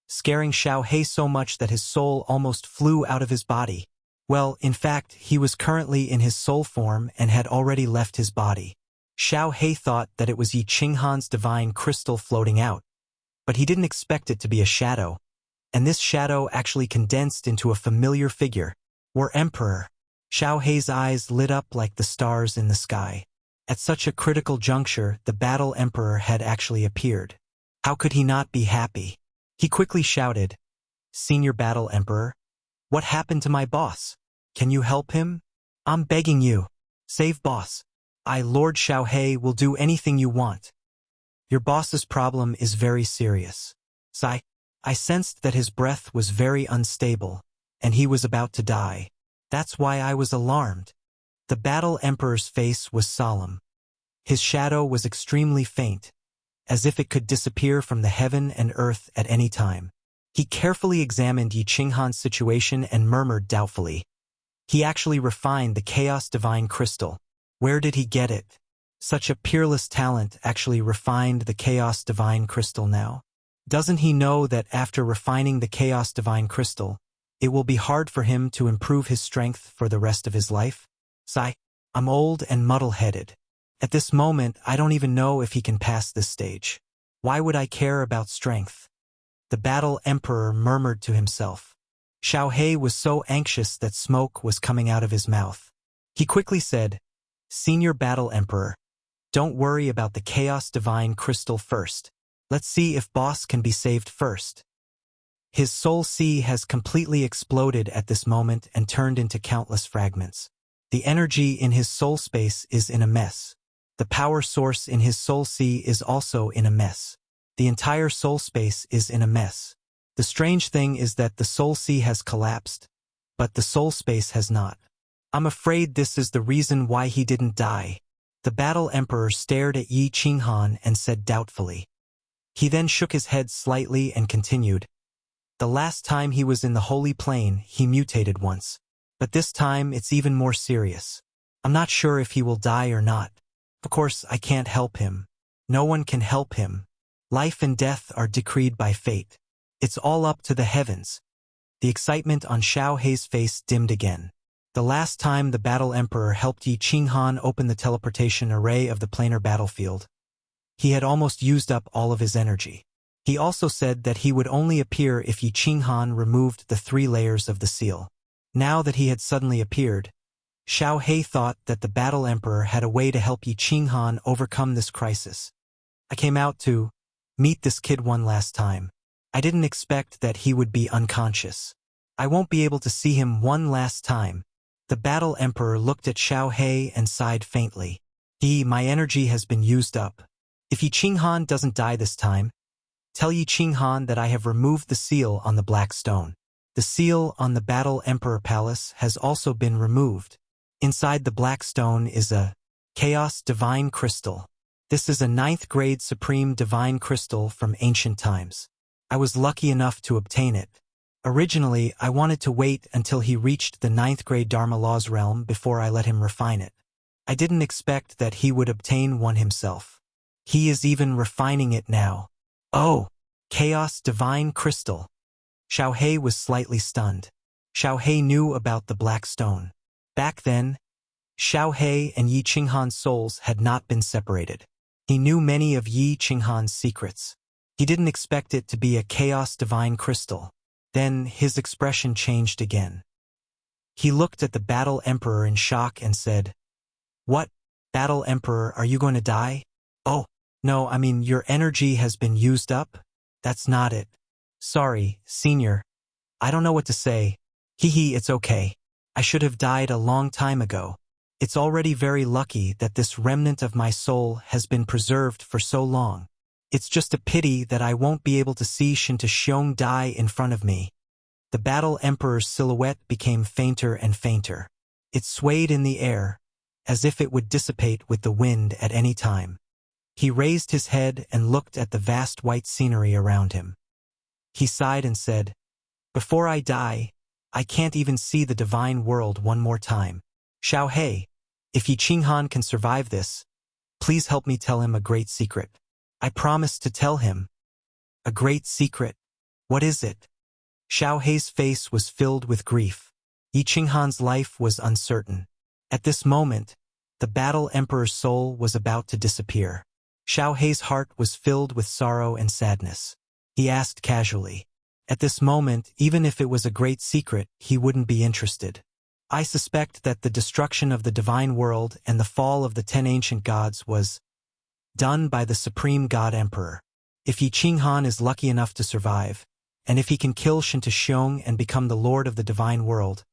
scaring Xiaohei so much that his soul almost flew out of his body. Well, in fact, he was currently in his soul form and had already left his body. Xiaohei thought that it was Yi Qinghan's Divine Crystal floating out, but he didn't expect it to be a shadow, and this shadow actually condensed into a familiar figure, or Emperor. Xiaohei's eyes lit up like the stars in the sky. At such a critical juncture, the Battle Emperor had actually appeared. How could he not be happy? He quickly shouted, "Senior Battle Emperor, what happened to my boss? Can you help him? I'm begging you. Save boss. I, Lord Xiaohei, will do anything you want. Your boss's problem is very serious." I sensed that his breath was very unstable, and he was about to die. That's why I was alarmed. The Battle Emperor's face was solemn. His shadow was extremely faint, as if it could disappear from the heaven and earth at any time. He carefully examined Yi Qinghan's situation and murmured doubtfully. He actually refined the Chaos Divine Crystal. Where did he get it? Such a peerless talent actually refined the Chaos Divine Crystal now. Doesn't he know that after refining the Chaos Divine Crystal, it will be hard for him to improve his strength for the rest of his life? I'm old and muddle-headed. At this moment, I don't even know if he can pass this stage. Why would I care about strength? The Battle Emperor murmured to himself. Xiaohei was so anxious that smoke was coming out of his mouth. He quickly said, "Senior Battle Emperor, don't worry about the Chaos Divine Crystal first. Let's see if boss can be saved first." His soul sea has completely exploded at this moment and turned into countless fragments. The energy in his soul space is in a mess. The power source in his soul sea is also in a mess. The entire soul space is in a mess. The strange thing is that the soul sea has collapsed, but the soul space has not. I'm afraid this is the reason why he didn't die. The Battle Emperor stared at Yi Qinghan and said doubtfully. He then shook his head slightly and continued. The last time he was in the Holy Plain, he mutated once. But this time, it's even more serious. I'm not sure if he will die or not. Of course, I can't help him. No one can help him. Life and death are decreed by fate. It's all up to the heavens. The excitement on Xiaohei's face dimmed again. The last time the Battle Emperor helped Yi Qinghan open the teleportation array of the planar battlefield, he had almost used up all of his energy. He also said that he would only appear if Yi Qinghan removed the 3 layers of the seal. Now that he had suddenly appeared, Xiaohei thought that the Battle Emperor had a way to help Yi Qinghan overcome this crisis. I came out to meet this kid one last time. I didn't expect that he would be unconscious. I won't be able to see him one last time. The Battle Emperor looked at Xiaohei and sighed faintly. My energy has been used up. If Yi Qinghan doesn't die this time, tell Yi Qinghan that I have removed the seal on the black stone. The seal on the Battle Emperor Palace has also been removed. Inside the black stone is a Chaos Divine Crystal. This is a 9th grade Supreme Divine Crystal from ancient times. I was lucky enough to obtain it. Originally, I wanted to wait until he reached the 9th grade Dharma Law's realm before I let him refine it. I didn't expect that he would obtain one himself. He is even refining it now. Oh! Chaos Divine Crystal. Xiaohei was slightly stunned. Xiaohei knew about the Black Stone. Back then, Xiaohei and Yi Qinghan's souls had not been separated. He knew many of Yi Qinghan's secrets. He didn't expect it to be a Chaos Divine Crystal. Then his expression changed again. He looked at the Battle Emperor in shock and said, "What, Battle Emperor, are you going to die?" "Oh, no, I mean your energy has been used up? That's not it. Sorry, Senior. I don't know what to say. Hee, it's okay. I should have died a long time ago. It's already very lucky that this remnant of my soul has been preserved for so long. It's just a pity that I won't be able to see Shinta Xiong die in front of me." The Battle Emperor's silhouette became fainter and fainter. It swayed in the air, as if it would dissipate with the wind at any time. He raised his head and looked at the vast white scenery around him. He sighed and said, "Before I die, I can't even see the divine world one more time. Xiaohei, if Yi Qinghan can survive this, please help me tell him a great secret." "I promised to tell him." "A great secret? What is it?" Xiaohei's face was filled with grief. Yi Qinghan's life was uncertain. At this moment, the Battle Emperor's soul was about to disappear. Xiaohei's heart was filled with sorrow and sadness. He asked casually. At this moment, even if it was a great secret, he wouldn't be interested. "I suspect that the destruction of the divine world and the fall of the 10 ancient gods was done by the Supreme God Emperor. If Yi Qinghan is lucky enough to survive, and if he can kill Shinta Xiong and become the Lord of the divine world,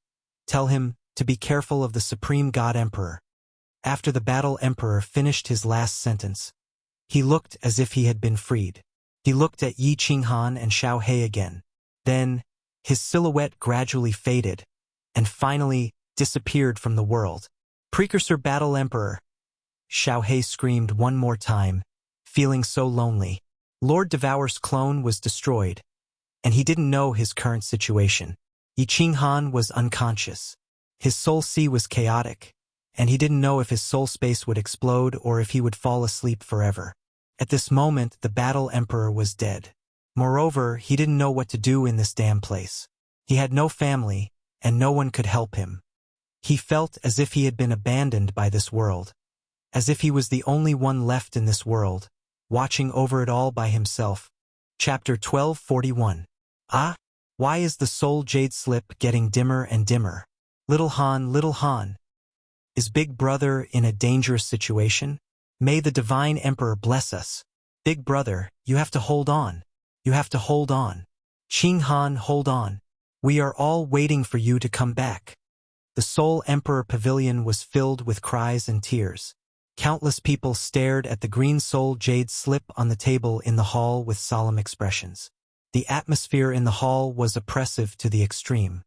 tell him to be careful of the Supreme God Emperor." After the Battle Emperor finished his last sentence, he looked as if he had been freed. He looked at Yi Qinghan and Xiaohei again. Then, his silhouette gradually faded, and finally disappeared from the world. "Precursor Battle Emperor!" Xiaohei screamed one more time, feeling so lonely. Lord Devour's clone was destroyed, and he didn't know his current situation. Yi Qinghan was unconscious. His soul sea was chaotic, and he didn't know if his soul space would explode or if he would fall asleep forever. At this moment, the Battle Emperor was dead. Moreover, he didn't know what to do in this damn place. He had no family, and no one could help him. He felt as if he had been abandoned by this world, as if he was the only one left in this world, watching over it all by himself. Chapter 1241. Ah? Why is the soul jade slip getting dimmer and dimmer? Little Han, is Big Brother in a dangerous situation? May the Divine Emperor bless us. Big Brother, you have to hold on. You have to hold on. Qinghan, hold on. We are all waiting for you to come back. The Soul Emperor Pavilion was filled with cries and tears. Countless people stared at the green soul jade slip on the table in the hall with solemn expressions. The atmosphere in the hall was oppressive to the extreme.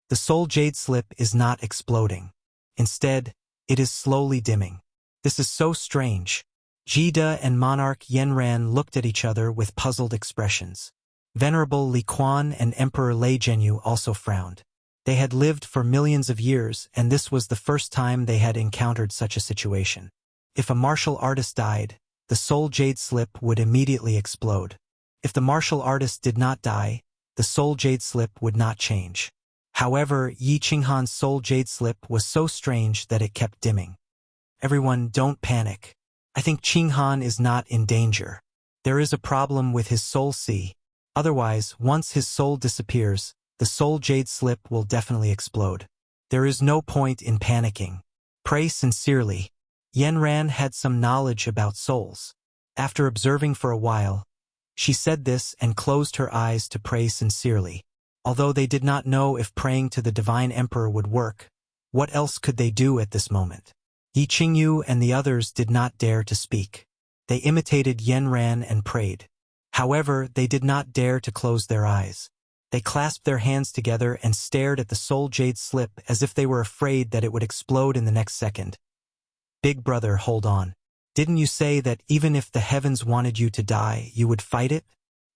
The soul jade slip is not exploding. Instead, it is slowly dimming. This is so strange. Jida and Monarch Yanran looked at each other with puzzled expressions. Venerable Li Quan and Emperor Lei Zhenyu also frowned. They had lived for millions of years, and this was the first time they had encountered such a situation. If a martial artist died, the soul jade slip would immediately explode. If the martial artist did not die, the soul jade slip would not change. However, Yi Qinghan's soul jade slip was so strange that it kept dimming. Everyone, don't panic. I think Qinghan is not in danger. There is a problem with his soul sea. Otherwise, once his soul disappears, the soul jade slip will definitely explode. There is no point in panicking. Pray sincerely. Yanran had some knowledge about souls. After observing for a while, she said this and closed her eyes to pray sincerely. Although they did not know if praying to the Divine Emperor would work, what else could they do at this moment? Yi Qingyu and the others did not dare to speak. They imitated Yanran and prayed. However, they did not dare to close their eyes. They clasped their hands together and stared at the soul jade slip as if they were afraid that it would explode in the next second. Big Brother, hold on. Didn't you say that even if the heavens wanted you to die, you would fight it?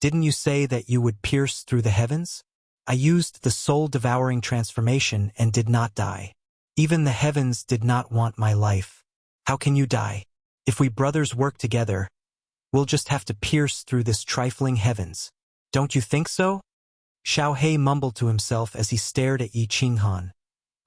Didn't you say that you would pierce through the heavens? I used the soul-devouring transformation and did not die. Even the heavens did not want my life. How can you die? If we brothers work together, we'll just have to pierce through this trifling heavens. Don't you think so? Xiao He mumbled to himself as he stared at Yi Qinghan,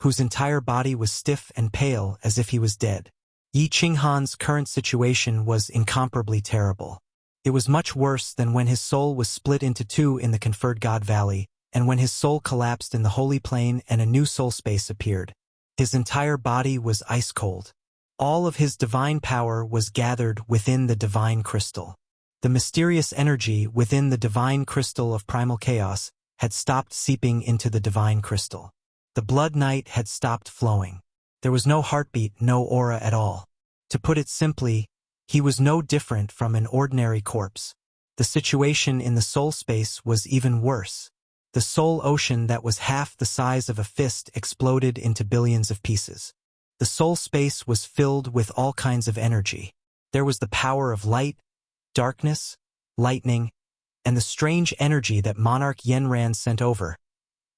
whose entire body was stiff and pale as if he was dead. Yi Qinghan's current situation was incomparably terrible. It was much worse than when his soul was split into two in the conferred God Valley, and when his soul collapsed in the Holy Plain and a new soul space appeared. His entire body was ice-cold. All of his divine power was gathered within the divine crystal. The mysterious energy within the divine crystal of primal chaos had stopped seeping into the divine crystal. The blood night had stopped flowing. There was no heartbeat, no aura at all. To put it simply, he was no different from an ordinary corpse. The situation in the soul space was even worse. The soul ocean that was half the size of a fist exploded into billions of pieces. The soul space was filled with all kinds of energy. There was the power of light, darkness, lightning, and the strange energy that Monarch Yenran sent over,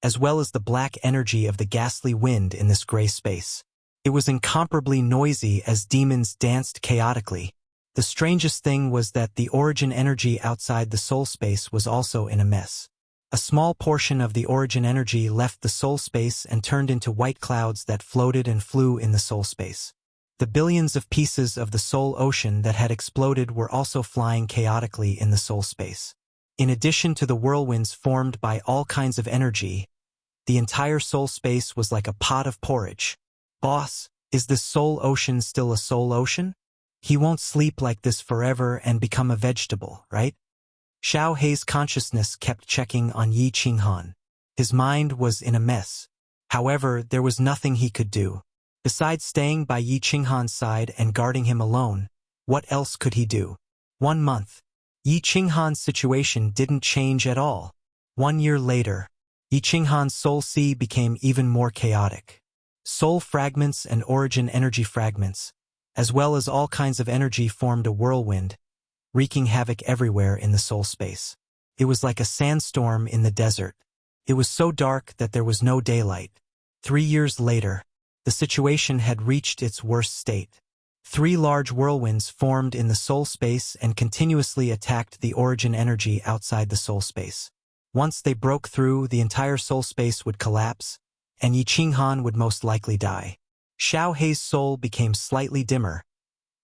as well as the black energy of the ghastly wind in this gray space. It was incomparably noisy as demons danced chaotically. The strangest thing was that the origin energy outside the soul space was also in a mess. A small portion of the origin energy left the soul space and turned into white clouds that floated and flew in the soul space. The billions of pieces of the soul ocean that had exploded were also flying chaotically in the soul space. In addition to the whirlwinds formed by all kinds of energy, the entire soul space was like a pot of porridge. Boss, is this soul ocean still a soul ocean? He won't sleep like this forever and become a vegetable, right? Xiao He's consciousness kept checking on Yi Qinghan. His mind was in a mess. However, there was nothing he could do. Besides staying by Yi Qinghan's side and guarding him alone, what else could he do? 1 month. Yi Qinghan's situation didn't change at all. 1 year later, Yi Qinghan's soul sea became even more chaotic. Soul fragments and origin energy fragments, as well as all kinds of energy, formed a whirlwind, wreaking havoc everywhere in the soul space. It was like a sandstorm in the desert. It was so dark that there was no daylight. 3 years later, the situation had reached its worst state. 3 large whirlwinds formed in the soul space and continuously attacked the origin energy outside the soul space. Once they broke through, the entire soul space would collapse, and Yi Qinghan would most likely die. Xiao He's soul became slightly dimmer,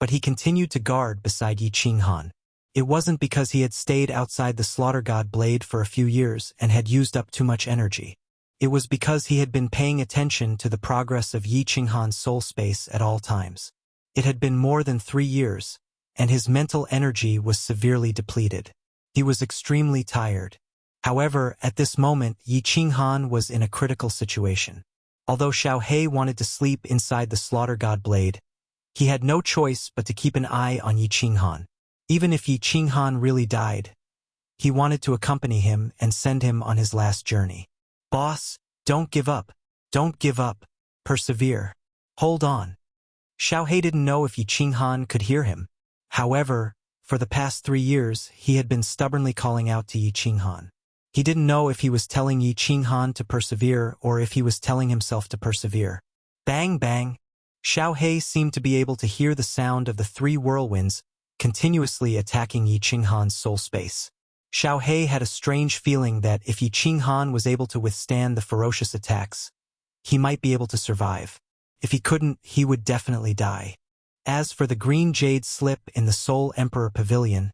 but he continued to guard beside Yi Qinghan. It wasn't because he had stayed outside the slaughter god blade for a few years and had used up too much energy. It was because he had been paying attention to the progress of Yi Qinghan's soul space at all times. It had been more than 3 years, and his mental energy was severely depleted. He was extremely tired. However, at this moment, Yi Qinghan was in a critical situation. Although Xiao He wanted to sleep inside the slaughter god blade, he had no choice but to keep an eye on Yi Qinghan. Even if Yi Qinghan really died, he wanted to accompany him and send him on his last journey. Boss, don't give up. Don't give up. Persevere. Hold on. Xiao He didn't know if Yi Qinghan could hear him. However, for the past 3 years, he had been stubbornly calling out to Yi Qinghan. He didn't know if he was telling Yi Qinghan to persevere or if he was telling himself to persevere. Bang, bang. Xiao He seemed to be able to hear the sound of the 3 whirlwinds continuously attacking Yi Qinghan's soul space. Xiao He had a strange feeling that if Yi Qinghan was able to withstand the ferocious attacks, he might be able to survive. If he couldn't, he would definitely die. As for the green jade slip in the Soul Emperor Pavilion,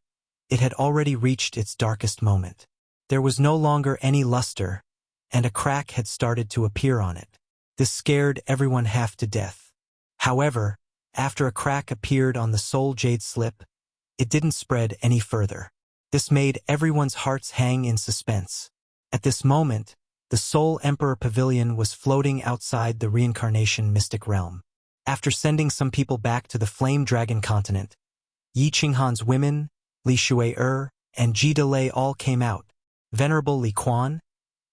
it had already reached its darkest moment. There was no longer any luster, and a crack had started to appear on it. This scared everyone half to death. However, after a crack appeared on the soul jade slip, it didn't spread any further. This made everyone's hearts hang in suspense. At this moment, the Soul Emperor Pavilion was floating outside the reincarnation mystic realm. After sending some people back to the Flame Dragon continent, Yi Qinghan's women, Li Shui and Ji Delay all came out. Venerable Li Quan,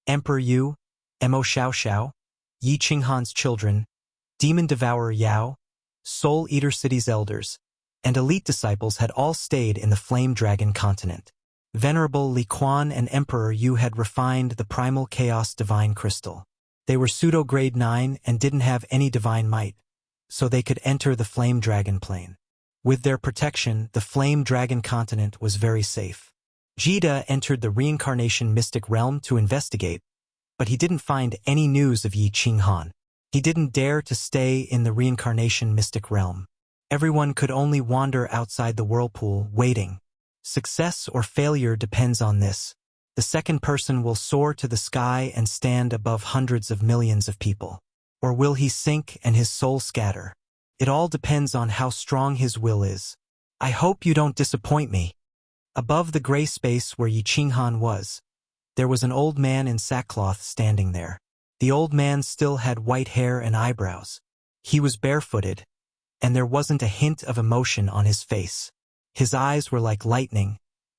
Emperor Yu, Mo Xiao, Yi Qinghan's children, Demon Devourer Yao, Soul Eater City's elders, and elite disciples had all stayed in the Flame Dragon continent. Venerable Li Quan and Emperor Yu had refined the primal chaos divine crystal. They were pseudo-grade 9 and didn't have any divine might, so they could enter the flame dragon plane. With their protection, the flame dragon continent was very safe. Jida entered the reincarnation mystic realm to investigate, but he didn't find any news of Yi Qinghan. He didn't dare to stay in the reincarnation mystic realm. Everyone could only wander outside the whirlpool, waiting. Success or failure depends on this. The second person will soar to the sky and stand above hundreds of millions of people. Or will he sink and his soul scatter? It all depends on how strong his will is. I hope you don't disappoint me. Above the gray space where Yi Qinghan was, there was an old man in sackcloth standing there. The old man still had white hair and eyebrows. He was barefooted, and there wasn't a hint of emotion on his face. His eyes were like lightning,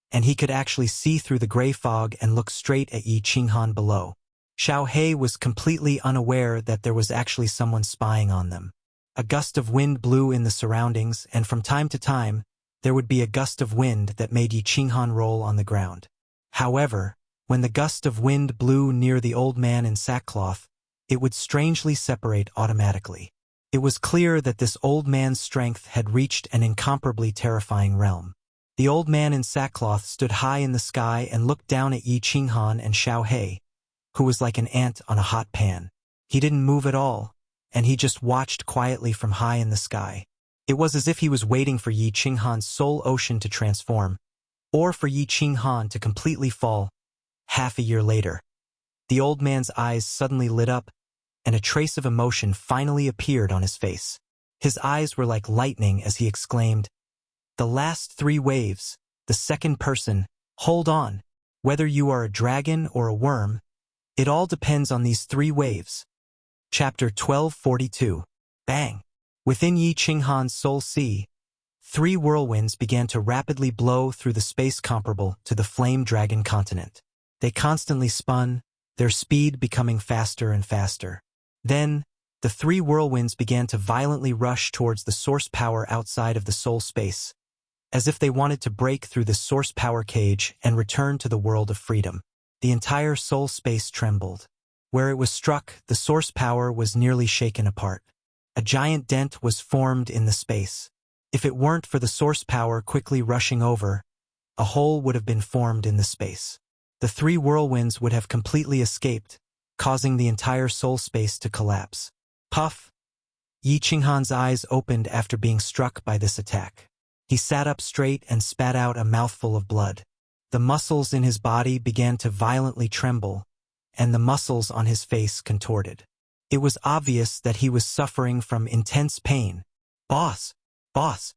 and he could actually see through the gray fog and look straight at Yi Qinghan below. Xiao He was completely unaware that there was actually someone spying on them. A gust of wind blew in the surroundings, and from time to time, there would be a gust of wind that made Yi Qinghan roll on the ground. However, when the gust of wind blew near the old man in sackcloth, it would strangely separate automatically. It was clear that this old man's strength had reached an incomparably terrifying realm. The old man in sackcloth stood high in the sky and looked down at Yi Qinghan and Xiao He, who was like an ant on a hot pan. He didn't move at all, and he just watched quietly from high in the sky. It was as if he was waiting for Yi Qinghan's soul ocean to transform, or for Yi Qinghan to completely fall. Half a year later, the old man's eyes suddenly lit up, and a trace of emotion finally appeared on his face. His eyes were like lightning as he exclaimed, "The last 3 waves, the second person, hold on. Whether you are a dragon or a worm, it all depends on these 3 waves." Chapter 1242. Bang! Within Yi Qinghan's soul sea, 3 whirlwinds began to rapidly blow through the space comparable to the flame dragon continent. They constantly spun, their speed becoming faster and faster. Then, the 3 whirlwinds began to violently rush towards the source power outside of the soul space, as if they wanted to break through the source power cage and return to the world of freedom. The entire soul space trembled. Where it was struck, the source power was nearly shaken apart. A giant dent was formed in the space. If it weren't for the source power quickly rushing over, a hole would have been formed in the space. The 3 whirlwinds would have completely escaped, causing the entire soul space to collapse. Puff! Yi Qinghan's eyes opened after being struck by this attack. He sat up straight and spat out a mouthful of blood. The muscles in his body began to violently tremble, and the muscles on his face contorted. It was obvious that he was suffering from intense pain. "Boss! Boss!"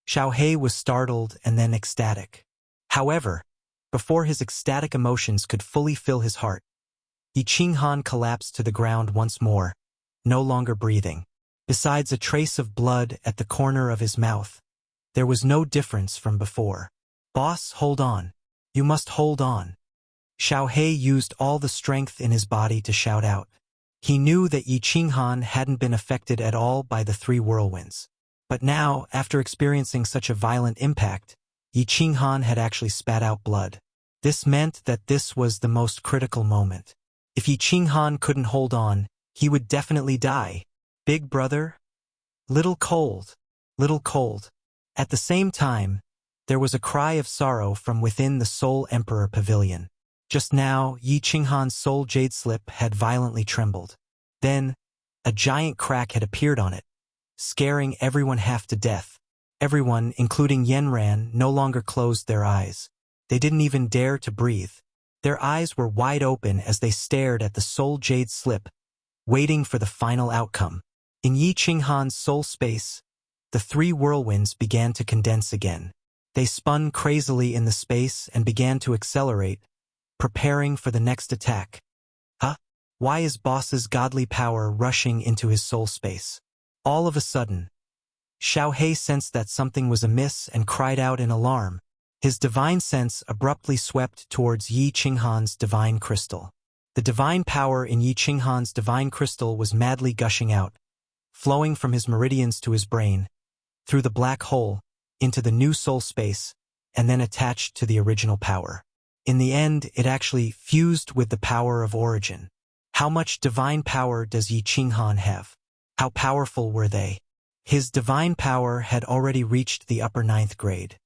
Xiao He was startled and then ecstatic. However, before his ecstatic emotions could fully fill his heart, Yi Qinghan collapsed to the ground once more, no longer breathing. Besides a trace of blood at the corner of his mouth, there was no difference from before. "Boss, hold on. You must hold on." Xiao He used all the strength in his body to shout out. He knew that Yi Qinghan hadn't been affected at all by the 3 whirlwinds. But now, after experiencing such a violent impact, Yi Qinghan had actually spat out blood. This meant that this was the most critical moment. If Yi Qinghan couldn't hold on, he would definitely die. "Big brother? Little cold. Little cold." At the same time, there was a cry of sorrow from within the Soul Emperor Pavilion. Just now, Yi Qinghan's soul jade slip had violently trembled. Then, a giant crack had appeared on it, scaring everyone half to death. Everyone, including Yanran, no longer closed their eyes. They didn't even dare to breathe. Their eyes were wide open as they stared at the soul jade slip, waiting for the final outcome. In Yi Qinghan's soul space, the 3 whirlwinds began to condense again. They spun crazily in the space and began to accelerate, preparing for the next attack. Huh? Why is Boss's godly power rushing into his soul space? All of a sudden, Xiao He sensed that something was amiss and cried out in alarm. His divine sense abruptly swept towards Yi Qinghan's divine crystal. The divine power in Yi Qinghan's divine crystal was madly gushing out, flowing from his meridians to his brain, through the black hole, into the new soul space, and then attached to the original power. In the end, it actually fused with the power of origin. How much divine power does Yi Qinghan have? How powerful were they? His divine power had already reached the upper 9th grade.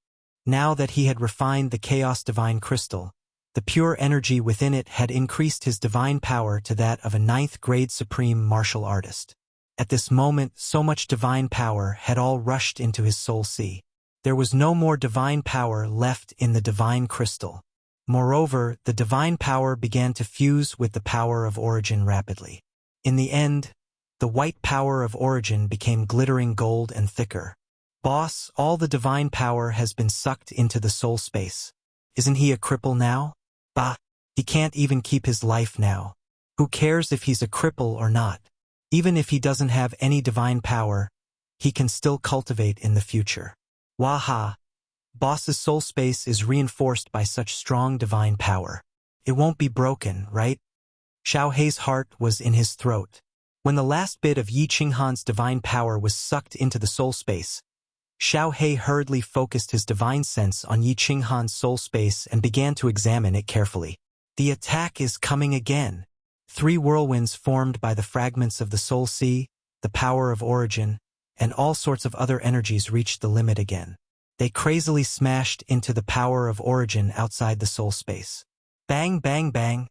Now that he had refined the Chaos Divine Crystal, the pure energy within it had increased his divine power to that of a 9th grade supreme martial artist. At this moment, so much divine power had all rushed into his soul sea. There was no more divine power left in the divine crystal. Moreover, the divine power began to fuse with the power of origin rapidly. In the end, the white power of origin became glittering gold and thicker. Boss, all the divine power has been sucked into the soul space. Isn't he a cripple now? Bah, he can't even keep his life now. Who cares if he's a cripple or not? Even if he doesn't have any divine power, he can still cultivate in the future. Waha! Boss's soul space is reinforced by such strong divine power. It won't be broken, right? Xiao Hei's heart was in his throat. When the last bit of Yi Qinghan's divine power was sucked into the soul space, Xiao Hei hurriedly focused his divine sense on Yi Qinghan's soul space and began to examine it carefully. The attack is coming again. 3 whirlwinds formed by the fragments of the soul sea, the power of origin, and all sorts of other energies reached the limit again. They crazily smashed into the power of origin outside the soul space. Bang, bang, bang.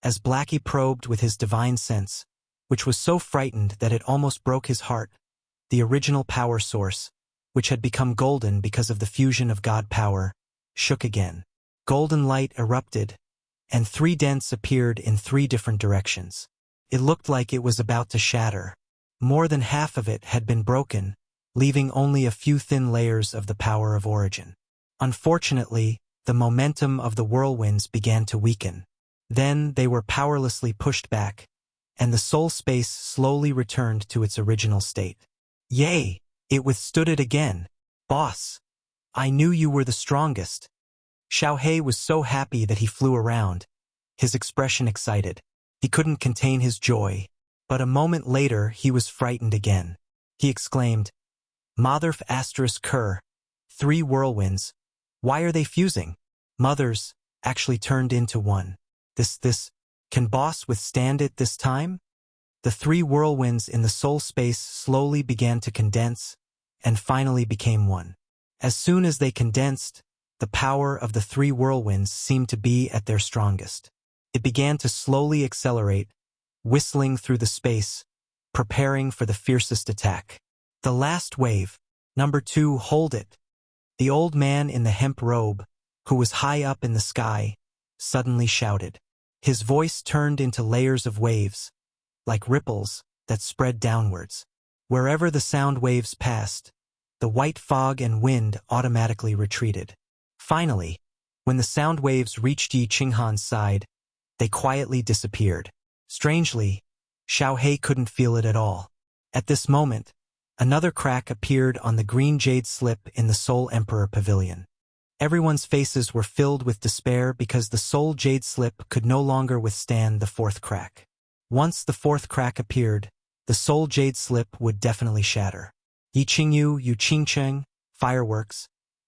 As Blackie probed with his divine sense, which was so frightened that it almost broke his heart, the original power source, which had become golden because of the fusion of God power, shook again. Golden light erupted, and 3 dents appeared in 3 different directions. It looked like it was about to shatter. More than half of it had been broken, leaving only a few thin layers of the power of origin. Unfortunately, the momentum of the whirlwinds began to weaken. Then they were powerlessly pushed back, and the soul space slowly returned to its original state. Yay! It withstood it again. Boss! I knew you were the strongest. Xiao Hei was so happy that he flew around, his expression excited. He couldn't contain his joy, but a moment later he was frightened again. He exclaimed, Motherf asterisk cur, 3 whirlwinds. Why are they fusing? Mothers actually turned into one. Can boss withstand it this time? The 3 whirlwinds in the soul space slowly began to condense, and finally became one. As soon as they condensed, the power of the 3 whirlwinds seemed to be at their strongest. It began to slowly accelerate, whistling through the space, preparing for the fiercest attack. The last wave. Number 2, hold it. The old man in the hemp robe, who was high up in the sky, suddenly shouted. His voice turned into layers of waves, like ripples that spread downwards. Wherever the sound waves passed, the white fog and wind automatically retreated. Finally, when the sound waves reached Yi Qinghan's side, they quietly disappeared. Strangely, Xiao Hei couldn't feel it at all. At this moment, another crack appeared on the green jade slip in the Soul Emperor Pavilion. Everyone's faces were filled with despair because the soul jade slip could no longer withstand the 4th crack. Once the 4th crack appeared, the soul jade slip would definitely shatter. Yi Qingyu, Yu Qingcheng, fireworks,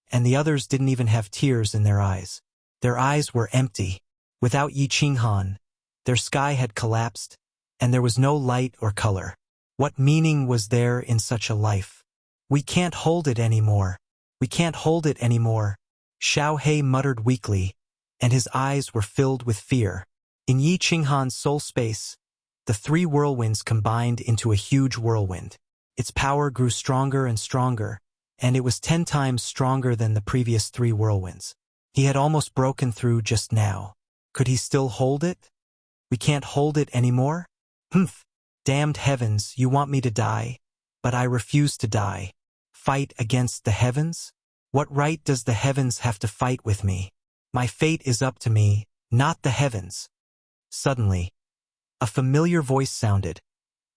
and the others didn't even have tears in their eyes. Their eyes were empty. Without Yi Qinghan, their sky had collapsed, and there was no light or color. What meaning was there in such a life? We can't hold it anymore. We can't hold it anymore. Xiao Hei muttered weakly, and his eyes were filled with fear. In Yi Qinghan's soul space, the 3 whirlwinds combined into a huge whirlwind. Its power grew stronger and stronger, and it was 10 times stronger than the previous 3 whirlwinds. He had almost broken through just now. Could he still hold it? We can't hold it anymore? Humph! Damned heavens, you want me to die? But I refuse to die. Fight against the heavens? What right does the heavens have to fight with me? My fate is up to me, not the heavens. Suddenly, a familiar voice sounded,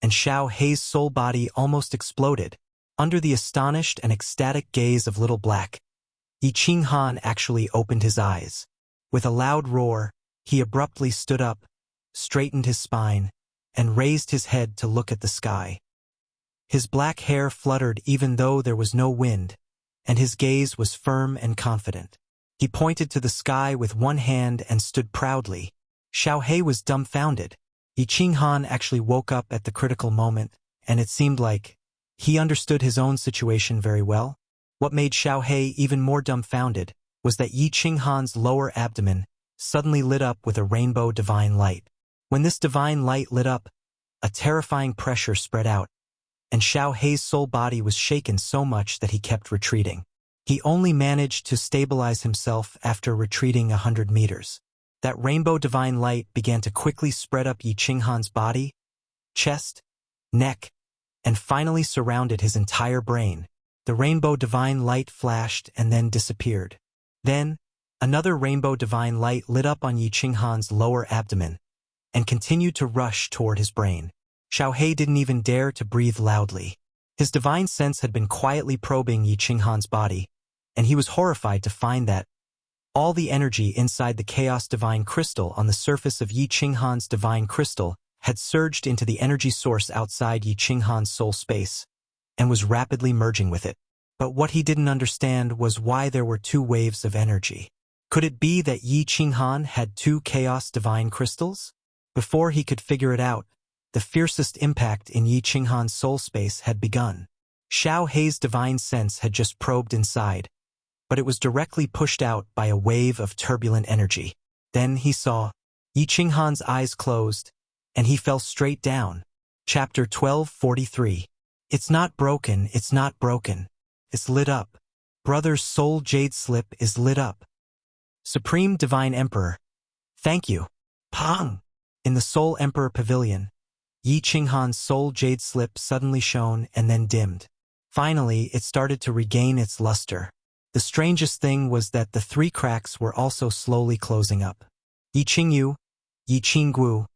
and Xiao Hei's soul body almost exploded. Under the astonished and ecstatic gaze of Little Black, Yi Qinghan actually opened his eyes. With a loud roar, he abruptly stood up, straightened his spine, and raised his head to look at the sky. His black hair fluttered even though there was no wind, and his gaze was firm and confident. He pointed to the sky with one hand and stood proudly. Xiao He was dumbfounded. Yi Qinghan actually woke up at the critical moment, and it seemed like he understood his own situation very well. What made Xiao He even more dumbfounded was that Yi Qinghan's lower abdomen suddenly lit up with a rainbow divine light. When this divine light lit up, a terrifying pressure spread out, and Xiao He's soul body was shaken so much that he kept retreating. He only managed to stabilize himself after retreating 100 meters. That rainbow divine light began to quickly spread up Yi Qinghan's body, chest, neck, and finally surrounded his entire brain. The rainbow divine light flashed and then disappeared. Then, another rainbow divine light lit up on Yi Qinghan's lower abdomen and continued to rush toward his brain. Xiao He didn't even dare to breathe loudly. His divine sense had been quietly probing Yi Qinghan's body, and he was horrified to find that all the energy inside the chaos divine crystal on the surface of Yi Qinghan's divine crystal had surged into the energy source outside Yi Qinghan's soul space and was rapidly merging with it. But what he didn't understand was why there were two waves of energy. Could it be that Yi Qinghan had two chaos divine crystals? Before he could figure it out, the fiercest impact in Yi Qinghan's soul space had begun. Xiao He's divine sense had just probed inside, but it was directly pushed out by a wave of turbulent energy. Then he saw Yi Qinghan's eyes closed, and he fell straight down. Chapter 1243. It's not broken, it's not broken. It's lit up. Brother's soul jade slip is lit up. Supreme Divine Emperor. Thank you. Pang! In the Soul Emperor Pavilion, Yi Qinghan's soul jade slip suddenly shone and then dimmed. Finally, it started to regain its luster. The strangest thing was that the three cracks were also slowly closing up. Yi Qingyu, Yi Qingguo,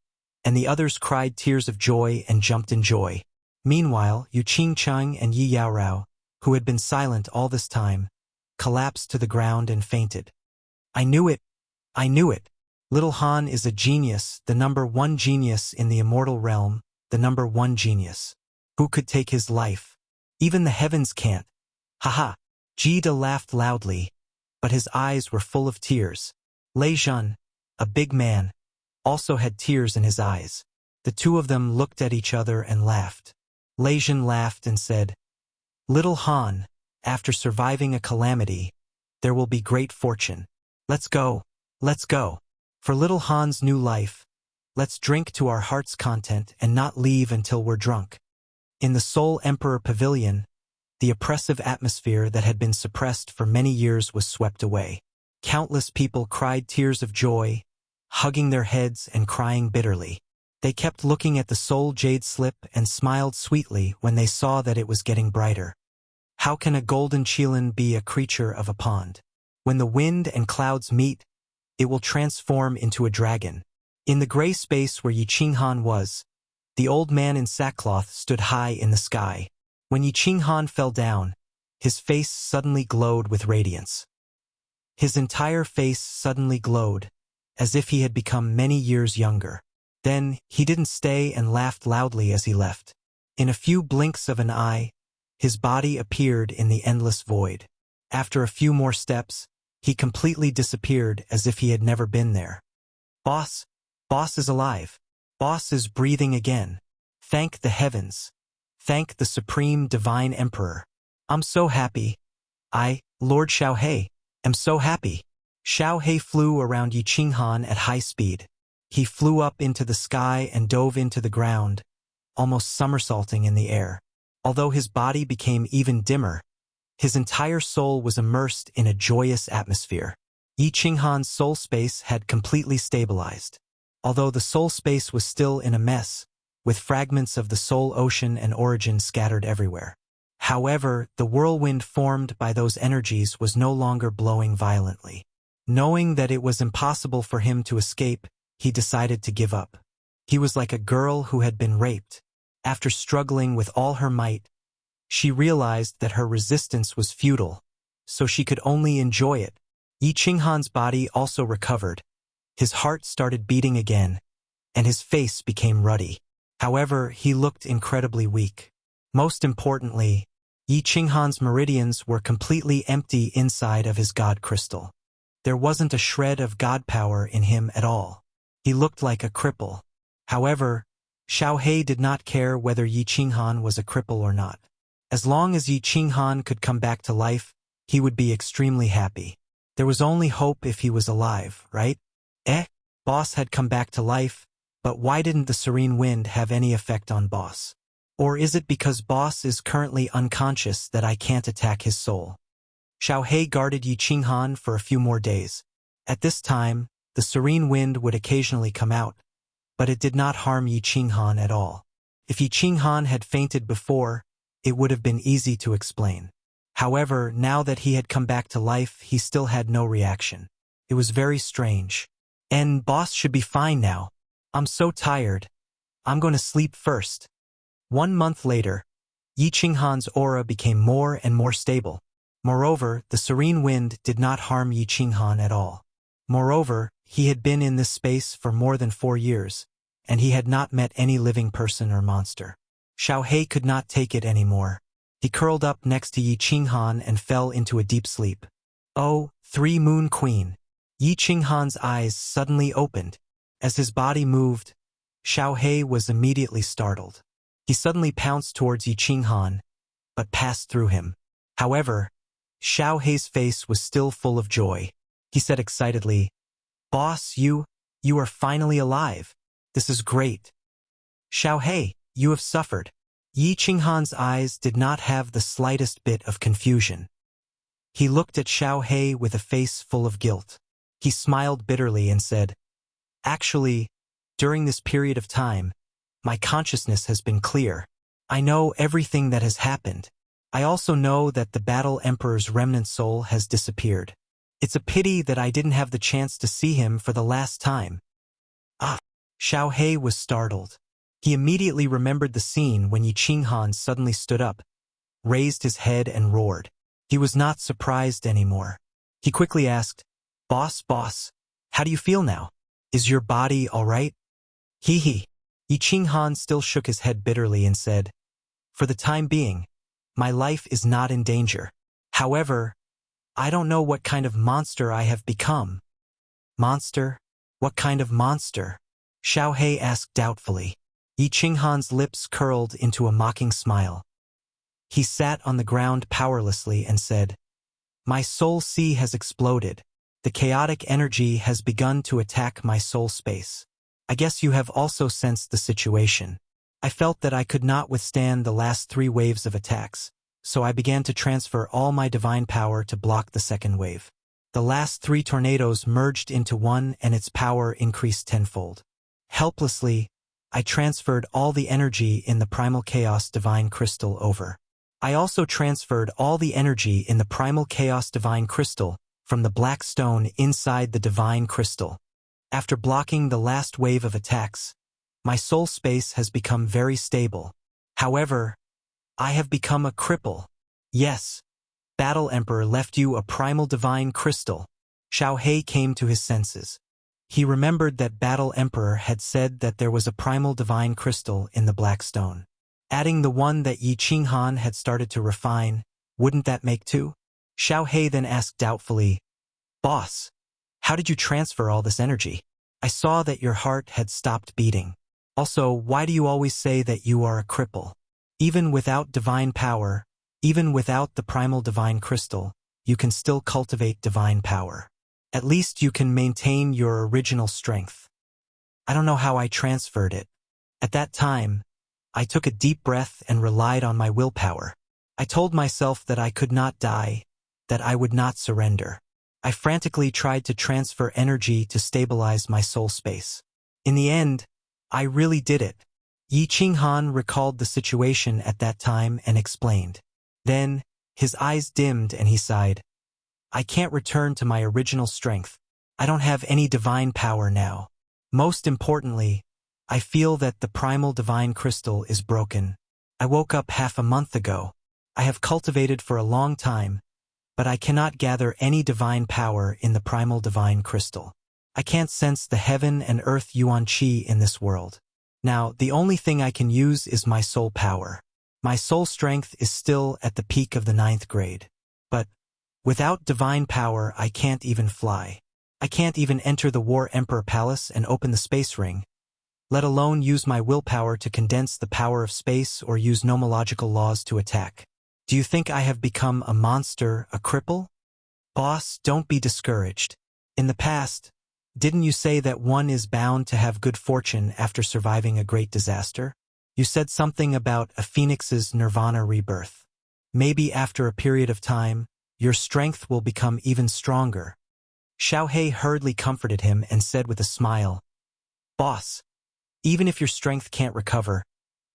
and the others cried tears of joy and jumped in joy. Meanwhile, Yu Qingcheng and Yi Yaorao, who had been silent all this time, collapsed to the ground and fainted. I knew it! I knew it! Little Han is a genius, the number one genius in the immortal realm, the number one genius. Who could take his life? Even the heavens can't. Haha! Jida laughed loudly, but his eyes were full of tears. Lei Jun, a big man, also had tears in his eyes. The two of them looked at each other and laughed. Lei Jun laughed and said, Little Han, after surviving a calamity, there will be great fortune. Let's go, let's go. For little Han's new life, let's drink to our heart's content and not leave until we're drunk. In the Soul Emperor Pavilion, the oppressive atmosphere that had been suppressed for many years was swept away. Countless people cried tears of joy, hugging their heads and crying bitterly. They kept looking at the soul jade slip and smiled sweetly when they saw that it was getting brighter. How can a golden qilin be a creature of a pond? When the wind and clouds meet, it will transform into a dragon. In the gray space where Yi Qinghan was, the old man in sackcloth stood high in the sky. When Yi Qinghan fell down, his face suddenly glowed with radiance. His entire face suddenly glowed, as if he had become many years younger. Then, he didn't stay and laughed loudly as he left. In a few blinks of an eye, his body appeared in the endless void. After a few more steps, he completely disappeared as if he had never been there. Boss is alive. Boss is breathing again. Thank the heavens. Thank the Supreme Divine Emperor. I'm so happy. Lord Xiao He, am so happy. Xiao He flew around Yi Qinghan at high speed. He flew up into the sky and dove into the ground, almost somersaulting in the air. Although his body became even dimmer, his entire soul was immersed in a joyous atmosphere. Yi Qinghan's soul space had completely stabilized. Although the soul space was still in a mess, with fragments of the soul ocean and origin scattered everywhere. However, the whirlwind formed by those energies was no longer blowing violently. Knowing that it was impossible for him to escape, he decided to give up. He was like a girl who had been raped. After struggling with all her might, she realized that her resistance was futile, so she could only enjoy it. Yi Qinghan's body also recovered. His heart started beating again, and his face became ruddy. However, he looked incredibly weak. Most importantly, Yi Qinghan's meridians were completely empty inside of his god crystal. There wasn't a shred of god power in him at all. He looked like a cripple. However, Xiao He did not care whether Yi Qinghan was a cripple or not. As long as Yi Qinghan could come back to life, he would be extremely happy. There was only hope if he was alive, right? Boss had come back to life, but why didn't the serene wind have any effect on Boss? Or is it because Boss is currently unconscious that I can't attack his soul? Xiao He guarded Yi Qinghan for a few more days. At this time, the serene wind would occasionally come out, but it did not harm Yi Qinghan at all. If Yi Qinghan had fainted before, it would have been easy to explain. However, now that he had come back to life, he still had no reaction. It was very strange. And Boss should be fine now. I'm so tired. I'm going to sleep first. 1 month later, Yi Qinghan's aura became more and more stable. Moreover, the serene wind did not harm Yi Qinghan at all. Moreover, he had been in this space for more than 4 years, and he had not met any living person or monster. Xiao He could not take it anymore. He curled up next to Yi Qinghan and fell into a deep sleep. Oh, 3 Moon Queen! Yi Qinghan's eyes suddenly opened. As his body moved, Xiao He was immediately startled. He suddenly pounced towards Yi Qinghan, but passed through him. However, Xiao He's face was still full of joy. He said excitedly, "Boss, you are finally alive. This is great." "Xiao He, you have suffered." Yi Qinghan's eyes did not have the slightest bit of confusion. He looked at Xiao He with a face full of guilt. He smiled bitterly and said, "Actually, during this period of time, my consciousness has been clear. I know everything that has happened. I also know that the Battle Emperor's remnant soul has disappeared. It's a pity that I didn't have the chance to see him for the last time." Ah! Xiao He was startled. He immediately remembered the scene when Yi Qinghan suddenly stood up, raised his head and roared. He was not surprised anymore. He quickly asked, Boss, how do you feel now? Is your body all right?" Hee. Yi Qinghan still shook his head bitterly and said, "For the time being, my life is not in danger. However, I don't know what kind of monster I have become." "Monster? What kind of monster?" Xiao He asked doubtfully. Yi Qinghan's lips curled into a mocking smile. He sat on the ground powerlessly and said, "My soul sea has exploded. The chaotic energy has begun to attack my soul space. I guess you have also sensed the situation. I felt that I could not withstand the last 3 waves of attacks, so I began to transfer all my divine power to block the second wave. The last 3 tornadoes merged into one and its power increased tenfold. Helplessly, I transferred all the energy in the Primal Chaos Divine Crystal over. I also transferred all the energy in the Primal Chaos Divine Crystal from the black stone inside the Divine Crystal. After blocking the last wave of attacks, my soul space has become very stable. However, I have become a cripple. Yes, Battle Emperor left you a Primal Divine Crystal." Xiao He came to his senses. He remembered that Battle Emperor had said that there was a Primal Divine Crystal in the Black Stone. Adding the one that Yi Qinghan had started to refine, wouldn't that make 2? Xiao He then asked doubtfully, "Boss, how did you transfer all this energy? I saw that your heart had stopped beating. Also, why do you always say that you are a cripple? Even without divine power, even without the Primal Divine Crystal, you can still cultivate divine power. At least you can maintain your original strength." I don't know how I transferred it. At that time, I took a deep breath and relied on my willpower. I told myself that I could not die, that I would not surrender. I frantically tried to transfer energy to stabilize my soul space. In the end, I really did it. Yi Qinghan recalled the situation at that time and explained. Then, his eyes dimmed and he sighed. "I can't return to my original strength. I don't have any divine power now. Most importantly, I feel that the Primal Divine Crystal is broken. I woke up half a month ago. I have cultivated for a long time, but I cannot gather any divine power in the Primal Divine Crystal. I can't sense the heaven and earth yuan qi in this world. Now, the only thing I can use is my soul power. My soul strength is still at the peak of the 9th grade. But Without divine power, I can't even fly. I can't even enter the War Emperor Palace and open the space ring, let alone use my willpower to condense the power of space or use nomological laws to attack. Do you think I have become a monster, a cripple? Boss, don't be discouraged. In the past, didn't you say that one is bound to have good fortune after surviving a great disaster? You said something about a phoenix's nirvana rebirth. Maybe after a period of time, your strength will become even stronger. Xiaohei hurriedly comforted him and said with a smile, Boss, even if your strength can't recover,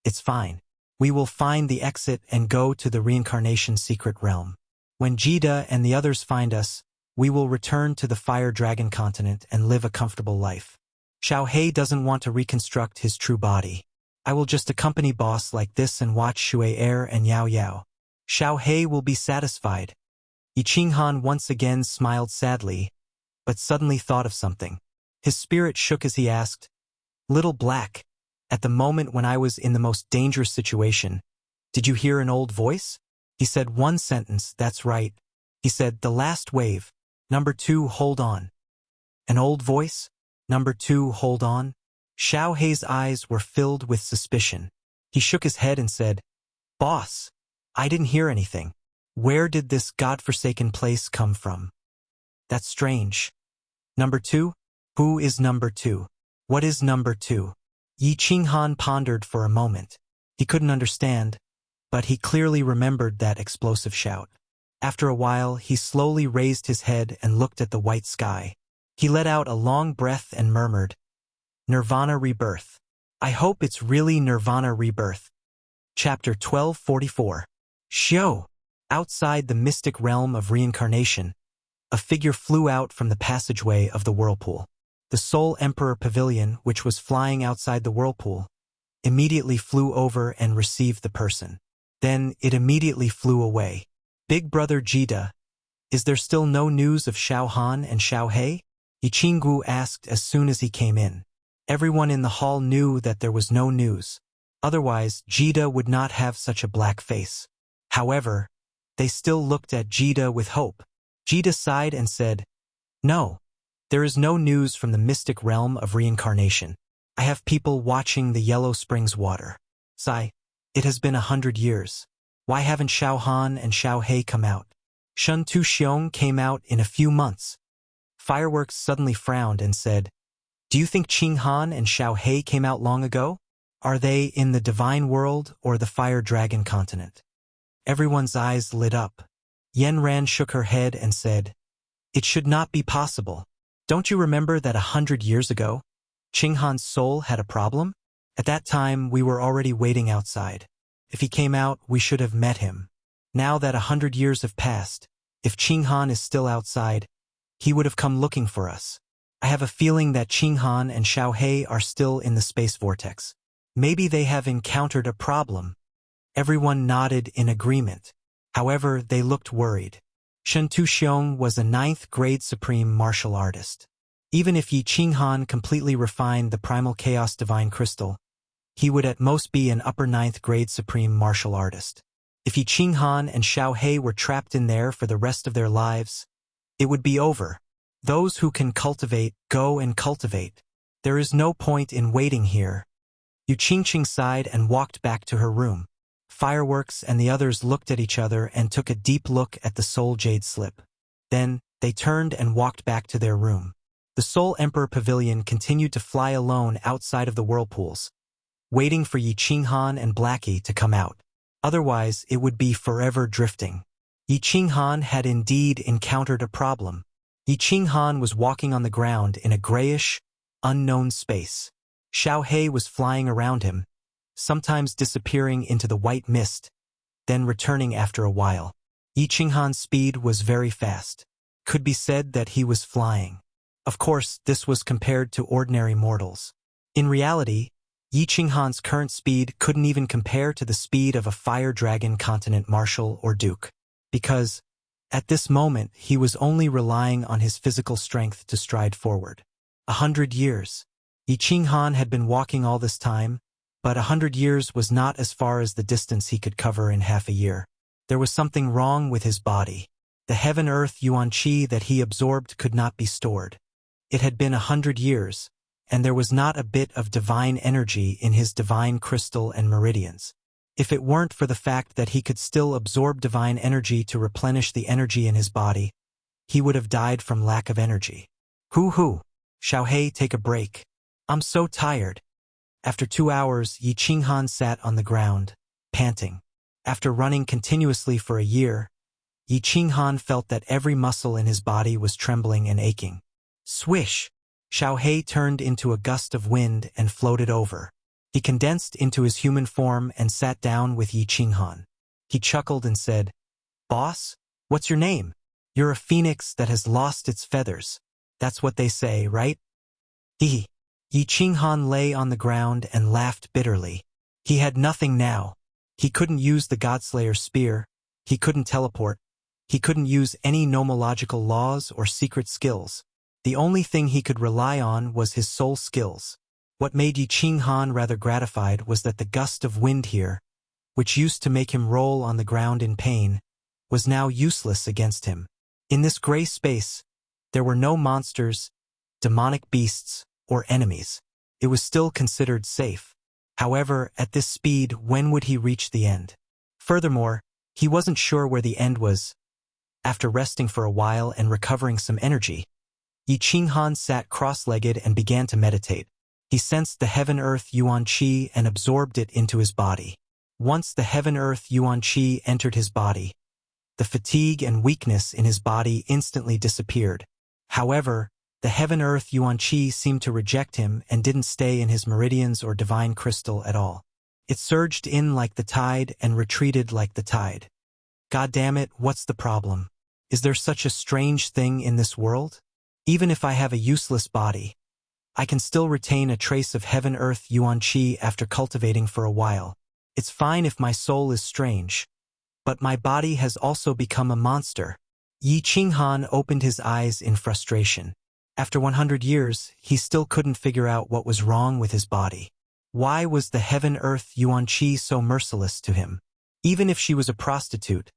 it's fine. We will find the exit and go to the reincarnation secret realm. When Jida and the others find us, we will return to the Fire Dragon continent and live a comfortable life. Xiaohei doesn't want to reconstruct his true body. I will just accompany boss like this and watch Shui Er and Yao Yao. Xiaohei will be satisfied. Yi Qinghan once again smiled sadly, but suddenly thought of something. His spirit shook as he asked, Little Black, at the moment when I was in the most dangerous situation, did you hear an old voice? He said one sentence, that's right. He said, the last wave. Number 2, hold on. An old voice? Number 2, hold on? Xiaohei's eyes were filled with suspicion. He shook his head and said, Boss, I didn't hear anything. Where did this godforsaken place come from? That's strange. Number 2? Who is number 2? What is number 2? Yi Qinghan pondered for a moment. He couldn't understand, but he clearly remembered that explosive shout. After a while, he slowly raised his head and looked at the white sky. He let out a long breath and murmured, Nirvana Rebirth. I hope it's really Nirvana Rebirth. Chapter 1244. Xiao. Outside the mystic realm of reincarnation, a figure flew out from the passageway of the whirlpool. The Soul Emperor Pavilion, which was flying outside the whirlpool, immediately flew over and received the person. Then it immediately flew away. Big Brother Jida, is there still no news of Xiao Han and Xiaohei? Yi Qinggu asked as soon as he came in. Everyone in the hall knew that there was no news. Otherwise, Jida would not have such a black face. However, they still looked at Jida with hope. Jida sighed and said, No, there is no news from the mystic realm of reincarnation. I have people watching the Yellow Springs water. Sigh, it has been 100 years. Why haven't Xiao Han and Xiaohei come out? Shun Tu Xiong came out in a few months. Fireworks suddenly frowned and said, Do you think Qing Han and Xiaohei came out long ago? Are they in the divine world or the Fire Dragon continent? Everyone's eyes lit up. Yen Ran shook her head and said, It should not be possible. Don't you remember that 100 years ago, Qing Han's soul had a problem? At that time, we were already waiting outside. If he came out, we should have met him. Now that 100 years have passed, if Qing Han is still outside, he would have come looking for us. I have a feeling that Qing Han and Xiaohei are still in the space vortex. Maybe they have encountered a problem. Everyone nodded in agreement. However, they looked worried. Shen Tuxiong was a 9th grade supreme martial artist. Even if Yi Qinghan completely refined the primal chaos divine crystal, he would at most be an upper 9th grade supreme martial artist. If Yi Qinghan and Xiaohei were trapped in there for the rest of their lives, it would be over. Those who can cultivate, go and cultivate. There is no point in waiting here. Yu Qingqing sighed and walked back to her room. Fireworks and the others looked at each other and took a deep look at the Soul Jade slip. Then, they turned and walked back to their room. The Soul Emperor Pavilion continued to fly alone outside of the whirlpools, waiting for Yi Qinghan and Blackie to come out. Otherwise, it would be forever drifting. Yi Qinghan had indeed encountered a problem. Yi Qinghan was walking on the ground in a grayish, unknown space. Xiaohei was flying around him, sometimes disappearing into the white mist, then returning after a while. Yi Qinghan's speed was very fast. Could be said that he was flying. Of course, this was compared to ordinary mortals. In reality, Yi Qinghan's current speed couldn't even compare to the speed of a Fire Dragon continent marshal or duke, because, at this moment, he was only relying on his physical strength to stride forward. 100 years. Yi Qinghan had been walking all this time, but 100 years was not as far as the distance he could cover in half a year. There was something wrong with his body. The heaven-earth yuan-chi that he absorbed could not be stored. It had been 100 years, and there was not a bit of divine energy in his divine crystal and meridians. If it weren't for the fact that he could still absorb divine energy to replenish the energy in his body, he would have died from lack of energy. Hoo-hoo! Xiaohei, take a break. I'm so tired. After 2 hours, Yi Qinghan sat on the ground, panting. After running continuously for a year, Yi Qinghan felt that every muscle in his body was trembling and aching. Swish! Xiaohei turned into a gust of wind and floated over. He condensed into his human form and sat down with Yi Qinghan. He chuckled and said, "Boss, what's your name? You're a phoenix that has lost its feathers. That's what they say, right?" He. Yi Qinghan lay on the ground and laughed bitterly. He had nothing now. He couldn't use the Godslayer spear. He couldn't teleport. He couldn't use any nomological laws or secret skills. The only thing he could rely on was his soul skills. What made Yi Qinghan rather gratified was that the gust of wind here, which used to make him roll on the ground in pain, was now useless against him. In this gray space, there were no monsters, demonic beasts, or enemies. It was still considered safe. However, at this speed, when would he reach the end? Furthermore, he wasn't sure where the end was. After resting for a while and recovering some energy, Yi Qinghan sat cross-legged and began to meditate. He sensed the heaven-earth yuan-chi and absorbed it into his body. Once the heaven-earth yuan-chi entered his body, the fatigue and weakness in his body instantly disappeared. However, the heaven-earth yuan-chi seemed to reject him and didn't stay in his meridians or divine crystal at all. It surged in like the tide and retreated like the tide. God damn it, what's the problem? Is there such a strange thing in this world? Even if I have a useless body, I can still retain a trace of heaven-earth yuan-chi after cultivating for a while. It's fine if my soul is strange. But my body has also become a monster. Yi Qinghan opened his eyes in frustration. After 100 years, he still couldn't figure out what was wrong with his body. Why was the heaven-earth yuan-chi so merciless to him? Even if she was a prostitute,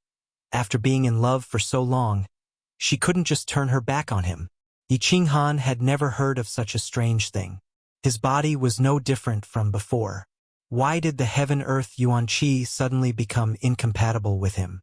after being in love for so long, she couldn't just turn her back on him. Yi Qinghan had never heard of such a strange thing. His body was no different from before. Why did the heaven-earth yuan-chi suddenly become incompatible with him?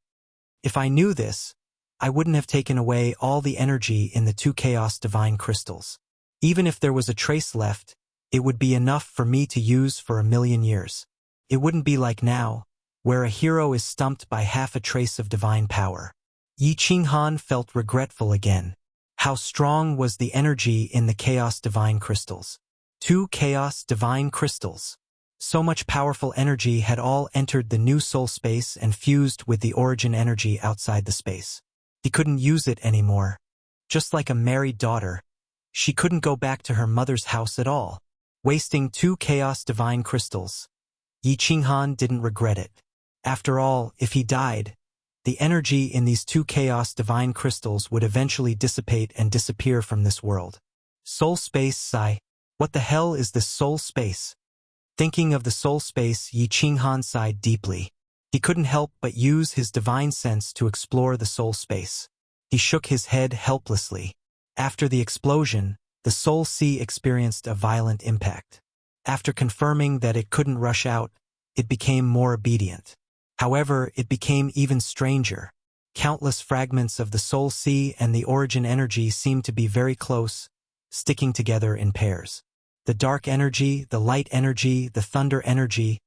If I knew this, I wouldn't have taken away all the energy in the 2 chaos divine crystals. Even if there was a trace left, it would be enough for me to use for 1,000,000 years. It wouldn't be like now, where a hero is stumped by half a trace of divine power. Yi Qinghan felt regretful again. How strong was the energy in the chaos divine crystals? 2 chaos divine crystals. So much powerful energy had all entered the new soul space and fused with the origin energy outside the space. He couldn't use it anymore. Just like a married daughter, she couldn't go back to her mother's house at all. Wasting 2 chaos divine crystals. Yi Qinghan didn't regret it. After all, if he died, the energy in these 2 chaos divine crystals would eventually dissipate and disappear from this world. Soul space, sigh. What the hell is this soul space? Thinking of the soul space, Yi Qinghan sighed deeply. He couldn't help but use his divine sense to explore the soul space. He shook his head helplessly. After the explosion, the soul sea experienced a violent impact. After confirming that it couldn't rush out, it became more obedient. However, it became even stranger. Countless fragments of the soul sea and the origin energy seemed to be very close, sticking together in pairs. The dark energy, the light energy, the thunder energy,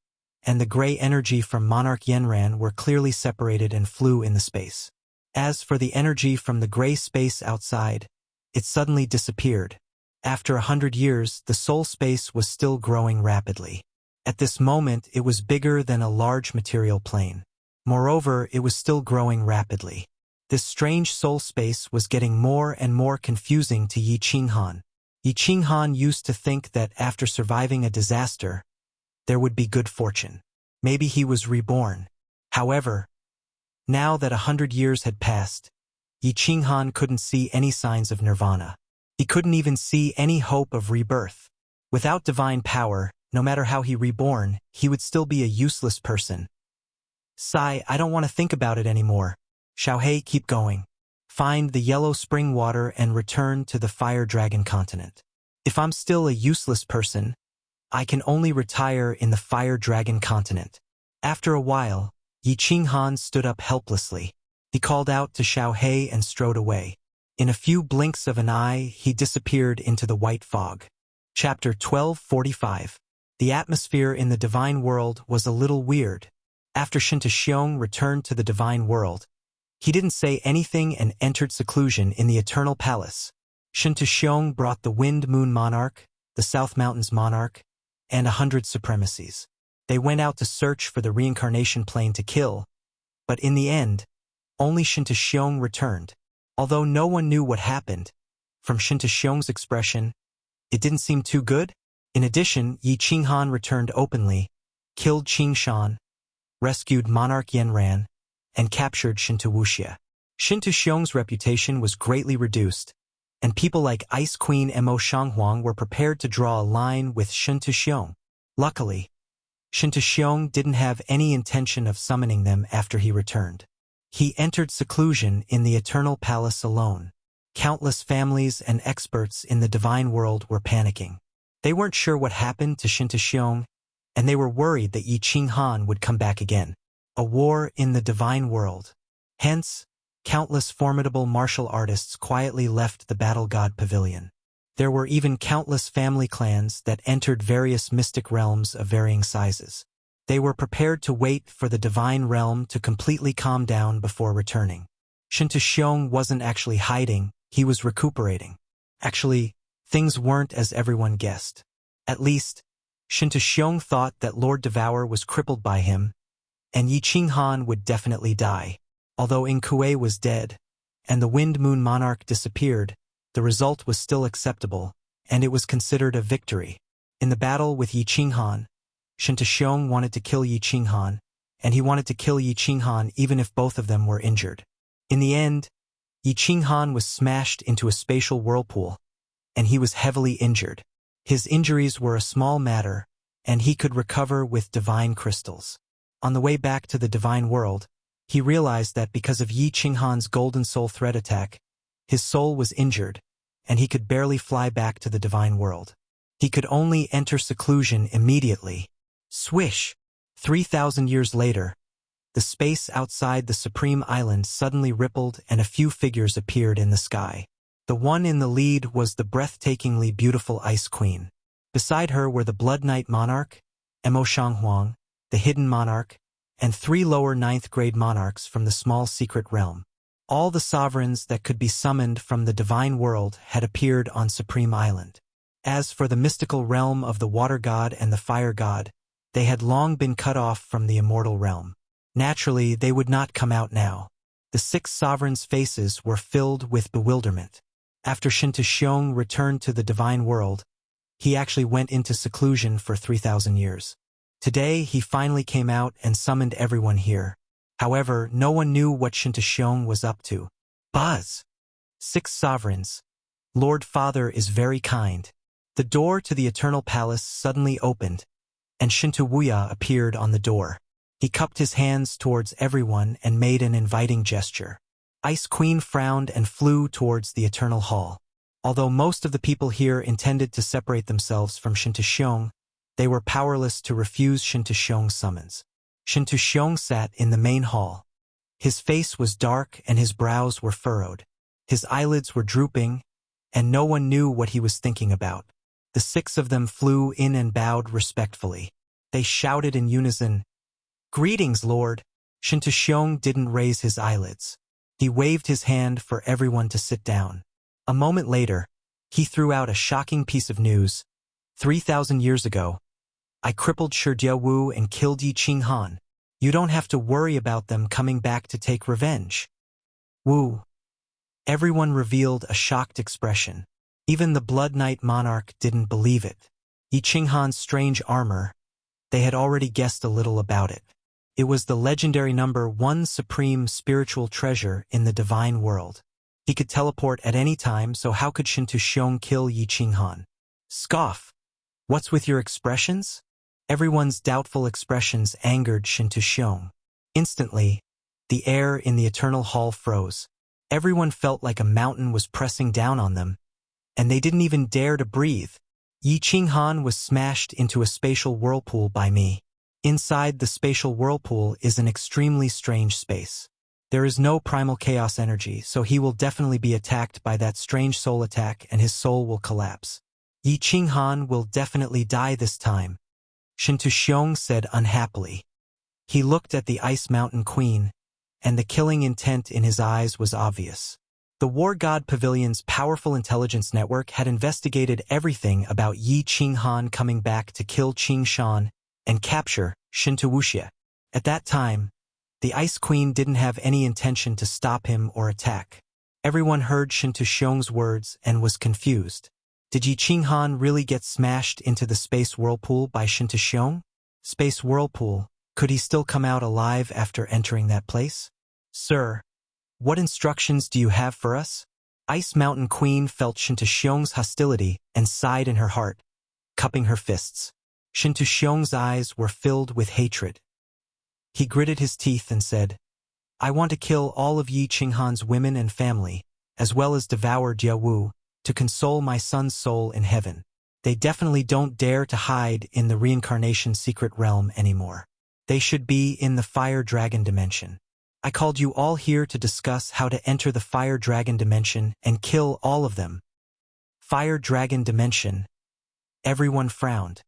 and the gray energy from Monarch Yenran were clearly separated and flew in the space. As for the energy from the gray space outside, it suddenly disappeared. After 100 years, the soul space was still growing rapidly. At this moment, it was bigger than a large material plane. Moreover, it was still growing rapidly. This strange soul space was getting more and more confusing to Yi Qinghan. Yi Qinghan used to think that after surviving a disaster, there would be good fortune. Maybe he was reborn. However, now that 100 years had passed, Yi Qinghan couldn't see any signs of nirvana. He couldn't even see any hope of rebirth. Without divine power, no matter how he reborn, he would still be a useless person. Sigh, I don't want to think about it anymore. Xiaohei, keep going. find the yellow spring water and return to the fire dragon continent. If I'm still a useless person, I can only retire in the fire dragon continent. After a while, Yi Qinghan stood up helplessly. He called out to Xiao He and strode away. In a few blinks of an eye, he disappeared into the white fog. Chapter 1245. The atmosphere in the divine world was a little weird. After Shinta Xiong returned to the divine world, he didn't say anything and entered seclusion in the Eternal Palace. Shinta Xiong brought the Wind Moon Monarch, the South Mountains Monarch, and 100 supremacies. They went out to search for the reincarnation plane to kill, but in the end, only Shinta Xiong returned. Although no one knew what happened, from Shinta Xiong's expression, it didn't seem too good. In addition, Yi Qinghan returned openly, killed Qing Shan, rescued Monarch Yanran, and captured Shinta Wuxia. Shinta Xiong's reputation was greatly reduced, and people like Ice Queen Mo Shanghuang were prepared to draw a line with Shinta Xiong. Luckily, Shinta Xiong didn't have any intention of summoning them after he returned. He entered seclusion in the Eternal Palace alone. Countless families and experts in the divine world were panicking. They weren't sure what happened to Shinta Xiong, and they were worried that Yi Qinghan would come back again. A war in the divine world. Hence, countless formidable martial artists quietly left the Battle God Pavilion. There were even countless family clans that entered various mystic realms of varying sizes. They were prepared to wait for the divine realm to completely calm down before returning. Shinta Xiong wasn't actually hiding, he was recuperating. Actually, things weren't as everyone guessed. At least, Shinta Xiong thought that Lord Devour was crippled by him, and Yi Qinghan would definitely die. Although Ing Kuei was dead, and the Wind Moon Monarch disappeared, the result was still acceptable, and it was considered a victory. In the battle with Yi Qinghan, Shinta Xiong wanted to kill Yi Qinghan, and he wanted to kill Yi Qinghan even if both of them were injured. In the end, Yi Qinghan was smashed into a spatial whirlpool, and he was heavily injured. His injuries were a small matter, and he could recover with divine crystals. On the way back to the divine world, he realized that because of Yi Qinghan's golden soul thread attack, his soul was injured, and he could barely fly back to the divine world. He could only enter seclusion immediately. Swish! 3,000 years later, the space outside the Supreme Island suddenly rippled and a few figures appeared in the sky. The one in the lead was the breathtakingly beautiful Ice Queen. Beside her were the Blood Knight Monarch, Mo Shanghuang, the Hidden Monarch, and 3 lower 9th grade monarchs from the small secret realm. All the sovereigns that could be summoned from the divine world had appeared on Supreme Island. As for the mystical realm of the Water God and the Fire God, they had long been cut off from the immortal realm. Naturally, they would not come out now. The 6 sovereigns' faces were filled with bewilderment. After Shinta Xiong returned to the divine world, he actually went into seclusion for 3,000 years. Today, he finally came out and summoned everyone here. However, no one knew what Shinta Xiong was up to. Buzz! 6 sovereigns. Lord Father is very kind. The door to the Eternal Palace suddenly opened, and Shinta Wuya appeared on the door. He cupped his hands towards everyone and made an inviting gesture. Ice Queen frowned and flew towards the Eternal Hall. Although most of the people here intended to separate themselves from Shinta Xiong, they were powerless to refuse Shinta Xiong's summons. Shinta Xiong sat in the main hall. His face was dark and his brows were furrowed. His eyelids were drooping, and no one knew what he was thinking about. The 6 of them flew in and bowed respectfully. They shouted in unison, "Greetings, Lord." Shinta Xiong didn't raise his eyelids. He waved his hand for everyone to sit down. A moment later, he threw out a shocking piece of news. 3,000 years ago, I crippled Shi Wu and killed Yi Qinghan. You don't have to worry about them coming back to take revenge. Wu. Everyone revealed a shocked expression. Even the Blood Knight Monarch didn't believe it. Yi Qinghan's strange armor, they had already guessed a little about it. It was the legendary number 1 supreme spiritual treasure in the divine world. He could teleport at any time, so how could Shinta Xiong kill Yi Qinghan? Scoff. What's with your expressions? Everyone's doubtful expressions angered Shinta Xiong. Instantly, the air in the Eternal Hall froze. Everyone felt like a mountain was pressing down on them, and they didn't even dare to breathe. Yi Qinghan was smashed into a spatial whirlpool by me. Inside the spatial whirlpool is an extremely strange space. There is no primal chaos energy, so he will definitely be attacked by that strange soul attack and his soul will collapse. Yi Qinghan will definitely die this time, Shin Tuxiong said unhappily. He looked at the Ice Mountain Queen, and the killing intent in his eyes was obvious. The War God Pavilion's powerful intelligence network had investigated everything about Yi Qinghan coming back to kill Qing Shan and capture Shin Wuxia. At that time, the Ice Queen didn't have any intention to stop him or attack. Everyone heard Shin Tuxiong's words and was confused. Did Yi Qinghan really get smashed into the space whirlpool by Shin Tuxiong? Space whirlpool, could he still come out alive after entering that place? Sir, what instructions do you have for us? Ice Mountain Queen felt Shin Tuxiong's hostility and sighed in her heart, cupping her fists. Shin Tuxiong's eyes were filled with hatred. He gritted his teeth and said, I want to kill all of Yi Qinghan's women and family, as well as devour Jiawu, to console my son's soul in heaven. They definitely don't dare to hide in the reincarnation secret realm anymore. They should be in the Fire Dragon dimension. I called you all here to discuss how to enter the Fire Dragon dimension and kill all of them. Fire Dragon dimension. Everyone frowned.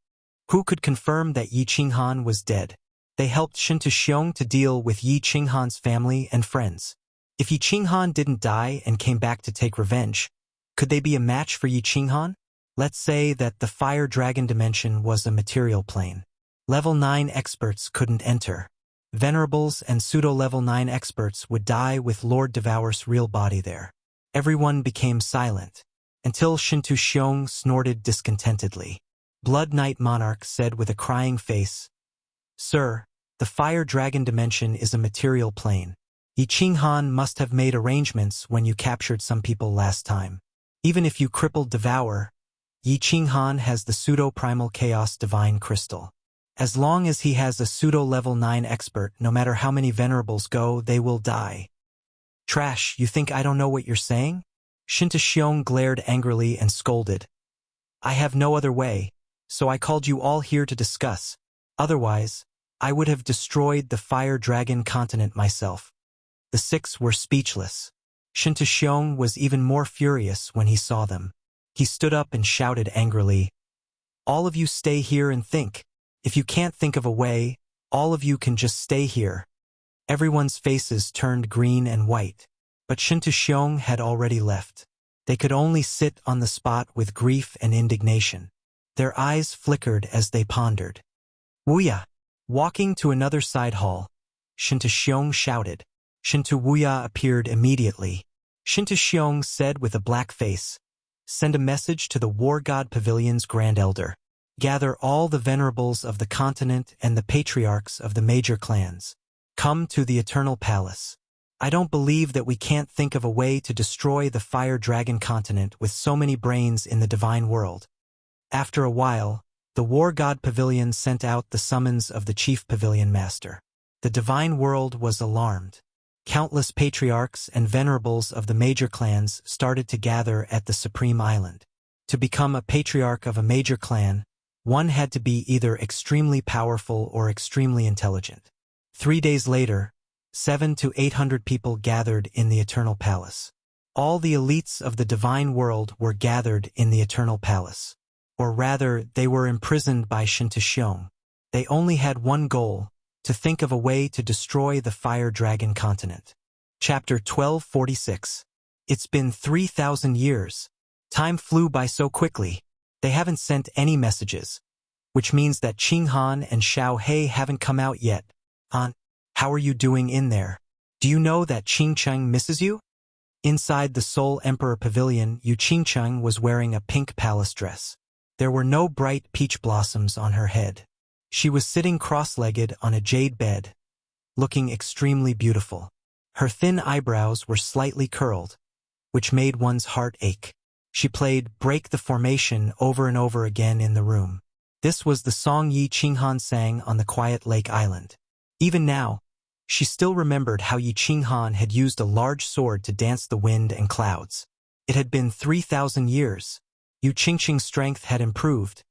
Who could confirm that Yi Qinghan was dead? They helped Shin Tuxiong to deal with Yi Qinghan's family and friends. If Yi Qinghan didn't die and came back to take revenge, could they be a match for Yi Qinghan? Let's say that the Fire Dragon dimension was a material plane. Level 9 experts couldn't enter. Venerables and pseudo-level 9 experts would die with Lord Devour's real body there. Everyone became silent, until Shin Tuxiong snorted discontentedly. Blood Knight Monarch said with a crying face, Sir, the Fire Dragon dimension is a material plane. Yi Qinghan must have made arrangements when you captured some people last time. Even if you crippled Devour, Yi Qinghan has the pseudo-primal chaos divine crystal. As long as he has a pseudo-level 9 expert, no matter how many venerables go, they will die. Trash, you think I don't know what you're saying? Shin Tuxiong glared angrily and scolded. I have no other way, so I called you all here to discuss. Otherwise, I would have destroyed the Fire Dragon continent myself. The 6 were speechless. Shin Tuxiong was even more furious when he saw them. He stood up and shouted angrily, All of you stay here and think. If you can't think of a way, all of you can just stay here. Everyone's faces turned green and white, but Shin Tuxiong had already left. They could only sit on the spot with grief and indignation. Their eyes flickered as they pondered. Wuya! Walking to another side hall, Shin Tuxiong shouted. Shin Wuya appeared immediately. Shin Tuxiong said with a black face, Send a message to the War God Pavilion's Grand Elder. Gather all the venerables of the continent and the patriarchs of the major clans. Come to the Eternal Palace. I don't believe that we can't think of a way to destroy the Fire Dragon continent with so many brains in the divine world. After a while, the War God Pavilion sent out the summons of the Chief Pavilion Master. The divine world was alarmed. Countless patriarchs and venerables of the major clans started to gather at the Supreme Island. To become a patriarch of a major clan, one had to be either extremely powerful or extremely intelligent. 3 days later, 700 to 800 people gathered in the Eternal Palace. All the elites of the divine world were gathered in the Eternal Palace. Or rather, they were imprisoned by Shin Tuxiong. They only had one goal, to think of a way to destroy the Fire Dragon continent. Chapter 1246. It's been 3,000 years. Time flew by so quickly. They haven't sent any messages, which means that Qinghan and Xiao He haven't come out yet. Han, how are you doing in there? Do you know that Qingcheng misses you? Inside the Soul Emperor Pavilion, Yu Qingcheng was wearing a pink palace dress. There were no bright peach blossoms on her head. She was sitting cross-legged on a jade bed, looking extremely beautiful. Her thin eyebrows were slightly curled, which made one's heart ache. She played Break the Formation over and over again in the room. This was the song Yi Qinghan sang on the quiet lake island. Even now, She still remembered how Yi Qinghan had used a large sword to dance the wind and clouds. It had been 3,000 years. Yu Qingqing's strength had improved,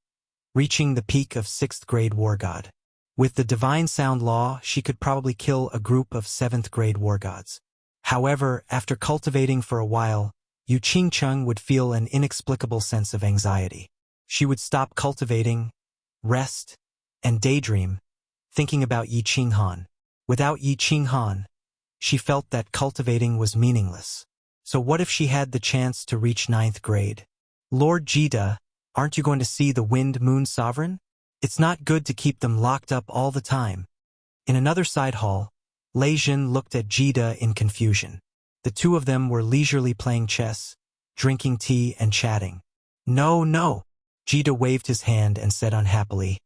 reaching the peak of 6th grade war god. With the divine sound law, she could probably kill a group of 7th grade war gods. However, after cultivating for a while, Yu Qingqing would feel an inexplicable sense of anxiety. She would stop cultivating, rest, and daydream, thinking about Yi Qinghan. Without Yi Qinghan, she felt that cultivating was meaningless. So what if she had the chance to reach 9th grade? Lord Jida, aren't you going to see the Wind Moon Sovereign? It's not good to keep them locked up all the time. In another side hall, Lei Jin looked at Jida in confusion. The two of them were leisurely playing chess, drinking tea and chatting. No, no. Jida waved his hand and said unhappily,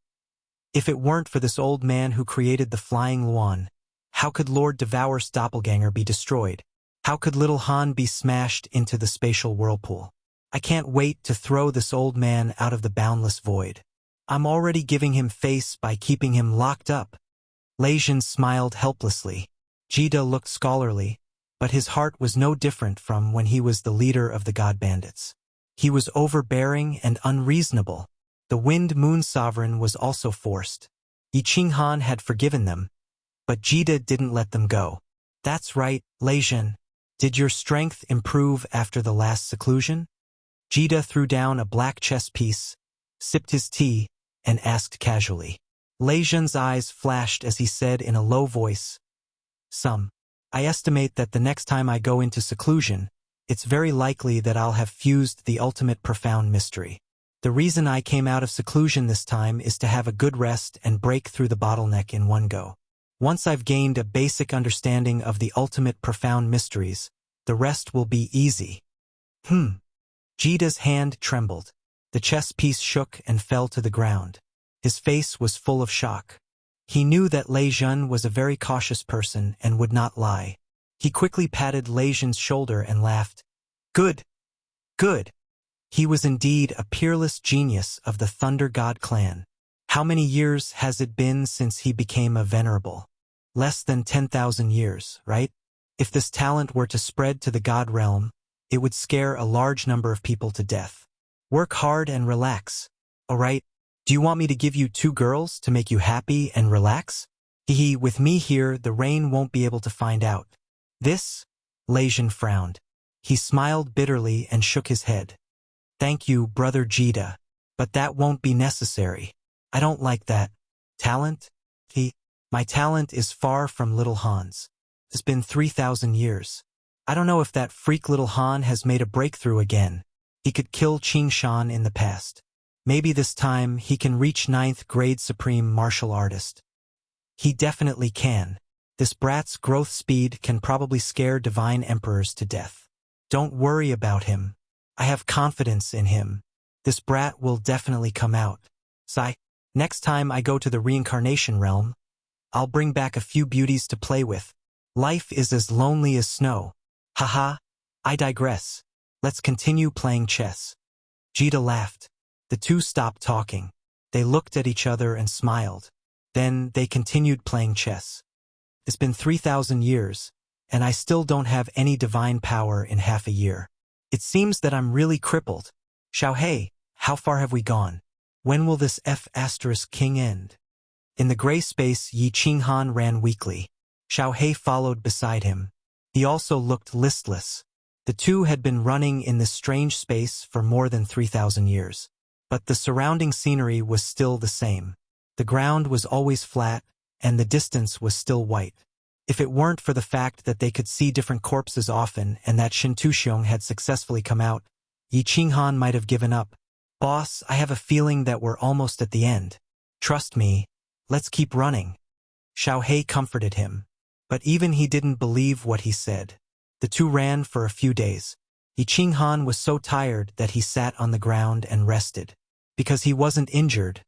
if it weren't for this old man who created the Flying Luan, how could Lord Devour's doppelganger be destroyed? How could little Han be smashed into the spatial whirlpool? I can't wait to throw this old man out of the boundless void. I'm already giving him face by keeping him locked up. Lei Jin smiled helplessly. Jida looked scholarly, but his heart was no different from when he was the leader of the God Bandits. He was overbearing and unreasonable. The Wind Moon Sovereign was also forced. Yi Qinghan had forgiven them, but Jida didn't let them go. That's right, Lei Jin. Did your strength improve after the last seclusion? Jida threw down a black chess piece, sipped his tea, and asked casually. Lei Jin's eyes flashed as he said in a low voice, Some. I estimate that the next time I go into seclusion, it's very likely that I'll have fused the ultimate profound mystery. The reason I came out of seclusion this time is to have a good rest and break through the bottleneck in one go. Once I've gained a basic understanding of the ultimate profound mysteries, the rest will be easy. Jida's hand trembled. The chess piece shook and fell to the ground. His face was full of shock. He knew that Lei Jin was a very cautious person and would not lie. He quickly patted Lei Jin's shoulder and laughed. Good. Good. He was indeed a peerless genius of the Thunder God clan. How many years has it been since he became a venerable? Less than 10,000 years, right? If this talent were to spread to the God realm, it would scare a large number of people to death. Work hard and relax. Alright, do you want me to give you 2 girls to make you happy and relax? With me here, the rain won't be able to find out. This? Lei Jin frowned. He smiled bitterly and shook his head. Thank you, Brother Jida, but that won't be necessary. I don't like that. Talent? My talent is far from little Han's. It's been 3,000 years. I don't know if that freak little Han has made a breakthrough again. He could kill Qing Shan in the past. Maybe this time he can reach 9th grade supreme martial artist. He definitely can. This brat's growth speed can probably scare divine emperors to death. Don't worry about him. I have confidence in him. This brat will definitely come out. Next time I go to the reincarnation realm, I'll bring back a few beauties to play with. Life is as lonely as snow. Haha, I digress. Let's continue playing chess. Jida laughed. The two stopped talking. They looked at each other and smiled. Then they continued playing chess. It's been 3,000 years, and I still don't have any divine power in half a year. It seems that I'm really crippled. Xiaohei, how far have we gone? When will this F***king end? In the gray space, Yi Qinghan ran weakly. Xiaohei followed beside him. He also looked listless. The two had been running in this strange space for more than 3,000 years. But the surrounding scenery was still the same. The ground was always flat, and the distance was still white. If it weren't for the fact that they could see different corpses often and that Shin Tuxiong had successfully come out, Yi Qinghan might have given up. Boss, I have a feeling that we're almost at the end. Trust me, let's keep running. Xiaohei comforted him. But even he didn't believe what he said. The two ran for a few days. Yi Qinghan was so tired that he sat on the ground and rested. Because he wasn't injured,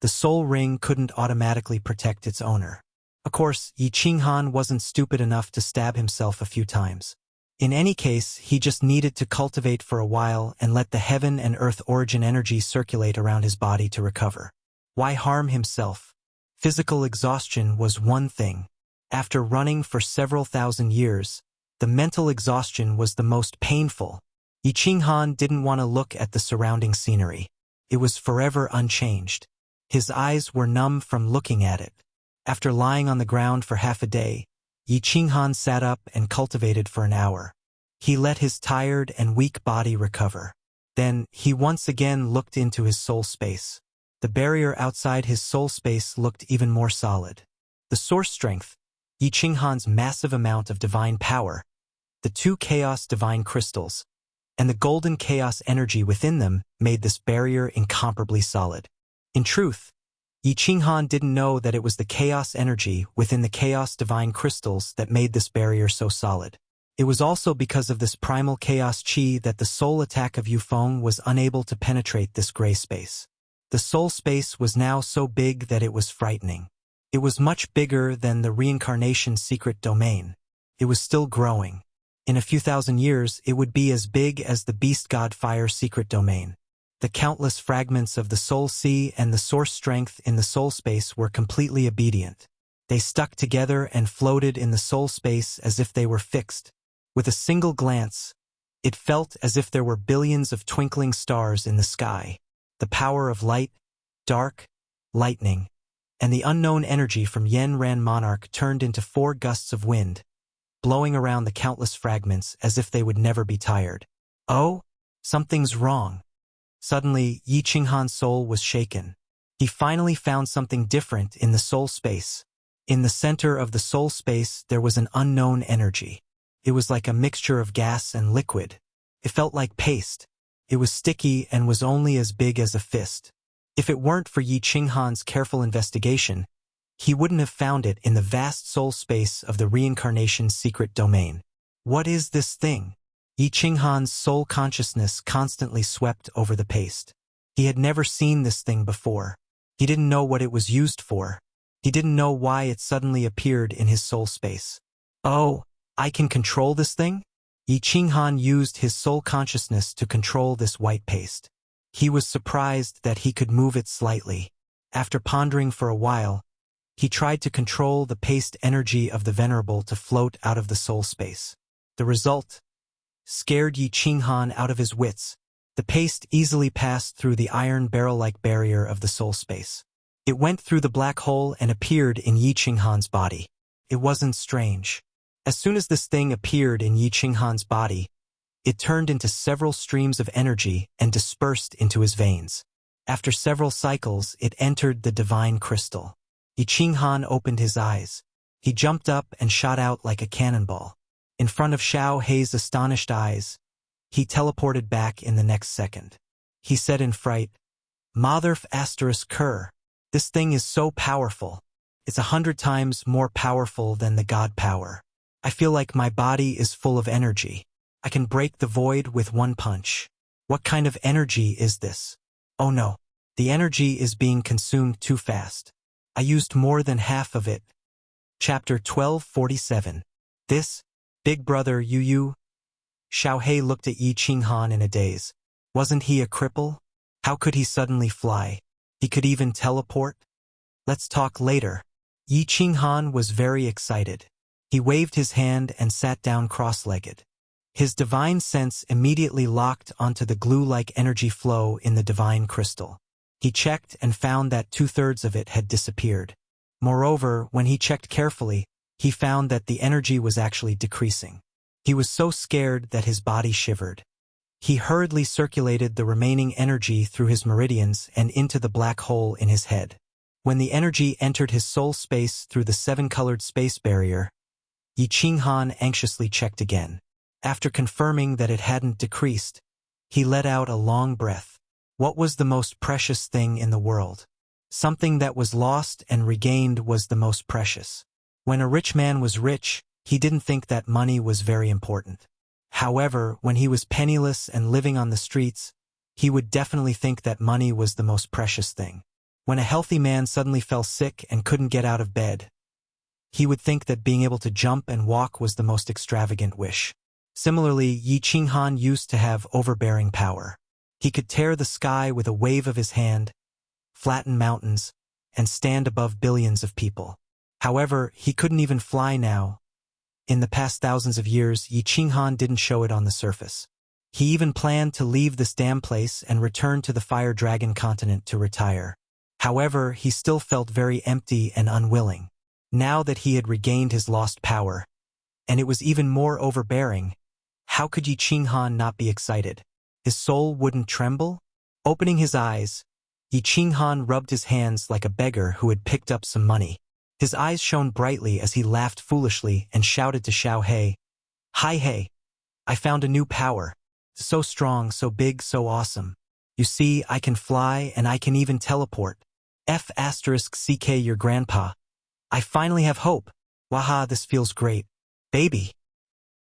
the soul ring couldn't automatically protect its owner. Of course, Yi Qinghan wasn't stupid enough to stab himself a few times. In any case, he just needed to cultivate for a while and let the heaven and earth origin energy circulate around his body to recover. Why harm himself? Physical exhaustion was one thing, After running for several thousand years, the mental exhaustion was the most painful. Yi Qinghan didn't want to look at the surrounding scenery. It was forever unchanged. His eyes were numb from looking at it. After lying on the ground for half a day, Yi Qinghan sat up and cultivated for an hour. He let his tired and weak body recover. Then, he once again looked into his soul space. The barrier outside his soul space looked even more solid. The source strength, Yi Qinghan's massive amount of divine power, the 2 chaos divine crystals, and the golden chaos energy within them made this barrier incomparably solid. In truth, Yi Qinghan didn't know that it was the chaos energy within the chaos divine crystals that made this barrier so solid. It was also because of this primal chaos qi that the soul attack of Yu Feng was unable to penetrate this gray space. The soul space was now so big that it was frightening. It was much bigger than the reincarnation secret domain. It was still growing. In a few thousand years, it would be as big as the beast god fire secret domain. The countless fragments of the soul sea and the source strength in the soul space were completely obedient. They stuck together and floated in the soul space as if they were fixed. With a single glance, it felt as if there were billions of twinkling stars in the sky. The power of light, dark, lightning, and the unknown energy from Yen Ran Monarch turned into 4 gusts of wind, blowing around the countless fragments as if they would never be tired. Oh, something's wrong. Suddenly, Yi Qinghan's soul was shaken. He finally found something different in the soul space. In the center of the soul space, there was an unknown energy. It was like a mixture of gas and liquid. It felt like paste. It was sticky and was only as big as a fist. If it weren't for Yi Qinghan's careful investigation, he wouldn't have found it in the vast soul space of the reincarnation secret domain. What is this thing? Yi Qinghan's soul consciousness constantly swept over the paste. He had never seen this thing before. He didn't know what it was used for. He didn't know why it suddenly appeared in his soul space. Oh, I can control this thing? Yi Qinghan used his soul consciousness to control this white paste. He was surprised that he could move it slightly. After pondering for a while, he tried to control the paste energy of the Venerable to float out of the soul space. The result scared Yi Qinghan out of his wits. The paste easily passed through the iron barrel-like barrier of the soul space. It went through the black hole and appeared in Yi Qinghan's body. It wasn't strange. As soon as this thing appeared in Yi Qinghan's body, it turned into several streams of energy and dispersed into his veins. After several cycles, it entered the divine crystal. Yi Qinghan opened his eyes. He jumped up and shot out like a cannonball. In front of Xiao Hei's astonished eyes, he teleported back in the next second. He said in fright, "Motherf asterisk cur. This thing is so powerful. It's 100 times more powerful than the god power. I feel like my body is full of energy. I can break the void with one punch. What kind of energy is this? Oh no, the energy is being consumed too fast. I used more than half of it." Chapter 1247. This, Big Brother Yu. Xiao Hei looked at Yi Qinghan in a daze. Wasn't he a cripple? How could he suddenly fly? He could even teleport? Let's talk later. Yi Qinghan was very excited. He waved his hand and sat down cross-legged. His divine sense immediately locked onto the glue-like energy flow in the divine crystal. He checked and found that 2/3 of it had disappeared. Moreover, when he checked carefully, he found that the energy was actually decreasing. He was so scared that his body shivered. He hurriedly circulated the remaining energy through his meridians and into the black hole in his head. When the energy entered his soul space through the 7-colored space barrier, Yi Qinghan anxiously checked again. After confirming that it hadn't decreased, he let out a long breath. What was the most precious thing in the world? Something that was lost and regained was the most precious. When a rich man was rich, he didn't think that money was very important. However, when he was penniless and living on the streets, he would definitely think that money was the most precious thing. When a healthy man suddenly fell sick and couldn't get out of bed, he would think that being able to jump and walk was the most extravagant wish. Similarly, Yi Qinghan used to have overbearing power. He could tear the sky with a wave of his hand, flatten mountains, and stand above billions of people. However, he couldn't even fly now. In the past thousands of years, Yi Qinghan didn't show it on the surface. He even planned to leave this damn place and return to the Fire Dragon continent to retire. However, he still felt very empty and unwilling. Now that he had regained his lost power, and it was even more overbearing, how could Yi Qinghan not be excited? His soul wouldn't tremble? Opening his eyes, Yi Qinghan rubbed his hands like a beggar who had picked up some money. His eyes shone brightly as he laughed foolishly and shouted to Xiao He, "Hi hey, I found a new power. So strong, so big, so awesome. You see, I can fly and I can even teleport. F***ck your grandpa. I finally have hope. Waha, this feels great. Baby."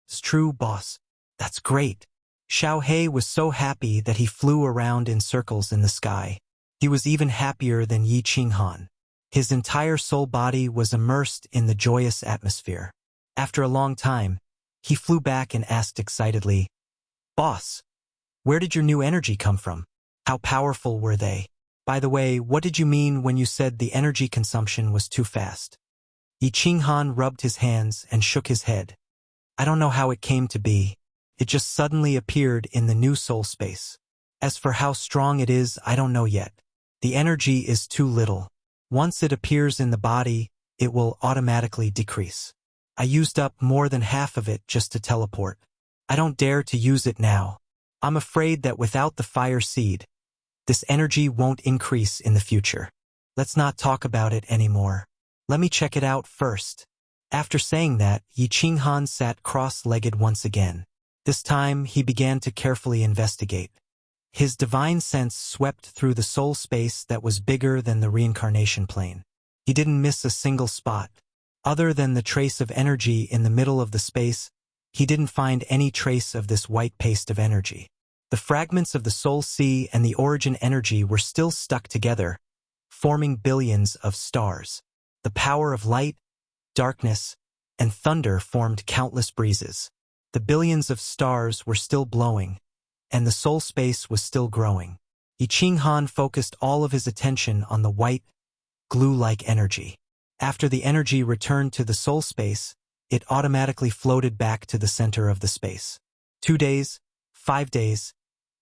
"It's true, boss. That's great." Xiao He was so happy that he flew around in circles in the sky. He was even happier than Yi Qinghan. His entire soul body was immersed in the joyous atmosphere. After a long time, he flew back and asked excitedly, "Boss, where did your new energy come from? How powerful were they? By the way, what did you mean when you said the energy consumption was too fast?" Yi Qinghan rubbed his hands and shook his head. "I don't know how it came to be. It just suddenly appeared in the new soul space. As for how strong it is, I don't know yet. The energy is too little. Once it appears in the body, it will automatically decrease. I used up more than half of it just to teleport. I don't dare to use it now. I'm afraid that without the fire seed, this energy won't increase in the future. Let's not talk about it anymore. Let me check it out first." After saying that, Yi Qinghan sat cross-legged once again. This time, he began to carefully investigate. His divine sense swept through the soul space that was bigger than the reincarnation plane. He didn't miss a single spot. Other than the trace of energy in the middle of the space, he didn't find any trace of this white paste of energy. The fragments of the soul sea and the origin energy were still stuck together, forming billions of stars. The power of light, darkness, and thunder formed countless breezes. The billions of stars were still blowing, and the soul space was still growing. Yi Qinghan focused all of his attention on the white, glue-like energy. After the energy returned to the soul space, it automatically floated back to the center of the space. 2 days, 5 days,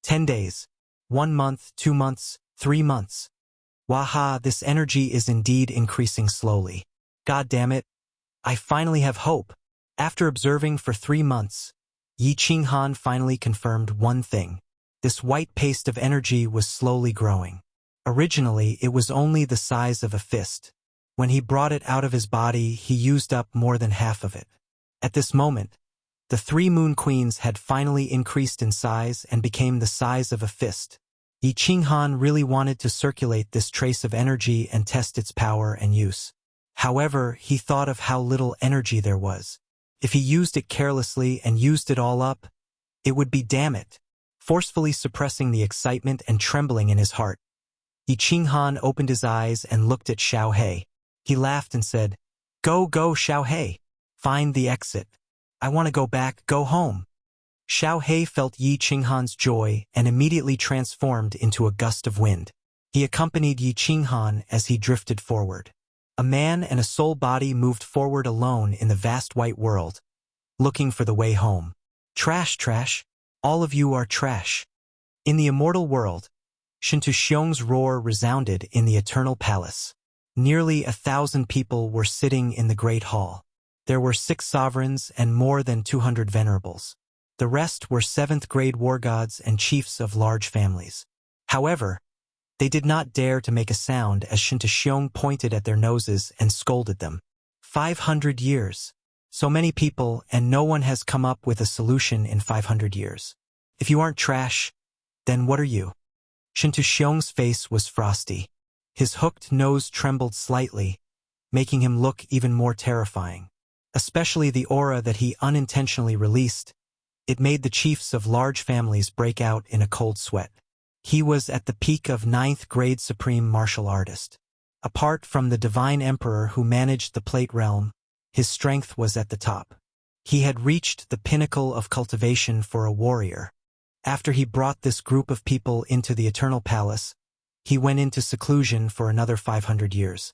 10 days, 1 month, 2 months, 3 months. Waha, this energy is indeed increasing slowly. God damn it, I finally have hope. After observing for 3 months, Yi Qinghan finally confirmed one thing. This white paste of energy was slowly growing. Originally, it was only the size of a fist. When he brought it out of his body, he used up more than half of it. At this moment, the 3 moon queens had finally increased in size and became the size of a fist. Yi Qinghan really wanted to circulate this trace of energy and test its power and use. However, he thought of how little energy there was. If he used it carelessly and used it all up, it would be damn it. Forcefully suppressing the excitement and trembling in his heart, Yi Qinghan opened his eyes and looked at Xiao He. He laughed and said, Go, Xiao He. Find the exit. I want to go back, go home." Xiao He felt Yi Qinghan's joy and immediately transformed into a gust of wind. He accompanied Yi Qinghan as he drifted forward. A man and a soul body moved forward alone in the vast white world, looking for the way home. Trash, all of you are trash. In the immortal world, Shintu Xiong's roar resounded in the eternal palace. Nearly 1,000 people were sitting in the great hall. There were 6 sovereigns and more than 200 venerables. The rest were 7th-grade war gods and chiefs of large families. However, they did not dare to make a sound as Shintu Xiong pointed at their noses and scolded them. 500 years. So many people, and no one has come up with a solution in 500 years. If you aren't trash, then what are you? Shintu Xiong's face was frosty. His hooked nose trembled slightly, making him look even more terrifying. Especially the aura that he unintentionally released, it made the chiefs of large families break out in a cold sweat. He was at the peak of 9th-grade supreme martial artist. Apart from the divine emperor who managed the plate realm, his strength was at the top. He had reached the pinnacle of cultivation for a warrior. After he brought this group of people into the eternal palace, he went into seclusion for another 500 years.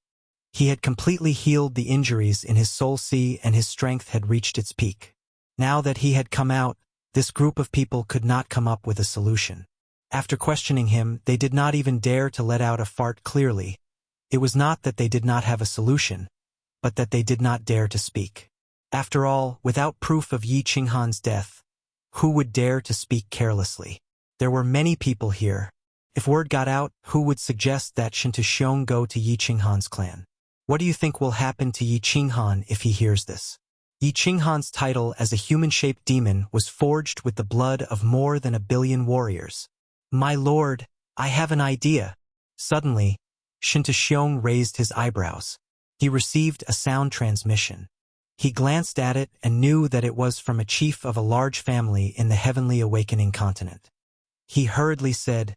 He had completely healed the injuries in his soul sea and his strength had reached its peak. Now that he had come out, this group of people could not come up with a solution. After questioning him, they did not even dare to let out a fart clearly. It was not that they did not have a solution, but that they did not dare to speak. After all, without proof of Yi Qinghan's death, who would dare to speak carelessly? There were many people here. If word got out, who would suggest that Shintashiong go to Yi Qinghan's clan? What do you think will happen to Yi Qinghan if he hears this? Yi Qinghan's title as a human-shaped demon was forged with the blood of more than 1 billion warriors. My lord, I have an idea. Suddenly, Shintashiong raised his eyebrows. He received a sound transmission. He glanced at it and knew that it was from a chief of a large family in the heavenly awakening continent. He hurriedly said,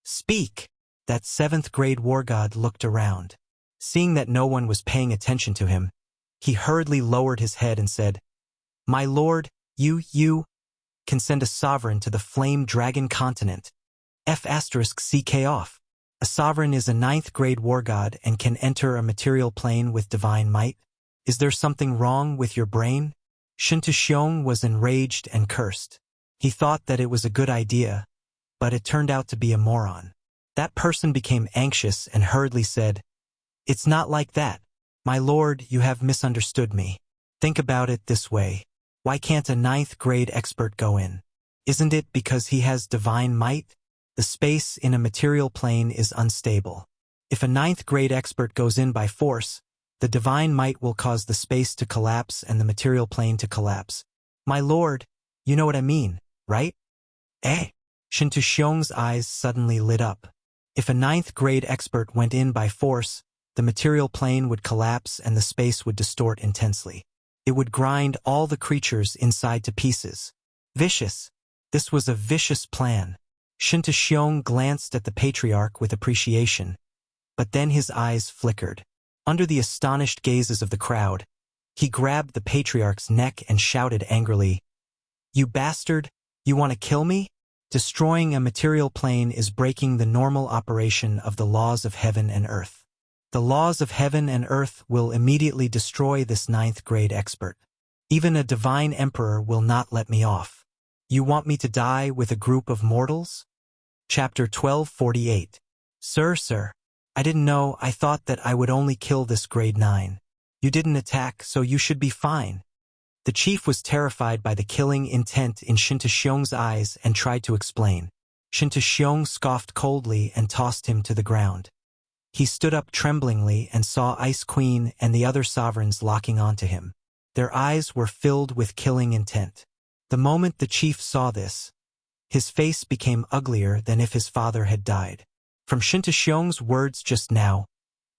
"Speak!" That 7th grade war god looked around. Seeing that no one was paying attention to him, he hurriedly lowered his head and said, "My lord, you can send a sovereign to the flame dragon continent. F***ck off. A sovereign is a 9th grade war god and can enter a material plane with divine might. Is there something wrong with your brain?" Shintashiong was enraged and cursed. He thought that it was a good idea, but it turned out to be a moron. That person became anxious and hurriedly said, "It's not like that. My lord, you have misunderstood me. Think about it this way. Why can't a 9th grade expert go in? Isn't it because he has divine might? The space in a material plane is unstable. If a 9th grade expert goes in by force, the divine might will cause the space to collapse and the material plane to collapse. My lord, you know what I mean, right?" Shintashiong's eyes suddenly lit up. If a 9th grade expert went in by force, the material plane would collapse and the space would distort intensely. It would grind all the creatures inside to pieces. Vicious. This was a vicious plan. Shintashiong glanced at the patriarch with appreciation, but then his eyes flickered. Under the astonished gazes of the crowd, he grabbed the patriarch's neck and shouted angrily, "You bastard, you want to kill me? Destroying a material plane is breaking the normal operation of the laws of heaven and earth. The laws of heaven and earth will immediately destroy this 9th grade expert. Even a divine emperor will not let me off. You want me to die with a group of mortals?" Chapter 1248. Sir, I didn't know. I thought that I would only kill this grade 9. You didn't attack, so you should be fine. The chief was terrified by the killing intent in Shintashiong's eyes and tried to explain. Shintashiong scoffed coldly and tossed him to the ground. He stood up tremblingly and saw Ice Queen and the other sovereigns locking onto him. Their eyes were filled with killing intent. The moment the chief saw this, his face became uglier than if his father had died. From Shintashiong's words just now,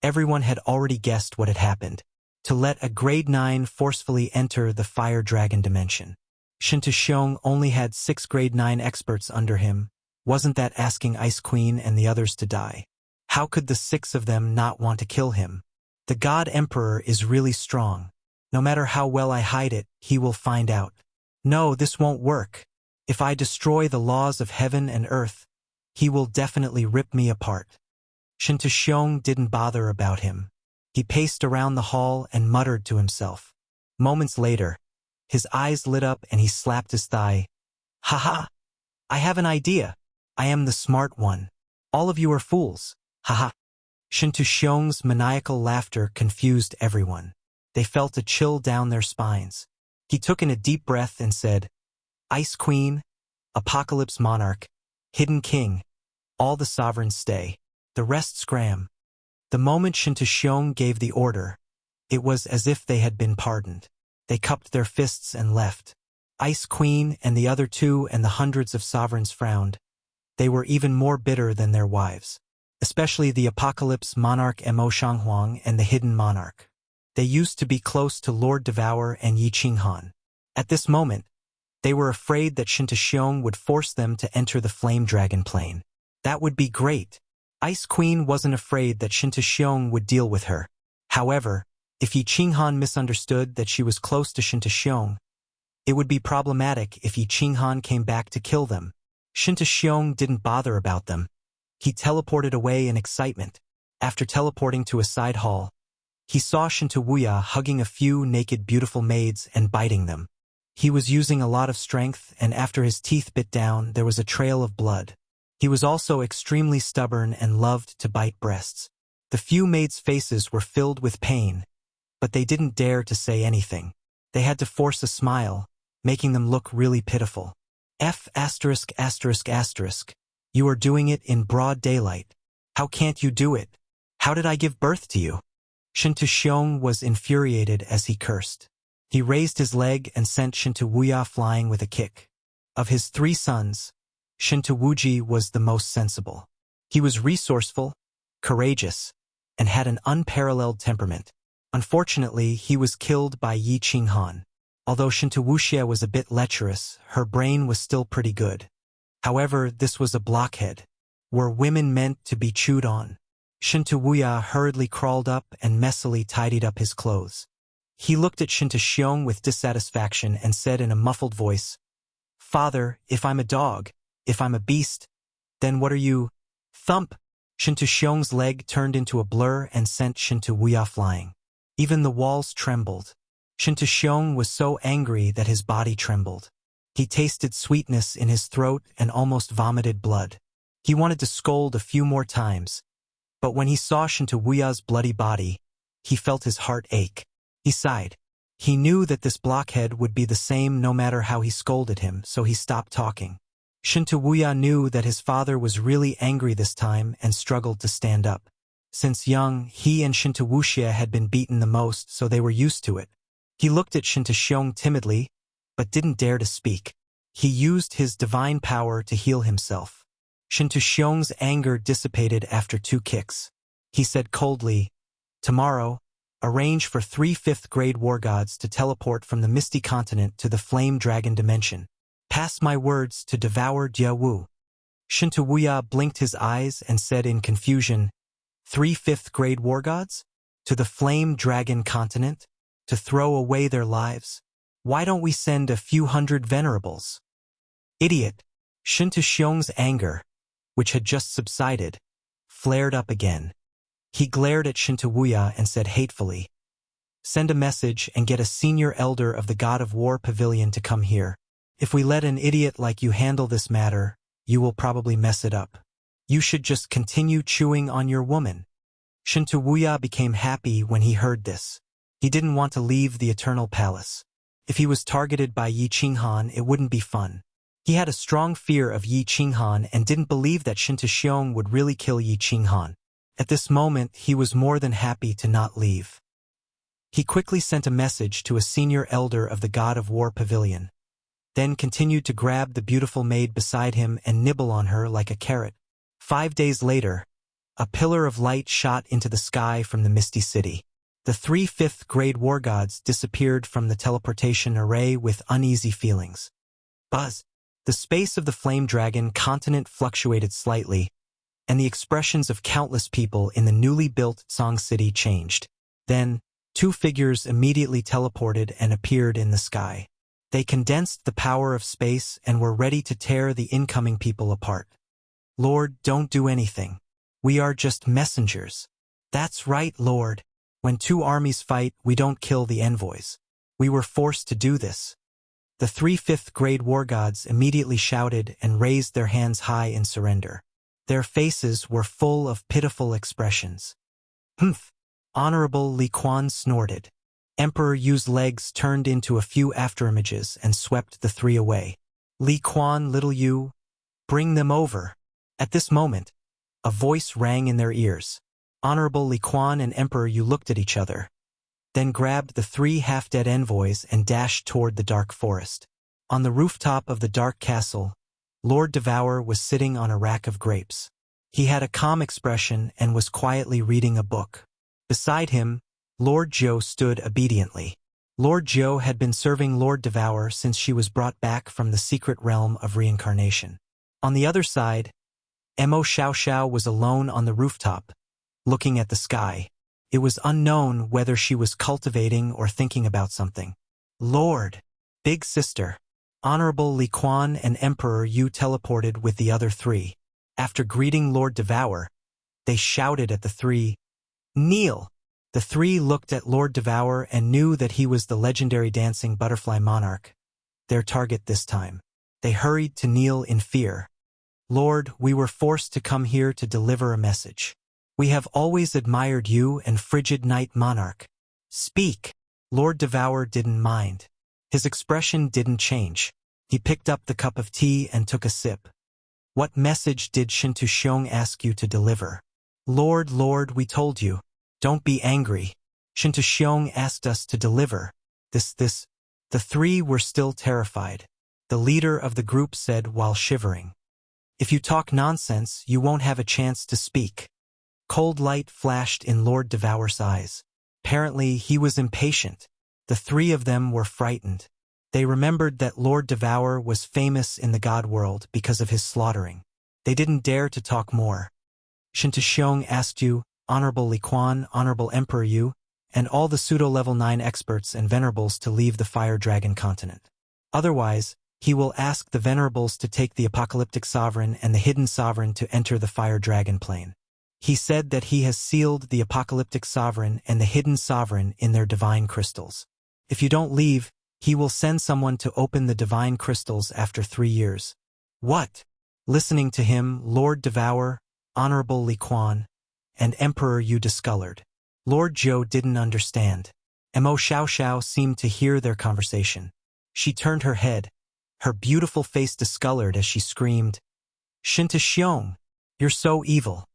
everyone had already guessed what had happened. To let a grade 9 forcefully enter the fire dragon dimension. Shintashiong only had 6 grade 9 experts under him. Wasn't that asking Ice Queen and the others to die? How could the 6 of them not want to kill him? The God Emperor is really strong. No matter how well I hide it, he will find out. No, this won't work. If I destroy the laws of heaven and earth, he will definitely rip me apart. Shintashiong didn't bother about him. He paced around the hall and muttered to himself. Moments later, his eyes lit up and he slapped his thigh. "Haha! I have an idea. I am the smart one. All of you are fools. Haha!" Shintashiong's maniacal laughter confused everyone. They felt a chill down their spines. He took in a deep breath and said, "Ice Queen, Apocalypse Monarch, Hidden King, all the sovereigns stay. The rest scram." The moment Shintashiong gave the order, it was as if they had been pardoned. They cupped their fists and left. Ice Queen and the other 2 and the hundreds of sovereigns frowned. They were even more bitter than their wives, especially the Apocalypse Monarch Mo Shanghuang and the Hidden Monarch. They used to be close to Lord Devour and Yi Qinghan. At this moment, they were afraid that Shintashiong would force them to enter the Flame Dragon plane. That would be great. Ice Queen wasn't afraid that Shintashiong would deal with her. However, if Yi Qinghan misunderstood that she was close to Shintashiong, it would be problematic if Yi Qinghan came back to kill them. Shintashiong didn't bother about them. He teleported away in excitement. After teleporting to a side hall, He saw Shinta Wuya hugging a few naked beautiful maids and biting them. He was using a lot of strength, and after his teeth bit down, there was a trail of blood. He was also extremely stubborn and loved to bite breasts. The few maids' faces were filled with pain, but they didn't dare to say anything. They had to force a smile, making them look really pitiful. You are doing it in broad daylight. How can't you do it? How did I give birth to you? Shinta Xiong was infuriated as he cursed. He raised his leg and sent Shinta Wuya flying with a kick. Of his 3 sons, Shinta Wuji was the most sensible. He was resourceful, courageous, and had an unparalleled temperament. Unfortunately, he was killed by Yi Qinghan. Although Shinta Wuxia was a bit lecherous, her brain was still pretty good. However, this was a blockhead. Were women meant to be chewed on? Shinta Wuya hurriedly crawled up and messily tidied up his clothes. He looked at Shinta Xiong with dissatisfaction and said in a muffled voice, "Father, if I'm a dog, if I'm a beast, then what are you?" Thump! Shinta Xiong's leg turned into a blur and sent Shinta Wuya flying. Even the walls trembled. Shinta Xiong was so angry that his body trembled. He tasted sweetness in his throat and almost vomited blood. He wanted to scold a few more times, but when he saw Shinta Wuya's bloody body, he felt his heart ache. He sighed. He knew that this blockhead would be the same no matter how he scolded him, so he stopped talking. Shinta Wuya knew that his father was really angry this time and struggled to stand up. Since young, he and Shinta Wuxia had been beaten the most, so they were used to it. He looked at Shinta Xiong timidly, but didn't dare to speak. He used his divine power to heal himself. Shinta Xiong's anger dissipated after 2 kicks. He said coldly, "Tomorrow, arrange for 3 5th-grade war gods to teleport from the Misty Continent to the Flame Dragon Dimension. Pass my words to devour Jia Wu." Shinta Wuya blinked his eyes and said in confusion, 3 5th-grade war gods? To the Flame Dragon Continent? To throw away their lives? Why don't we send a few hundred venerables? Idiot! Shinta Xiong's anger, which had just subsided, flared up again. He glared at Shinta Wuya and said hatefully, "Send a message and get a senior elder of the God of War Pavilion to come here. If we let an idiot like you handle this matter, you will probably mess it up. You should just continue chewing on your woman." Shinta Wuya became happy when he heard this. He didn't want to leave the Eternal Palace. If he was targeted by Yi Qinghan, it wouldn't be fun. He had a strong fear of Yi Qinghan and didn't believe that Shinta Xiong would really kill Yi Qinghan. At this moment, he was more than happy to not leave. He quickly sent a message to a senior elder of the God of War Pavilion, then continued to grab the beautiful maid beside him and nibble on her like a carrot. 5 days later, a pillar of light shot into the sky from the Misty City. The 3 5th-grade war gods disappeared from the teleportation array with uneasy feelings. Buzz! The space of the Flame Dragon continent fluctuated slightly, and the expressions of countless people in the newly built Song City changed. Then, 2 figures immediately teleported and appeared in the sky. They condensed the power of space and were ready to tear the incoming people apart. "Lord, don't do anything. We are just messengers." "That's right, Lord. When 2 armies fight, we don't kill the envoys. We were forced to do this." The 3 5th-grade war gods immediately shouted and raised their hands high in surrender. Their faces were full of pitiful expressions. "Humph!" Honorable Li Quan snorted. Emperor Yu's legs turned into a few afterimages and swept the 3 away. "Li Quan, little Yu, bring them over." At this moment, a voice rang in their ears. Honorable Li Quan and Emperor Yu looked at each other, then grabbed the 3 half-dead envoys and dashed toward the dark forest. On the rooftop of the dark castle, Lord Devour was sitting on a rack of grapes. He had a calm expression and was quietly reading a book. Beside him, Lord Zhou stood obediently. Lord Zhou had been serving Lord Devour since she was brought back from the secret realm of reincarnation. On the other side, Mo Xiaoxiao was alone on the rooftop, looking at the sky. It was unknown whether she was cultivating or thinking about something. "Lord, big sister." Honorable Li Quan and Emperor Yu teleported with the other 3. After greeting Lord Devour, they shouted at the 3, "Kneel!" The three looked at Lord Devour and knew that he was the legendary dancing butterfly monarch, their target this time. They hurried to kneel in fear. Lord, we were forced to come here to deliver a message. We have always admired you and frigid night monarch. Speak. Lord Devour didn't mind. His expression didn't change. He picked up the cup of tea and took a sip. What message did Shintu Xiong ask you to deliver? Lord, we told you. Don't be angry. Shintu Xiong asked us to deliver. This. The three were still terrified. The leader of the group said while shivering. If you talk nonsense, you won't have a chance to speak. Cold light flashed in Lord Devour's eyes. Apparently, he was impatient. The three of them were frightened. They remembered that Lord Devour was famous in the god world because of his slaughtering. They didn't dare to talk more. Shintu Xiong asked you, Honorable Li Quan, Honorable Emperor Yu, and all the pseudo-level 9 experts and venerables to leave the Fire Dragon continent. Otherwise, he will ask the venerables to take the Apocalyptic Sovereign and the Hidden Sovereign to enter the Fire Dragon plane. He said that he has sealed the Apocalyptic Sovereign and the Hidden Sovereign in their divine crystals. If you don't leave, he will send someone to open the divine crystals after 3 years. What? Listening to him, Lord Devour, Honorable Li Quan, and Emperor Yu discolored. Lord Zhou didn't understand. Mo Xiao seemed to hear their conversation. She turned her head. Her beautiful face discolored as she screamed, Shintu Xiong, you're so evil.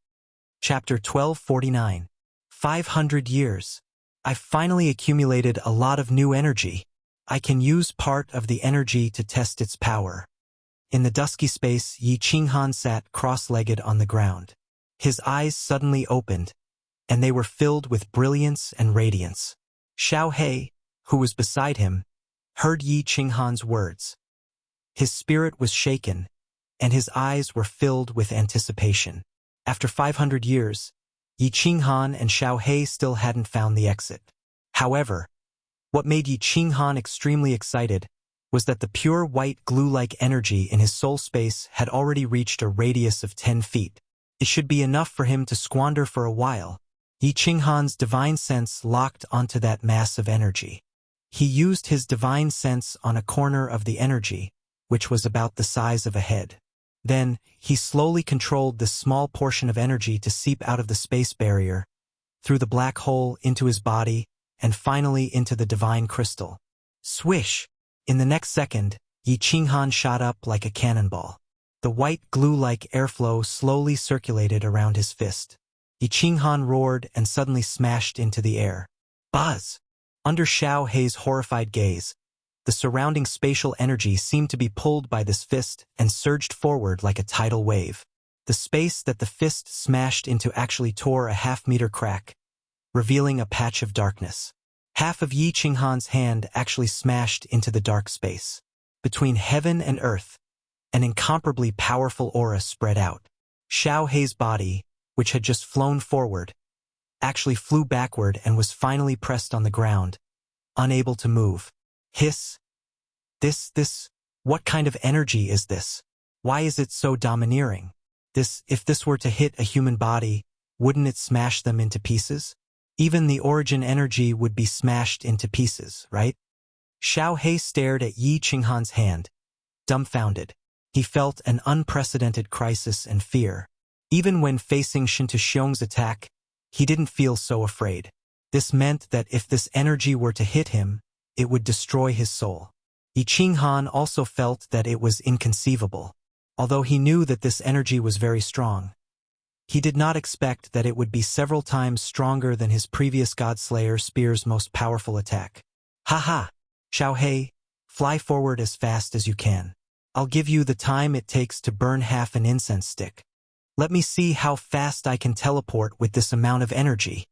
Chapter 1249. 500 years. I've finally accumulated a lot of new energy. I can use part of the energy to test its power. In the dusky space, Yi Qinghan sat cross-legged on the ground. His eyes suddenly opened, and they were filled with brilliance and radiance. Xiao He, who was beside him, heard Yi Qinghan's words. His spirit was shaken, and his eyes were filled with anticipation. After 500 years, Yi Qinghan and Xiao He still hadn't found the exit. However, what made Yi Qinghan extremely excited was that the pure white glue-like energy in his soul space had already reached a radius of 10 feet. It should be enough for him to squander for a while. Yi Qinghan's divine sense locked onto that mass of energy. He used his divine sense on a corner of the energy, which was about the size of a head. Then, he slowly controlled this small portion of energy to seep out of the space barrier, through the black hole into his body, and finally into the divine crystal. Swish! In the next second, Yi Qinghan shot up like a cannonball. The white glue-like airflow slowly circulated around his fist. Yi Qinghan roared and suddenly smashed into the air. Buzz! Under Xiao He's horrified gaze, the surrounding spatial energy seemed to be pulled by this fist and surged forward like a tidal wave. The space that the fist smashed into actually tore a half-meter crack, revealing a patch of darkness. Half of Yi Qinghan's hand actually smashed into the dark space. Between heaven and earth, an incomparably powerful aura spread out. Xiao He's body, which had just flown forward, actually flew backward and was finally pressed on the ground, unable to move. Hiss. What kind of energy is this? Why is it so domineering? If this were to hit a human body, wouldn't it smash them into pieces? Even the origin energy would be smashed into pieces, right? Xiao He stared at Yi Qinghan's hand, dumbfounded. He felt an unprecedented crisis and fear. Even when facing Shintu Xiong's attack, he didn't feel so afraid. This meant that if this energy were to hit him, it would destroy his soul. Yi Qinghan also felt that it was inconceivable. Although he knew that this energy was very strong, he did not expect that it would be several times stronger than his previous Godslayer spear's most powerful attack. Ha! Xiao He, fly forward as fast as you can. I'll give you the time it takes to burn half an incense stick. Let me see how fast I can teleport with this amount of energy.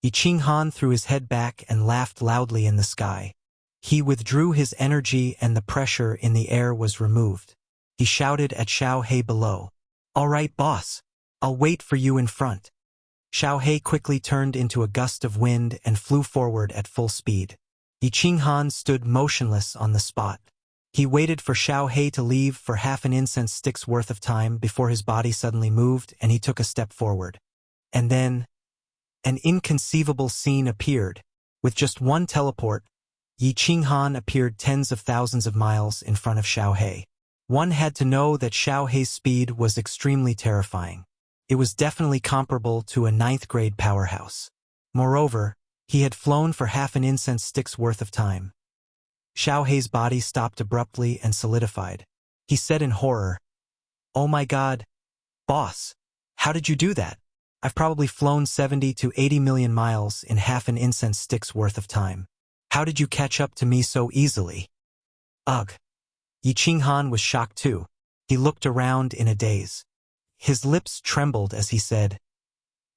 Yi Qinghan threw his head back and laughed loudly in the sky. He withdrew his energy and the pressure in the air was removed. He shouted at Xiao He below. All right, boss. I'll wait for you in front. Xiao He quickly turned into a gust of wind and flew forward at full speed. Yi Qinghan stood motionless on the spot. He waited for Xiao He to leave for half an incense stick's worth of time before his body suddenly moved and he took a step forward. And then, An inconceivable scene appeared. With just one teleport, Yi Qinghan appeared tens of thousands of miles in front of Xiao He. One had to know that Xiao He's speed was extremely terrifying. It was definitely comparable to a ninth-grade powerhouse. Moreover, he had flown for half an incense stick's worth of time. Xiao He's body stopped abruptly and solidified. He said in horror, "Oh my God, boss, how did you do that? I've probably flown 70 to 80 million miles in half an incense stick's worth of time. How did you catch up to me so easily?" Ugh. Yi Qinghan was shocked too. He looked around in a daze. His lips trembled as he said,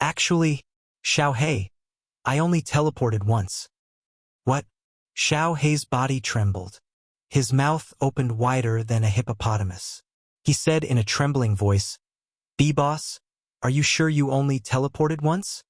"Actually, Xiao He, I only teleported once." "What?" Xiao He's body trembled. His mouth opened wider than a hippopotamus. He said in a trembling voice, "B-boss, are you sure you only teleported once?"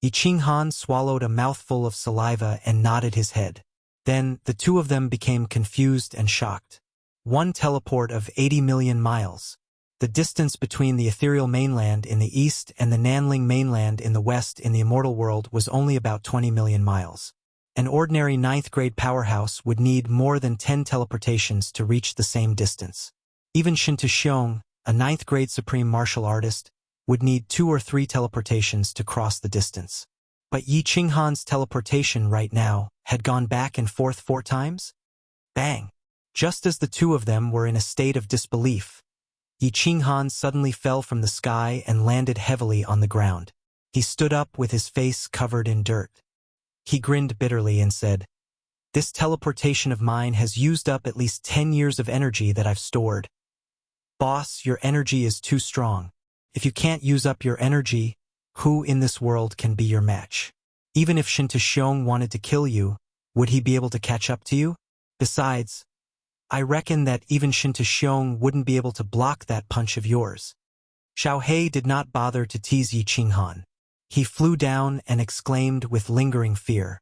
Yi Qinghan swallowed a mouthful of saliva and nodded his head. Then the two of them became confused and shocked. One teleport of 80 million miles. The distance between the ethereal mainland in the east and the Nanling mainland in the west in the immortal world was only about 20 million miles. An ordinary ninth-grade powerhouse would need more than 10 teleportations to reach the same distance. Even Shin Xiong, a ninth-grade supreme martial artist, would need 2 or 3 teleportations to cross the distance. But Yi Qinghan's teleportation right now had gone back and forth 4 times? Bang! Just as the two of them were in a state of disbelief, Yi Qinghan suddenly fell from the sky and landed heavily on the ground. He stood up with his face covered in dirt. He grinned bitterly and said, "This teleportation of mine has used up at least 10 years of energy that I've stored. Boss, your energy is too strong. If you can't use up your energy, who in this world can be your match? Even if Shin Xiong wanted to kill you, would he be able to catch up to you? Besides, I reckon that even Shin Xiong wouldn't be able to block that punch of yours." Xiao He did not bother to tease Yi Qinghan. He flew down and exclaimed with lingering fear,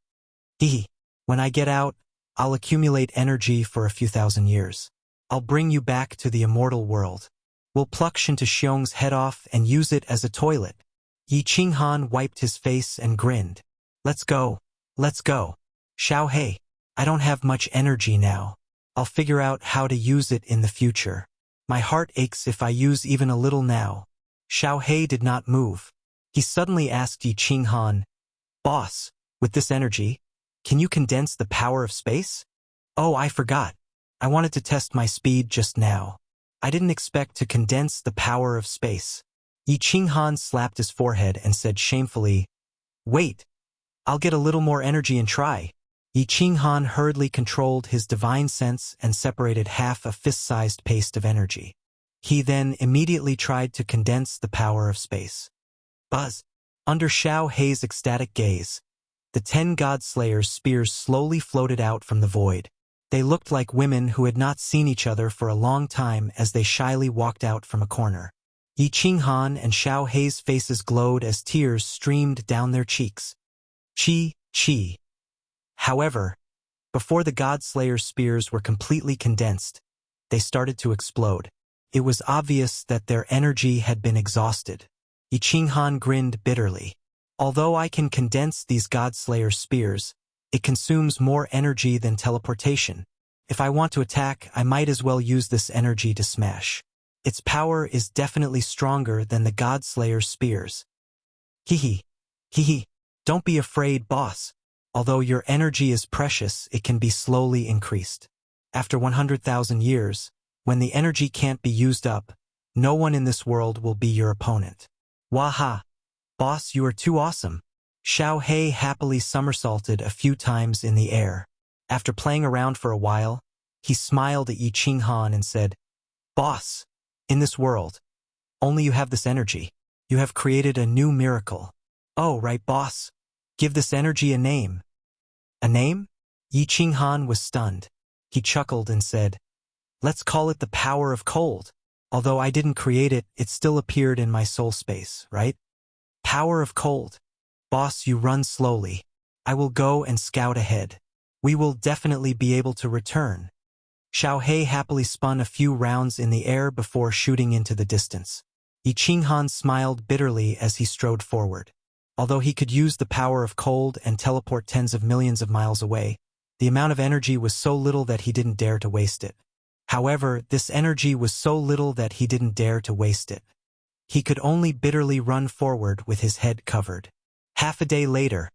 When I get out, I'll accumulate energy for a few thousand years. I'll bring you back to the immortal world. We'll pluck Shin Xiong's head off and use it as a toilet." Yi Qinghan wiped his face and grinned. Let's go. Xiao He, I don't have much energy now. I'll figure out how to use it in the future. My heart aches if I use even a little now." Xiao He did not move. He suddenly asked Yi Qinghan, "Boss, with this energy, can you condense the power of space?" "Oh, I forgot. I wanted to test my speed just now. I didn't expect to condense the power of space." Yi Qinghan slapped his forehead and said shamefully, "Wait, I'll get a little more energy and try." Yi Qinghan hurriedly controlled his divine sense and separated half a fist-sized paste of energy. He then immediately tried to condense the power of space. Buzz! Under Xiao He's ecstatic gaze, the 10 God-Slayers' spears slowly floated out from the void. They looked like women who had not seen each other for a long time as they shyly walked out from a corner. Yi Qinghan and Xiao He's faces glowed as tears streamed down their cheeks. Chi. However, before the God-Slayers' spears were completely condensed, they started to explode. It was obvious that their energy had been exhausted. Yi Qinghan grinned bitterly. "Although I can condense these God-Slayers' spears, it consumes more energy than teleportation. If I want to attack, I might as well use this energy to smash. Its power is definitely stronger than the God-Slayers' spears." Hee. Don't be afraid, boss. Although your energy is precious, it can be slowly increased. After 100,000 years, when the energy can't be used up, no one in this world will be your opponent. Waha! Boss, you are too awesome. Xiao He happily somersaulted a few times in the air. After playing around for a while, he smiled at Yi Qinghan and said, "Boss, in this world, only you have this energy. You have created a new miracle." "Oh, right, boss. Give this energy a name." "A name?" Yi Qinghan was stunned. He chuckled and said, "Let's call it the power of cold. Although I didn't create it, it still appeared in my soul space, right? Power of cold. Boss, you run slowly. I will go and scout ahead. We will definitely be able to return." Xiao He happily spun a few rounds in the air before shooting into the distance. Yi Qinghan smiled bitterly as he strode forward. Although he could use the power of cold and teleport tens of millions of miles away, the amount of energy was so little that he didn't dare to waste it. However, this energy was so little that he didn't dare to waste it. He could only bitterly run forward with his head covered. Half a day later,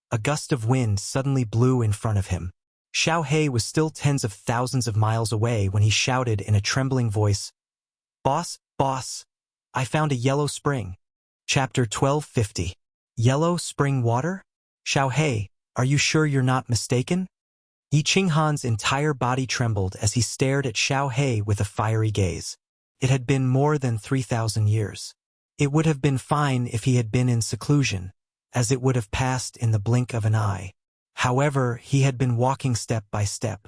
a gust of wind suddenly blew in front of him. Xiao He was still tens of thousands of miles away when he shouted in a trembling voice, "Boss, boss, I found a yellow spring." Chapter 1250. Yellow spring water? Xiao He, are you sure you're not mistaken? Yi Qinghan's entire body trembled as he stared at Xiao He with a fiery gaze. It had been more than 3,000 years. It would have been fine if he had been in seclusion, as it would have passed in the blink of an eye. However, he had been walking step by step.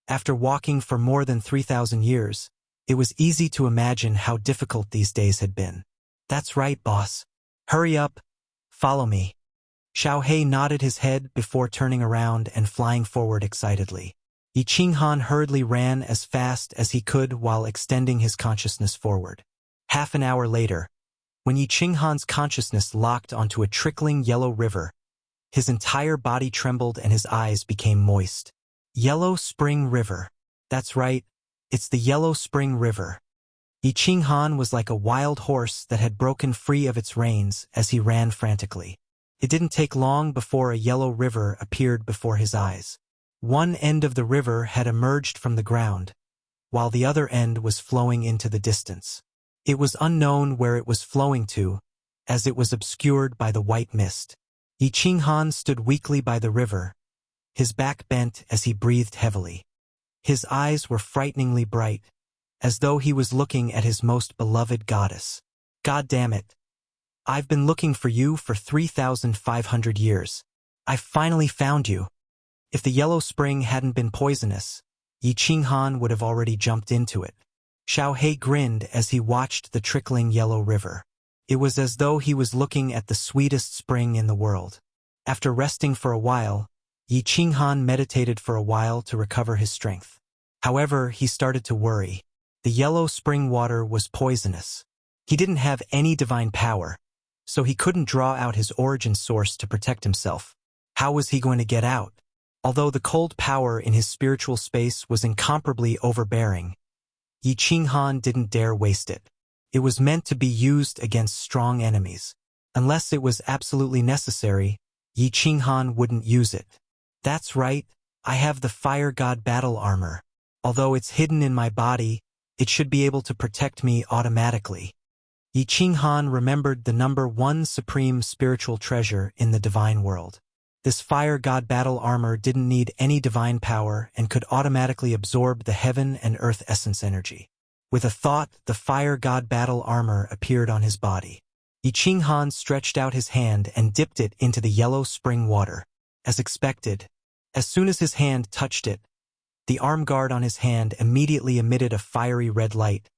After walking for more than 3,000 years, it was easy to imagine how difficult these days had been. That's right, boss. Hurry up. Follow me. Xiao He nodded his head before turning around and flying forward excitedly. Yi Qinghan hurriedly ran as fast as he could while extending his consciousness forward. Half an hour later, when Yi Qinghan's consciousness locked onto a trickling yellow river, his entire body trembled and his eyes became moist. Yellow Spring River. That's right, it's the Yellow Spring River. Yi Qinghan was like a wild horse that had broken free of its reins as he ran frantically. It didn't take long before a yellow river appeared before his eyes. One end of the river had emerged from the ground, while the other end was flowing into the distance. It was unknown where it was flowing to, as it was obscured by the white mist. Yi Qinghan stood weakly by the river, his back bent as he breathed heavily. His eyes were frighteningly bright, as though he was looking at his most beloved goddess. God damn it. I've been looking for you for 3,500 years. I finally found you. If the yellow spring hadn't been poisonous, Yi Qinghan would have already jumped into it. Xiao He grinned as he watched the trickling yellow river. It was as though he was looking at the sweetest spring in the world. After resting for a while, Yi Qinghan meditated for a while to recover his strength. However, he started to worry. The yellow spring water was poisonous. He didn't have any divine power, so he couldn't draw out his origin source to protect himself. How was he going to get out? Although the cold power in his spiritual space was incomparably overbearing, Yi Qinghan didn't dare waste it. It was meant to be used against strong enemies. Unless it was absolutely necessary, Yi Qinghan wouldn't use it. That's right, I have the Fire God battle armor. Although it's hidden in my body, it should be able to protect me automatically. Yi Qinghan remembered the number 1 supreme spiritual treasure in the divine world. This Fire God battle armor didn't need any divine power and could automatically absorb the heaven and earth essence energy. With a thought, the Fire God battle armor appeared on his body. Yi Qinghan stretched out his hand and dipped it into the yellow spring water. As expected, as soon as his hand touched it, the arm guard on his hand immediately emitted a fiery red light,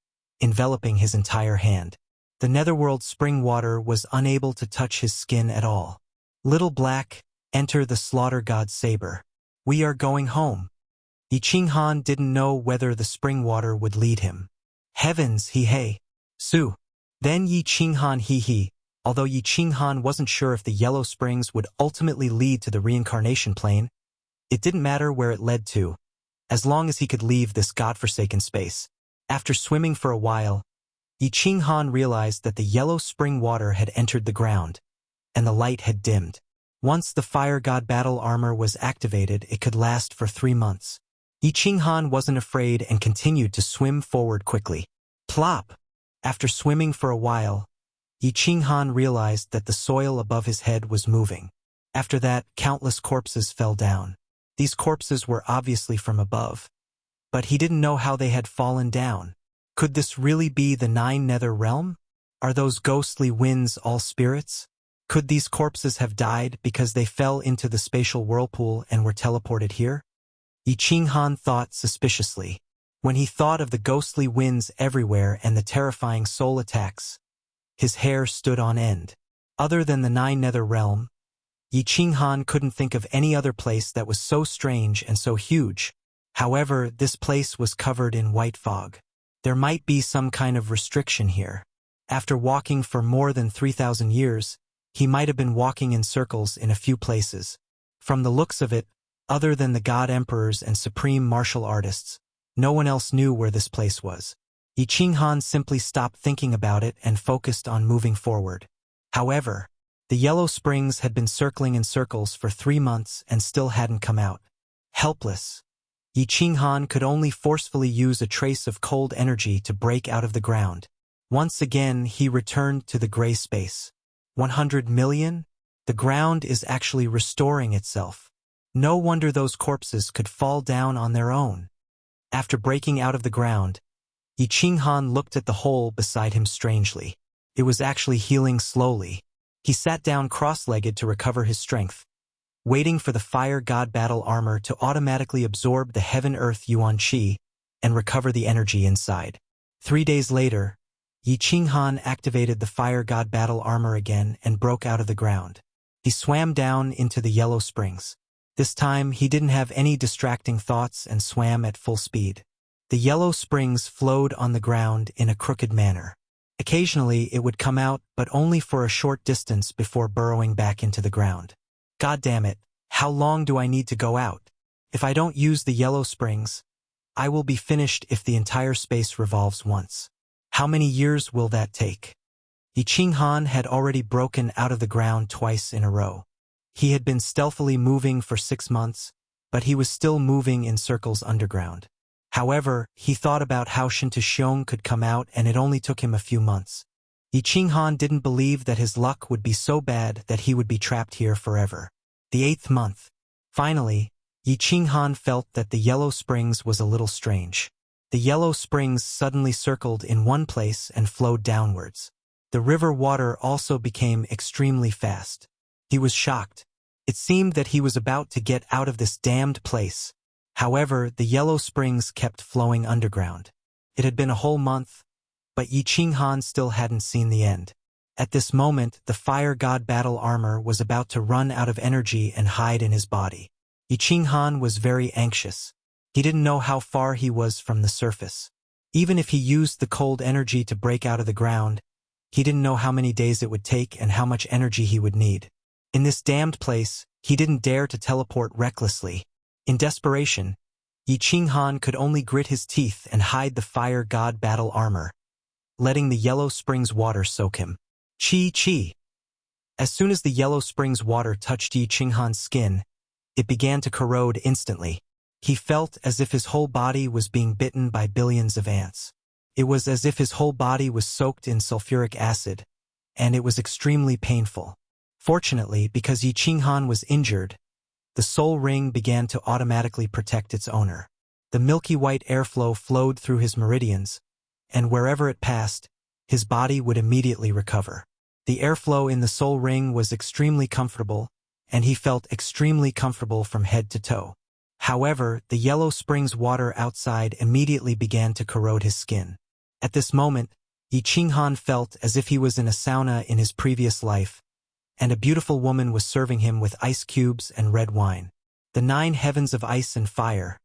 enveloping his entire hand. The netherworld spring water was unable to touch his skin at all. Little Black, enter the slaughter god's saber. We are going home. Yi Qinghan didn't know whether the spring water would lead him. Heavens, he Su. Then Yi Qinghan he. Although Yi Qinghan wasn't sure if the yellow springs would ultimately lead to the reincarnation plane, it didn't matter where it led to, as long as he could leave this godforsaken space. After swimming for a while, Yi Qinghan realized that the yellow spring water had entered the ground, and the light had dimmed. Once the Fire God battle armor was activated, it could last for 3 months. Yi Qinghan wasn't afraid and continued to swim forward quickly. Plop! After swimming for a while, Yi Qinghan realized that the soil above his head was moving. After that, countless corpses fell down. These corpses were obviously from above, but he didn't know how they had fallen down. Could this really be the 9 Nether Realm? Are those ghostly winds all spirits? Could these corpses have died because they fell into the spatial whirlpool and were teleported here? Yi Qinghan thought suspiciously. When he thought of the ghostly winds everywhere and the terrifying soul attacks, his hair stood on end. Other than the 9 Nether Realm, Yi Qinghan couldn't think of any other place that was so strange and so huge. However, this place was covered in white fog. There might be some kind of restriction here. After walking for more than 3,000 years, He might have been walking in circles in a few places. From the looks of it, other than the god emperors and supreme martial artists, no one else knew where this place was. Yi Qinghan simply stopped thinking about it and focused on moving forward. However, the yellow springs had been circling in circles for 3 months and still hadn't come out. Helpless, Yi Qinghan could only forcefully use a trace of cold energy to break out of the ground. Once again, he returned to the gray space. 100 million? The ground is actually restoring itself. No wonder those corpses could fall down on their own. After breaking out of the ground, Yi Qinghan looked at the hole beside him strangely. It was actually healing slowly. He sat down cross-legged to recover his strength, waiting for the fire god battle armor to automatically absorb the heaven-earth yuan qi and recover the energy inside. 3 days later, Yi Qinghan activated the fire god battle armor again and broke out of the ground. He swam down into the yellow springs. This time, he didn't have any distracting thoughts and swam at full speed. The yellow springs flowed on the ground in a crooked manner. Occasionally, it would come out, but only for a short distance before burrowing back into the ground. God damn it, how long do I need to go out? If I don't use the yellow springs, I will be finished if the entire space revolves once. How many years will that take? Yi Qinghan had already broken out of the ground twice in a row. He had been stealthily moving for 6 months, but he was still moving in circles underground. However, he thought about how Shintashiong could come out, and it only took him a few months. Yi Qinghan didn't believe that his luck would be so bad that he would be trapped here forever. The 8th month. Finally, Yi Qinghan felt that the yellow springs was a little strange. The yellow springs suddenly circled in one place and flowed downwards. The river water also became extremely fast. He was shocked. It seemed that he was about to get out of this damned place. However, the yellow springs kept flowing underground. It had been a whole month, but Yi Qinghan still hadn't seen the end. At this moment, the fire god battle armor was about to run out of energy and hide in his body. Yi Qinghan was very anxious. He didn't know how far he was from the surface. Even if he used the cold energy to break out of the ground, he didn't know how many days it would take and how much energy he would need. In this damned place, he didn't dare to teleport recklessly. In desperation, Yi Qinghan could only grit his teeth and hide the fire god battle armor, letting the yellow springs water soak him. Chi. As soon as the yellow springs water touched Yi Qinghan's skin, it began to corrode instantly. He felt as if his whole body was being bitten by billions of ants. It was as if his whole body was soaked in sulfuric acid, and it was extremely painful. Fortunately, because Yi Qinghan was injured, the soul ring began to automatically protect its owner. The milky white airflow flowed through his meridians, and wherever it passed, his body would immediately recover. The airflow in the soul ring was extremely comfortable, and he felt extremely comfortable from head to toe. However, the yellow springs water outside immediately began to corrode his skin. At this moment, Yi Qinghan felt as if he was in a sauna in his previous life, and a beautiful woman was serving him with ice cubes and red wine. The 9 heavens of ice and fire.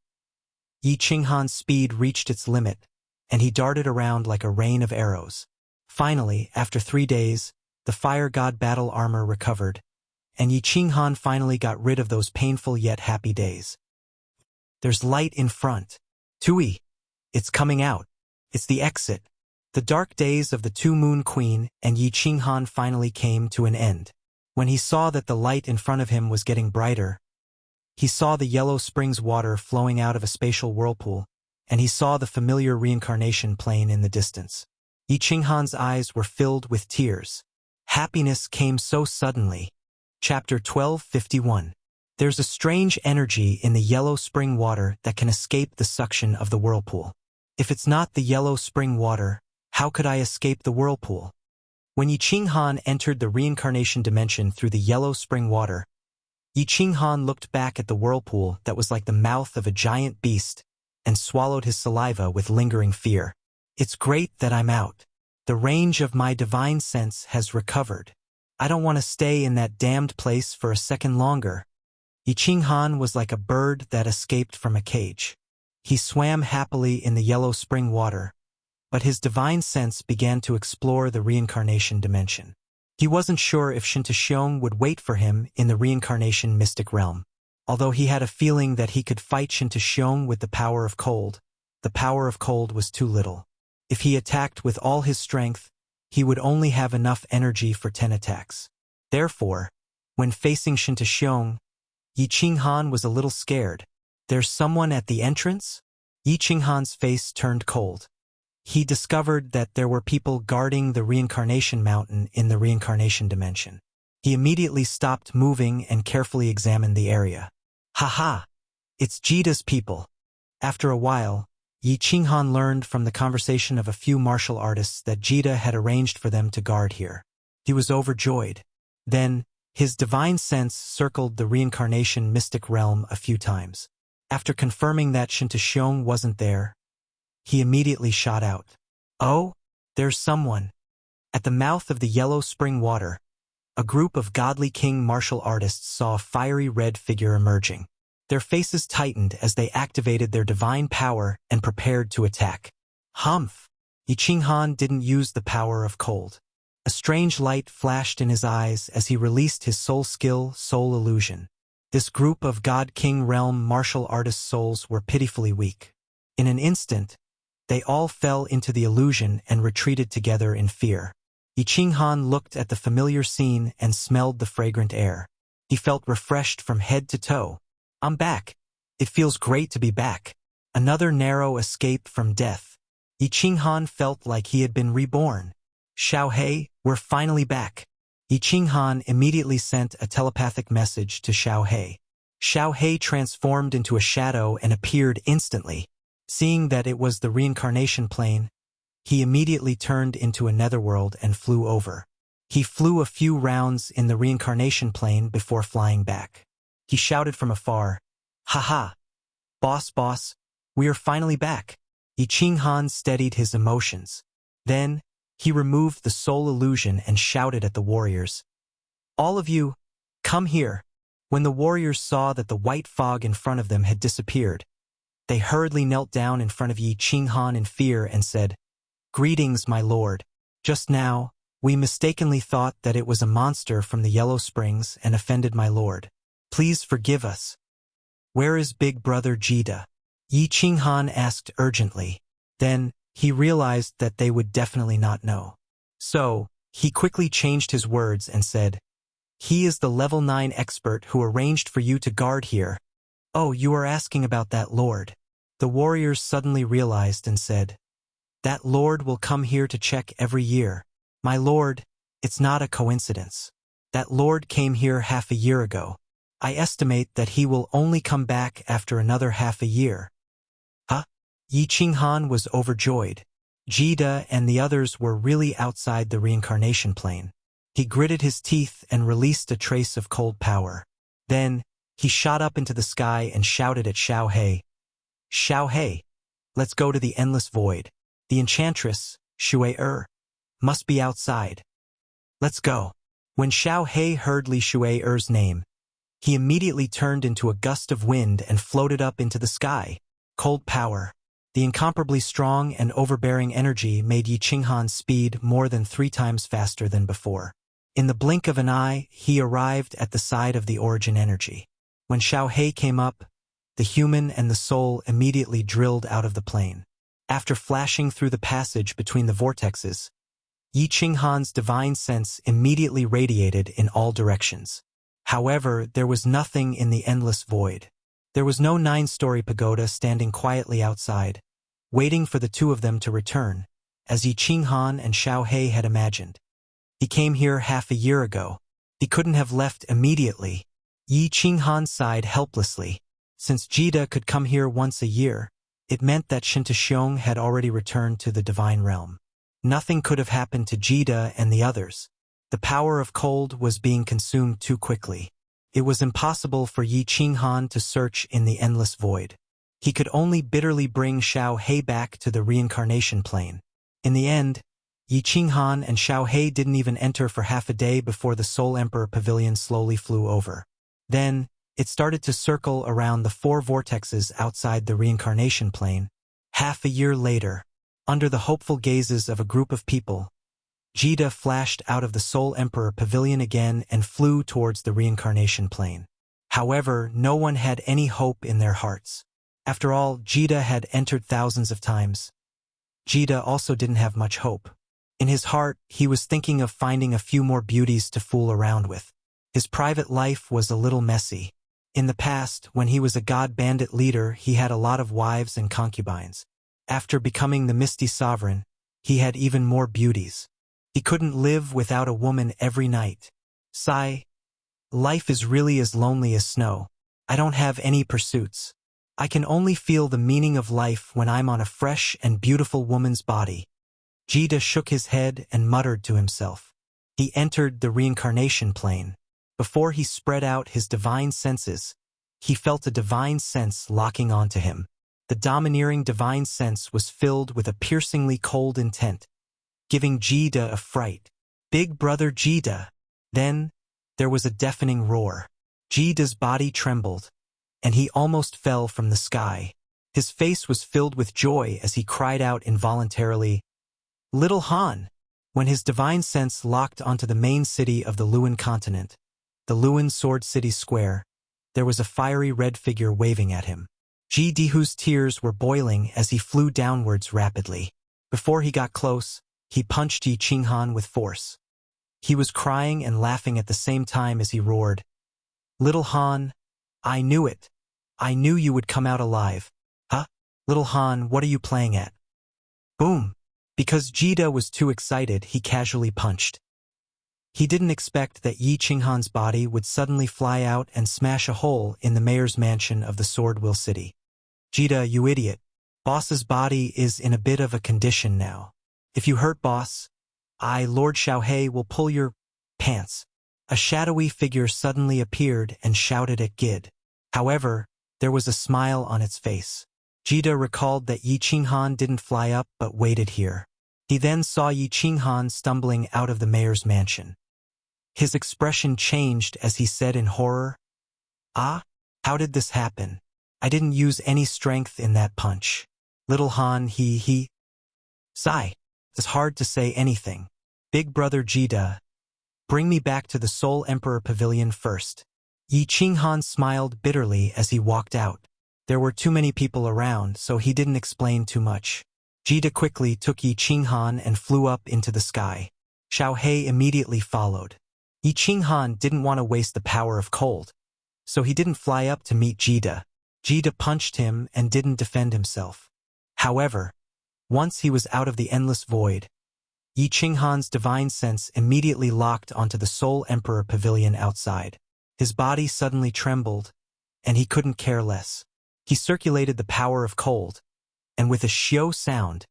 Yi Qinghan's speed reached its limit, and he darted around like a rain of arrows. Finally, after 3 days, the fire god battle armor recovered, and Yi Qinghan finally got rid of those painful yet happy days. There's light in front. Tui. It's coming out. It's the exit. The dark days of the Two-Moon Queen and Yi Qinghan finally came to an end. When he saw that the light in front of him was getting brighter, he saw the yellow springs water flowing out of a spatial whirlpool, and he saw the familiar reincarnation plane in the distance. Yi Qinghan's eyes were filled with tears. Happiness came so suddenly. Chapter 1251. There's a strange energy in the yellow spring water that can escape the suction of the whirlpool. If it's not the yellow spring water, how could I escape the whirlpool? When Yi Qinghan entered the reincarnation dimension through the yellow spring water, Yi Qinghan looked back at the whirlpool that was like the mouth of a giant beast and swallowed his saliva with lingering fear. It's great that I'm out. The range of my divine sense has recovered. I don't want to stay in that damned place for a second longer. Yi Qinghan was like a bird that escaped from a cage. He swam happily in the yellow spring water, but his divine sense began to explore the reincarnation dimension. He wasn't sure if Shintashiong would wait for him in the reincarnation mystic realm. Although he had a feeling that he could fight Shintashiong with the power of cold, the power of cold was too little. If he attacked with all his strength, he would only have enough energy for 10 attacks. Therefore, when facing Shintashiong, Yi Qinghan was a little scared. There's someone at the entrance? Yi Qinghan's face turned cold. He discovered that there were people guarding the reincarnation mountain in the reincarnation dimension. He immediately stopped moving and carefully examined the area. Haha! It's Jida's people. After a while, Yi Qinghan learned from the conversation of a few martial artists that Jida had arranged for them to guard here. He was overjoyed. Then, his divine sense circled the reincarnation mystic realm a few times. After confirming that Shintashiong wasn't there, he immediately shot out. Oh, there's someone. At the mouth of the yellow spring water, a group of godly king martial artists saw a fiery red figure emerging. Their faces tightened as they activated their divine power and prepared to attack. Humph! Yi Qinghan didn't use the power of cold. A strange light flashed in his eyes as he released his soul skill, Soul Illusion. This group of God King Realm martial artist souls were pitifully weak. In an instant, they all fell into the illusion and retreated together in fear. Yi Qinghan looked at the familiar scene and smelled the fragrant air. He felt refreshed from head to toe. I'm back. It feels great to be back. Another narrow escape from death. Yi Qinghan felt like he had been reborn. Xiaohei, we're finally back. Yi Qinghan immediately sent a telepathic message to Xiaohei. Xiaohei transformed into a shadow and appeared instantly. Seeing that it was the reincarnation plane, he immediately turned into a netherworld and flew over. He flew a few rounds in the reincarnation plane before flying back. He shouted from afar, "Haha! Boss, we are finally back." Yi Qinghan steadied his emotions. Then, he removed the soul illusion and shouted at the warriors. "All of you, come here." When the warriors saw that the white fog in front of them had disappeared, they hurriedly knelt down in front of Yi Qinghan in fear and said, "Greetings, my lord. Just now, we mistakenly thought that it was a monster from the Yellow Springs and offended my lord. Please forgive us." "Where is big brother Jida?" Yi Qinghan asked urgently. Then, he realized that they would definitely not know. So, he quickly changed his words and said, "He is the level 9 expert who arranged for you to guard here." "Oh, you are asking about that lord." The warriors suddenly realized and said, "That lord will come here to check every year. My lord, it's not a coincidence. That lord came here half a year ago. I estimate that he will only come back after another half a year." Huh? Yi Qinghan was overjoyed. Jida and the others were really outside the reincarnation plane. He gritted his teeth and released a trace of cold power. Then, he shot up into the sky and shouted at Xiaohei. "Xiaohei, let's go to the endless void. The enchantress, Shui must be outside. Let's go." When Xiaohei heard Li Shui-er's name, he immediately turned into a gust of wind and floated up into the sky. Cold power. The incomparably strong and overbearing energy made Yi Qinghan's speed more than 3 times faster than before. In the blink of an eye, he arrived at the side of the origin energy. When Xiaohei came up, the human and the soul immediately drilled out of the plane. After flashing through the passage between the vortexes, Yi Qinghan's divine sense immediately radiated in all directions. However, there was nothing in the endless void. There was no 9-story pagoda standing quietly outside, waiting for the two of them to return, as Yi Qinghan and Xiaohei had imagined. He came here half a year ago. He couldn't have left immediately. Yi Qinghan sighed helplessly. Since Jida could come here once a year, it meant that Shintashiong had already returned to the divine realm. Nothing could have happened to Jida and the others. The power of cold was being consumed too quickly. It was impossible for Yi Qinghan to search in the endless void. He could only bitterly bring Xiaohei back to the reincarnation plane. In the end, Yi Qinghan and Xiaohei didn't even enter for half a day before the Soul Emperor Pavilion slowly flew over. Then, it started to circle around the 4 vortexes outside the reincarnation plane. Half a year later, under the hopeful gazes of a group of people, Jida flashed out of the Soul Emperor Pavilion again and flew towards the reincarnation plane. However, no one had any hope in their hearts. After all, Jida had entered thousands of times. Jida also didn't have much hope. In his heart, he was thinking of finding a few more beauties to fool around with. His private life was a little messy. In the past, when he was a god bandit leader, he had a lot of wives and concubines. After becoming the Misty Sovereign, he had even more beauties. He couldn't live without a woman every night. Sigh. Life is really as lonely as snow. I don't have any pursuits. I can only feel the meaning of life when I'm on a fresh and beautiful woman's body. Jida shook his head and muttered to himself. He entered the reincarnation plane. Before he spread out his divine senses, he felt a divine sense locking onto him. The domineering divine sense was filled with a piercingly cold intent, giving Jida a fright. Big brother Jida. Then, there was a deafening roar. Jida's body trembled, and he almost fell from the sky. His face was filled with joy as he cried out involuntarily, "Little Han!" When his divine sense locked onto the main city of the Luan continent, the Luan Sword City Square, there was a fiery red figure waving at him. Jidihu's tears were boiling as he flew downwards rapidly. Before he got close, he punched Yi Qinghan with force. He was crying and laughing at the same time as he roared, "Little Han, I knew it. I knew you would come out alive. Huh? Little Han, what are you playing at?" Boom! Because Jida was too excited, he casually punched. He didn't expect that Yi Qinghan's body would suddenly fly out and smash a hole in the mayor's mansion of the Swordwheel City. "Jida, you idiot. Boss's body is in a bit of a condition now. If you hurt boss, Lord Xiaohei, will pull your pants." A shadowy figure suddenly appeared and shouted at Gid. However, there was a smile on its face. Jida recalled that Yi Qinghan didn't fly up but waited here. He then saw Yi Qinghan stumbling out of the mayor's mansion. His expression changed as he said in horror, "Ah, how did this happen? I didn't use any strength in that punch. Little Han, he. Sigh. It's hard to say anything. Big brother Jida, bring me back to the Soul Emperor Pavilion first." Yi Qinghan smiled bitterly as he walked out. There were too many people around, so he didn't explain too much. Jida quickly took Yi Qinghan and flew up into the sky. Xiaohei immediately followed. Yi Qinghan didn't want to waste the power of cold, so he didn't fly up to meet Jida. Jida punched him and didn't defend himself. However, once he was out of the endless void, Yi Qinghan's divine sense immediately locked onto the Soul Emperor Pavilion outside. His body suddenly trembled, and he couldn't care less. He circulated the power of cold, and with a shio sound,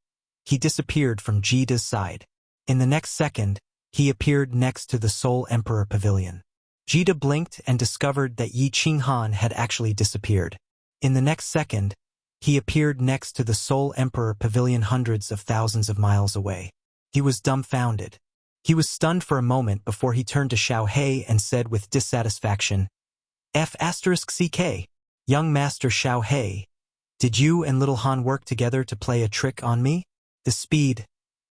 he disappeared from Jida's side. In the next second, he appeared next to the Soul Emperor Pavilion. Jida blinked and discovered that Yi Qinghan had actually disappeared. In the next second, he appeared next to the Soul Emperor Pavilion hundreds of thousands of miles away. He was dumbfounded. He was stunned for a moment before he turned to Xiaohei and said with dissatisfaction, "F***CK, young Master Xiaohei, did you and Little Han work together to play a trick on me?" The speed,